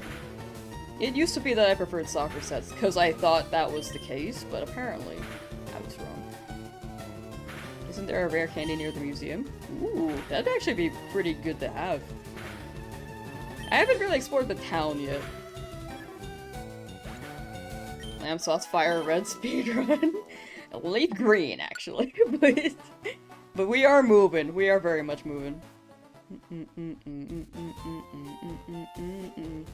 It used to be that I preferred soccer sets because I thought that was the case, but apparently I was wrong. Isn't there a rare candy near the museum? Ooh, that'd actually be pretty good to have. I haven't really explored the town yet. Lamsauce FireRed speedrun. Leafgreen, actually. but we are moving. We are very much moving.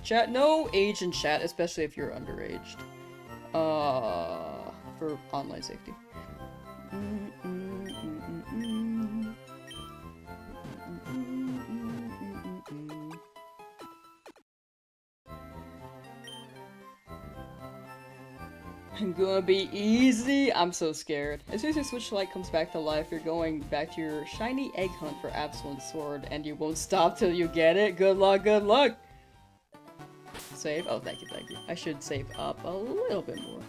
Chat, no age in chat, especially if you're underaged. For online safety. I'm gonna be easy. I'm so scared. As soon as your Switch Lite comes back to life, you're going back to your shiny egg hunt for Absolute Sword, and you won't stop till you get it. Good luck, good luck! Save? Oh, thank you, thank you. I should save up a little bit more.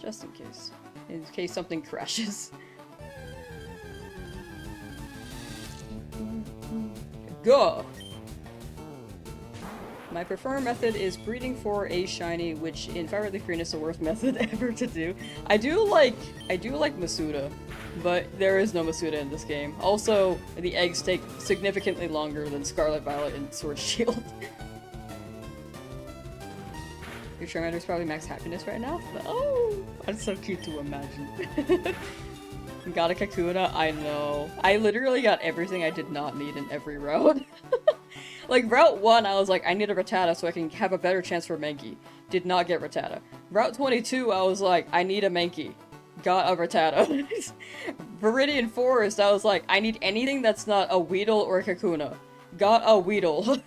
Just in case. In case something crashes. Go! My preferred method is breeding for a shiny, which in FireRed Leafgreen is the worst method ever to do. I do like Masuda, but there is no Masuda in this game. Also, the eggs take significantly longer than Scarlet Violet and Sword Shield. Your Charmander is probably max happiness right now? Oh, that's so cute to imagine. Got a Kakuna? I know. I literally got everything I did not need in every route. Like, Route 1, I was like, I need a Rattata so I can have a better chance for Mankey. Did not get Rattata. Route 22, I was like, I need a Mankey. Got a Rattata. Viridian Forest, I was like, I need anything that's not a Weedle or a Kakuna. Got a Weedle.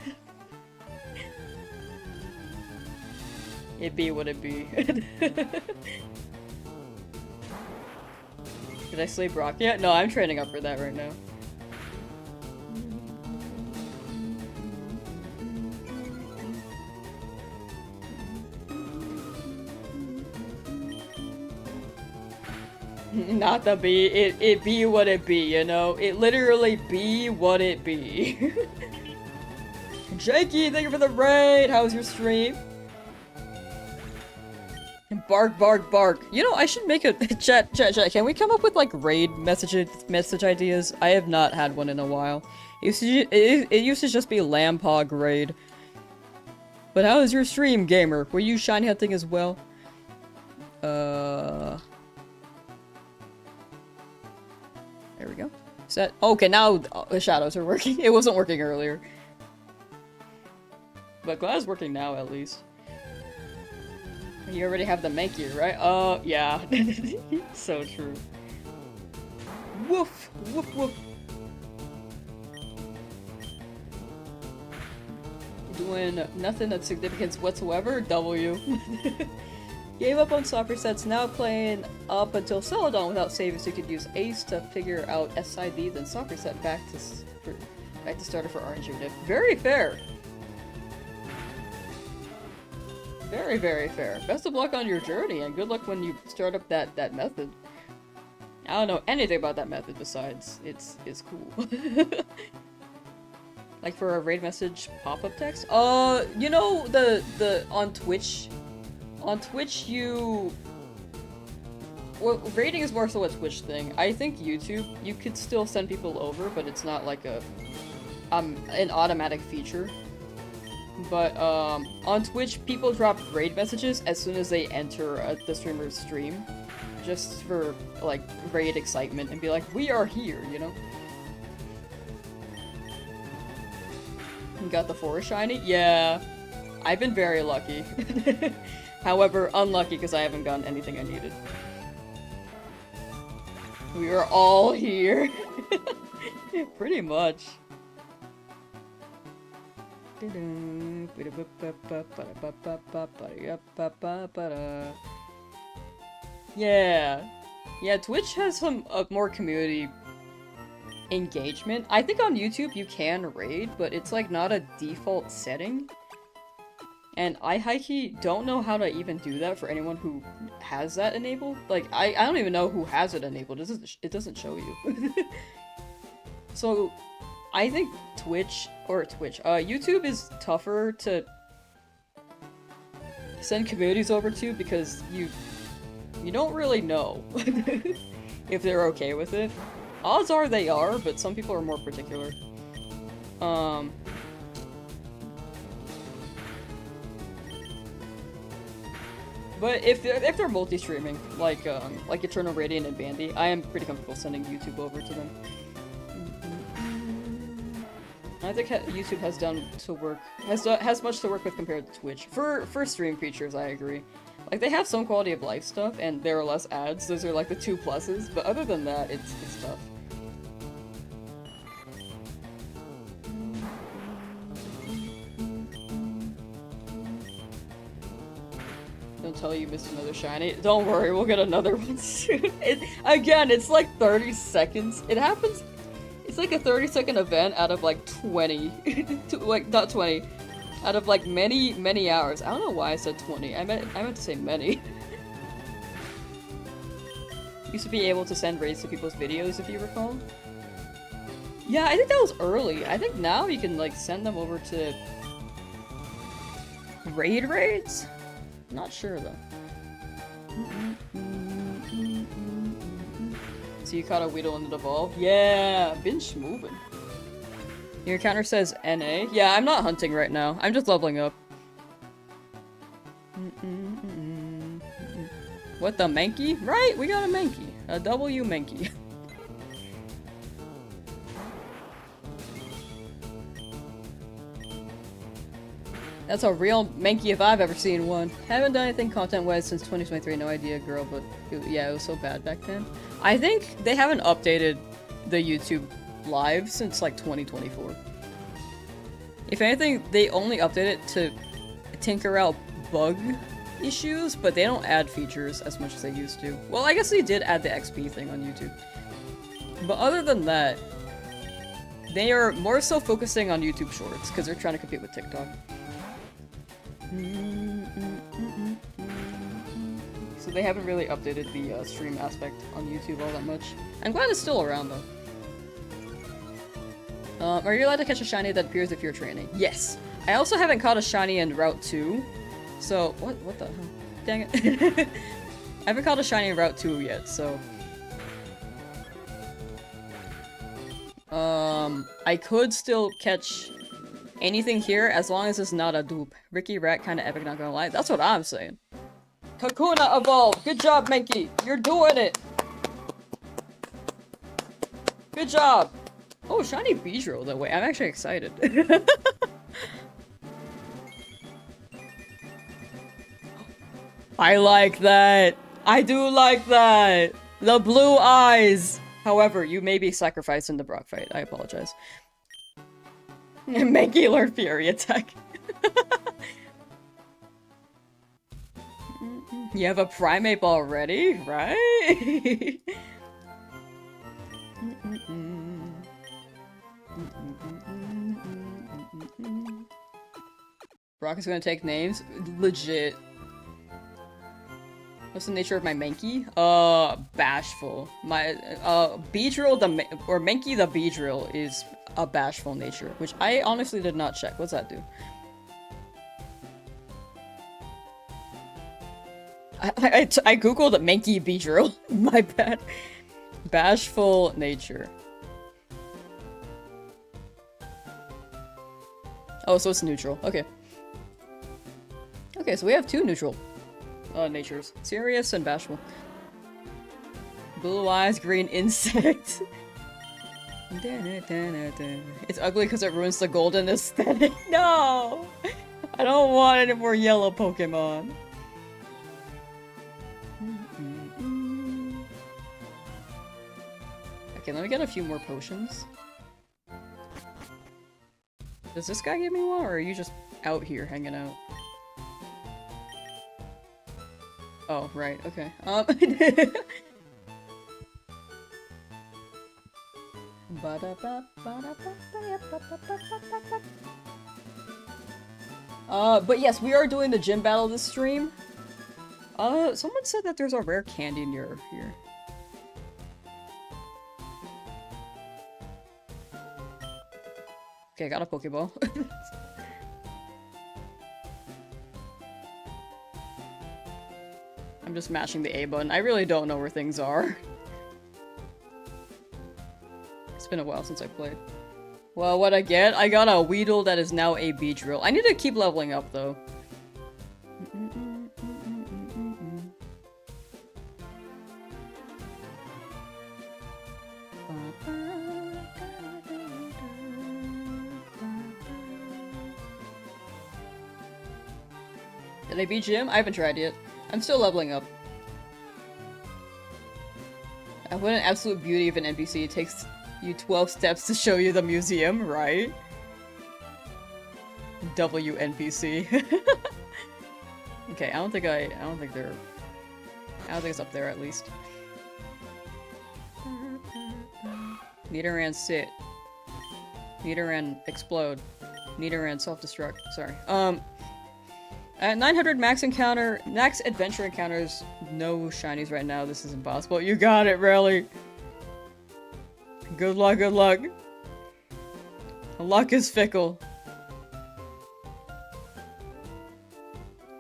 It be what it be. Did I sleep rock yet? No, I'm training up for that right now. Not the be, it be what it be, you know? It literally be what it be. Jakey, thank you for the raid! How was your stream? Bark, bark, bark. You know, I should make a chat, can we come up with like raid message ideas? I have not had one in a while. It used to just be Lampog raid. But how was your stream, gamer? Were you shiny hunting as well? There we go. Set. Okay, now the shadows are working. It wasn't working earlier. But glad it's working now, at least. You already have the Mankey, right? Yeah. So true. Woof! Woof woof! Doing nothing of significance whatsoever? W. Gave up on soccer sets, now playing up until Celadon without saving so you could use Ace to figure out SID, then soccer set back to starter for RNG. Very fair! Very, very fair. Best of luck on your journey, and good luck when you start up that method. I don't know anything about that method besides it's cool. Like for a raid message pop-up text? You know on Twitch well, raiding is more so a Twitch thing. I think YouTube, you could still send people over, but it's not like an automatic feature. But on Twitch, people drop raid messages as soon as they enter the streamer's stream, just for like raid excitement and be like, we are here, you know? You got the forest shiny? Yeah, I've been very lucky. However, unlucky because I haven't gotten anything I needed. We are all here. Pretty much. Yeah. Yeah, Twitch has some more community engagement. I think on YouTube you can raid, but it's like not a default setting. And I high-key don't know how to even do that for anyone who has that enabled. Like, I don't even know who has it enabled. It doesn't show you. So, I think YouTube is tougher to send communities over to because you don't really know if they're okay with it. Odds are they are, but some people are more particular. But if they're multi-streaming, like Eternal Radiant and Bandy, I am pretty comfortable sending YouTube over to them. I think YouTube has much to work with compared to Twitch. For stream features, I agree. Like, they have some quality of life stuff, and there are less ads. Those are like the 2 pluses, but other than that, it's tough. Don't tell you missed another shiny. Don't worry, we'll get another one soon. Again, it's like 30 seconds. It happens. It's like a 30-second event out of like 20. Like, not 20. Out of like many hours. I don't know why I said 20. I meant to say many. Used to be able to send raids to people's videos, if you recall. Yeah, I think that was early. I think now you can like send them over to raids? Not sure though. So you caught a Weedle and it evolved? Yeah, been schmovin'. Your counter says NA. Yeah, I'm not hunting right now. I'm just leveling up. What, the Mankey? Right, we got a Mankey. A W Mankey. That's a real Mankey if I've ever seen one. Haven't done anything content-wise since 2023, no idea, girl, but yeah, it was so bad back then. I think they haven't updated the YouTube live since like 2024. If anything, they only update it to tinker out bug issues, but they don't add features as much as they used to. Well, I guess they did add the XP thing on YouTube. But other than that, they are more so focusing on YouTube Shorts, because they're trying to compete with TikTok. So they haven't really updated the stream aspect on YouTube all that much. I'm glad it's still around though. Are you allowed to catch a shiny that appears if you're training? Yes! I also haven't caught a shiny in Route 2. So, what the hell? Dang it. I haven't caught a shiny in Route 2 yet, so... I could still catch anything here as long as it's not a dupe. Ricky Rat kinda epic, not gonna lie. That's what I'm saying. Kakuna evolved! Good job, Mankey! You're doing it! Good job! Oh, shiny Beedrill that way. I'm actually excited. I like that! I do like that! The blue eyes! However, you may be sacrificed in the Brock fight. I apologize. Mankey learned Fury Attack. You have a Primeape already, right? Brock is gonna take names? Legit. What's the nature of my Mankey? Bashful. My, Beedrill or Mankey the Beedrill is a bashful nature, which I honestly did not check. What's that do? I googled Mankey Beedrill. My bad. Bashful nature. Oh, so it's neutral. Okay. Okay, so we have 2 neutral natures. Serious and bashful. Blue eyes, green insect. It's ugly because it ruins the golden aesthetic. No! I don't want any more yellow Pokemon. Okay, let me get a few more potions. Does this guy give me one, or are you just out here hanging out? Oh, right, okay. But yes, we are doing the gym battle this stream. Someone said that there's a rare candy near here. Okay, got a Pokeball. I'm just mashing the A button. I really don't know where things are. It's been a while since I played. Well, what I get? I got a Weedle that is now a Beedrill. I need to keep leveling up, though. Did I beat Gym? I haven't tried yet. I'm still leveling up. What an absolute beauty of an NPC. It takes you 12 steps to show you the museum, right? WNPC. Okay, I don't think it's up there at least. Nidoran sit. Nidoran explode. Nidoran self-destruct. Sorry. At 900 max adventure encounters, no shinies right now. This is impossible. You got it, really. Good luck, good luck. Luck is fickle.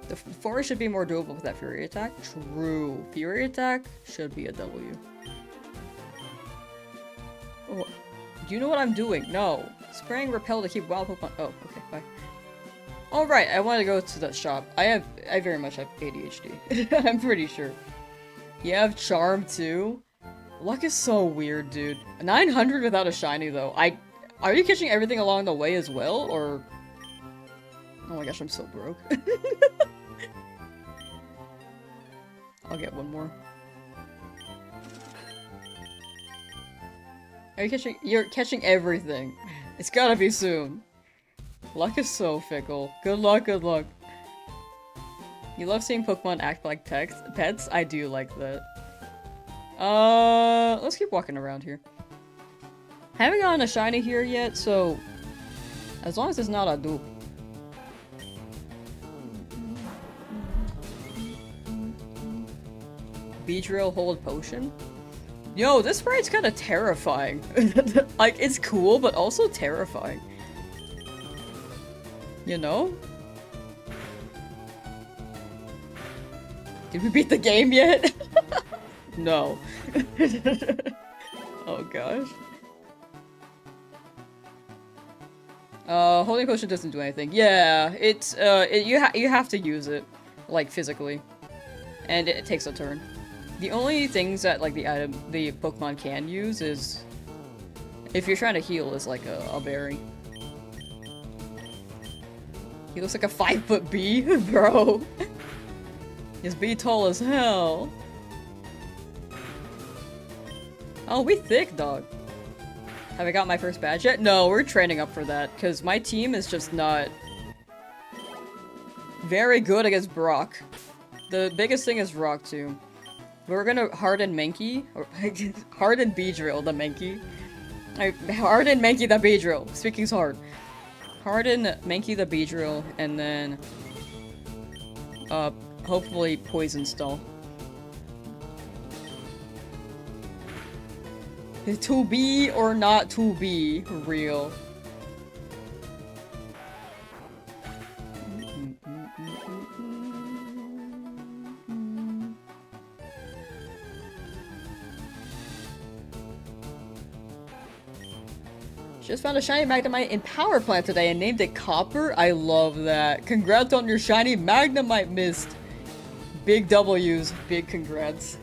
The forest should be more doable with that Fury attack. True. Fury attack should be a W. Oh, do you know what I'm doing? No. Spraying repel to keep wild Pokemon. Oh, okay, bye. Alright, I want to go to the shop. I very much have ADHD. I'm pretty sure. You have Charm too? Luck is so weird, dude. 900 without a shiny though. Are you catching everything along the way as well, or... Oh my gosh, I'm so broke. I'll get one more. You're catching everything. It's gotta be soon. Luck is so fickle. Good luck, good luck. You love seeing Pokemon act like pets? I do like that. Let's keep walking around here. I haven't gotten a shiny here yet, so... As long as it's not a dupe. Beedrill hold potion? Yo, this sprite's kinda terrifying. Like, it's cool, but also terrifying. You know? Did we beat the game yet? No. Oh gosh. Holding potion doesn't do anything. Yeah, it's you have to use it, like physically, and it takes a turn. The only things that like the Pokemon can use is if you're trying to heal is like a berry. He looks like a 5-foot bee, bro. His bee tall as hell. Oh, we thick, dog. Have I got my first badge yet? No, we're training up for that, because my team is just not very good against Brock. The biggest thing is Rock, too. We're gonna harden Mankey, or harden Beedrill, the Mankey. Harden Mankey the Beedrill. Speaking's hard. Harden Mankey the Beedrill, and then hopefully Poison Stall. To be or not to be real. Just found a shiny Magnemite in Power Plant today and named it Copper. I love that. Congrats on your shiny Magnemite mist. Big W's. Big congrats.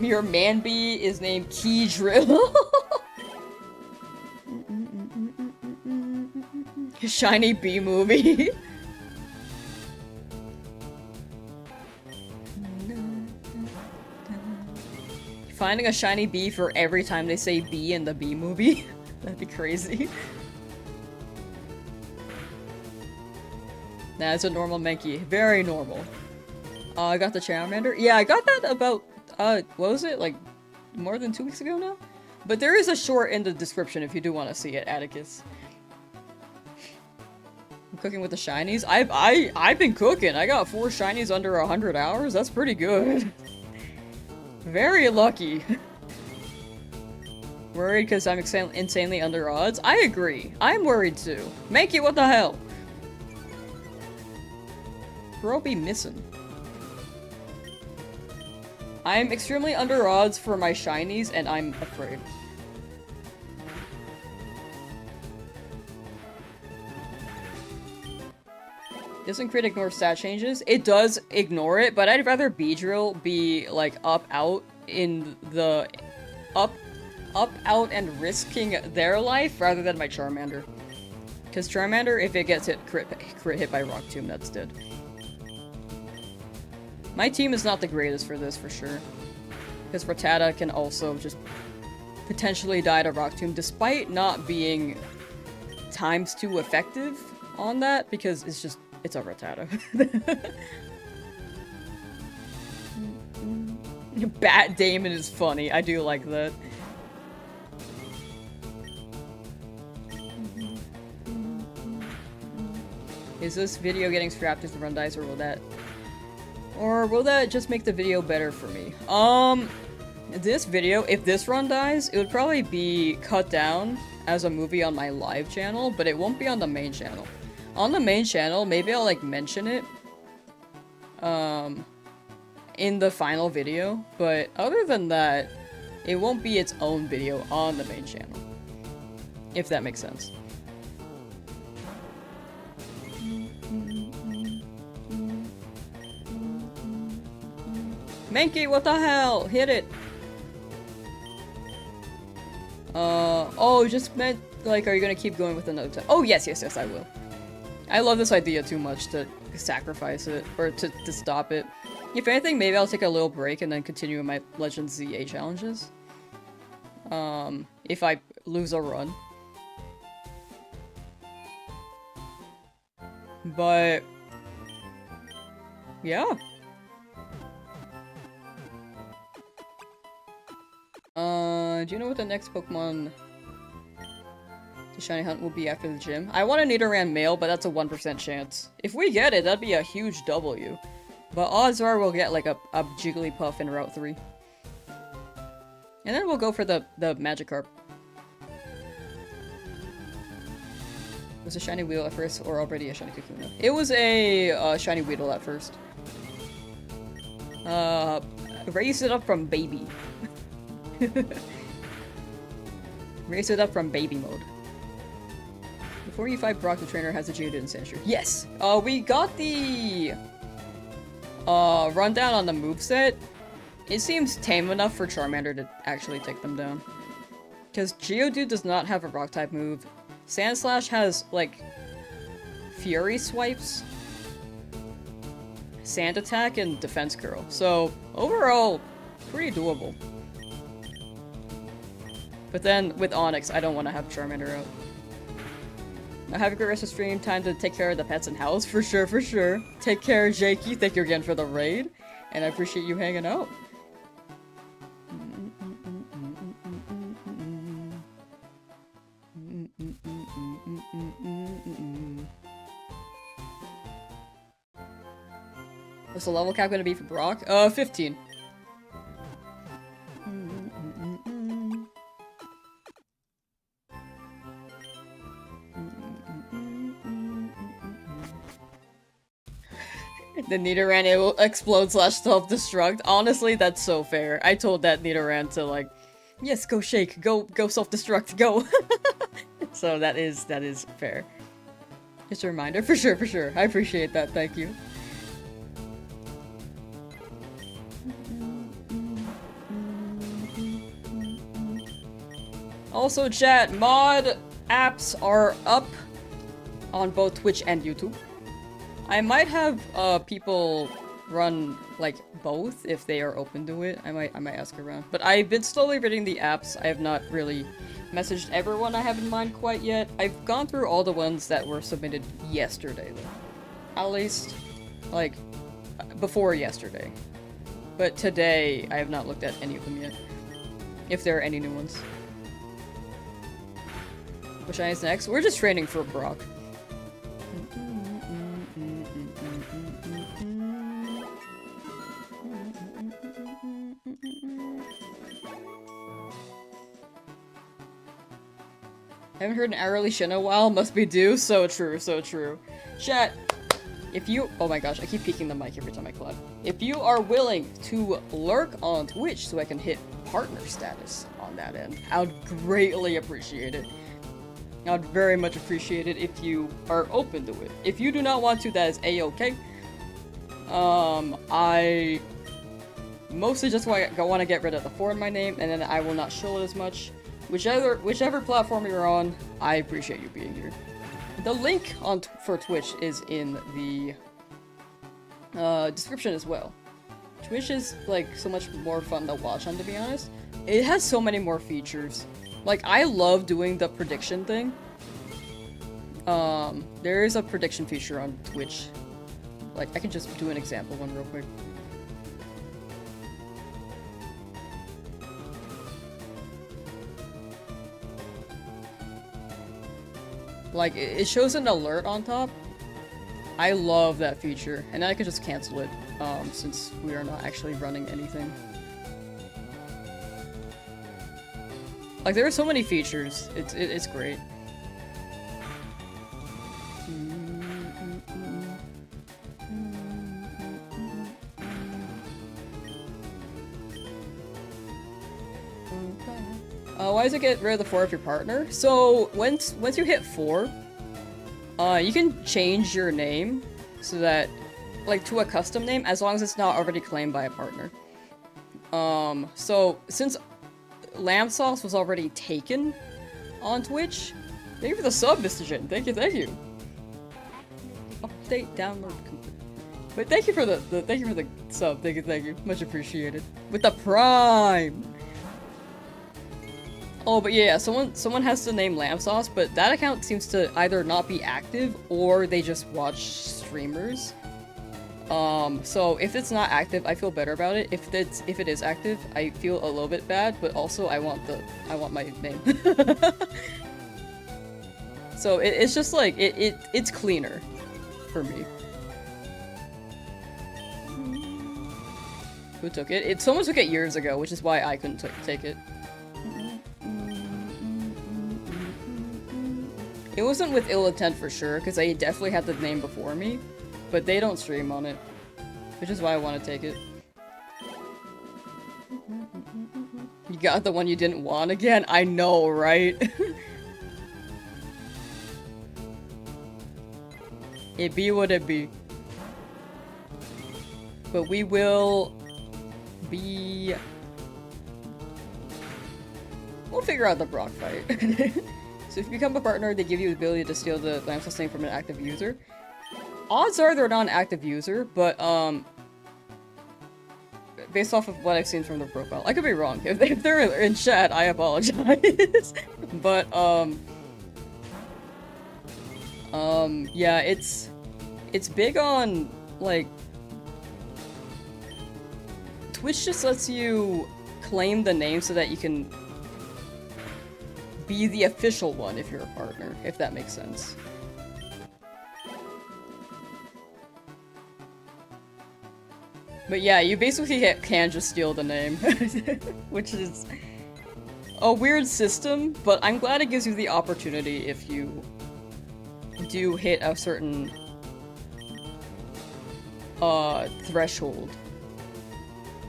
Your Manbee is named Keydrill. Shiny bee movie. Finding a shiny bee for every time they say bee in the bee movie. That'd be crazy. Nah, it's a normal Mankey. Very normal. I got the Charmander. Yeah, I got that about, what was it? Like, more than 2 weeks ago now? But there is a short in the description if you do want to see it, Atticus. I'm cooking with the shinies. I've been cooking. I got 4 shinies under 100 hours. That's pretty good. Very lucky. Worried because I'm insanely under odds? I agree. I'm worried too. Mankey, what the hell? Bro be missing. I'm extremely under odds for my shinies and I'm afraid. Doesn't crit ignore stat changes? It does ignore it, but I'd rather Beedrill be, like, up, out in the... Up, out, and risking their life rather than my Charmander. Because Charmander, if it gets hit, crit hit by Rock Tomb, that's dead. My team is not the greatest for this, for sure. Because Rattata can also just potentially die to Rock Tomb, despite not being ×2 effective on that, because it's just... It's a Rattata. Bat Damon is funny. I do like that. Is this video getting scrapped as the run dies, or will that just make the video better for me? This video, if this run dies, it would probably be cut down as a movie on my live channel, but it won't be on the main channel. On the main channel, maybe I'll, like, mention it, in the final video, but other than that, it won't be its own video on the main channel. If that makes sense. Mankey, what the hell? Hit it! Oh, just meant, like, are you gonna keep going with another time? Oh, yes, I will. I love this idea too much to sacrifice it, or to stop it. If anything, maybe I'll take a little break and then continue with my Legends ZA challenges. If I lose a run. But... yeah. Do you know what the next Pokemon to shiny hunt will be after the gym? I want a Nidoran male, but that's a 1% chance. If we get it, that'd be a huge W. But odds are we'll get like a Jigglypuff in Route 3. And then we'll go for the Magikarp. Was a shiny Weedle at first, or already a shiny Kakuna? It was a shiny Weedle at first. Raise it up from baby. Raise it up from baby mode. Before you fight Brock, the trainer has a Geodude and Sandshrew. Yes! We got the rundown on the moveset. It seems tame enough for Charmander to actually take them down. Because Geodude does not have a rock-type move. Sandslash has, like, Fury Swipes, Sand Attack, and Defense Curl. So, overall, pretty doable. But then, with Onyx, I don't want to have Charmander out. Now, have a great rest of stream. Time to take care of the pets and house. For sure, for sure. Take care, Jakey. Thank you again for the raid. And I appreciate you hanging out. What's the level cap gonna be for Brock? 15. The Nidoran, it will explode / self-destruct. Honestly, that's so fair. I told that Nidoran to, like, yes, go shake, go self-destruct, go. So that is fair. Just a reminder, for sure, for sure. I appreciate that, thank you. Also, chat, mod apps are up on both Twitch and YouTube. I might have people run like both if they are open to it. I might ask around. But I've been slowly reading the apps. I have not really messaged everyone I have in mind quite yet. I've gone through all the ones that were submitted yesterday though. At least like before yesterday. But today I have not looked at any of them yet. If there are any new ones. Which is next? We're just training for Brock. Haven't heard an hourly Shin in a while, must be due. So true, so true. Chat, if you- oh my gosh, I keep peeking the mic every time I clap. If you are willing to lurk on Twitch so I can hit partner status on that end, I would greatly appreciate it. I would very much appreciate it if you are open to it. If you do not want to, that is a-okay. I mostly just want to get rid of the 4 in my name, and then I will not show it as much. Whichever platform you're on, I appreciate you being here. The link for Twitch is in the description as well. Twitch is like so much more fun to watch on, to be honest. It has so many more features. Like, I love doing the prediction thing. There is a prediction feature on Twitch. Like, I can just do an example one real quick. Like, it shows an alert on top. I love that feature. And then I can just cancel it, since we are not actually running anything. Like, there are so many features. It's great. Why does it get rid of the 4 of your partner? So, once you hit 4, you can change your name so that, like, to a custom name, as long as it's not already claimed by a partner. So, since Lamsauce was already taken on Twitch, thank you for the sub, Mr. Jin. Thank you, thank you. Update, download, complete. But thank you for the thank you for the sub. Thank you. Much appreciated. With the Prime! Oh, but yeah, someone has the name Lamsauce, but that account seems to either not be active or they just watch streamers. So if it's not active, I feel better about it. If it is active, I feel a little bit bad, but also I want my name. So it's just like it's cleaner for me. Who took it? Someone took it years ago, which is why I couldn't take it. It wasn't with ill intent for sure, because I definitely had the name before me, but they don't stream on it, which is why I want to take it. You got the one you didn't want again? I know, right? It be what it be. But we will be... We'll figure out the Brock fight. So if you become a partner, they give you the ability to steal the Lamsauce name from an active user. Odds are they're not an active user, but based off of what I've seen from the profile, I could be wrong. If they're in chat, I apologize. But yeah, it's big on like Twitch just lets you claim the name so that you can be the official one if you're a partner, if that makes sense. But yeah, you basically can just steal the name, which is a weird system, but I'm glad it gives you the opportunity if you do hit a certain threshold.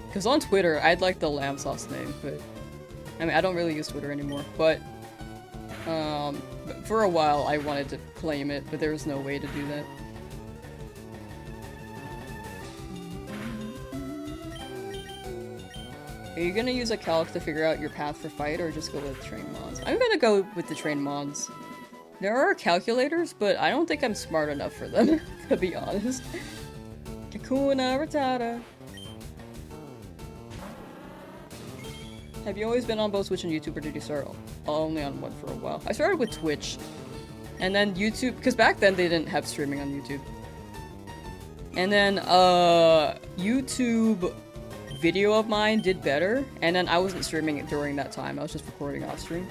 Because on Twitter, I'd like the Lamsauce name, but I mean, I don't really use Twitter anymore, but for a while I wanted to claim it, but there was no way to do that. Are you gonna use a calc to figure out your path for fight, or just go with train mons? I'm gonna go with the train mons. There are calculators, but I don't think I'm smart enough for them, to be honest. Kakuna Rattata. Have you always been on both Twitch and YouTube, or did you start only on one for a while? I started with Twitch, and then YouTube, because back then they didn't have streaming on YouTube. And then, YouTube video of mine did better, and then I wasn't streaming it during that time, I was just recording off stream.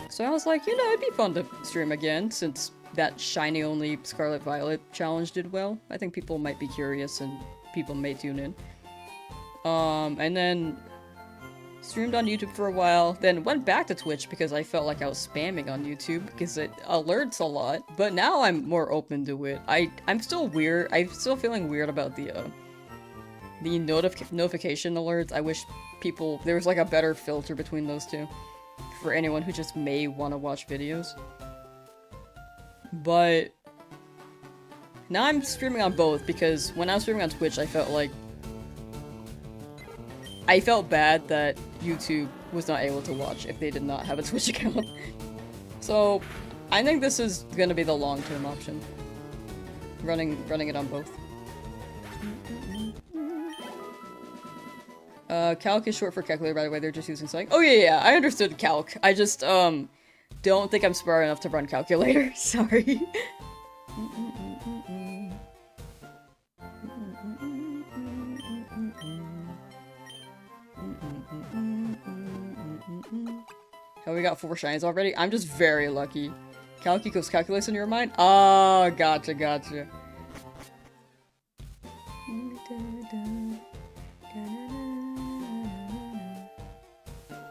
So I was like, you know, it'd be fun to stream again, since that Shiny Only Scarlet Violet challenge did well. I think people might be curious, and people may tune in. And then streamed on YouTube for a while, then went back to Twitch because I felt like I was spamming on YouTube because it alerts a lot, but now I'm more open to it. I'm still weird. I'm still feeling weird about the notification alerts. I wish there was like a better filter between those two for anyone who just may want to watch videos. But now I'm streaming on both because when I was streaming on Twitch, I felt bad that YouTube was not able to watch if they did not have a Twitch account. So I think this is gonna be the long-term option. Running it on both. Calc is short for calculator, by the way, they're just using something. Oh yeah, I understood calc. I just, don't think I'm smart enough to run calculator. Sorry. Oh, we got 4 shinies already? I'm just very lucky. Calc equals calculus in your mind? Oh, gotcha.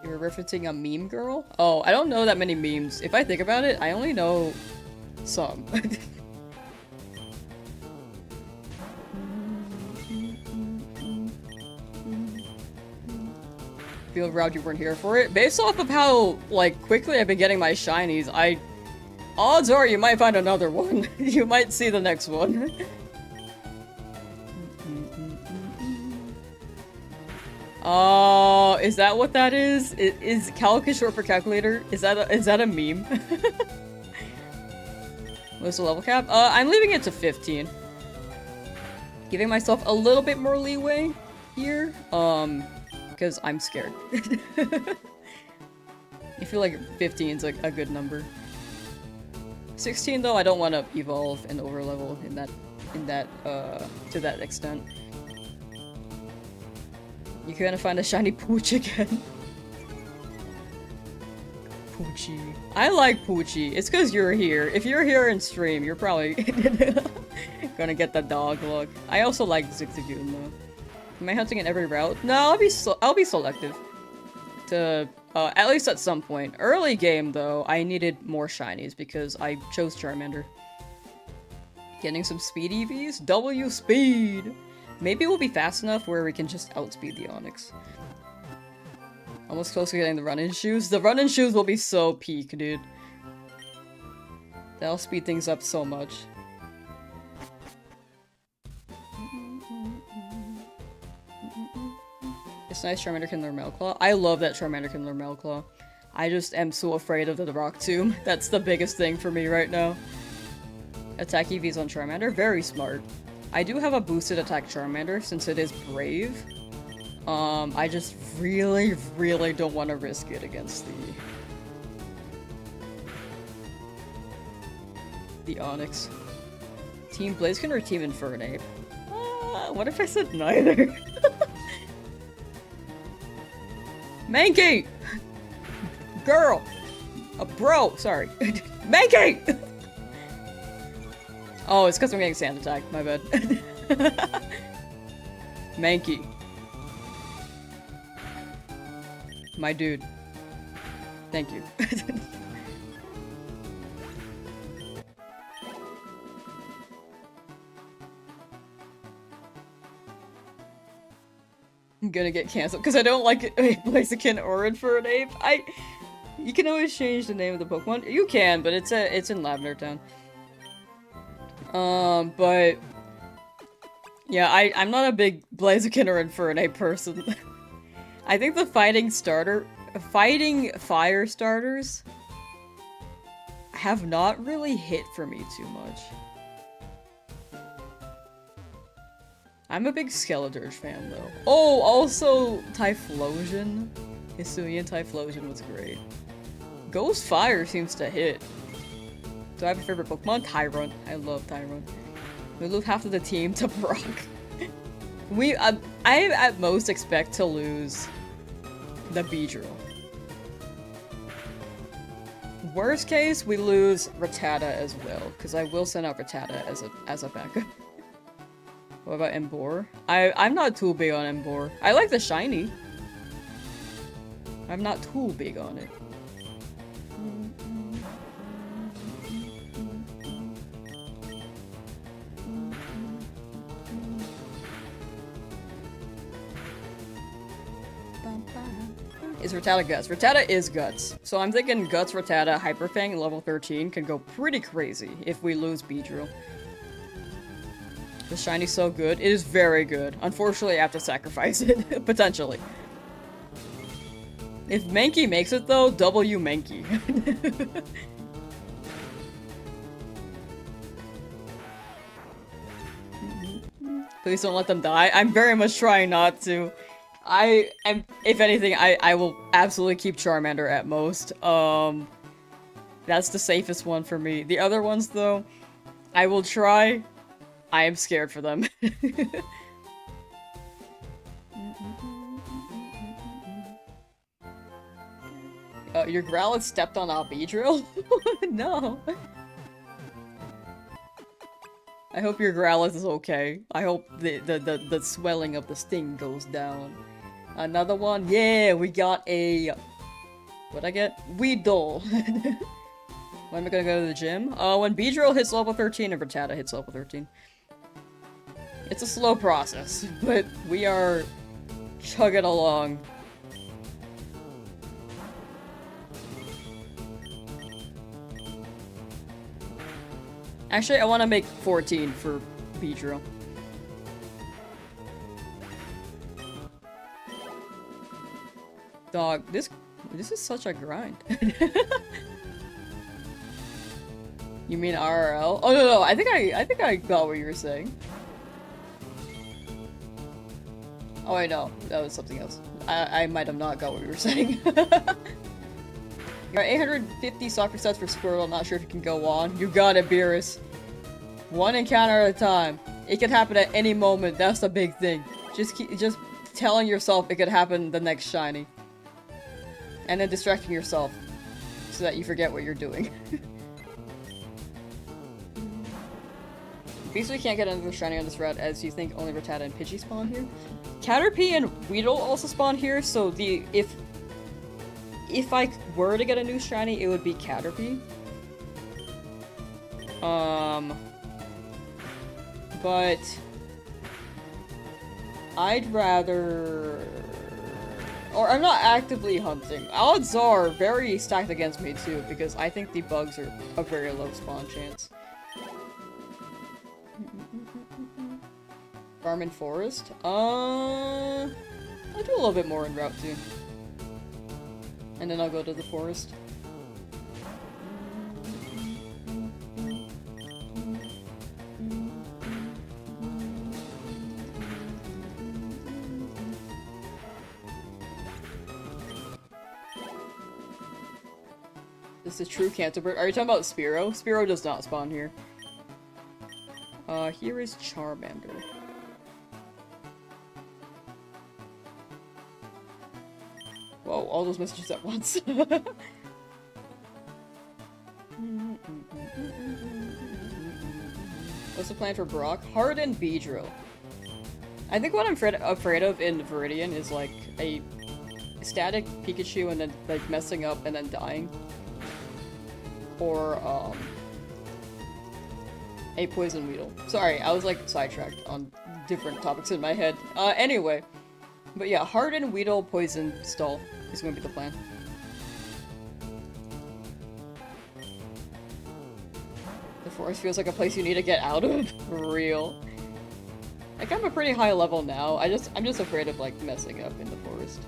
You're referencing a meme girl? Oh, I don't know that many memes. If I think about it, I only know some. Feel proud you weren't here for it. Based off of how, like, quickly I've been getting my shinies, odds are you might find another one. You might see the next one. Oh, is that what that is? Is calc short for calculator? Is that a meme? What's the level cap? I'm leaving it to 15. Giving myself a little bit more leeway here. Because I'm scared. I feel like 15 is a good number. 16 though, I don't want to evolve and overlevel to that extent. You gonna find a shiny Pooch again. Poochie. I like Poochie. It's because you're here. If you're here in stream, you're probably gonna get the dog look. I also like Zigzagoon though. Am I hunting in every route? No, I'll be selective. To at least at some point. Early game though, I needed more shinies because I chose Charmander. Getting some speed EVs? W speed! Maybe we'll be fast enough where we can just outspeed the Onix. Almost close to getting the run-in shoes. The run-in shoes will be so peak, dude. That'll speed things up so much. It's nice Charmander can learn Metalclaw. I love that Charmander can learn Metalclaw. I just am so afraid of the Rock Tomb. That's the biggest thing for me right now. Attack EVs on Charmander, very smart. I do have a boosted attack Charmander since it is brave. I just really don't want to risk it against the Onix. Team Blaziken or Team Infernape? What if I said neither? Mankey! Girl! Bro! Sorry. Mankey! Oh, it's because I'm getting sand attack. My bad. Mankey. My dude. Thank you. I'm gonna get canceled because I don't like it. Blaziken or Infernape. You can always change the name of the Pokemon. You can, but it's in Lavender Town. But yeah, I'm not a big Blaziken or Infernape person. I think the fighting fire starters have not really hit for me too much. I'm a big Skeledirge fan though. Oh, also Typhlosion. Hisuian Typhlosion was great. Ghost Fire seems to hit. Do I have a favorite Pokemon? Tyrant. I love Tyrant. We lose half of the team to Brock. I at most expect to lose the Beedrill. Worst case, we lose Rattata as well, because I will send out Rattata as a backup. What about Emboar? I'm not too big on Emboar. I like the shiny. I'm not too big on it. Is Rattata Guts? Rattata is Guts. So I'm thinking Guts, Rattata, Hyper Fang, level 13 can go pretty crazy if we lose Beedrill. The shiny's so good. It is very good. Unfortunately, I have to sacrifice it. Potentially. If Mankey makes it though, W Mankey. Please don't let them die. I'm very much trying not to. I am, if anything, I will absolutely keep Charmander at most. That's the safest one for me. The other ones, though, I will try. I am scared for them. Your Growlithe stepped on our Beedrill? No. I hope your Growlithe is okay. I hope the swelling of the sting goes down. Another one? Yeah, we got a... What'd I get? Weedle! When am I gonna go to the gym? When Beedrill hits level 13 and Rattata hits level 13. It's a slow process, but we are chugging along. Actually, I want to make 14 for Beedrill. Dog, this is such a grind. You mean RRL? Oh no, I think I got what you were saying. Oh I know, that was something else. I might have not got what you were saying. You're at 850 soccer sets for Squirtle, not sure if you can go on. You got it, Beerus. One encounter at a time. It could happen at any moment, that's the big thing. Just telling yourself it could happen the next shiny. And then distracting yourself so that you forget what you're doing. Basically can't get another shiny on this route as you think only Rattata and Pidgey spawn here. Caterpie and Weedle also spawn here, so if I were to get a new shiny, it would be Caterpie. But I'd rather... Or I'm not actively hunting. Odds are very stacked against me too, because I think the bugs are a very low spawn chance. Viridian Forest? I'll do a little bit more in Route 2. And then I'll go to the forest. This is true Canterbird. Are you talking about Spearow? Spearow does not spawn here. Here is Charmander. Whoa, all those messages at once. What's the plan for Brock? Harden Beedrill. I think what I'm afraid of in Viridian is like a static Pikachu and then like messing up and then dying. Or a poison Weedle. Sorry, I was like sidetracked on different topics in my head. Anyway. But yeah, Harden, Weedle, Poison, Stall is going to be the plan. The forest feels like a place you need to get out of. For real. Like, I'm a pretty high level now. I'm just afraid of, like, messing up in the forest.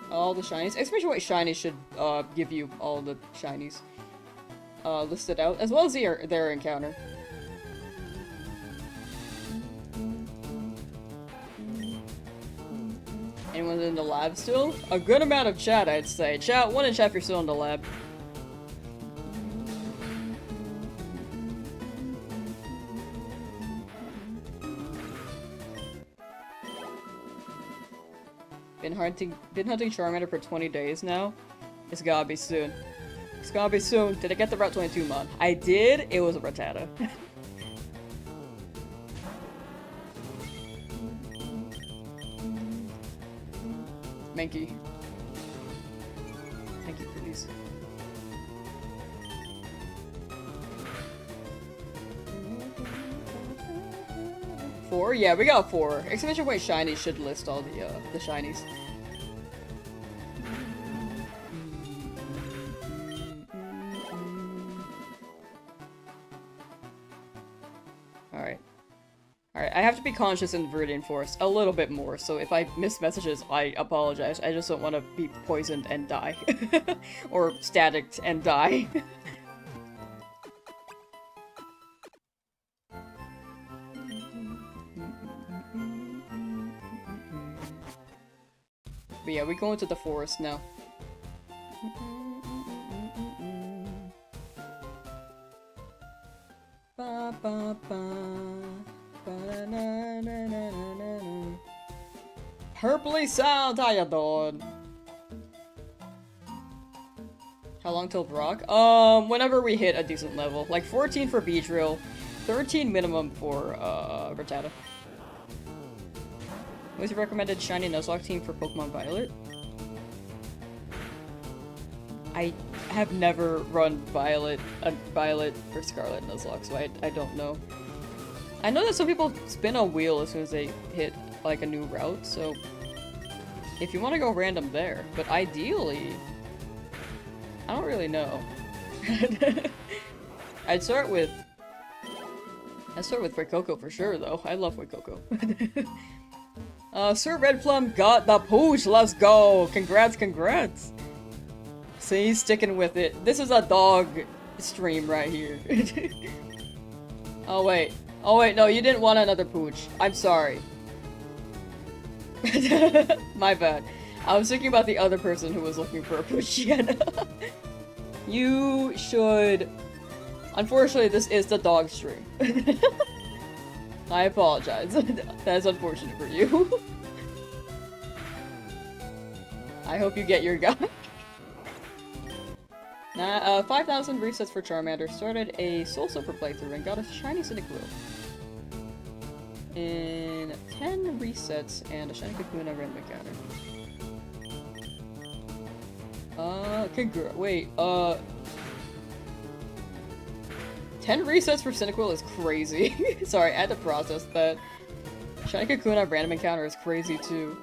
All the shinies. Especially what shinies should give you all the shinies. Listed out, as well as their encounter. Anyone in the lab still? A good amount of chat, I'd say. Chat, one in chat if you're still in the lab. Been hunting Charmander for 20 days now. It's gotta be soon. It's gotta be soon. Did I get the Route 22 mod? I did. It was a Rattata. Mankey. Mankey, please. 4? Yeah, we got 4. Exclamation point shiny should list all the shinies. Alright. Alright, I have to be conscious in Viridian Forest a little bit more, so if I miss messages, I apologize. I just don't want to be poisoned and die. Or staticked and die. But yeah, we go into the forest now. Ba, ba, ba. Purpley Sound, how you doing? How long till Brock? Whenever we hit a decent level. Like 14 for Beedrill, 13 minimum for, Rattata. What's your recommended Shiny Nuzlocke team for Pokemon Violet? I have never run Violet or Scarlet Nuzlocke, so I don't know. I know that some people spin a wheel as soon as they hit, like, a new route, so if you want to go random there. But ideally, I don't really know. I'd start with White Cocoa for sure, though. I love White Cocoa. Sir Red Plum got the pooch! Let's go! Congrats, congrats! See, he's sticking with it. This is a dog stream right here. Oh wait, no, you didn't want another pooch. I'm sorry. My bad. I was thinking about the other person who was looking for a Pidgey. You should... Unfortunately, this is the dog stream. I apologize. That's unfortunate for you. I hope you get your gun. 5,000 resets for Charmander. Started a Soul Silver playthrough and got a shiny Cyndaquil. In 10 resets and a shiny Cocoon and random encounter. Wait, 10 resets for Cyndaquil is crazy. Sorry, I had to process that. Shiny Cocoon on random encounter is crazy too.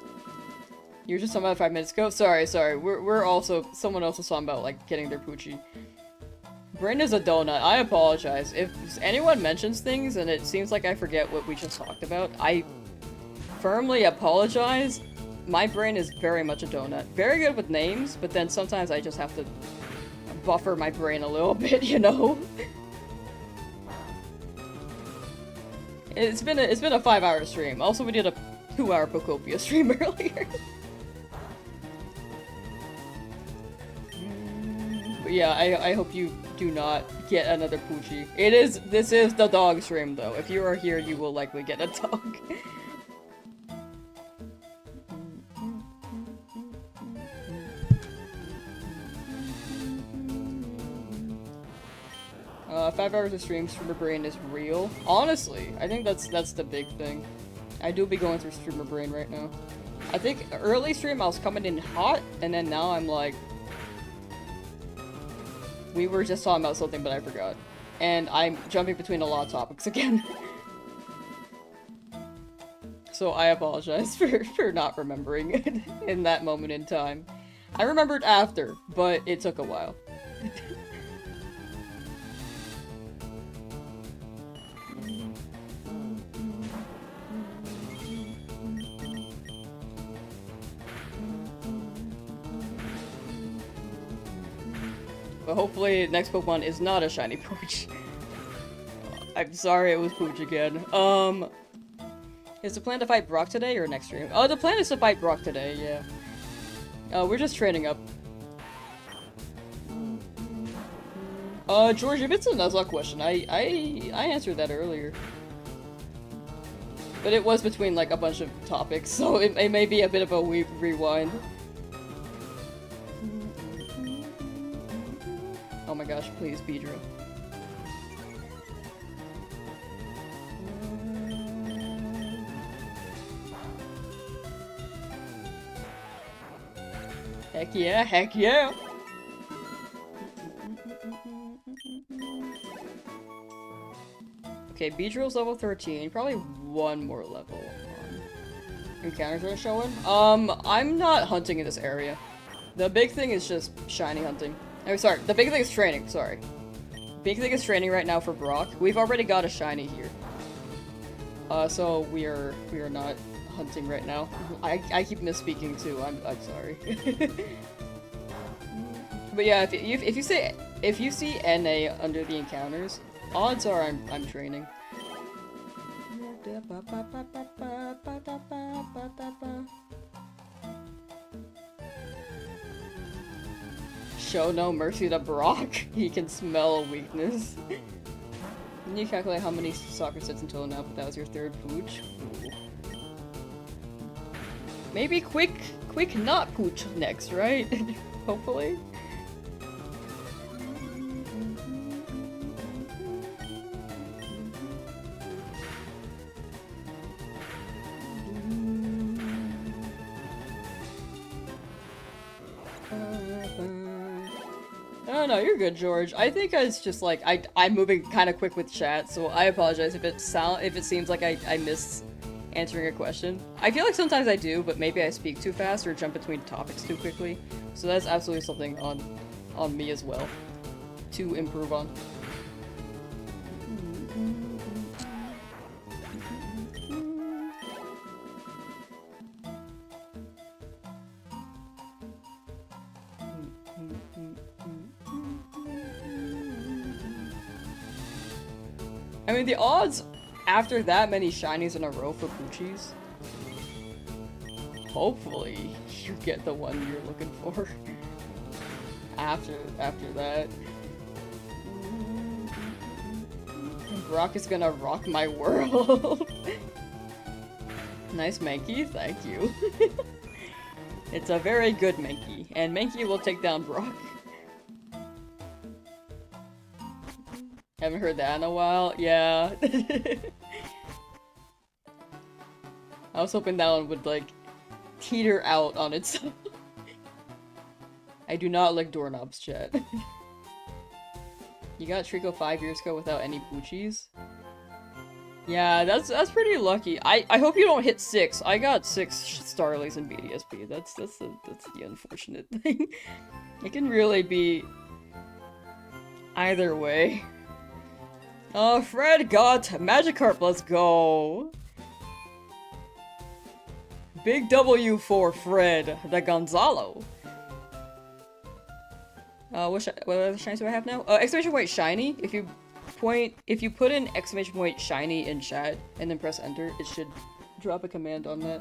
You were just talking about 5 minutes ago? Sorry. We're also- someone else was talking about, like, getting their Poochie. Brain is a donut. I apologize. If anyone mentions things and it seems like I forget what we just talked about, I firmly apologize. My brain is very much a donut. Very good with names, but then sometimes I just have to buffer my brain a little bit, you know? It's been a 5-hour stream. Also, we did a 2-hour Pokopia stream earlier. But yeah, I hope you do not get another Poochie. This is the dog stream though. If you are here, you will likely get a dog. 5 hours of stream, streamer brain is real. Honestly, I think that's the big thing. I do be going through streamer brain right now. I think early stream I was coming in hot, and then now I'm like... We were just talking about something, but I forgot. And I'm jumping between a lot of topics again. So I apologize for not remembering in that moment in time. I remembered after, but it took a while. But hopefully next Pokemon is not a shiny Pooch. I'm sorry it was Pooch again. Is the plan to fight Brock today or next stream? Oh, the plan is to fight Brock today, yeah. We're just training up. George, if it's a Nuzlocke question, I answered that earlier. But it was between, like, a bunch of topics, so it may be a bit of a rewind. Oh my gosh, please, Pedro. Heck yeah, heck yeah! Okay, Beedrill's level 13, probably one more level on encounters are showing. I'm not hunting in this area. The big thing is just shiny hunting. Oh, sorry, the big thing is training, sorry. Big thing is training right now for Brock. We've already got a shiny here. So we are not hunting right now. I keep misspeaking too, I'm sorry. But yeah, if you see NA under the encounters, odds are I'm training. Show no mercy to Brock. He can smell a weakness. Can you calculate how many soccer sets in total now, but that was your third pooch? Ooh. Maybe quick not pooch next, right? Hopefully. No, you're good, George. I think it's just like I'm moving kind of quick with chat, so I apologize if it seems like I missed answering a question. I feel like sometimes I do, but maybe I speak too fast or jump between topics too quickly. So that's absolutely something on me as well to improve on. I mean, the odds after that many shinies in a row for Poochies, hopefully you get the one you're looking for after that. Brock is gonna rock my world. Nice Mankey, thank you. It's a very good Mankey, and Mankey will take down Brock. Haven't heard that in a while. Yeah. I was hoping that one would, like, teeter out on its own. I do not like doorknobs, chat. You got Trico 5 years ago without any Poochies? Yeah, that's pretty lucky. I hope you don't hit 6. I got 6 Starlies in BDSP. That's the unfortunate thing. It can really be either way. Fred got Magikarp, let's go! Big W for Fred, the Gonzalo. What other shinies do I have now? Exclamation point shiny. If you put in exclamation point shiny in chat and then press enter, it should drop a command on that.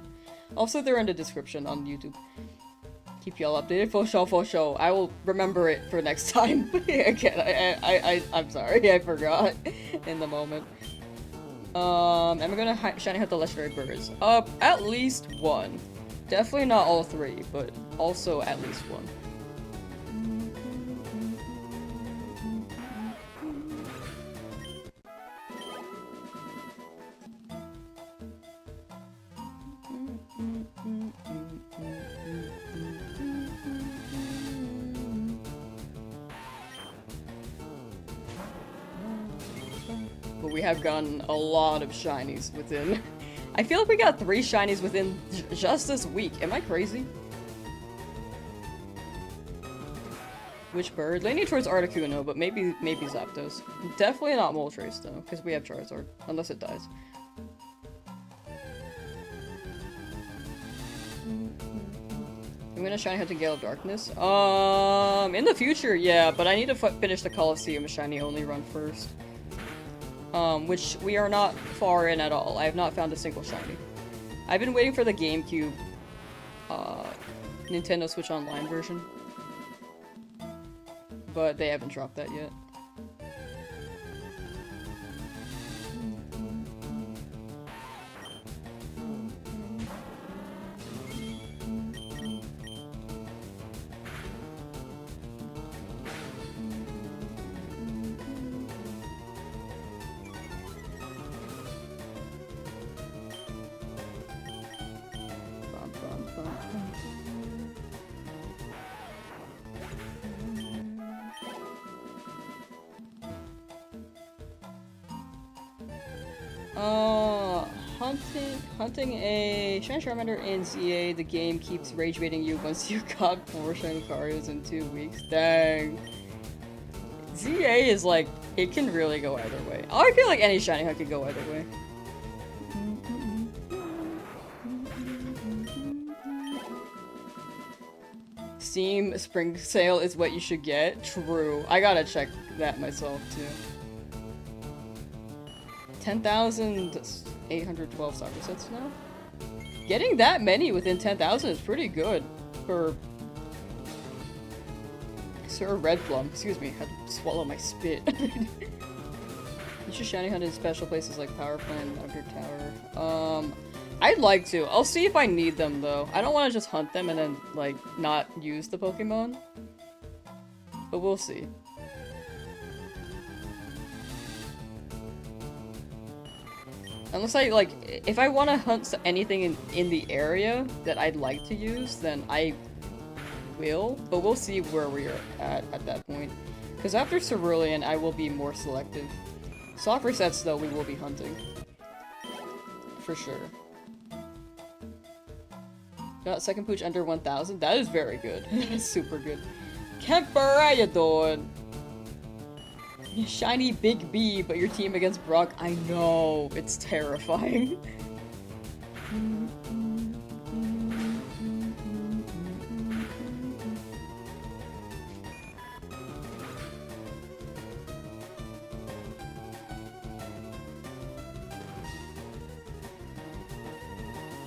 Also, they're in the description on YouTube. Keep y'all updated. For sure. I will remember it for next time. Again, I'm sorry, I forgot in the moment. I'm gonna shiny hunt the legendary birds. At least one. Definitely not all 3, but also at least one. But we have gotten a lot of shinies within... I feel like we got 3 shinies within just this week. Am I crazy? Which bird? Leaning towards Articuno, but maybe Zapdos. Definitely not Moltres though, because we have Charizard. Unless it dies. I'm gonna shiny hunt a Gale of Darkness. In the future, yeah, but I need to finish the Coliseum Shiny Only run first. Which we are not far in at all. I have not found a single shiny. I've been waiting for the GameCube, Nintendo Switch Online version. But they haven't dropped that yet. Hunting a Shiny Charmander in ZA, the game keeps rage baiting you once you got 4 Shiny Lucarios in 2 weeks. Dang. ZA is like, it can really go either way. I feel like any Shiny Hunt could go either way. Steam Spring Sale is what you should get. True. I gotta check that myself too. 10,812 soccer sets now? Getting that many within 10,000 is pretty good for Sir Red Plum. Excuse me, I had to swallow my spit. You should shiny hunt in special places like Power Plant and Under Tower. I'd like to. I'll see if I need them though. I don't want to just hunt them and then like not use the Pokemon. But we'll see. Unless I, like, if I want to hunt anything in the area that I'd like to use, then I will. But we'll see where we're at that point. Because after Cerulean, I will be more selective. Softer sets, though, we will be hunting. For sure. Got second pooch under 1,000? That is very good. Super good. Kemper, how you doing? Shiny Big B, but your team against Brock, I know, it's terrifying.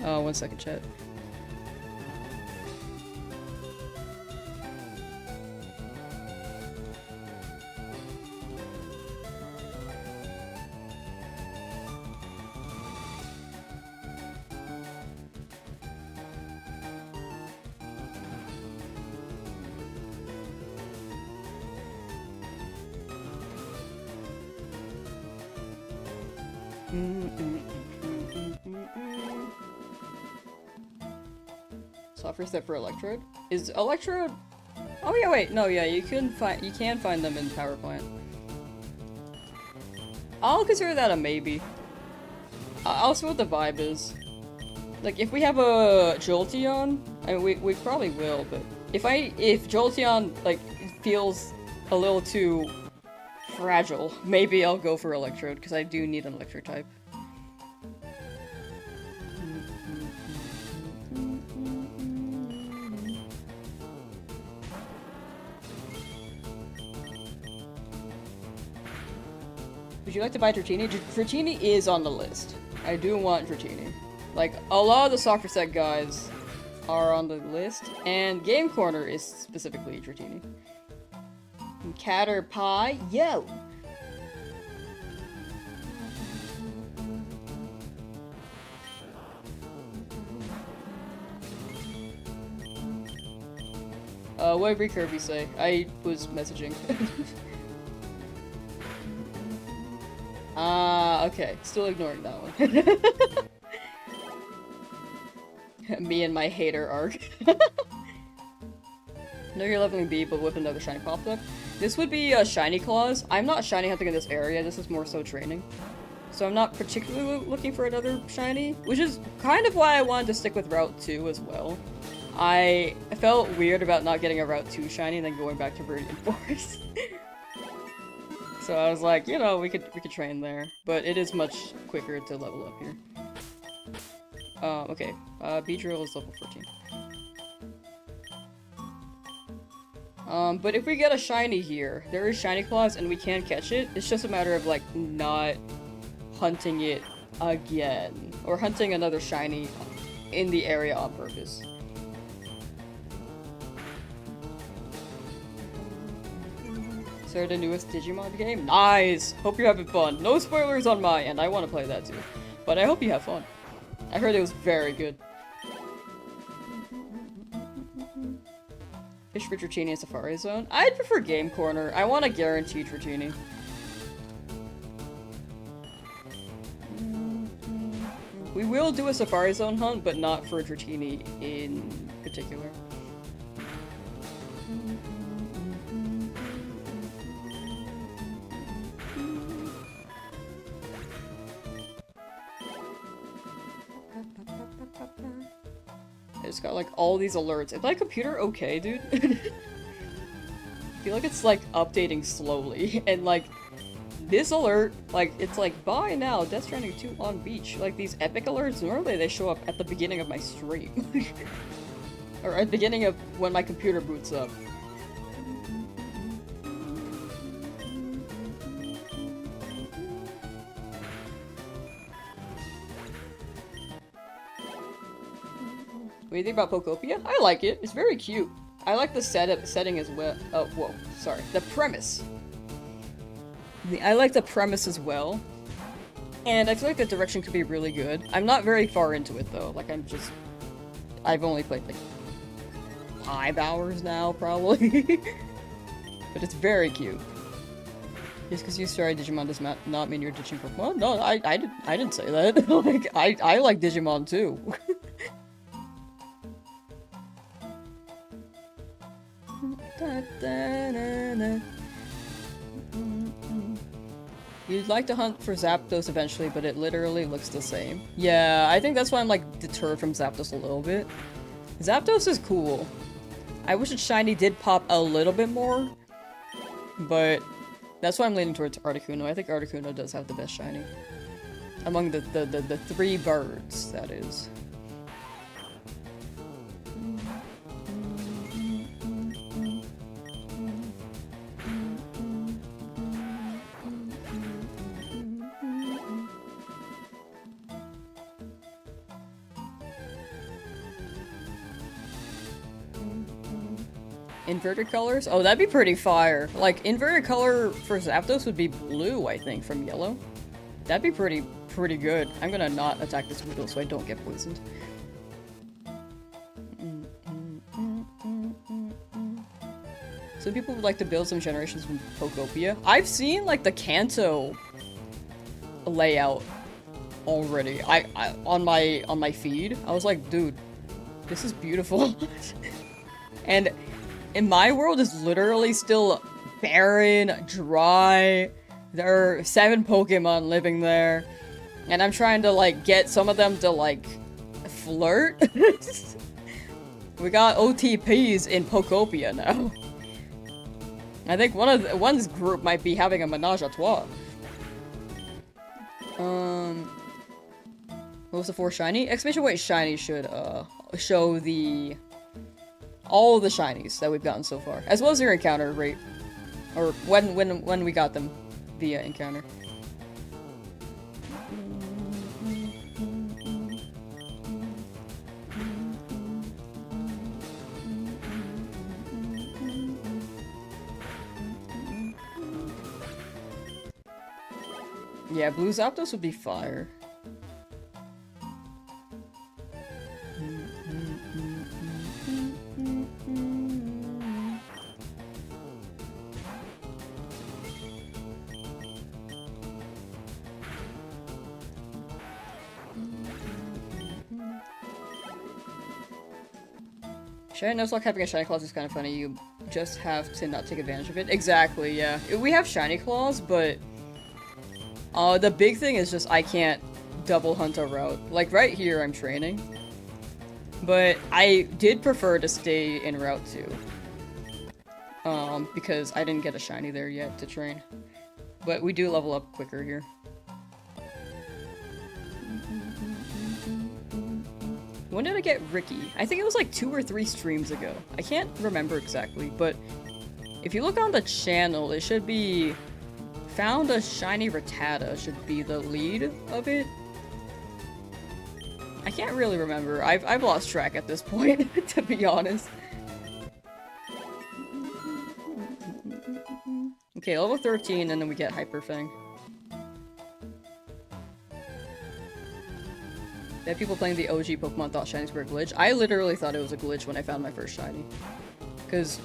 Oh, 1 second, chat. Software set for Electrode? Is Electrode? Oh yeah, wait, no, yeah, you can find them in Power Plant. I'll consider that a maybe. I'll see what the vibe is. Like, if we have a Jolteon, I mean, we probably will, but if Jolteon, like, feels a little too fragile, maybe I'll go for Electrode, because I do need an Electric type. Would you like to buy Dratini? Dratini is on the list. I do want Dratini. Like, a lot of the soccer set guys are on the list, and Game Corner is specifically Dratini. And Caterpie, yo! What did Kirby say? I was messaging. Okay. Still ignoring that one. Me and my hater arc. No, you're leveling B, but with another shiny popped up. This would be a shiny claws. I'm not shiny hunting in this area, this is more so training. So I'm not particularly looking for another shiny, which is kind of why I wanted to stick with Route 2 as well. I felt weird about not getting a Route 2 shiny and then going back to Viridian Forest. So I was like, you know, we could train there, but it is much quicker to level up here. Okay, Beedrill is level 14. But if we get a shiny here, there is shiny claws and we can catch it. It's just a matter of like not hunting it again. or hunting another shiny in the area on purpose. So the newest Digimon game? Nice! Hope you're having fun. No spoilers on my end, I want to play that too. But I hope you have fun. I heard it was very good. Fish for Dratini in Safari Zone? I'd prefer Game Corner. I want a guaranteed Dratini. We will do a Safari Zone hunt, but not for Dratini in particular. I just got like all these alerts. Is my computer okay, dude? I feel like it's like updating slowly, and like this alert, like it's like buy now, Death Stranding 2 on beach. Like these epic alerts, normally they show up at the beginning of my stream. Or at the beginning of when my computer boots up. What do you think about Pokopia? I like it. It's very cute. I like the setting as well. Oh, whoa. Sorry. The premise. I like the premise as well. And I feel like the direction could be really good. I'm not very far into it, though. Like, I've only played, like, 5 hours now, probably. But it's very cute. Just because you started Digimon does not mean you're ditching Pokemon? No, I didn't say that. Like, I like Digimon, too. You'd like to hunt for Zapdos eventually, but it literally looks the same. Yeah, I think that's why I'm like deterred from Zapdos a little bit. Zapdos is cool. I wish its shiny did pop a little bit more, but that's why I'm leaning towards Articuno. I think Articuno does have the best shiny. Among the 3 birds, that is. Inverted colors? Oh, that'd be pretty fire. Like, inverted color for Zapdos would be blue, I think, from yellow. That'd be pretty good. I'm gonna not attack this Weedle so I don't get poisoned. Some people would like to build some generations from Pokopia. I've seen, like, the Kanto layout already. On my feed. I was like, dude, this is beautiful. And in my world, is literally still barren, dry. There are 7 Pokemon living there. And I'm trying to, like, get some of them to, like, flirt. We got OTPs in Pokopia now. I think one's group might be having a menage a trois. What was the 4 shiny? Exclamation Point shiny should, show all the shinies that we've gotten so far, as well as your encounter rate, or when we got them via encounter. Yeah, Blue Zapdos would be fire. Shiny Nuzlocke having a Shiny Claws is kind of funny. You just have to not take advantage of it. Exactly, yeah. We have Shiny Claws, but the big thing is just I can't double hunt a route. Like, right here I'm training. But I did prefer to stay in Route 2. Because I didn't get a Shiny there yet to train. But we do level up quicker here. When did I get Ricky? I think it was like 2 or 3 streams ago. I can't remember exactly, but if you look on the channel, it should be found a shiny Rattata should be the lead of it. can't really remember. I've lost track at this point, to be honest. Okay, level 13, and then we get Hyper Fang. That people playing the OG Pokemon thought shinies were a glitch. I literally thought it was a glitch when I found my first shiny. Because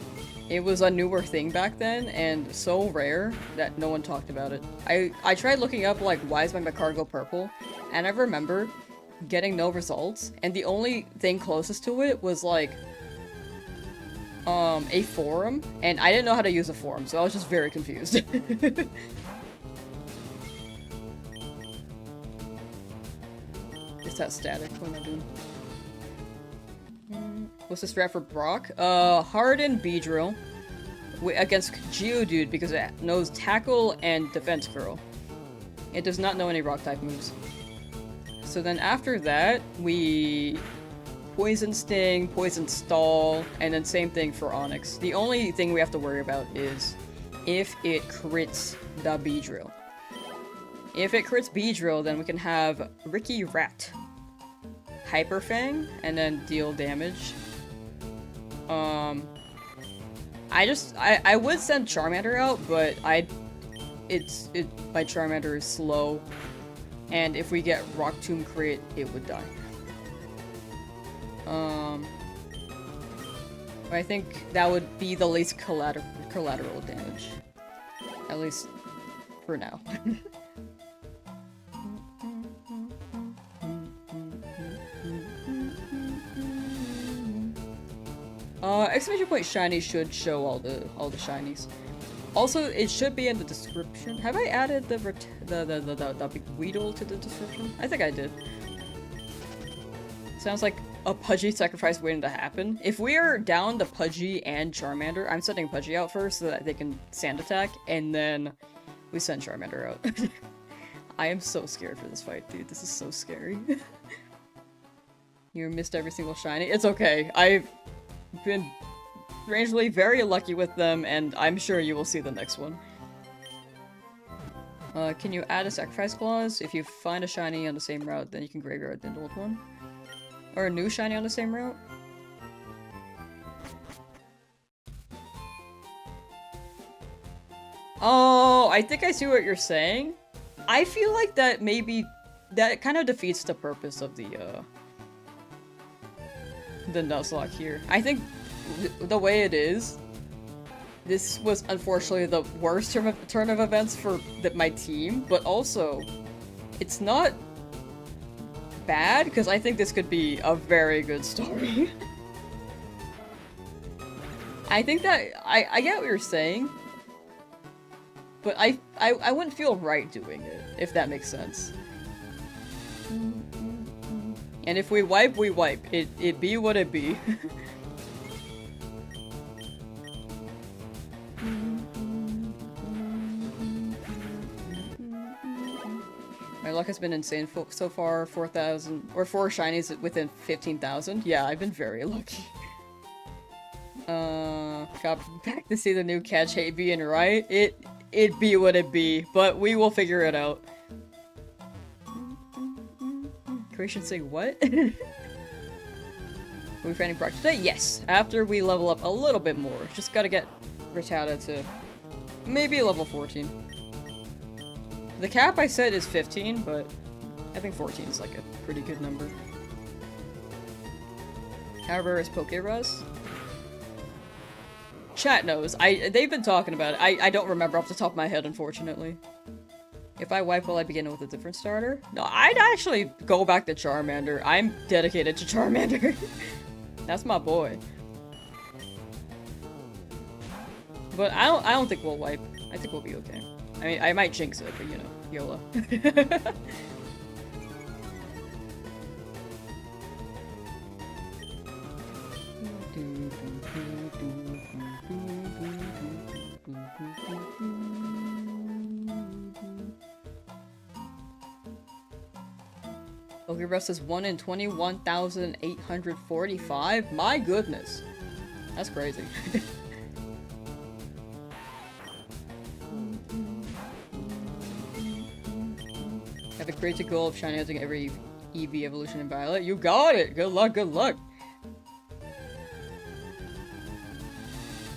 it was a newer thing back then, and so rare that no one talked about it. I tried looking up, like, why is my card go purple? And I remember getting no results, and the only thing closest to it was, like, a forum, and I didn't know how to use a forum, so I was just very confused. Is that static? What am I doing? What's the strat for Brock? Harden Beedrill against Geodude because it knows Tackle and Defense Curl. It does not know any Rock-type moves. So then after that, we Poison Sting, Poison Stall, and then same thing for Onix. The only thing we have to worry about is if it crits the Beedrill. If it crits Beedrill, then we can have Ricky Rat, Hyper Fang, and then deal damage. I would send Charmander out, but my Charmander is slow, and if we get Rock Tomb crit, it would die. I think that would be the least collateral damage. At least for now. Exclamation point shiny should show all the shinies. Also, it should be in the description. Have I added the big Weedle to the description? I think I did. Sounds like a Pidgey sacrifice waiting to happen. If we are down to Pidgey and Charmander, I'm sending Pidgey out first so that they can sand attack, and then we send Charmander out. I am so scared for this fight, dude. This is so scary. You missed every single shiny. It's okay. I've been strangely very lucky with them, and I'm sure you will see the next one. Can you add a sacrifice clause? If you find a shiny on the same route, then you can graveyard the old one. Or a new shiny on the same route? Oh, I think I see what you're saying. I feel like that maybe that kind of defeats the purpose of the Nuzlocke here. I think the way it is, this was unfortunately the worst turn of events for my team, but also it's not bad because I think this could be a very good story. I think that I get what you're saying, but I wouldn't feel right doing it, if that makes sense. And if we wipe, we wipe. It be what it be. My luck has been insane so far. 4,000 or 4 shinies within 15,000. Yeah, I've been very lucky. Got back to see the new catch. Hey, being right. It be what it be, but we will figure it out. Creation say what? Are we fighting Brock today? Yes. After we level up a little bit more. Just gotta get Rattata to maybe level 14. The cap I said is 15, but I think 14 is like a pretty good number. How rare is Pokerus? Chat knows. They've been talking about it. I don't remember off the top of my head, unfortunately. If I wipe, will I begin with a different starter? No, I'd actually go back to Charmander. I'm dedicated to Charmander. That's my boy. But I don't think we'll wipe. I think we'll be okay. I mean, I might jinx it, but you know, YOLO. Pokerus is 1 in 21,845? My goodness. That's crazy. Have a crazy goal of shiny hunting every EV evolution in Violet. You got it! Good luck, good luck!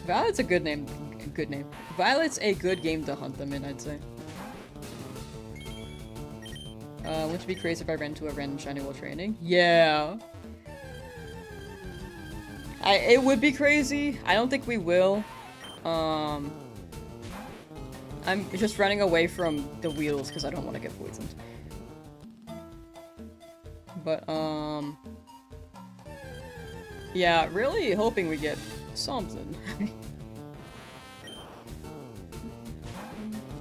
Violet's a good name. Good name. Violet's a good game to hunt them in, I'd say. Wouldn't it be crazy if I ran into a random shiny while training? Yeah. It would be crazy. I don't think we will. I'm just running away from the wheels because I don't want to get poisoned. But, yeah, really hoping we get something.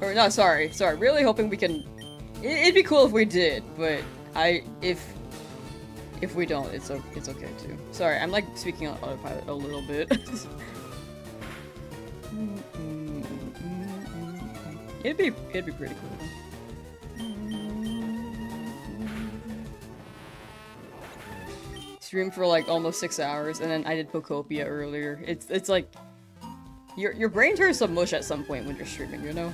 Or, no, sorry, really hoping we can... It'd be cool if we did, but if we don't, it's okay too. Sorry, I'm like speaking on autopilot a little bit. It'd be pretty cool. Streamed for like almost 6 hours, and then I did Pokopia earlier. It's like your brain turns to mush at some point when you're streaming, you know?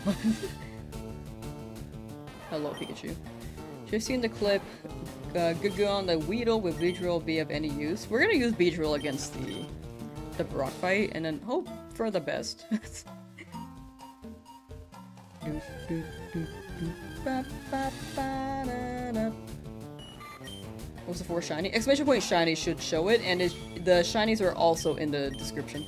Hello, Pikachu. Just seen the clip. Good on the Weedle. Will Beedrill be of any use? We're gonna use Beedrill against the Brock fight, and then hope for the best. What's the 4 shiny? Exclamation point shiny should show it, and the shinies are also in the description.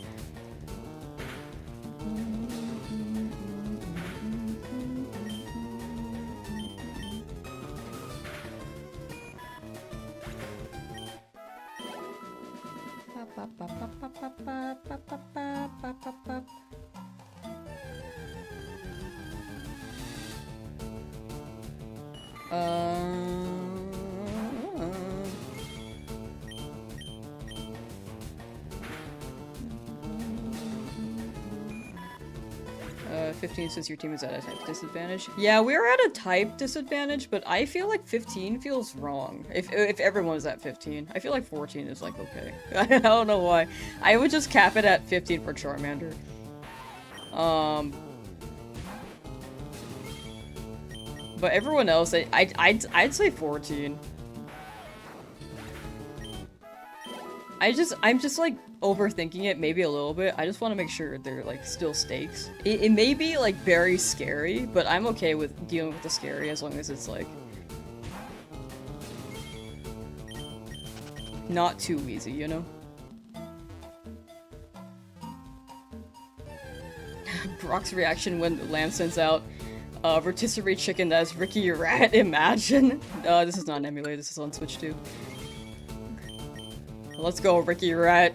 Uh, 15 since your team is at a type disadvantage. Yeah, we're at a type disadvantage, but I feel like 15 feels wrong. If everyone is at 15. I feel like 14 is like okay. I don't know why. I would just cap it at 15 for Charmander. But everyone else, I'd say 14. I'm just like overthinking it maybe a little bit. I just want to make sure they're like still stakes. It may be like very scary, but I'm okay with dealing with the scary as long as it's like not too easy, you know? Brock's reaction when Lamb sends out rotisserie chicken that's Ricky Rat, imagine. This is not an emulator, this is on Switch too. Let's go, Ricky Rat.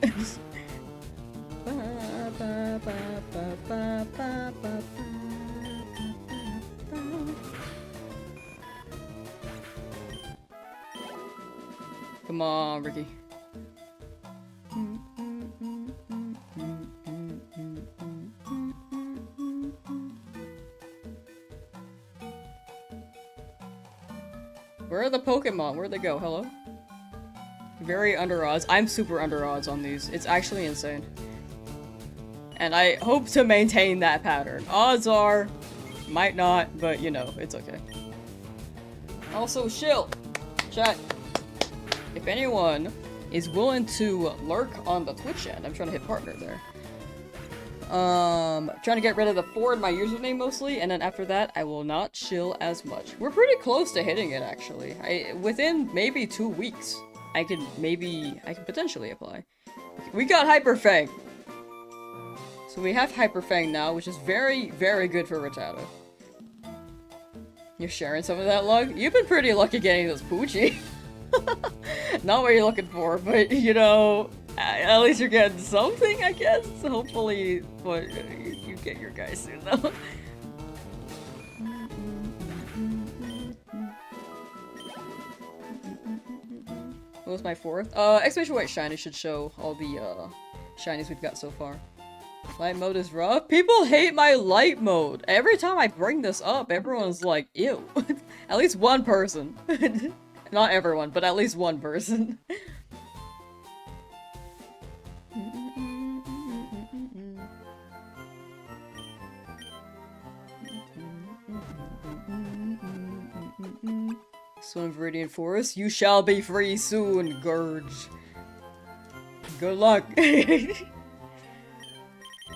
Come on, Ricky. Where are the Pokemon? Where'd they go? Hello? Very under odds. I'm super under odds on these. It's actually insane. And I hope to maintain that pattern. Odds are, might not, but you know, it's okay. Also, shill! Chat. If anyone is willing to lurk on the Twitch chat, I'm trying to hit partner there. Trying to get rid of the 4 in my username mostly, and then after that, I will not chill as much. We're pretty close to hitting it, actually. Within maybe 2 weeks. I could potentially apply. We got Hyper Fang! So we have Hyper Fang now, which is very, very good for Rattata. You're sharing some of that luck? You've been pretty lucky getting this Poochie. Not what you're looking for, but you know, at least you're getting something, I guess. Hopefully, but you get your guy soon, though. What was my 4th? Exclamation point shiny should show all the shinies we've got so far. Light mode is rough. People hate my light mode. Every time I bring this up, everyone's like, ew. At least one person. Not everyone, but at least one person. So in Viridian Forest, you shall be free soon, Gurge. Good luck.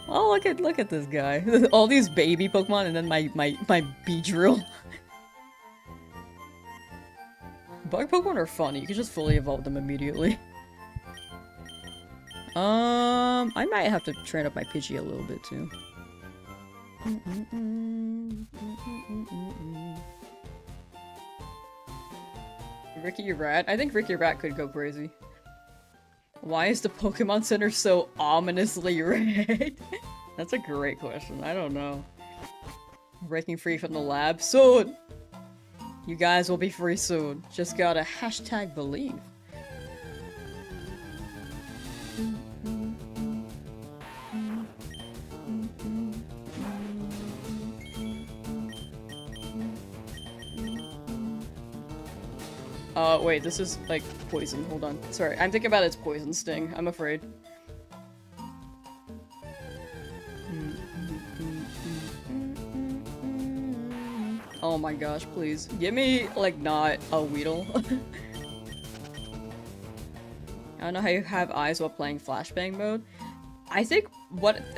Oh, look at this guy. All these baby Pokemon and then my Beedrill. Bug Pokemon are funny. You can just fully evolve them immediately. I might have to train up my Pidgey a little bit too. Ricky Rat? I think Ricky Rat could go crazy. Why is the Pokemon Center so ominously red? That's a great question. I don't know. Breaking free from the lab soon! You guys will be free soon. Just gotta hashtag believe. Wait, this is, like, poison. Hold on. Sorry, I'm thinking about its poison sting. I'm afraid. Oh my gosh, please. Give me, like, not a Weedle. I don't know how you have eyes while playing flashbang mode. I think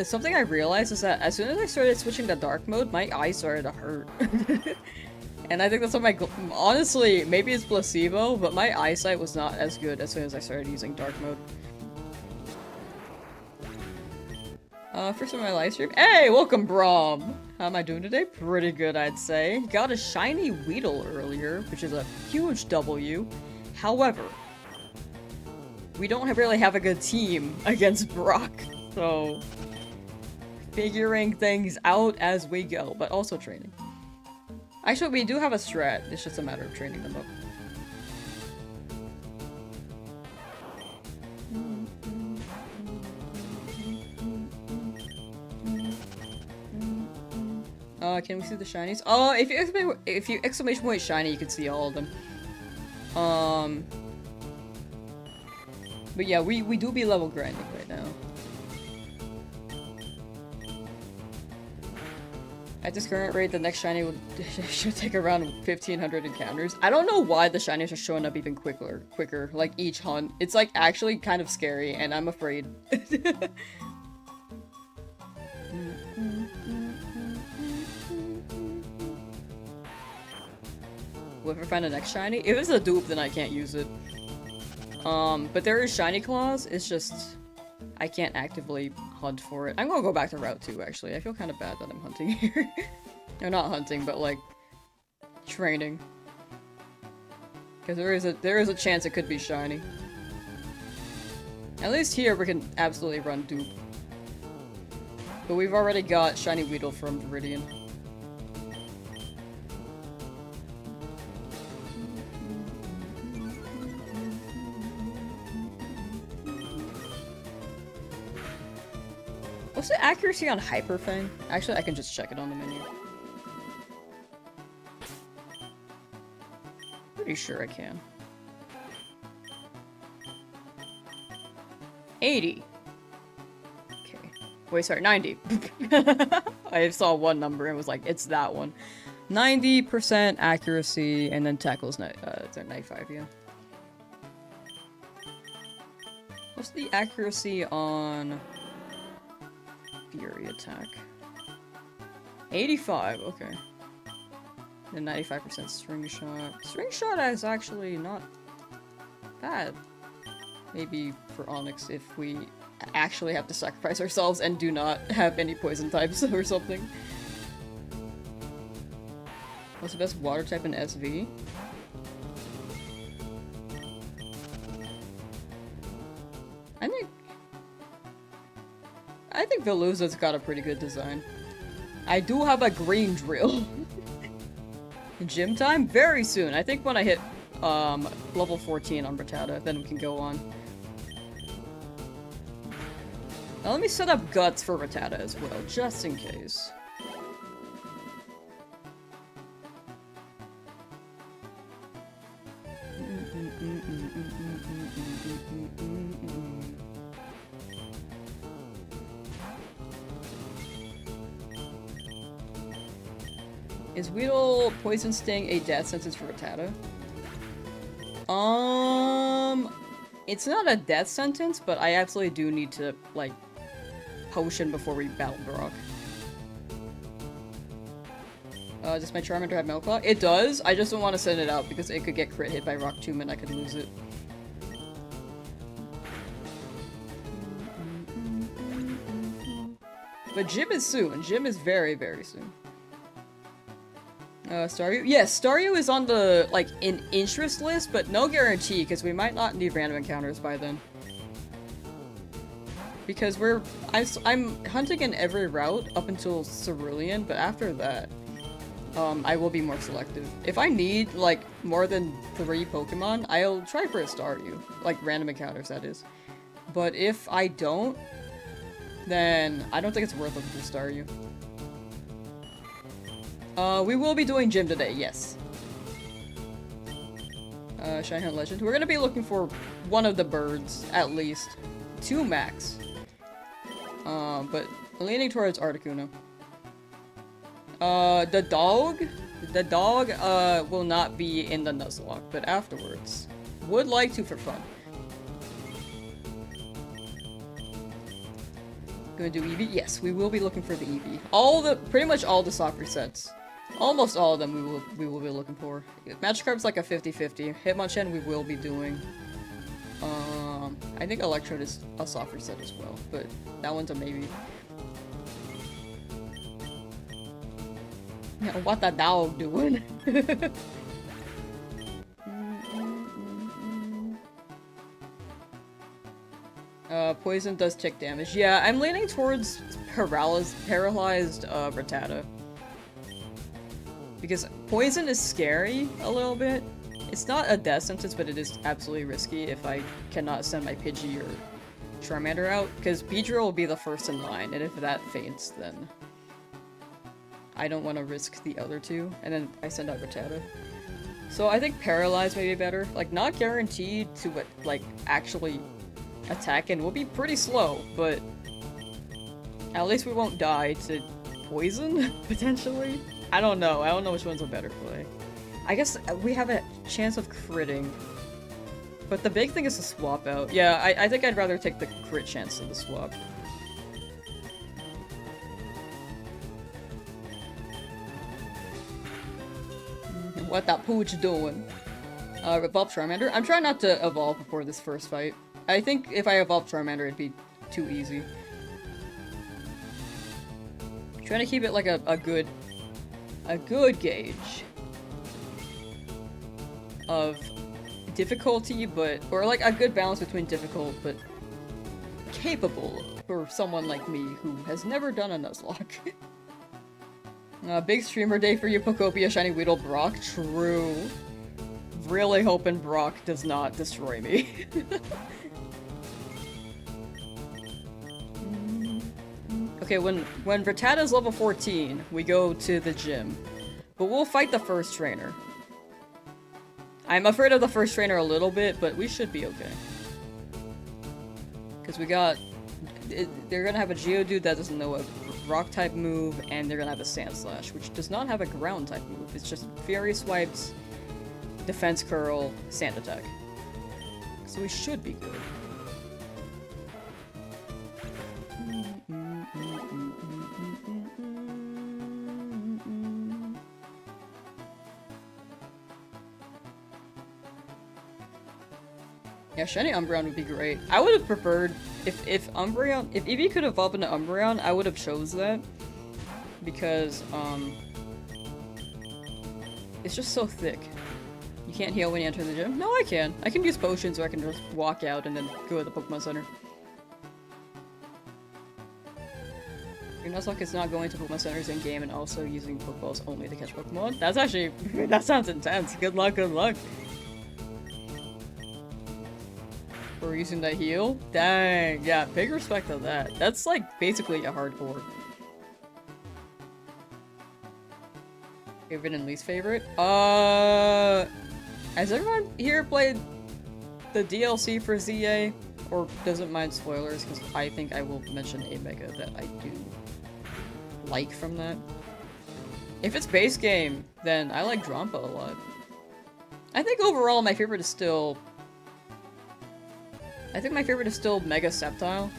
something I realized is that as soon as I started switching to dark mode, my eyes started to hurt. And I think that's what honestly, maybe it's placebo, but my eyesight was not as good as soon as I started using dark mode. First on my live stream. Hey, welcome, Braum! How am I doing today? Pretty good, I'd say. Got a shiny Weedle earlier, which is a huge W. However, we don't really have a good team against Brock, so figuring things out as we go, but also training. Actually, we do have a strat. It's just a matter of training them up. Can we see the shinies? Oh, if you exclamation point shiny, you can see all of them. But yeah, we do be level grinding right now. At this current rate, the next shiny should take around 1,500 encounters. I don't know why the shinies are showing up even quicker, like each hunt. It's like actually kind of scary, and I'm afraid. Will I find the next shiny? If it's a dupe, then I can't use it. But there is shiny claws. It's just I can't actively hunt for it. I'm gonna go back to Route 2, actually. I feel kind of bad that I'm hunting here. Or not hunting, but like training. Because there is a chance it could be shiny. At least here we can absolutely run dupe. But we've already got shiny Weedle from Viridian. What's the accuracy on Hyper Fang? Actually, I can just check it on the menu. Pretty sure I can. 80. Okay. Wait, sorry, 90. I saw one number and was like, it's that one. 90% accuracy, and then tackle's 95, yeah. What's the accuracy on Fury attack? 85, okay. And 95% string shot. String shot is actually not bad. Maybe for Onyx if we actually have to sacrifice ourselves and do not have any poison types or something. What's the best water type in SV? I think Veluza's got a pretty good design. I do have a green drill. Gym time? Very soon. I think when I hit level 14 on Rattata, then we can go on. Now let me set up guts for Rattata as well, just in case. Is Weedle Poison Sting a death sentence for Rattata? It's not a death sentence, but I absolutely do need to, like, potion before we battle Brock. Does my Charmander have Milk Claw? It does, I just don't want to send it out because it could get crit hit by Rock Tomb and I could lose it. But Gym is soon. Gym is very, very soon. Staryu? Yes, Staryu is on the, like, an interest list, but no guarantee, because we might not need random encounters by then. Because I'm hunting in every route up until Cerulean, but after that, I will be more selective. If I need, like, more than 3 Pokemon, I'll try for a Staryu. Like, random encounters, that is. But if I don't, then I don't think it's worth looking for Staryu. We will be doing Gym today, yes. Shiny Hunt Legend. We're gonna be looking for one of the birds, at least. 2 max. But leaning towards Articuno. The dog will not be in the Nuzlocke, but afterwards. Would like to for fun. Gonna do Eevee? Yes, we will be looking for the Eevee. Pretty much all the soft resets. Almost all of them we will be looking for. Magikarp's like a 50-50. Hitmonchan we will be doing. I think Electrode is a soft reset as well, but that one's a maybe. Yeah, what the dog doing? Poison does tick damage. Yeah, I'm leaning towards paralyzed Rattata. Because poison is scary a little bit. It's not a death sentence, but it is absolutely risky if I cannot send my Pidgey or Charmander out. Because Beedrill will be the first in line, and if that faints, then I don't want to risk the other 2. And then I send out Rattata. So I think Paralyze may be better. Like, not guaranteed to, like, actually attack, and we'll be pretty slow, but at least we won't die to poison, potentially. I don't know which one's a better play. I guess we have a chance of critting, but the big thing is to swap out. Yeah, I think I'd rather take the crit chance of the swap. What that pooch doing? Evolve Charmander? I'm trying not to evolve before this first fight. I think if I evolve Charmander, it'd be too easy. Trying to keep it like a good gauge of difficulty, or like a good balance between difficult but capable for someone like me who has never done a Nuzlocke. Big streamer day for you, Pokopia, Shiny Weedle, Brock. True. Really hoping Brock does not destroy me. Okay, when Rattata's level 14, we go to the gym. But we'll fight the first trainer. I'm afraid of the first trainer a little bit, but we should be okay. Because they're gonna have a Geodude that doesn't know a rock-type move, and they're gonna have a Sand Slash, which does not have a ground-type move. It's just Fairy Swipes, Defense Curl, Sand Attack. So we should be good. Yeah, Shiny Umbreon would be great. I would have preferred if Eevee could evolve into Umbreon, I would have chose that. Because, it's just so thick. You can't heal when you enter the gym? No, I can. I can use potions so I can just walk out and then go to the Pokemon Center. Your Nuzlocke is not going to Pokemon Centers in-game and also using Pokeballs only to catch Pokemon? That's actually- that sounds intense. Good luck, good luck. We're using the heal? Dang, yeah, big respect to that. That's like basically a hardcore. Favorite and least favorite? Has everyone here played the DLC for ZA? Or doesn't mind spoilers, because I think I will mention a mega that I do like from that. If it's base game, then I like Drampa a lot. I think overall my favorite is still... I think my favorite is still Mega Sceptile.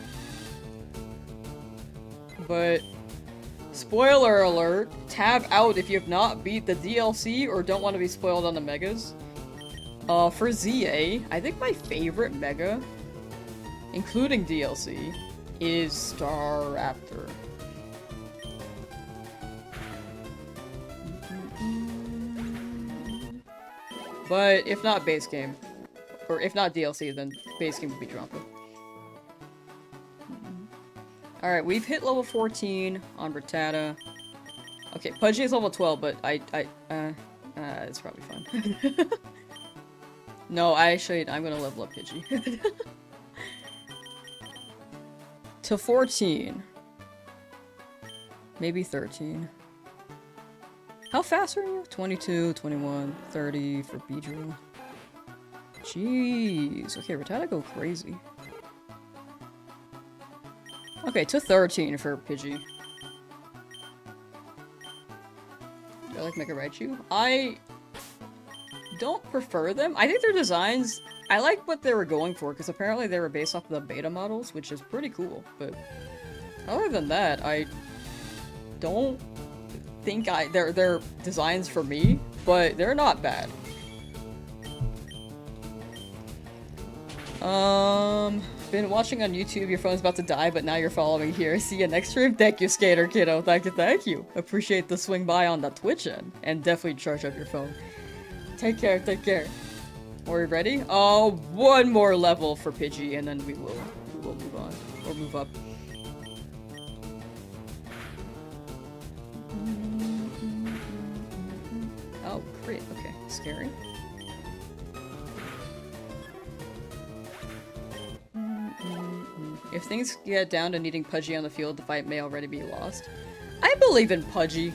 But... spoiler alert, tab out if you have not beat the DLC or don't want to be spoiled on the Megas. For ZA, I think my favorite Mega, including DLC, is Staraptor. But if not base game, or if not DLC, then base game would be Drompa. Alright, we've hit level 14 on Rattata. Okay, Pidgey is level 12, but it's probably fine. No, I'm gonna level up Pidgey. To 14. Maybe 13. How fast are you? 22, 21, 30 for Beedrill. Jeez. Okay, Rattata go crazy. Okay, to 13 for Pidgey. Do I like Mega Raichu? I don't prefer them. I think their designs, I like what they were going for, because apparently they were based off of the beta models, which is pretty cool, but other than that, I don't think they're designs for me, but they're not bad. Been watching on YouTube, your phone's about to die, but now you're following here. See you next stream. Thank you, Skater Kiddo. Thank you. Appreciate the swing by on the Twitch end. And definitely charge up your phone. Take care, take care. Are we ready? Oh, one more level for Pidgey, and then we will move on. Or move up. Oh, crit. Okay, scary. If things get down to needing Pidgey on the field, the fight may already be lost. I believe in Pidgey.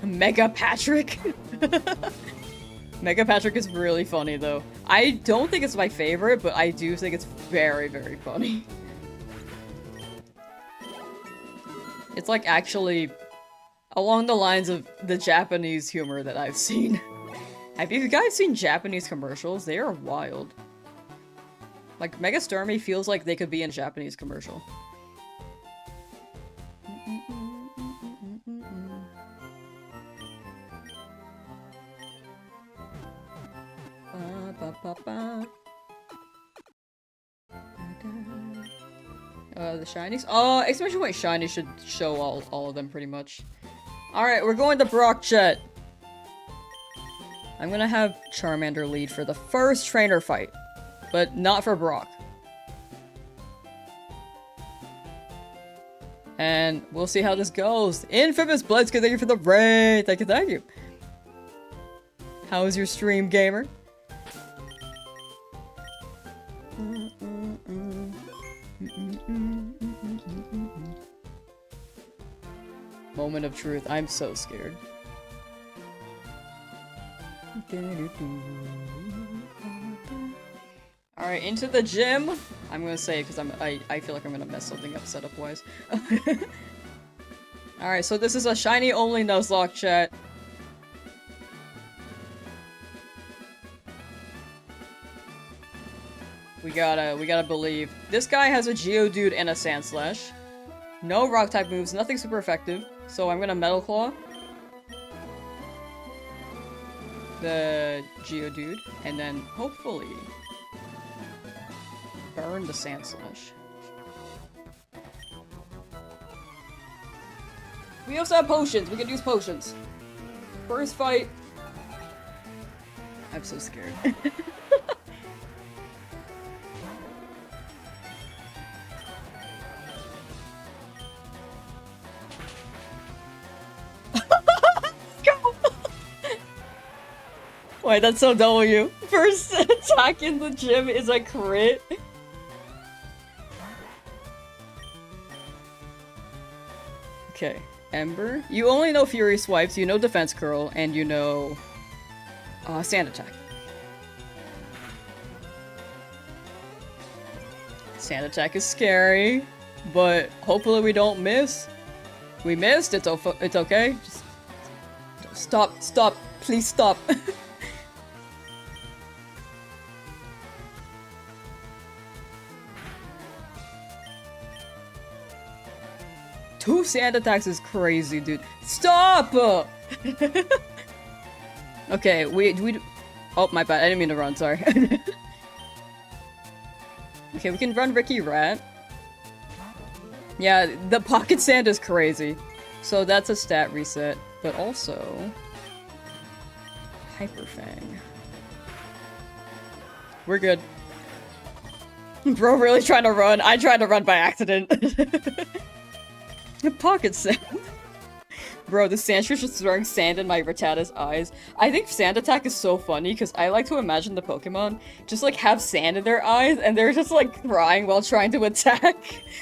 Mega Patrick. Mega Patrick is really funny though. I don't think it's my favorite, but I do think it's very, very funny. It's like actually along the lines of the Japanese humor that I've seen. Have you guys seen Japanese commercials? They are wild. Like, Mega Starmie feels like they could be in a Japanese commercial. The Shinies? Oh, exclamation point Shiny should show all of them pretty much. Alright, we're going to Brock Jet. I'm gonna have Charmander lead for the first trainer fight. But not for Brock. And we'll see how this goes. Infamous Bloodskin, thank you for the raid! Thank you, thank you! How was your stream, gamer? Moment of truth. I'm so scared. Alright, into the gym. I'm gonna say it because I feel like I'm gonna mess something up setup wise. Alright, so this is a Shiny Only Nuzlocke chat. We gotta believe. This guy has a Geodude and a Sandslash. No rock type moves, nothing super effective. So I'm gonna Metal Claw the Geodude, and then hopefully burn the Sandslash. We also have potions. We can use potions. First fight. I'm so scared. Wait, that's so W. First attack in the gym is a crit. Okay, Ember. You only know Fury Swipes, you know Defense Curl, and you know Sand Attack. Sand Attack is scary, but hopefully we don't miss. We missed, it's okay. Just Stop, stop, please stop. Two sand attacks is crazy, dude. Stop! Okay, we. Oh, my bad. I didn't mean to run. Sorry. Okay, we can run Ricky Rat. Yeah, the pocket sand is crazy. So that's a stat reset, but also Hyper Fang. We're good. Bro, really trying to run. I tried to run by accident. Pocket sand. Bro, the Sandshrew just throwing sand in my Rattata's eyes. I think sand attack is so funny because I like to imagine the Pokemon just like have sand in their eyes and they're just like crying while trying to attack.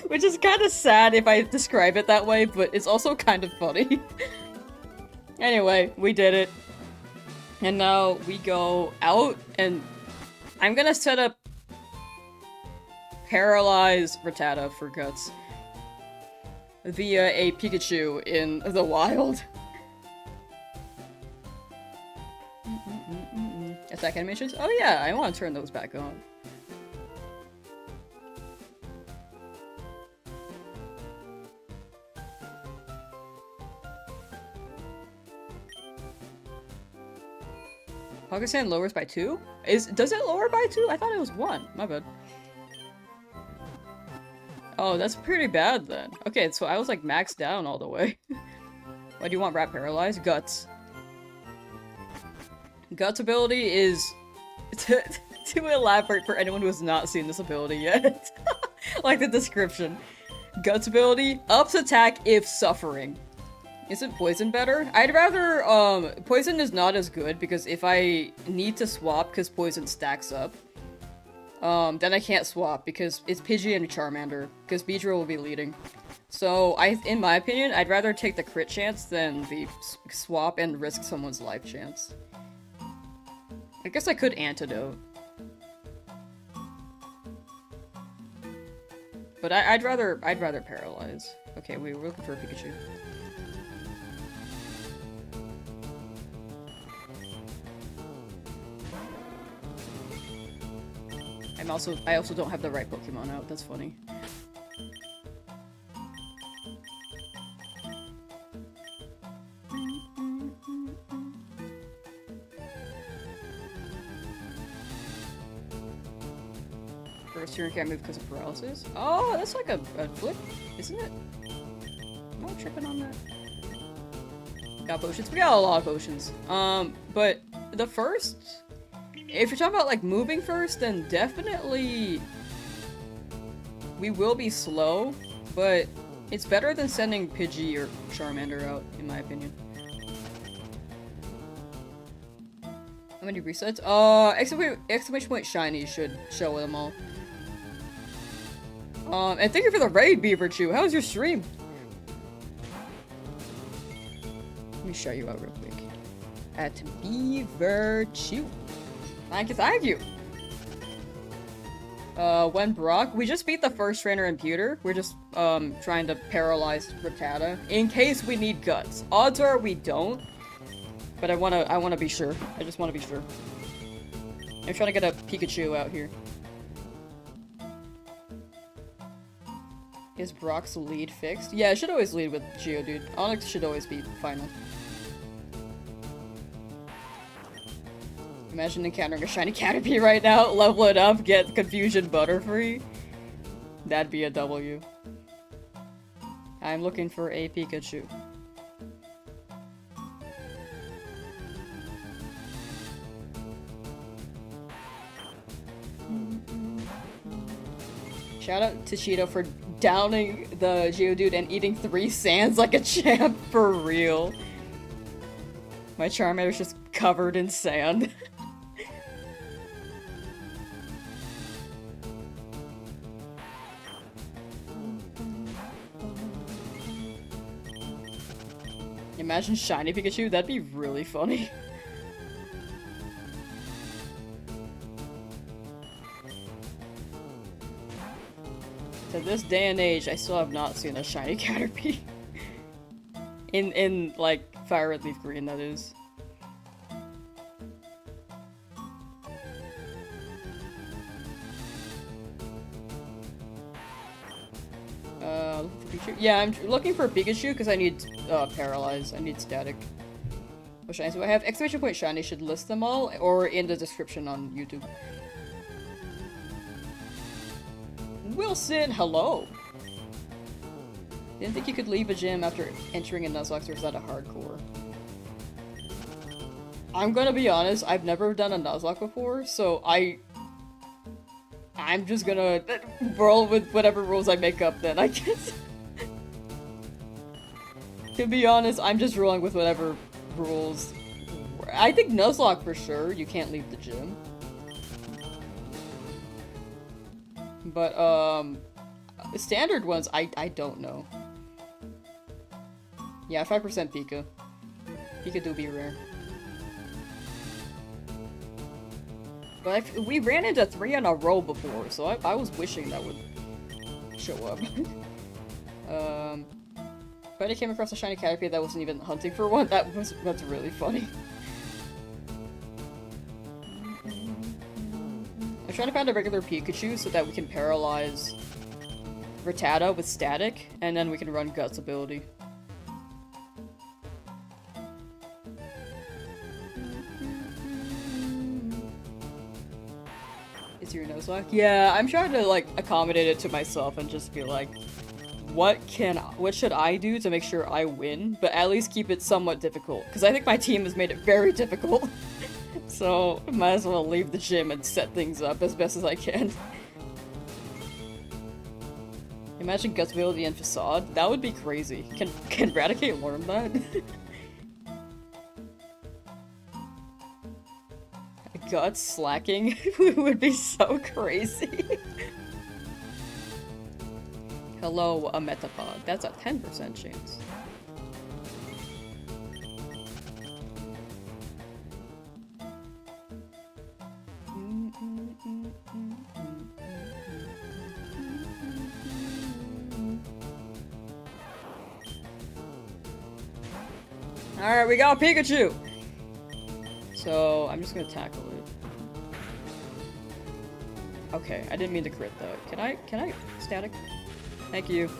Which is kind of sad if I describe it that way, but it's also kind of funny. Anyway, we did it. And now we go out and I'm gonna set up Paralyze Rattata for guts via a Pikachu in the wild. Attack animations? Oh yeah, I want to turn those back on. Pocket Sand lowers by 2? Does it lower by 2? I thought it was 1. My bad. Oh, that's pretty bad then. Okay, so I was like maxed down all the way. Why do you want Rat Paralyze? Guts. Guts ability is to elaborate for anyone who has not seen this ability yet. Like the description. Guts ability, ups attack if suffering. Isn't poison better? I'd rather, poison is not as good because if I need to swap because poison stacks up, then I can't swap because it's Pidgey and Charmander, because Beedrill will be leading. So, in my opinion, I'd rather take the crit chance than the swap and risk someone's life chance. I guess I could antidote. But I'd rather paralyze. Okay, we're looking for a Pikachu. I also don't have the right Pokemon out, that's funny. First turn can't move because of paralysis? Oh, that's like a flip, isn't it? Am I tripping on that? Got potions? We got a lot of potions. But the first... If you're talking about, like, moving first, then definitely we will be slow, but it's better than sending Pidgey or Charmander out, in my opinion. How many resets? Exclamation point shiny should show them all. And thank you for the raid, Beaverchew. How was your stream? Let me shout you out real quick. At Beaverchew. Thank you! When Brock, we just beat the first trainer in Pewter. We're just, trying to paralyze Rattata in case we need guts. Odds are we don't, but I wanna be sure. I just wanna be sure. I'm trying to get a Pikachu out here. Is Brock's lead fixed? Yeah, it should always lead with Geodude. Onyx should always be final. Imagine encountering a shiny Caterpie right now, level it up, get Confusion Butterfree. That'd be a W. I'm looking for a Pikachu. Shout out to Cheeto for downing the Geodude and eating 3 sands like a champ, for real. My Charmander's just covered in sand. Imagine shiny Pikachu, that'd be really funny. To this day and age, I still have not seen a shiny Caterpie. In like FireRed Leafgreen, that is. Pikachu? Yeah, I'm looking for a Pikachu because I need Paralyze. I need Static. What shinies do I have? Exclamation point shiny should list them all, or in the description on YouTube. Wilson, hello! Didn't think you could leave a gym after entering a Nuzlocke, or is that a hardcore? I'm gonna be honest, I've never done a Nuzlocke before, so I'm just gonna roll with whatever rules I make up then, I guess. To be honest, I'm just rolling with whatever rules. I think Nuzlocke for sure, you can't leave the gym. But, standard ones, I don't know. Yeah, 5% Pika. Pika do be rare. But we ran into 3 in a row before, so I was wishing that would show up. But I came across a shiny Caterpie that wasn't even hunting for one. That's really funny. I'm trying to find a regular Pikachu so that we can paralyze Rattata with Static, and then we can run Guts ability. Is your Nuzlocke? Yeah, I'm trying to like accommodate it to myself and just be like, what should I do to make sure I win, but at least keep it somewhat difficult, because I think my team has made it very difficult. So, might as well leave the gym and set things up as best as I can. Imagine Guts ability and Facade. That would be crazy. Can Raticate learn that? Guts slacking would be so crazy. Hello, a Metapod. That's a 10% chance. Alright, we got Pikachu! So, I'm just gonna tackle it. Okay, I didn't mean to crit that. Can I Static? Thank you.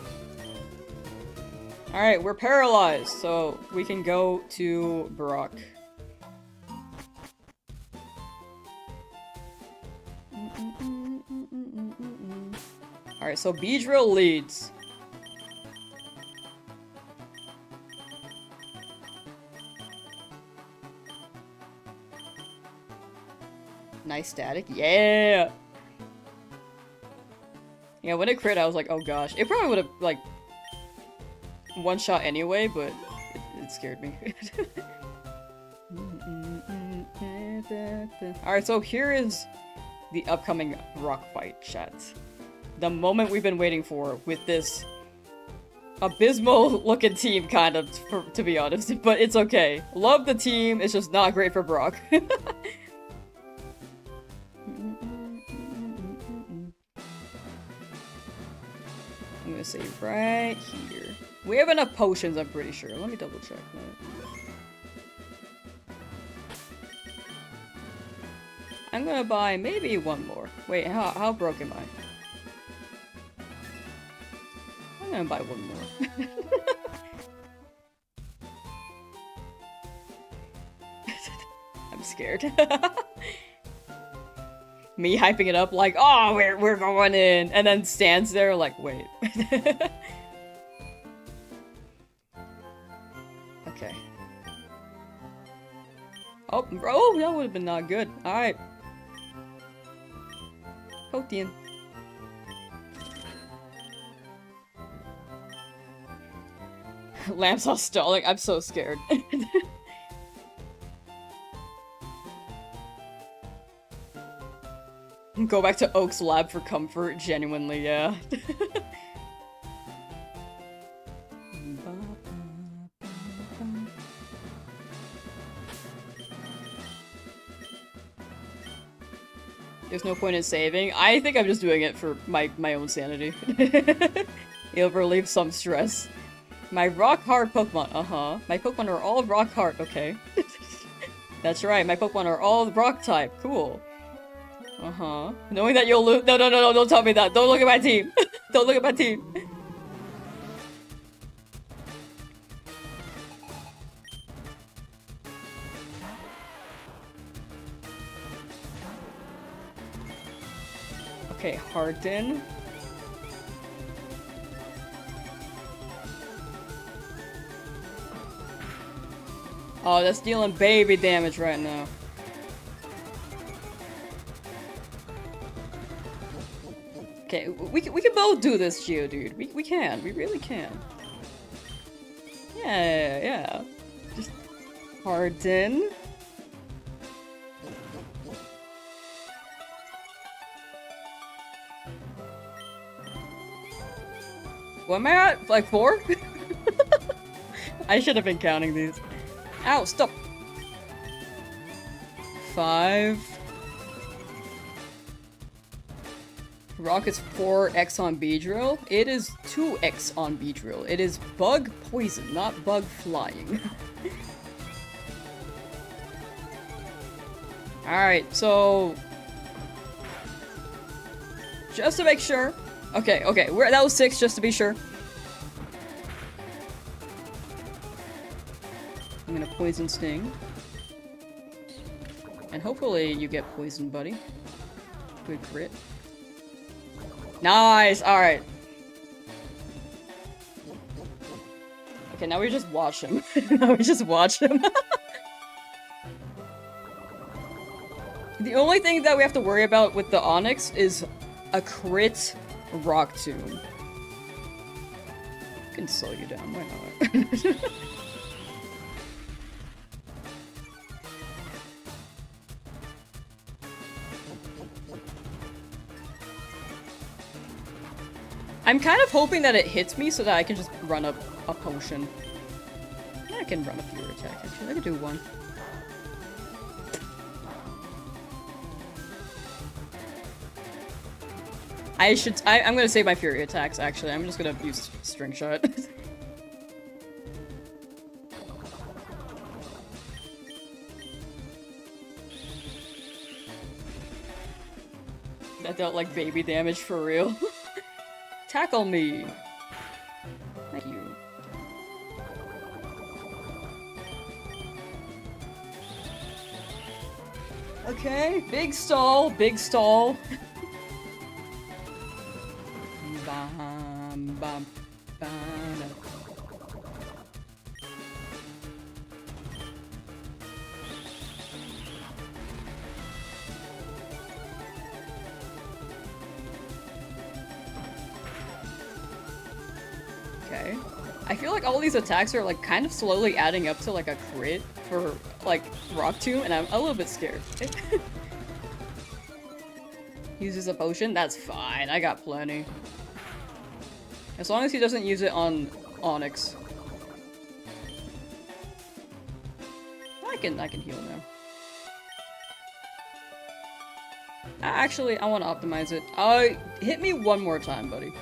Alright, we're paralyzed, so we can go to Brock. Alright, so Beedrill leads. Nice Static. Yeah! Yeah, when it crit, I was like, oh gosh. It probably would have, like, one-shot anyway, but it scared me. Alright, so here is the upcoming rock fight, chat. The moment we've been waiting for with this abysmal-looking team, kind of, to be honest. But it's okay. Love the team, it's just not great for Brock. I'm gonna save right here. We have enough potions, I'm pretty sure. Let me double check that. I'm gonna buy maybe one more. Wait, how broke am I? I'm gonna buy one more. I'm scared. Me hyping it up like, oh, we're going in, and then stands there like, wait. Okay. Oh, bro, that would have been not good. All right. Potion. Lamsauce stalling. I'm so scared. Go back to Oak's lab for comfort. Genuinely, yeah. There's no point in saving. I think I'm just doing it for my own sanity. It'll relieve some stress. My rock hard Pokemon. Uh-huh. My Pokemon are all rock hard. Okay. That's right. My Pokemon are all rock type. Cool. Uh-huh. Knowing that you'll lose. No, no, no, no. Don't tell me that. Don't look at my team. Don't look at my team. Okay, Harden. Oh, that's dealing baby damage right now. Okay, we can both do this, Geodude. We can. We really can. Yeah, yeah. Just Harden. What am I at? Like 4? I should have been counting these. Ow, stop! 5. Rocket's 4x on Beedrill. It is 2x on Beedrill. It is bug poison, not bug flying. Alright, so... just to make sure. Okay, okay, that was 6 just to be sure. I'm gonna Poison Sting. And hopefully you get poisoned, buddy. Good crit. Nice! Alright. Okay, now we just watch him. Now we just watch him. The only thing that we have to worry about with the Onyx is a crit Rock Tomb. I can slow you down, why not? I'm kind of hoping that it hits me so that I can just run up a potion. I can run a Pure Attack, actually. I can do one. I'm gonna save my Fury Attacks, actually. I'm just gonna use String Shot. That dealt like baby damage for real. Tackle me! Thank you. Okay, big stall, big stall. Bam, bam, bam. Okay. I feel like all these attacks are like kind of slowly adding up to like a crit for like Rock Tomb, and I'm a little bit scared. Uses a potion? That's fine. I got plenty. As long as he doesn't use it on Onyx. I can heal now. Actually, I want to optimize it. Hit me one more time, buddy.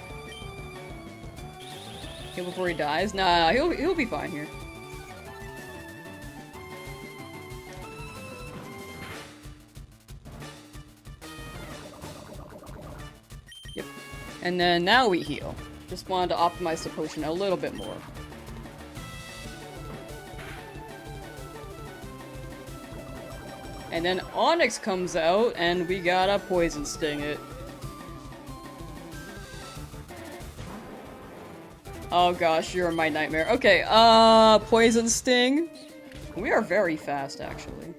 Okay, before he dies? Nah, he'll be fine here. Yep. And then now we heal. Just wanted to optimize the potion a little bit more. And then Onyx comes out, and we gotta Poison Sting it. Oh gosh, you're my nightmare. Okay, Poison Sting. We are very fast, actually.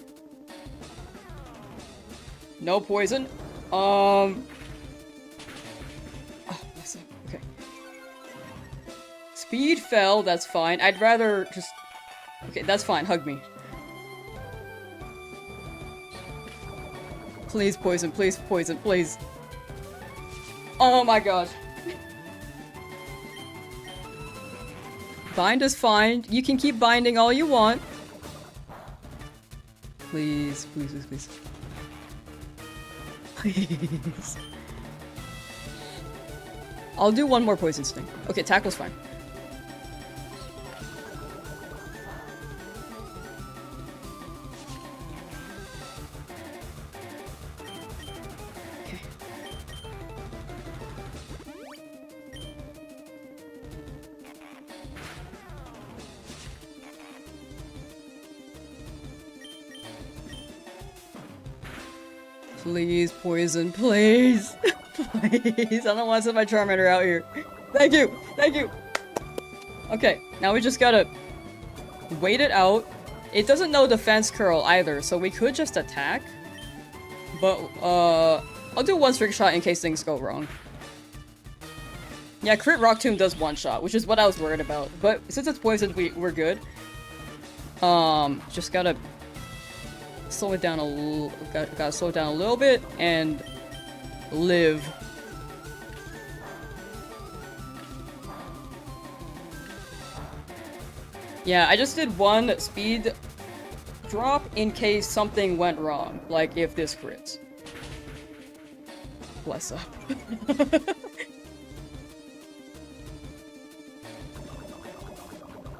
No poison. Oh, what's up? Okay. Speed fell, that's fine. I'd rather just... Okay, that's fine, hug me. Please poison, please poison, please. Oh my gosh. Bind is fine. You can keep binding all you want. Please, please, please, please. Please. I'll do one more Poison Sting. Okay, Tackle's fine. Please, poison, please. Please, I don't want to send my Charmander out here. Thank you! Thank you! Okay, now we just gotta wait it out. It doesn't know defense curl either, so we could just attack. But, I'll do one trick shot in case things go wrong. Yeah, crit Rock Tomb does one shot, which is what I was worried about. But since it's poisoned, we're good. Just gotta slow it down a little. Gotta slow it down a little bit and live. Yeah, I just did one speed drop in case something went wrong, like if this crits. Bless up.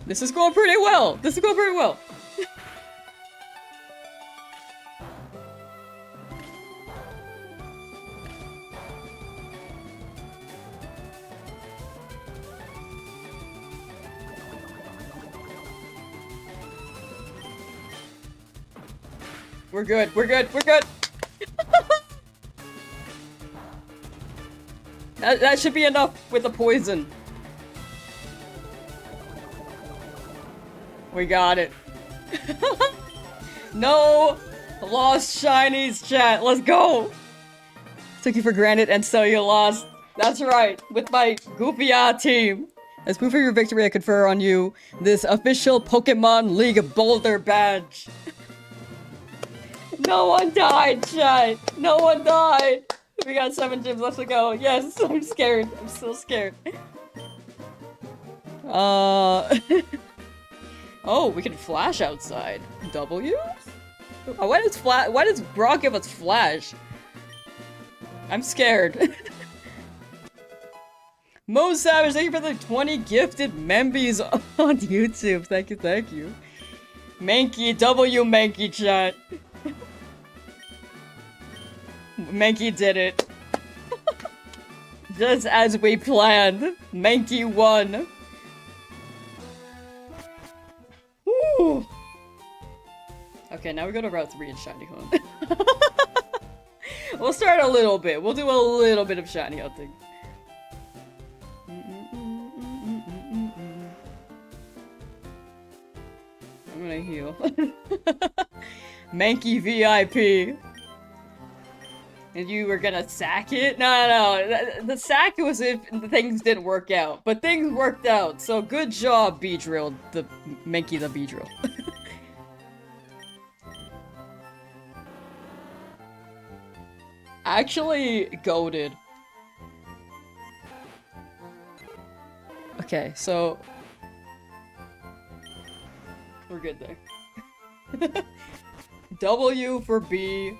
This is going pretty well. This is going pretty well. We're good. We're good. We're good. That should be enough with the poison. We got it. No lost shinies, chat. Let's go. Took you for granted and so you lost. That's right. With my goofy-ah team. As proof of your victory, I confer on you this official Pokemon League Boulder badge. No one died, chat. No one died. We got 7 gyms left to go. Yes, I'm scared. I'm still scared. Oh, we can flash outside. W? Oh, why does Brock give us flash? I'm scared. Mo Savage, thank you for the 20 gifted membies on YouTube. Thank you, thank you. Mankey, W Mankey chat. Mankey did it. Just as we planned. Mankey won. Woo. Okay, now we go to Route 3 in Shiny Hunt. We'll start a little bit. We'll do a little bit of shiny hunting. I'm gonna heal. Mankey VIP. And you were gonna sack it? No. The sack was if things didn't work out. But things worked out, so good job, Beedrill. The Mankey the Beedrill. Actually, goated. Okay, so... we're good there. W for B.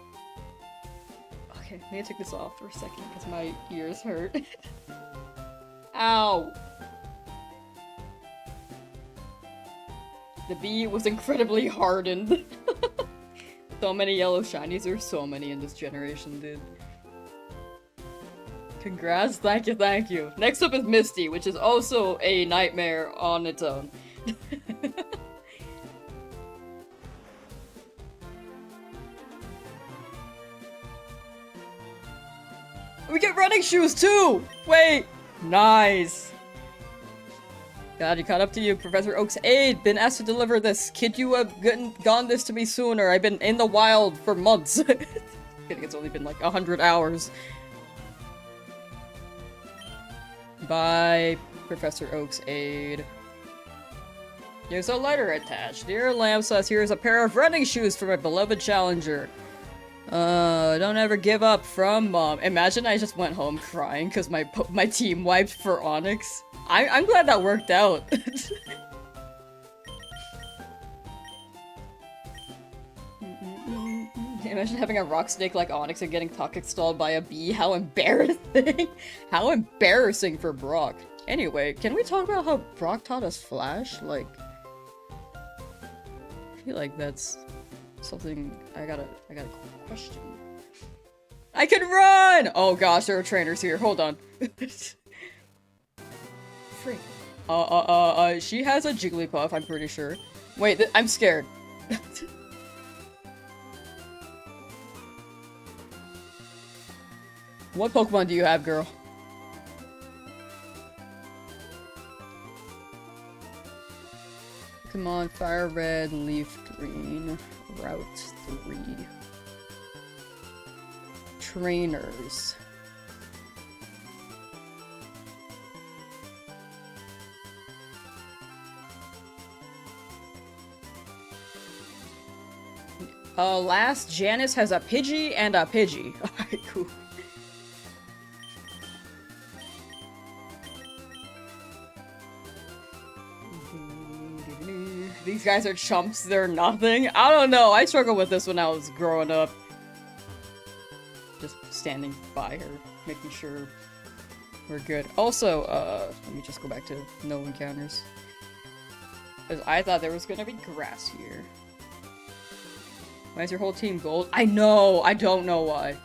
Okay, I need to take this off for a second because my ears hurt. Ow! The B was incredibly hardened. So many yellow shinies, there's so many in this generation, dude. Congrats, thank you, thank you. Next up is Misty, which is also a nightmare on its own. We get running shoes too! Wait! Nice! God, you caught up to you, Professor Oak's aide. Been asked to deliver this. Could you have gone this to me sooner? I've been in the wild for months. I think it's only been like 100 hours. Bye, Professor Oak's aide. Here's a letter attached. Dear Lamsauce, here's a pair of running shoes for my beloved challenger. Don't ever give up, from Mom. Imagine I just went home crying because my team wiped for Onyx. I'm glad that worked out. Imagine having a rock snake like Onyx and getting toxic stalled by a bee. How embarrassing. How embarrassing for Brock. Anyway, can we talk about how Brock taught us Flash? Like, I feel like that's something I gotta question. I can run! Oh gosh, there are trainers here. Hold on. Freak. She has a Jigglypuff, I'm pretty sure. Wait, I'm scared. What Pokemon do you have, girl? Come on, FireRed, Leafgreen, Route 3. Trainers. Last, Janice has a Pidgey and a Pidgey. Alright, cool. These guys are chumps, they're nothing. I don't know, I struggled with this when I was growing up. Just standing by her, making sure we're good. Also, let me just go back to no encounters. Because I thought there was gonna be grass here. Why is your whole team gold? I know! I don't know why.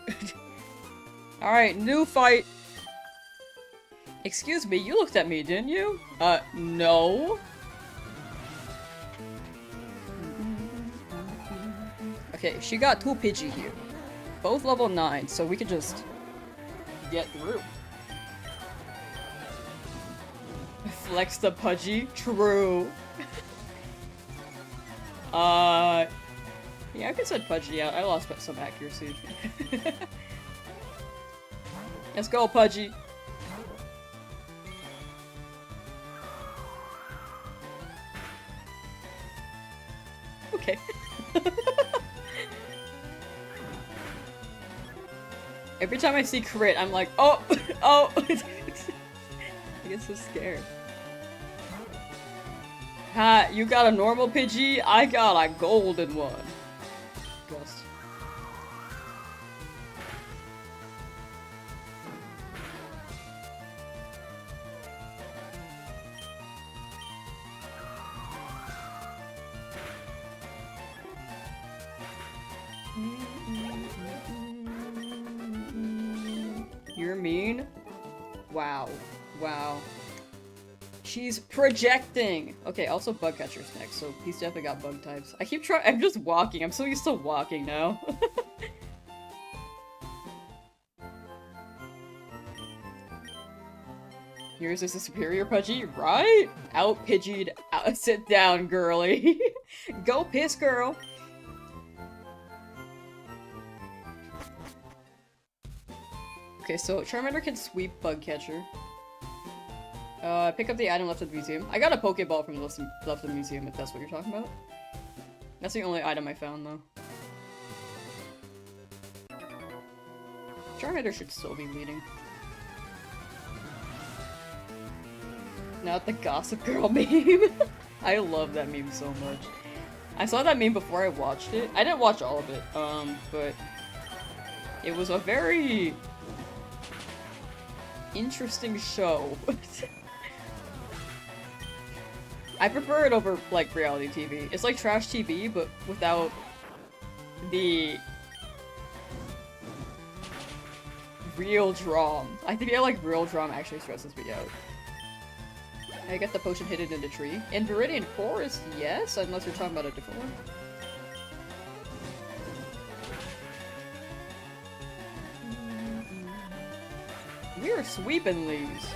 Alright, new fight! Excuse me, you looked at me, didn't you? No. Okay, she got 2 Pidgey here. Both level 9, so we could just get through. Flex the Pudgy? True. Yeah, I could set Pudgy out. I lost some accuracy. Let's go, Pudgy. Okay. Every time I see crit, I'm like, oh! Oh! I get so scared. Ha! You got a normal Pidgey? I got a golden one. Ghost. You're mean? Wow. Wow. She's projecting! Okay, also Bug Catcher's next, so he's definitely got bug types. I keep trying- I'm just walking. I'm so used to walking now. Yours is a superior Pudgy, right? Out Pidgey'd. Sit down, girly. Go piss, girl. Okay, so Charmander can sweep Bug Catcher. Pick up the item left at the museum. I got a Pokeball from left at the museum, if that's what you're talking about. That's the only item I found, though. Charmander should still be leading. Not the Gossip Girl meme. I love that meme so much. I saw that meme before I watched it. I didn't watch all of it, but it was a very interesting show. I prefer it over, like, reality TV. It's like trash TV, but without the real drama. I feel like real drama actually stresses me out. I get the potion hidden in the tree. In Viridian Forest, yes, unless you're talking about a different one. We are sweeping these.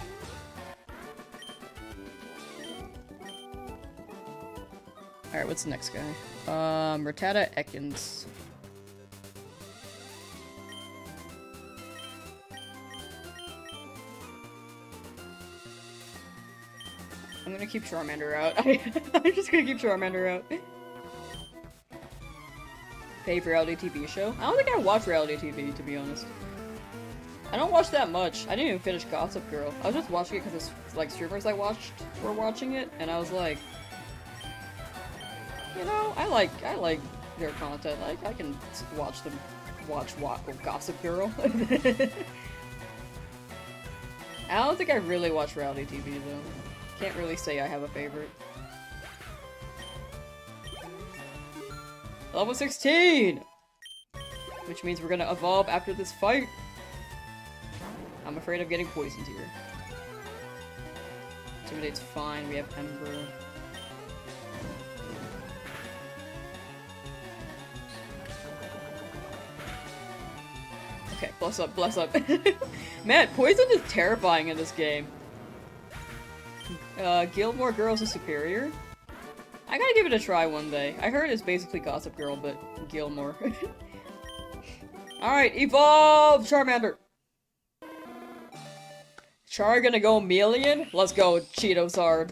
Alright, what's the next guy? Rattata Ekans. I'm gonna keep Charmander out. I'm just gonna keep Charmander out. Favorite reality TV show? I don't think I watch reality TV, to be honest. I don't watch that much. I didn't even finish Gossip Girl. I was just watching it because it's like streamers I watched were watching it, and I was like, you know, I like their content. I can watch them watch Gossip Girl. I don't think I really watch reality TV though. Can't really say I have a favorite. Level 16! Which means we're gonna evolve after this fight. I'm afraid of getting poisoned here. Intimidate's fine, we have Ember. Okay, bless up, bless up. Man, poison is terrifying in this game. Gilmore Girls is superior? I gotta give it a try one day. I heard it's basically Gossip Girl, but Gilmore. Alright, evolve Charmander! Char gonna go Melian? Let's go, Cheetozard.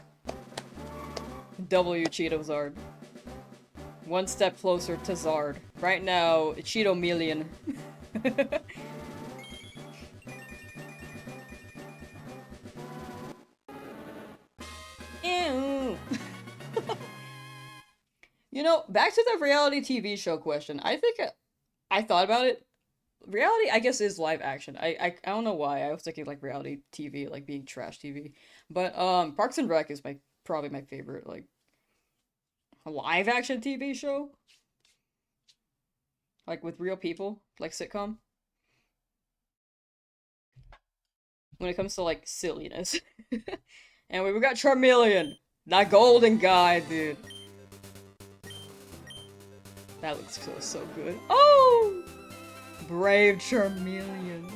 W Cheetozard. One step closer to Zard. Right now, Cheeto Melian. Ew. You know, back to the reality TV show question. I think I thought about it. Reality, I guess, is live action. I don't know why. I was thinking like reality TV, like being trash TV. But Parks and Rec is probably my favorite like a live action TV show. Like with real people, like sitcom. When it comes to like silliness. And we got Charmeleon, that golden guy, dude. That looks so good. Oh! Brave Charmeleon.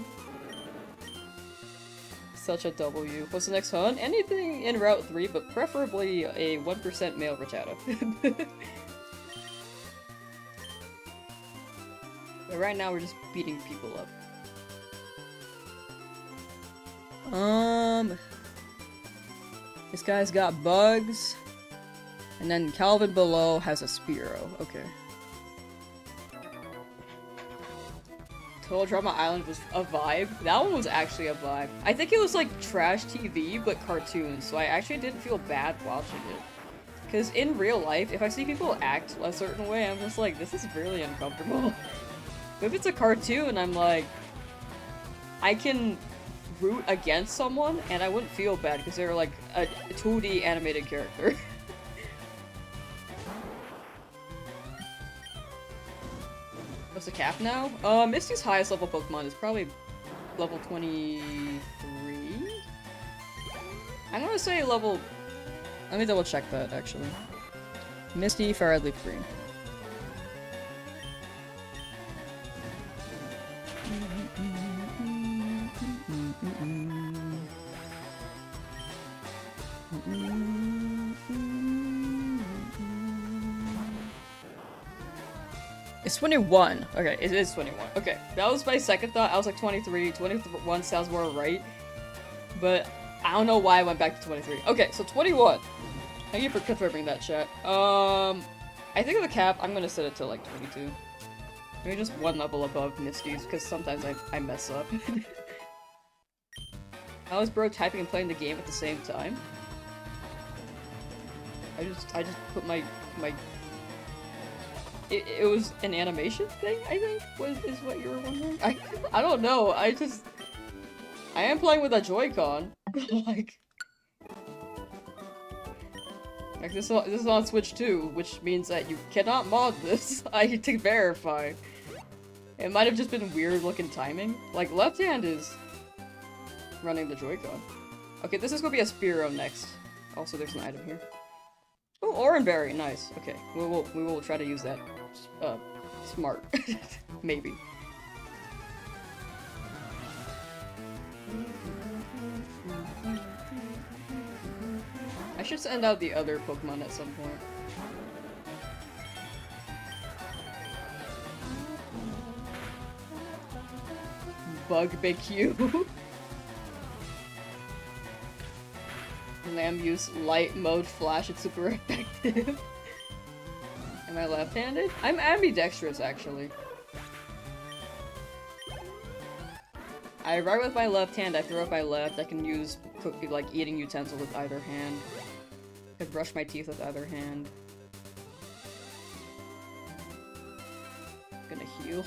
Such a W. What's the next hunt? Anything in Route 3, but preferably a 1% male Rattata. But right now we're just beating people up. This guy's got bugs. And then Calvin below has a Spearow. Okay. Total Drama Island was a vibe. That one was actually a vibe. I think it was like trash TV, but cartoons, so I actually didn't feel bad watching it. Because in real life, if I see people act a certain way, I'm just like, this is really uncomfortable. But if it's a cartoon, I'm like, I can root against someone, and I wouldn't feel bad because they're like a 2D animated character. What's the cap now? Misty's highest level Pokemon is probably level 23? I'm gonna say level... Let me double check that, actually. Misty, FireRed, Leafgreen. It's 21. Okay, it is 21. Okay, that was my second thought. I was like 23. 21 sounds more right. But I don't know why I went back to 23. Okay, so 21. Thank you for confirming that, chat. I think of the cap, I'm gonna set it to like 22. Maybe just one level above Misty's, because sometimes I mess up. How is bro typing and playing the game at the same time? I just put my It was an animation thing, I think, is what you were wondering? I don't know, I am playing with a Joy-Con. like this is on Switch too, which means that you cannot mod this. I need to verify. It might have just been weird looking timing. Like, left hand is running the Joy-Con. Okay, this is gonna be a Spearow next. Also, there's an item here. Oh, Oranberry, nice. Okay, we will try to use that. Smart. Maybe. I should send out the other Pokemon at some point. BugBQ. Lamsauce light mode flash, it's super effective. Am I left-handed? I'm ambidextrous, actually. I write with my left hand, I throw with my left, I can use like eating utensil with either hand. I can brush my teeth with either hand. I'm gonna heal.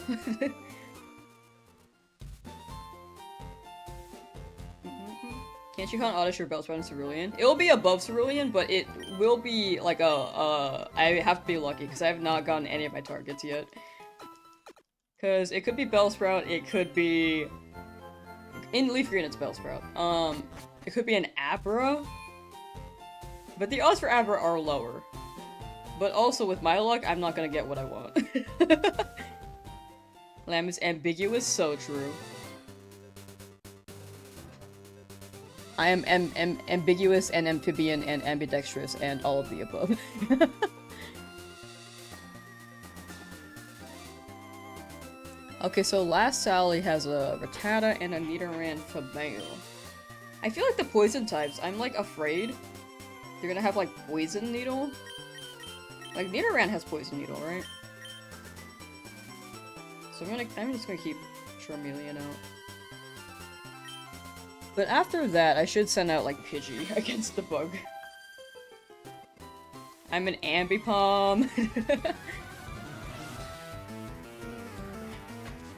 Can't you hunt Oddish Bellsprout and Cerulean? It will be above Cerulean, but it will be like I have to be lucky because I have not gotten any of my targets yet. Because it could be Bellsprout, it could be... In Leafgreen it's Bellsprout. It could be an Abra. But the odds for Abra are lower. But also with my luck, I'm not gonna get what I want. Lamb is ambiguous, so true. I am ambiguous and amphibian and ambidextrous and all of the above. Okay, so last Sally has a Rattata and a Nidoran female. I feel like the poison types, I'm like afraid they're gonna have like Poison Needle. Like Nidoran has Poison Needle, right? So I'm just gonna keep Charmeleon out. But after that, I should send out like Pidgey against the bug. I'm an Ambipom.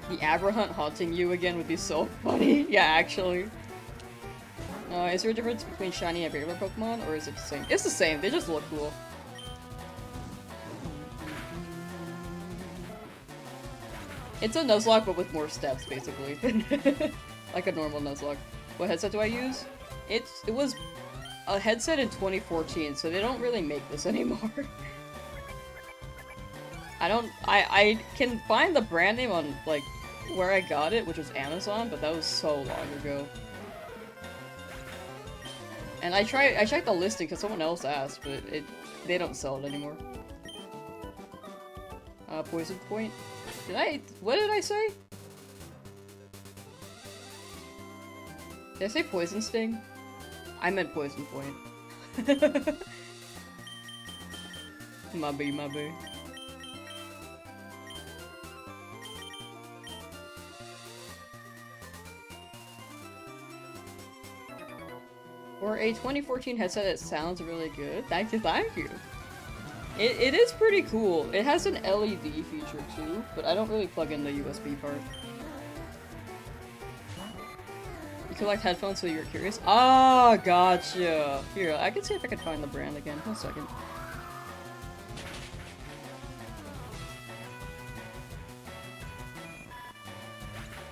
The Abrahunt haunting you again would be so funny. Yeah, actually. Is there a difference between shiny and regular Pokemon, or is it the same? It's the same, they just look cool. It's a Nuzlocke, but with more steps, basically. Like a normal Nuzlocke. What headset do I use? It was a headset in 2014, so they don't really make this anymore. I can find the brand name on, like, where I got it, which was Amazon, but that was so long ago. And I checked the listing because someone else asked, but they don't sell it anymore. Poison Point? What did I say? Did I say Poison Sting? I meant Poison Point. My boo. For a 2014 headset, it sounds really good. Thank you. It is pretty cool. It has an LED feature too, but I don't really plug in the USB part. You collect headphones so you're curious? Ah, gotcha. Here, I can see if I can find the brand again. 1 second.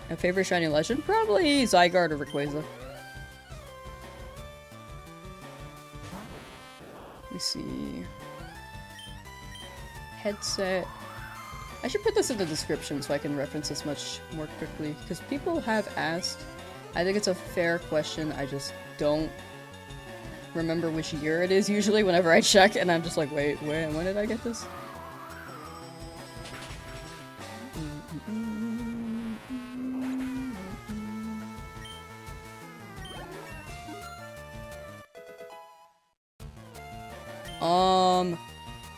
My favorite shiny legend? Probably Zygarde or Rayquaza. Let me see. Headset. I should put this in the description so I can reference this much more quickly, because people have asked. I think it's a fair question, I just don't remember which year it is usually whenever I check, and I'm just like, wait, when did I get this?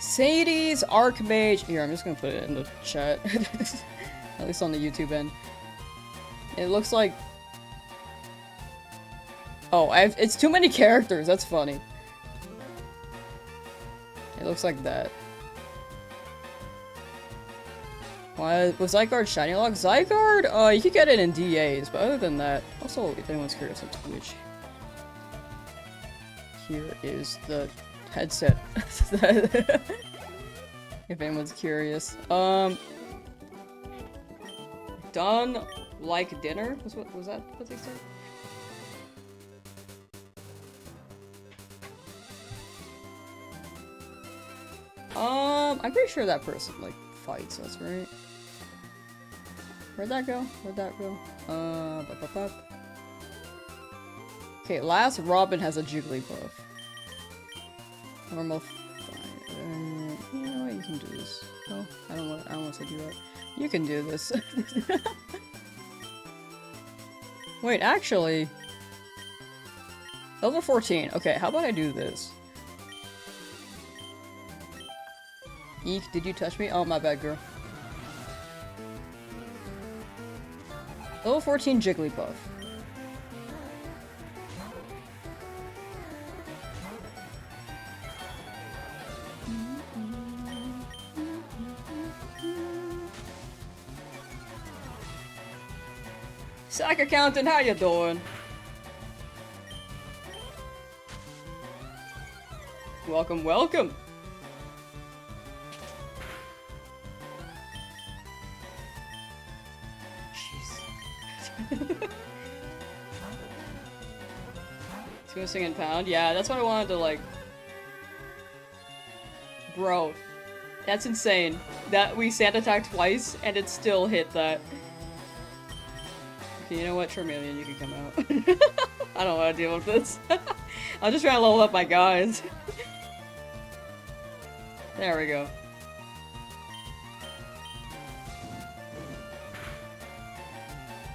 Sadie's Archmage. Here, I'm just gonna put it in the chat. At least on the YouTube end. It looks like... Oh, it's too many characters, that's funny. It looks like that. Why was Zygarde shiny lock? Zygarde? You could get it in DAs, but other than that... Also, if anyone's curious on Twitch. Here is the headset. If anyone's curious. Done like dinner? Was that what they said? I'm pretty sure that person, like, fights us, right? Where'd that go? Okay, last Robin has a Jigglypuff. Normal fine. You know what? You can do this. Oh, I don't want to do that. You can do this. Wait, actually... Level 14. Okay, how about I do this? Eek, did you touch me? Oh, my bad, girl. Level 14 Jigglypuff. Sack Accountant, how you doing? Welcome, welcome! Jeez. It's gonna sing in pound? Yeah, that's what I wanted to, like... Bro. That's insane. That we sand attacked twice and it still hit that. Okay, you know what? Charmander, you can come out. I don't want to deal with this. I'm just trying to level up my guys. There we go.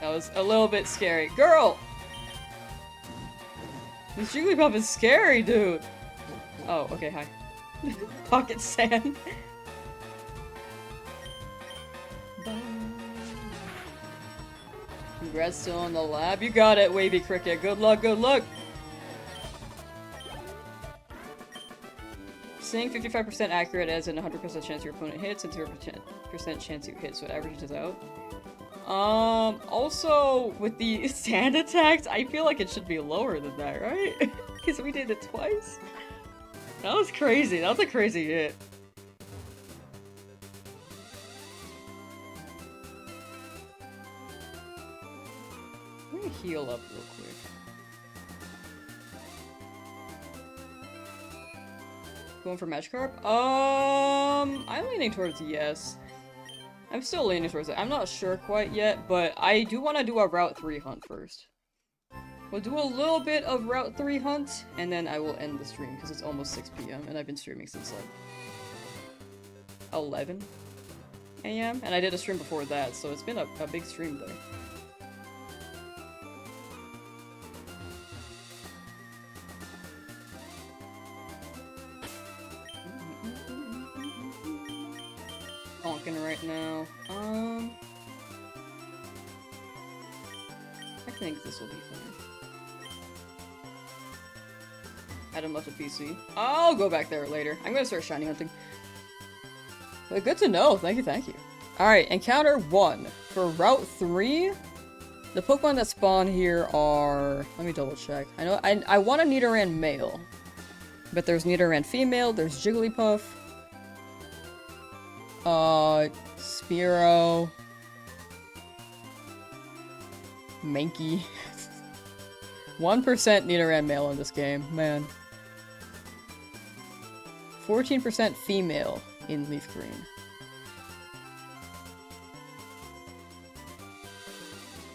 That was a little bit scary. Girl! This Jigglypuff is scary, dude! Oh, okay, hi. Pocket sand. Congrats, still in the lab. You got it, Wavy Cricket. Good luck, good luck! Saying 55% accurate as in 100% chance your opponent hits and 0% chance you hit, so it averages out. Also, with the sand attacks, I feel like it should be lower than that, right? Because we did it twice. That was crazy. That was a crazy hit. Let me heal up real quick. Going for Magikarp? I'm leaning towards yes. I'm still leaning towards it. I'm not sure quite yet, but I do want to do a Route 3 hunt first. We'll do a little bit of Route 3 hunt, and then I will end the stream, because it's almost 6 p.m., and I've been streaming since, like, 11 a.m., and I did a stream before that, so it's been a big stream there. Honking right now. I think this will be fine. Adam left a PC. I'll go back there later. I'm gonna start shiny hunting. But good to know. Thank you, thank you. Alright, encounter 1. For Route 3, the Pokemon that spawn here are... Let me double check. I know I want a Nidoran male. But there's Nidoran female, there's Jigglypuff. Spearow. Mankey. 1% Nidoran male in this game, man. 14% female in Leafgreen.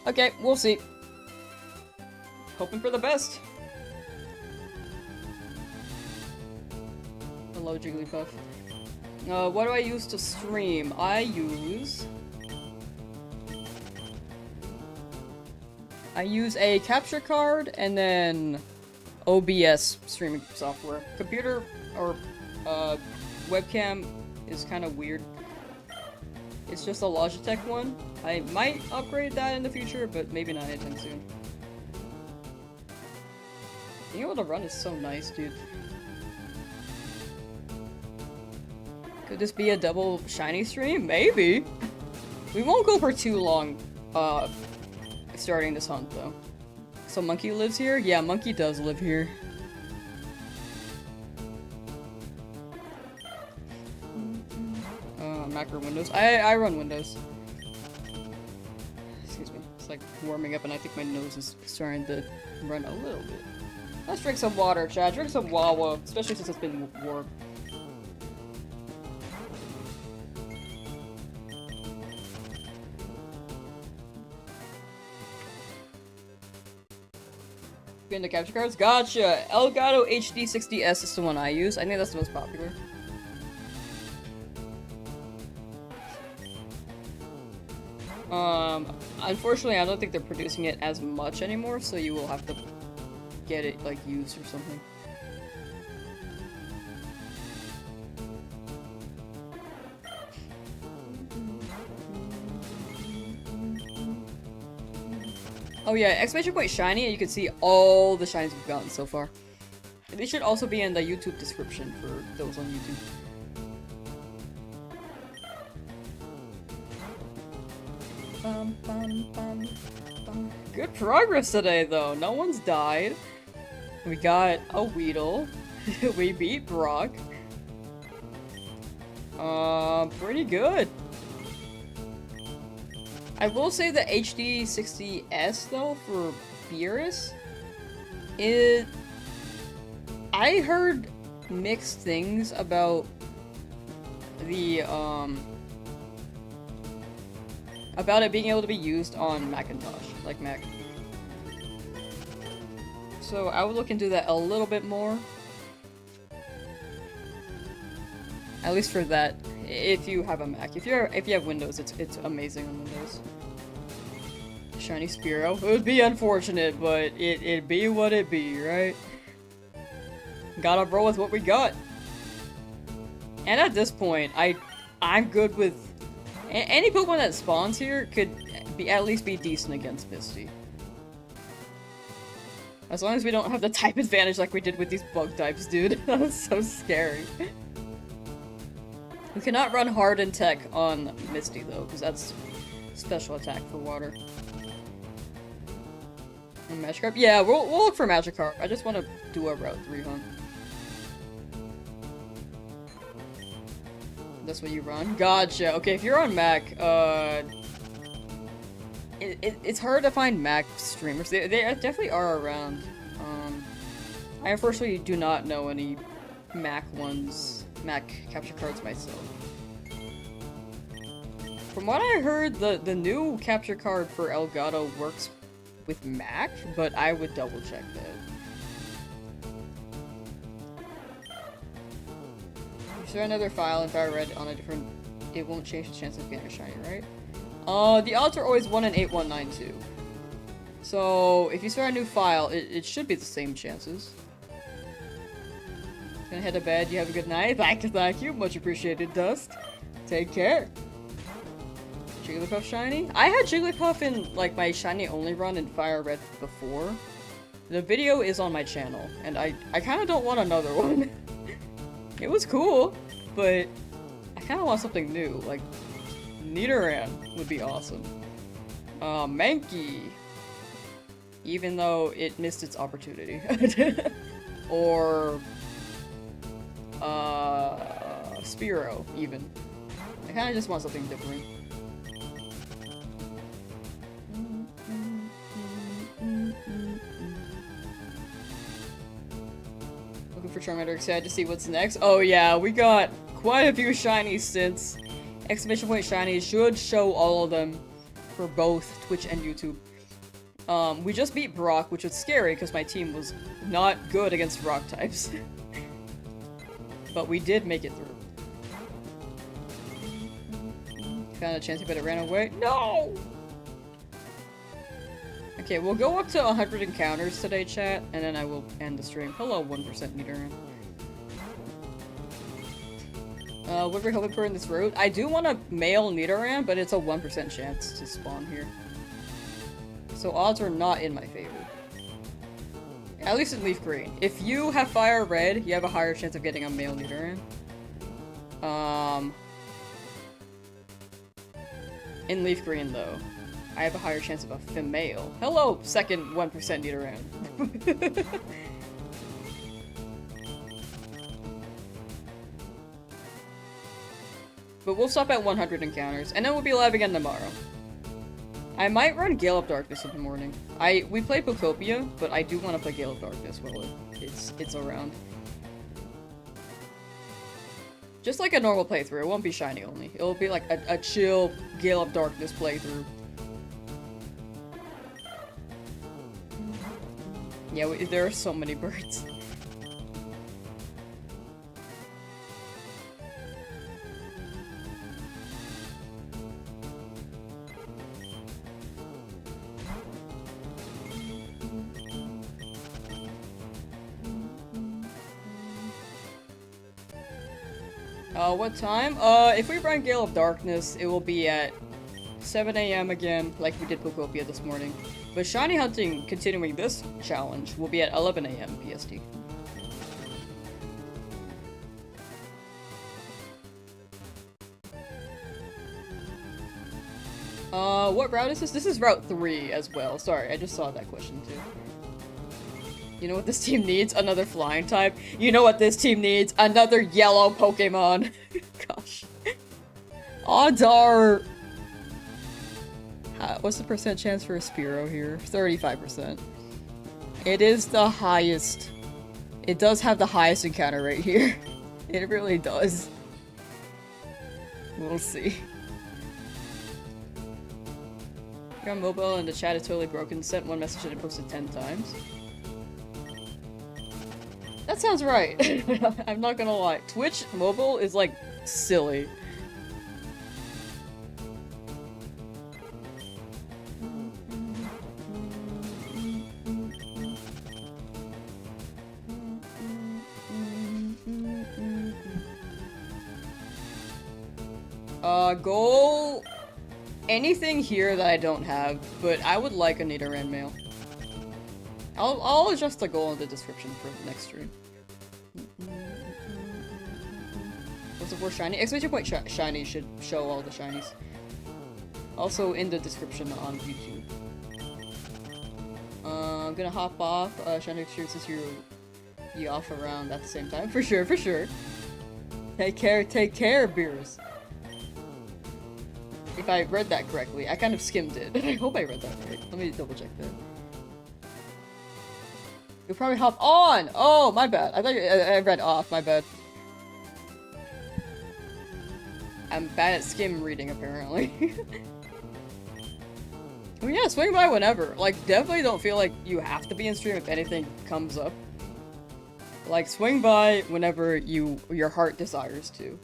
Okay, we'll see. Hoping for the best. Hello, Jigglypuff. What do I use to stream? I use a capture card and then OBS streaming software. Computer or webcam is kind of weird. It's just a Logitech one. I might upgrade that in the future, but maybe not anytime soon. Being able to run is so nice, dude. Could this be a double shiny stream? Maybe. We won't go for too long, starting this hunt, though. So Monkey lives here? Yeah, Monkey does live here. Macro Windows. I run Windows. Excuse me. It's like warming up and I think my nose is starting to run a little bit. Let's drink some water, Chad. Drink some Wawa, especially since it's been warm. Getting the capture cards? Gotcha! Elgato HD 60S is the one I use. I think that's the most popular. Unfortunately, I don't think they're producing it as much anymore, so you will have to get it, like, used or something. Oh yeah, exclamation point shiny, and you can see all the shinies we've gotten so far. They should also be in the YouTube description for those on YouTube. Good progress today, though. No one's died. We got a Weedle. We beat Brock. Pretty good. I will say the HD 60S, though, for Beerus, I heard mixed things about about it being able to be used on Macintosh, like Mac. So I would look into that a little bit more. At least for that, if you have a Mac. If you have Windows, it's amazing on Windows. Shiny Spearow. It would be unfortunate, but it'd be what it be, right? Gotta roll with what we got. And at this point, I'm good with any Pokemon that spawns here could at least be decent against Misty. As long as we don't have the type advantage like we did with these bug types, dude. That was so scary. We cannot run Harden Tech on Misty though, because that's special attack for water. And Magikarp? Yeah, we'll look for Magikarp. I just want to do a Route 3 hunt. That's what you run? Gotcha. Okay, if you're on Mac, it's hard to find Mac streamers. They definitely are around. I unfortunately do not know any Mac capture cards myself. From what I heard, the new capture card for Elgato works with Mac, but I would double check that. Is there another file in FireRed on a different... It won't change the chance of getting a shiny, right? The odds are always 1 in 8192. So, if you start a new file, it should be the same chances. Gonna head to bed, you have a good night. Thank you, much appreciated, Dust. Take care. Jigglypuff shiny? I had Jigglypuff in, like, my shiny only run in FireRed before. The video is on my channel, and I kinda don't want another one. It was cool, but I kinda want something new, like Nidoran would be awesome. Mankey. Even though it missed its opportunity. Or Spearow, even. I kinda just want something different. Looking for Charmander, excited to see what's next. Oh yeah, we got quite a few shinies since exclamation point shinies should show all of them for both Twitch and YouTube. We just beat Brock, which was scary because my team was not good against rock types. But we did make it through. Found a chance, but it ran away. No! Okay, we'll go up to 100 encounters today, chat, and then I will end the stream. Hello, 1% Nidoran. What we're hoping for in this route? I do want a male Nidoran, but it's a 1% chance to spawn here. So odds are not in my favor. At least in Leafgreen. If you have FireRed, you have a higher chance of getting a male Nidoran. In Leafgreen, though, I have a higher chance of a female. Hello, second 1% Nidoran. But we'll stop at 100 encounters, and then we'll be live again tomorrow. I might run Gale of Darkness in the morning. We play Pokopia, but I do want to play Gale of Darkness while it's around. Just like a normal playthrough, it won't be shiny only. It'll be like a chill Gale of Darkness playthrough. Yeah, there are so many birds. What time? If we run Gale of Darkness, it will be at 7 AM again, like we did Pokopia this morning. But shiny hunting, continuing this challenge, will be at 11 AM PST. What route is this? This is Route 3 as well. Sorry, I just saw that question too. You know what this team needs? Another flying type. You know what this team needs? Another yellow Pokemon. Gosh. Odds are... what's the percent chance for a Spearow here? 35%. It is the highest. It does have the highest encounter rate here. It really does. We'll see. You're on mobile and the chat is totally broken. Sent one message and it posted 10 times. That sounds right. I'm not gonna lie. Twitch mobile is like silly. Goal... anything here that I don't have, but I would like a Nidoran mail. I'll adjust the goal in the description for the next stream. What's the first shiny? Exclamation point shiny should show all the shinies. Also in the description on YouTube. I'm gonna hop off shiny exchange since you off around at the same time. For sure, for sure. Take care, Beers. If I read that correctly, I kind of skimmed it. I hope I read that right. Let me double check that. You'll probably hop on! Oh, my bad. I thought I read off, my bad. I'm bad at skim reading, apparently. Well, yeah, swing by whenever. Like, definitely don't feel like you have to be in stream if anything comes up. Like, swing by whenever your heart desires to.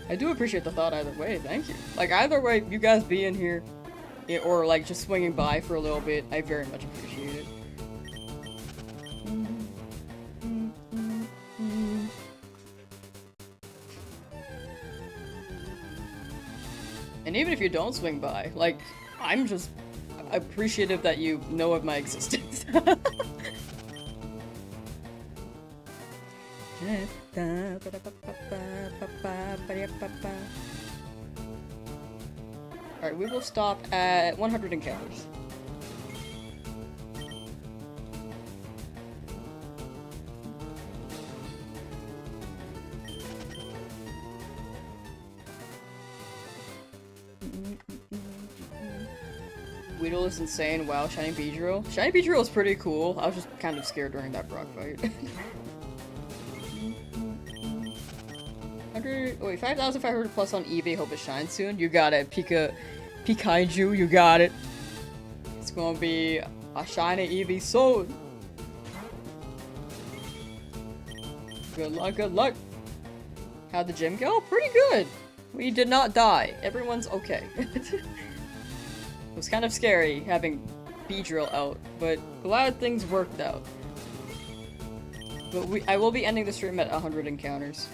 I do appreciate the thought either way, thank you. Like, either way, you guys being here, or like just swinging by for a little bit, I very much appreciate it. And even if you don't swing by, like, I'm just appreciative that you know of my existence. Alright, we will stop at 100 encounters. Weedle is insane. Wow, Shiny Beedrill. Shiny Beedrill is pretty cool. I was just kind of scared during that Brock fight. Wait, 5,500 plus on eBay. Hope it shines soon. You got it, Pikachu. You got it. It's gonna be a shiny Eevee soon. Good luck, good luck. How'd the gym go? Pretty good. We did not die. Everyone's okay. It was kind of scary having Beedrill out, but a lot of things worked out. But I will be ending the stream at 100 encounters.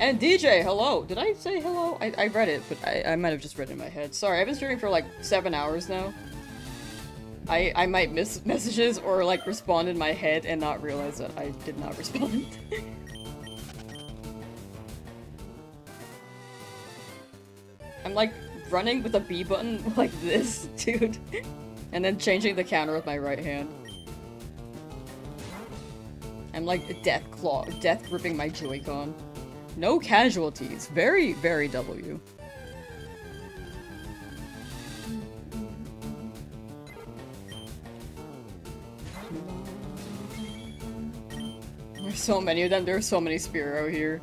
And DJ, hello! Did I say hello? I read it, but I might have just read it in my head. Sorry, I've been streaming for like 7 hours now. I might miss messages or like respond in my head and not realize that I did not respond. I'm like running with a B button like this, dude. And then changing the counter with my right hand. I'm like death gripping my Joy-Con. No casualties. Very, very W. There's so many of them. There's so many Spearow here.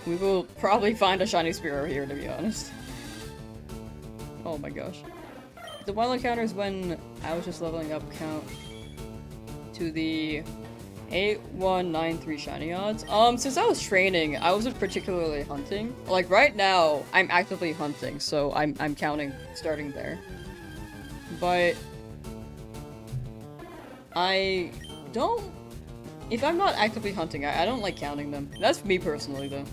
We will probably find a shiny Spearow here, to be honest. Oh my gosh. The wild encounters when I was just leveling up count to the 8193 shiny odds. Since I was training, I wasn't particularly hunting. Like right now, I'm actively hunting, so I'm counting starting there. But I don't. If I'm not actively hunting, I don't like counting them. That's me personally, though.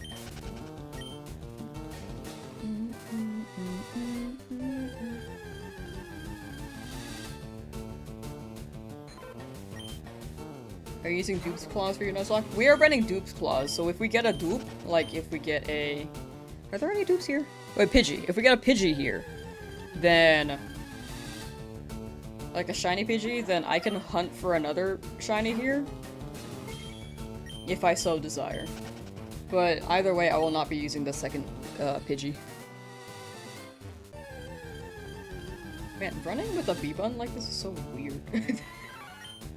Are you using Dupe's Claws for your Nuzlocke? We are running Dupe's Claws, so if we get a dupe, like if we get a... Are there any dupes here? Wait, Pidgey. If we get a Pidgey here, then... like a shiny Pidgey, then I can hunt for another shiny here. If I so desire. But either way, I will not be using the second Pidgey. Man, running with a B-button like this is so weird.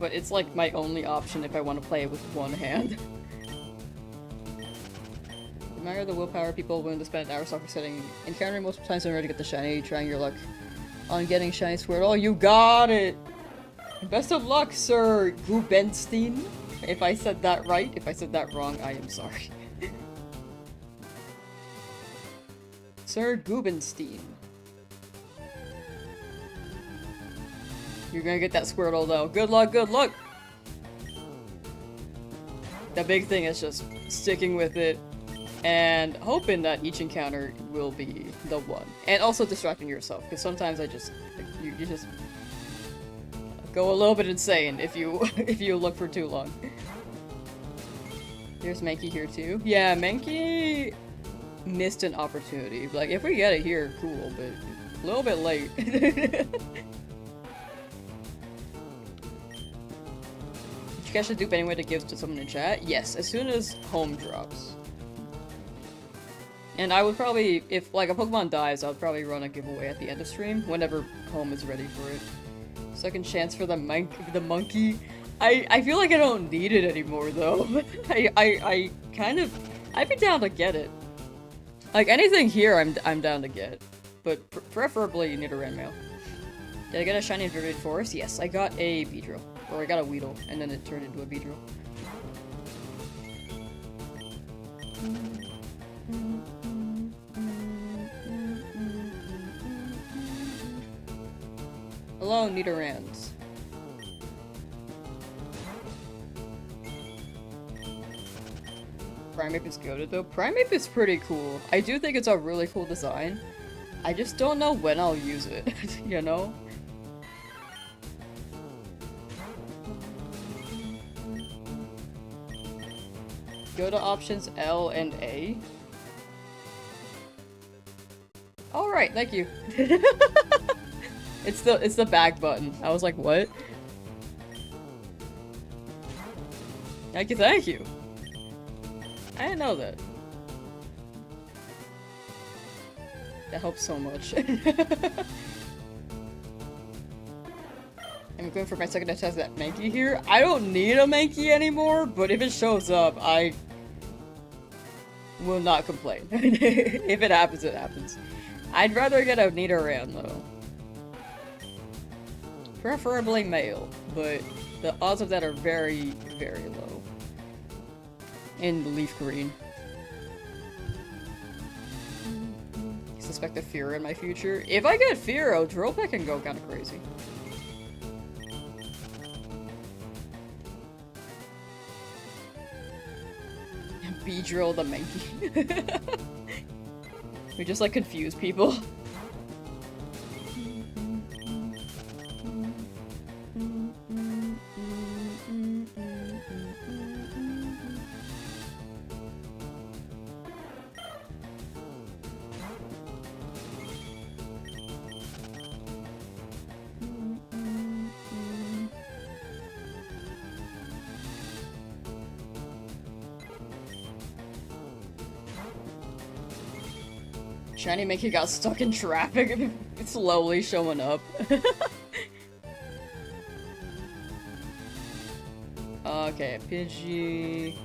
But it's like my only option if I want to play it with one hand. Admire the willpower people willing to spend an hour soccer setting, encountering multiple times in order to get the shiny, trying your luck on getting shiny sword. Oh, you got it! Best of luck, Sir Gubenstein. If I said that right, if I said that wrong, I am sorry. Sir Gubenstein. You're gonna get that Squirtle though. Good luck, good luck! The big thing is just sticking with it and hoping that each encounter will be the one. And also distracting yourself, because sometimes you just go a little bit insane if you if you look for too long. There's Mankey here too. Yeah, Mankey missed an opportunity. Like, if we get it here, cool, but a little bit late. You guys should dupe anyway to give to someone in chat? Yes, as soon as home drops. And I would probably, if like a Pokemon dies, I would probably run a giveaway at the end of stream, whenever home is ready for it. Second chance for the monkey. I feel like I don't need it anymore though. I'd be down to get it. Like anything here I'm down to get. But preferably you need a Red Mail. Did I get a shiny in Viridian Forest? Yes, I got a Beedrill. Or I got a Weedle, and then it turned into a Beedrill. Hello, Nidorans. Primeape is goated though. Primeape is pretty cool. I do think it's a really cool design. I just don't know when I'll use it, you know? Go to options L and A. Alright, thank you. It's the back button. I was like, what? Thank you. I didn't know that. That helps so much. I'm going for my second test at Mankey here. I don't need a Mankey anymore, but if it shows up, I will not complain. If it happens, it happens. I'd rather get a Nidoran though. Preferably male, but the odds of that are very, very low. In Leafgreen. Suspect a Fear in my future. If I get Fearow, Drillpeck can go kind of crazy. Beedrill the Mankey. We just like confuse people. Shiny Mankey got stuck in traffic. It's slowly showing up. Okay, Pidgey.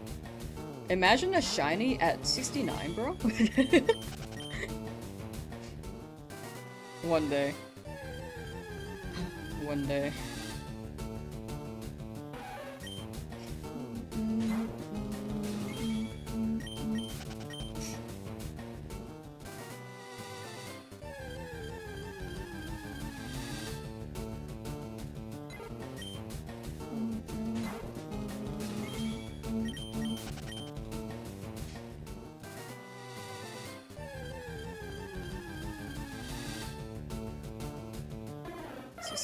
Imagine a shiny at 69, bro. One day. One day.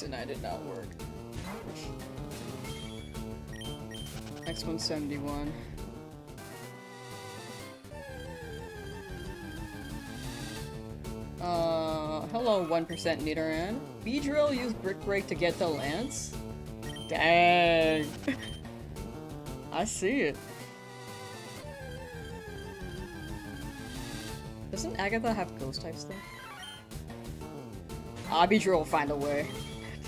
And I did not work. Next one's 71. Hello 1% Nidoran. Beedrill used Brick Break to get to Lance? Dang. I see it. Doesn't Agatha have ghost type stuff? Abidro will find a way.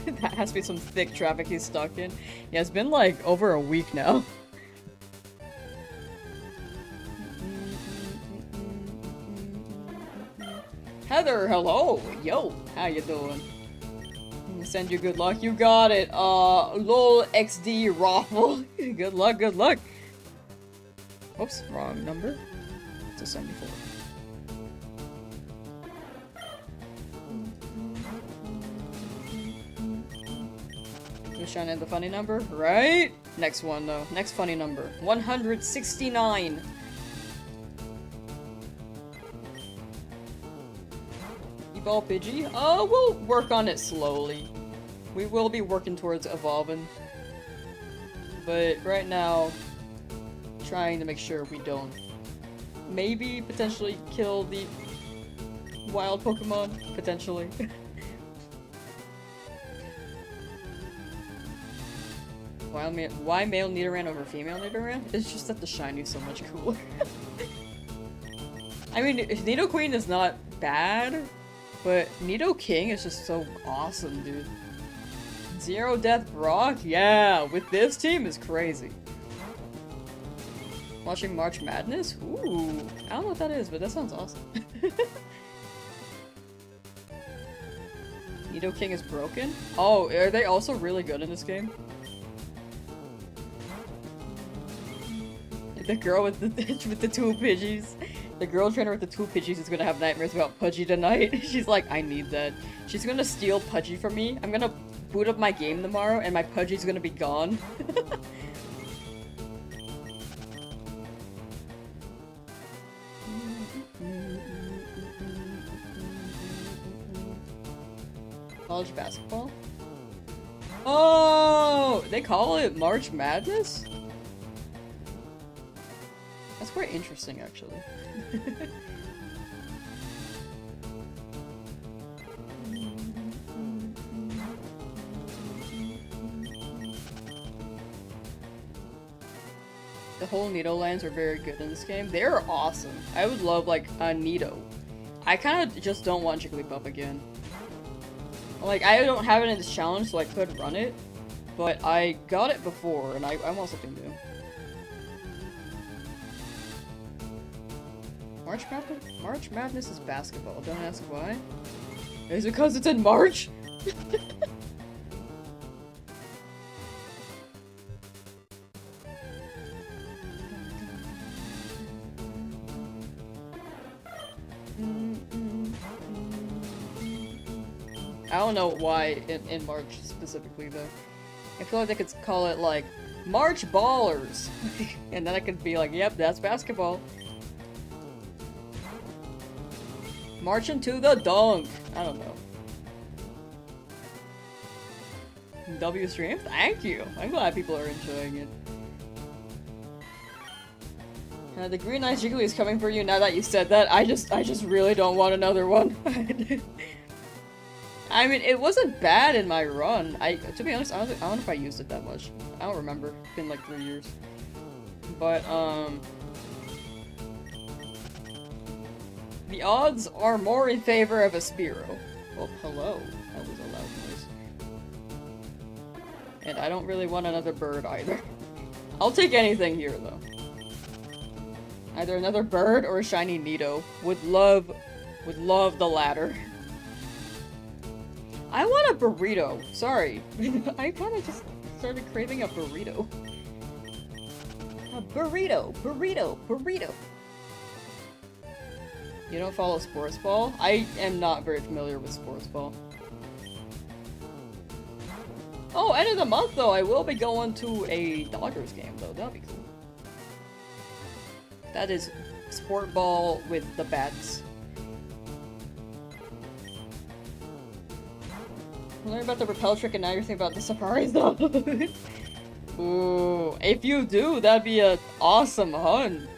That has to be some thick traffic he's stuck in. Yeah, it's been like over a week now. Heather, hello! Yo, how you doing? Send you good luck. You got it. LOL XD Raffle. Good luck, good luck. Oops, wrong number. It's a 74. You're showing at the funny number, right? Next one though. Next funny number. 169. Ball Pidgey? We'll work on it slowly. We will be working towards evolving. But right now, trying to make sure we don't maybe potentially kill the wild Pokemon. Potentially. Why male Nidoran over female Nidoran? It's just that the Shiny's so much cooler. I mean, Nidoqueen is not bad. But Nidoking is just so awesome, dude. Zero Death Brock? Yeah, with this team is crazy. Watching March Madness? Ooh, I don't know what that is, but that sounds awesome. Nidoking is broken? Oh, are they also really good in this game? The girl with the with the two Pidgeys. The girl trainer with the two Pidgeys is gonna have nightmares about Pudgy tonight. She's like, I need that. She's gonna steal Pudgy from me. I'm gonna boot up my game tomorrow and my Pudgy's gonna be gone. College basketball? Oh, they call it March Madness? That's quite interesting, actually. The whole Nidolands are very good in this game. They're awesome. I would love, like, a Nido. I kind of just don't want Jigglypuff again. Like, I don't have it in this challenge, so I could run it. But I got it before, and I want something new. March Madness is basketball. Don't ask why. Is it because it's in March? I don't know why in March specifically though. I feel like they could call it like March Ballers. And then I could be like, yep, that's basketball. Marching to the dunk. I don't know. W stream? Thank you. I'm glad people are enjoying it. The Green Eyes Jiggly is coming for you now that you said that. I just really don't want another one. I mean, it wasn't bad in my run. To be honest, I don't know if I used it that much. I don't remember. It's been like 3 years. But, the odds are more in favor of a Spearow. Well, hello. That was a loud noise. And I don't really want another bird either. I'll take anything here, though. Either another bird or a shiny Nido. Would love the latter. I want a burrito. Sorry. I kinda just started craving a burrito. A burrito. You don't follow Sports Ball? I am not very familiar with Sports Ball. Oh, end of the month though, I will be going to a Dodgers game though. That'll be cool. That is Sport Ball with the bats. Learn about the repel trick and now you're thinking about the surprise though. Ooh, if you do, that'd be an awesome hunt.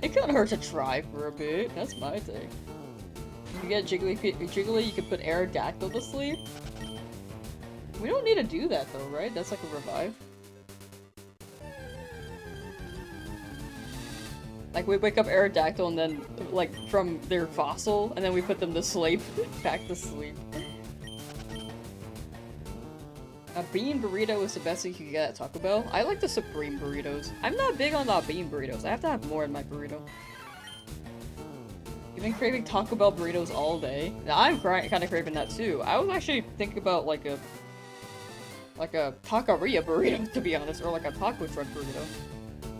It couldn't hurt to try for a bit. That's my take. If you get Jiggly, you can put Aerodactyl to sleep. We don't need to do that though, right? That's like a revive. Like, we wake up Aerodactyl and then, like, from their fossil, and then we put them to sleep. Back to sleep. A bean burrito is the best thing you can get at Taco Bell. I like the Supreme burritos. I'm not big on the bean burritos. I have to have more in my burrito. You've been craving Taco Bell burritos all day. Now, I'm kind of craving that too. I was actually thinking about like a taqueria burrito, to be honest, or like a taco truck burrito.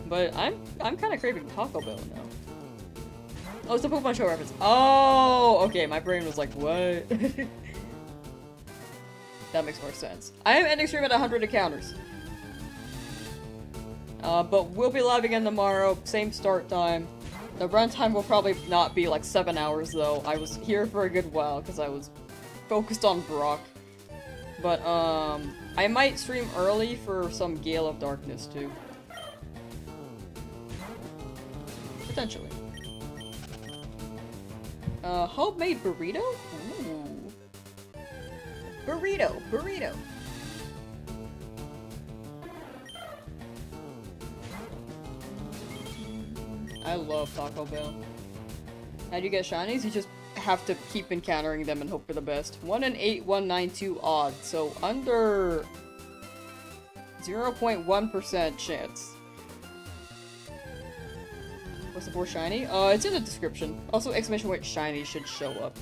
But I'm kind of craving Taco Bell now. Oh, it's a Pokemon Show reference. Oh, okay. My brain was like, what? That makes more sense. I am ending stream at 100 encounters. But we'll be live again tomorrow. Same start time. The runtime will probably not be like 7 hours though. I was here for a good while because I was focused on Brock. But I might stream early for some Gale of Darkness too. Potentially. Homemade burrito? Ooh. Burrito. I love Taco Bell. How do you get shinies? You just have to keep encountering them and hope for the best. 1 in 8, 192 odd, so under 0.1% chance. What's the for shiny? It's in the description. Also, exclamation point shiny should show up.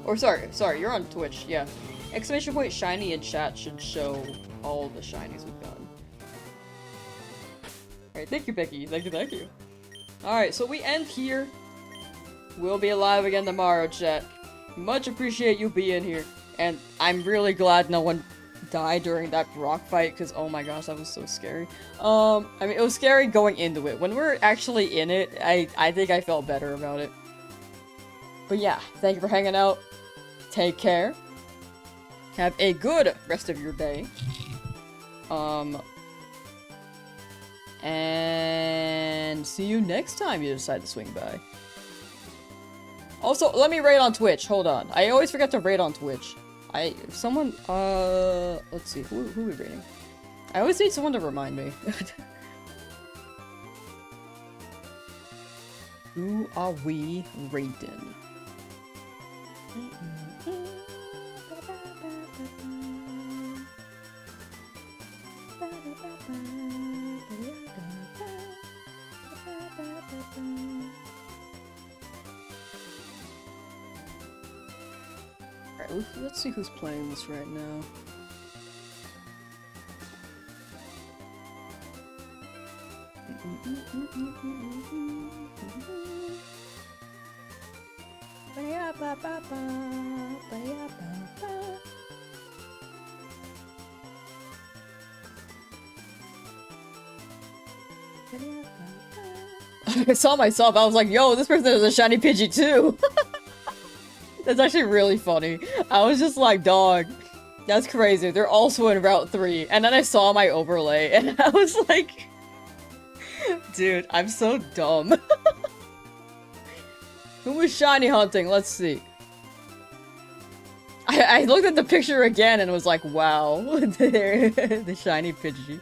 Or sorry, you're on Twitch, yeah. Exclamation point shiny in chat should show all the shinies we've gotten. Alright, thank you, Becky. Thank you. Alright, so we end here. We'll be live again tomorrow, chat. Much appreciate you being here. And I'm really glad no one died during that rock fight, because oh my gosh, that was so scary. I mean, it was scary going into it. When we're actually in it, I think I felt better about it. But yeah, thank you for hanging out. Take care. Have a good rest of your day. And see you next time you decide to swing by. Also, let me raid on Twitch. Hold on. I always forget to raid on Twitch. Let's see. Who are we raiding? I always need someone to remind me. Who are we raiding? Alright, let's see who's playing this right now. I saw myself, I was like, yo, this person is a shiny Pidgey too! That's actually really funny. I was just like, dog, that's crazy. They're also in Route 3. And then I saw my overlay and I was like, dude, I'm so dumb. Who was shiny hunting? Let's see. I looked at the picture again and was like, wow, the shiny Pidgey.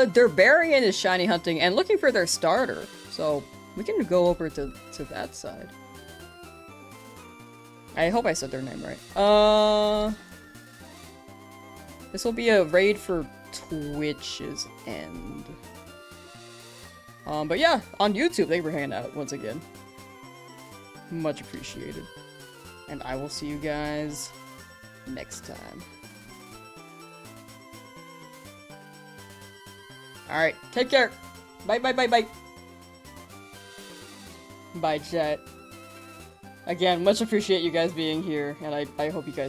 Derbarian is shiny hunting and looking for their starter, so we can go over to that side. I hope I said their name right. This will be a raid for Twitch's end. But yeah, on YouTube, they were hanging out once again. Much appreciated. And I will see you guys next time. Alright, take care. Bye. Bye, chat. Again, much appreciate you guys being here, and I hope you guys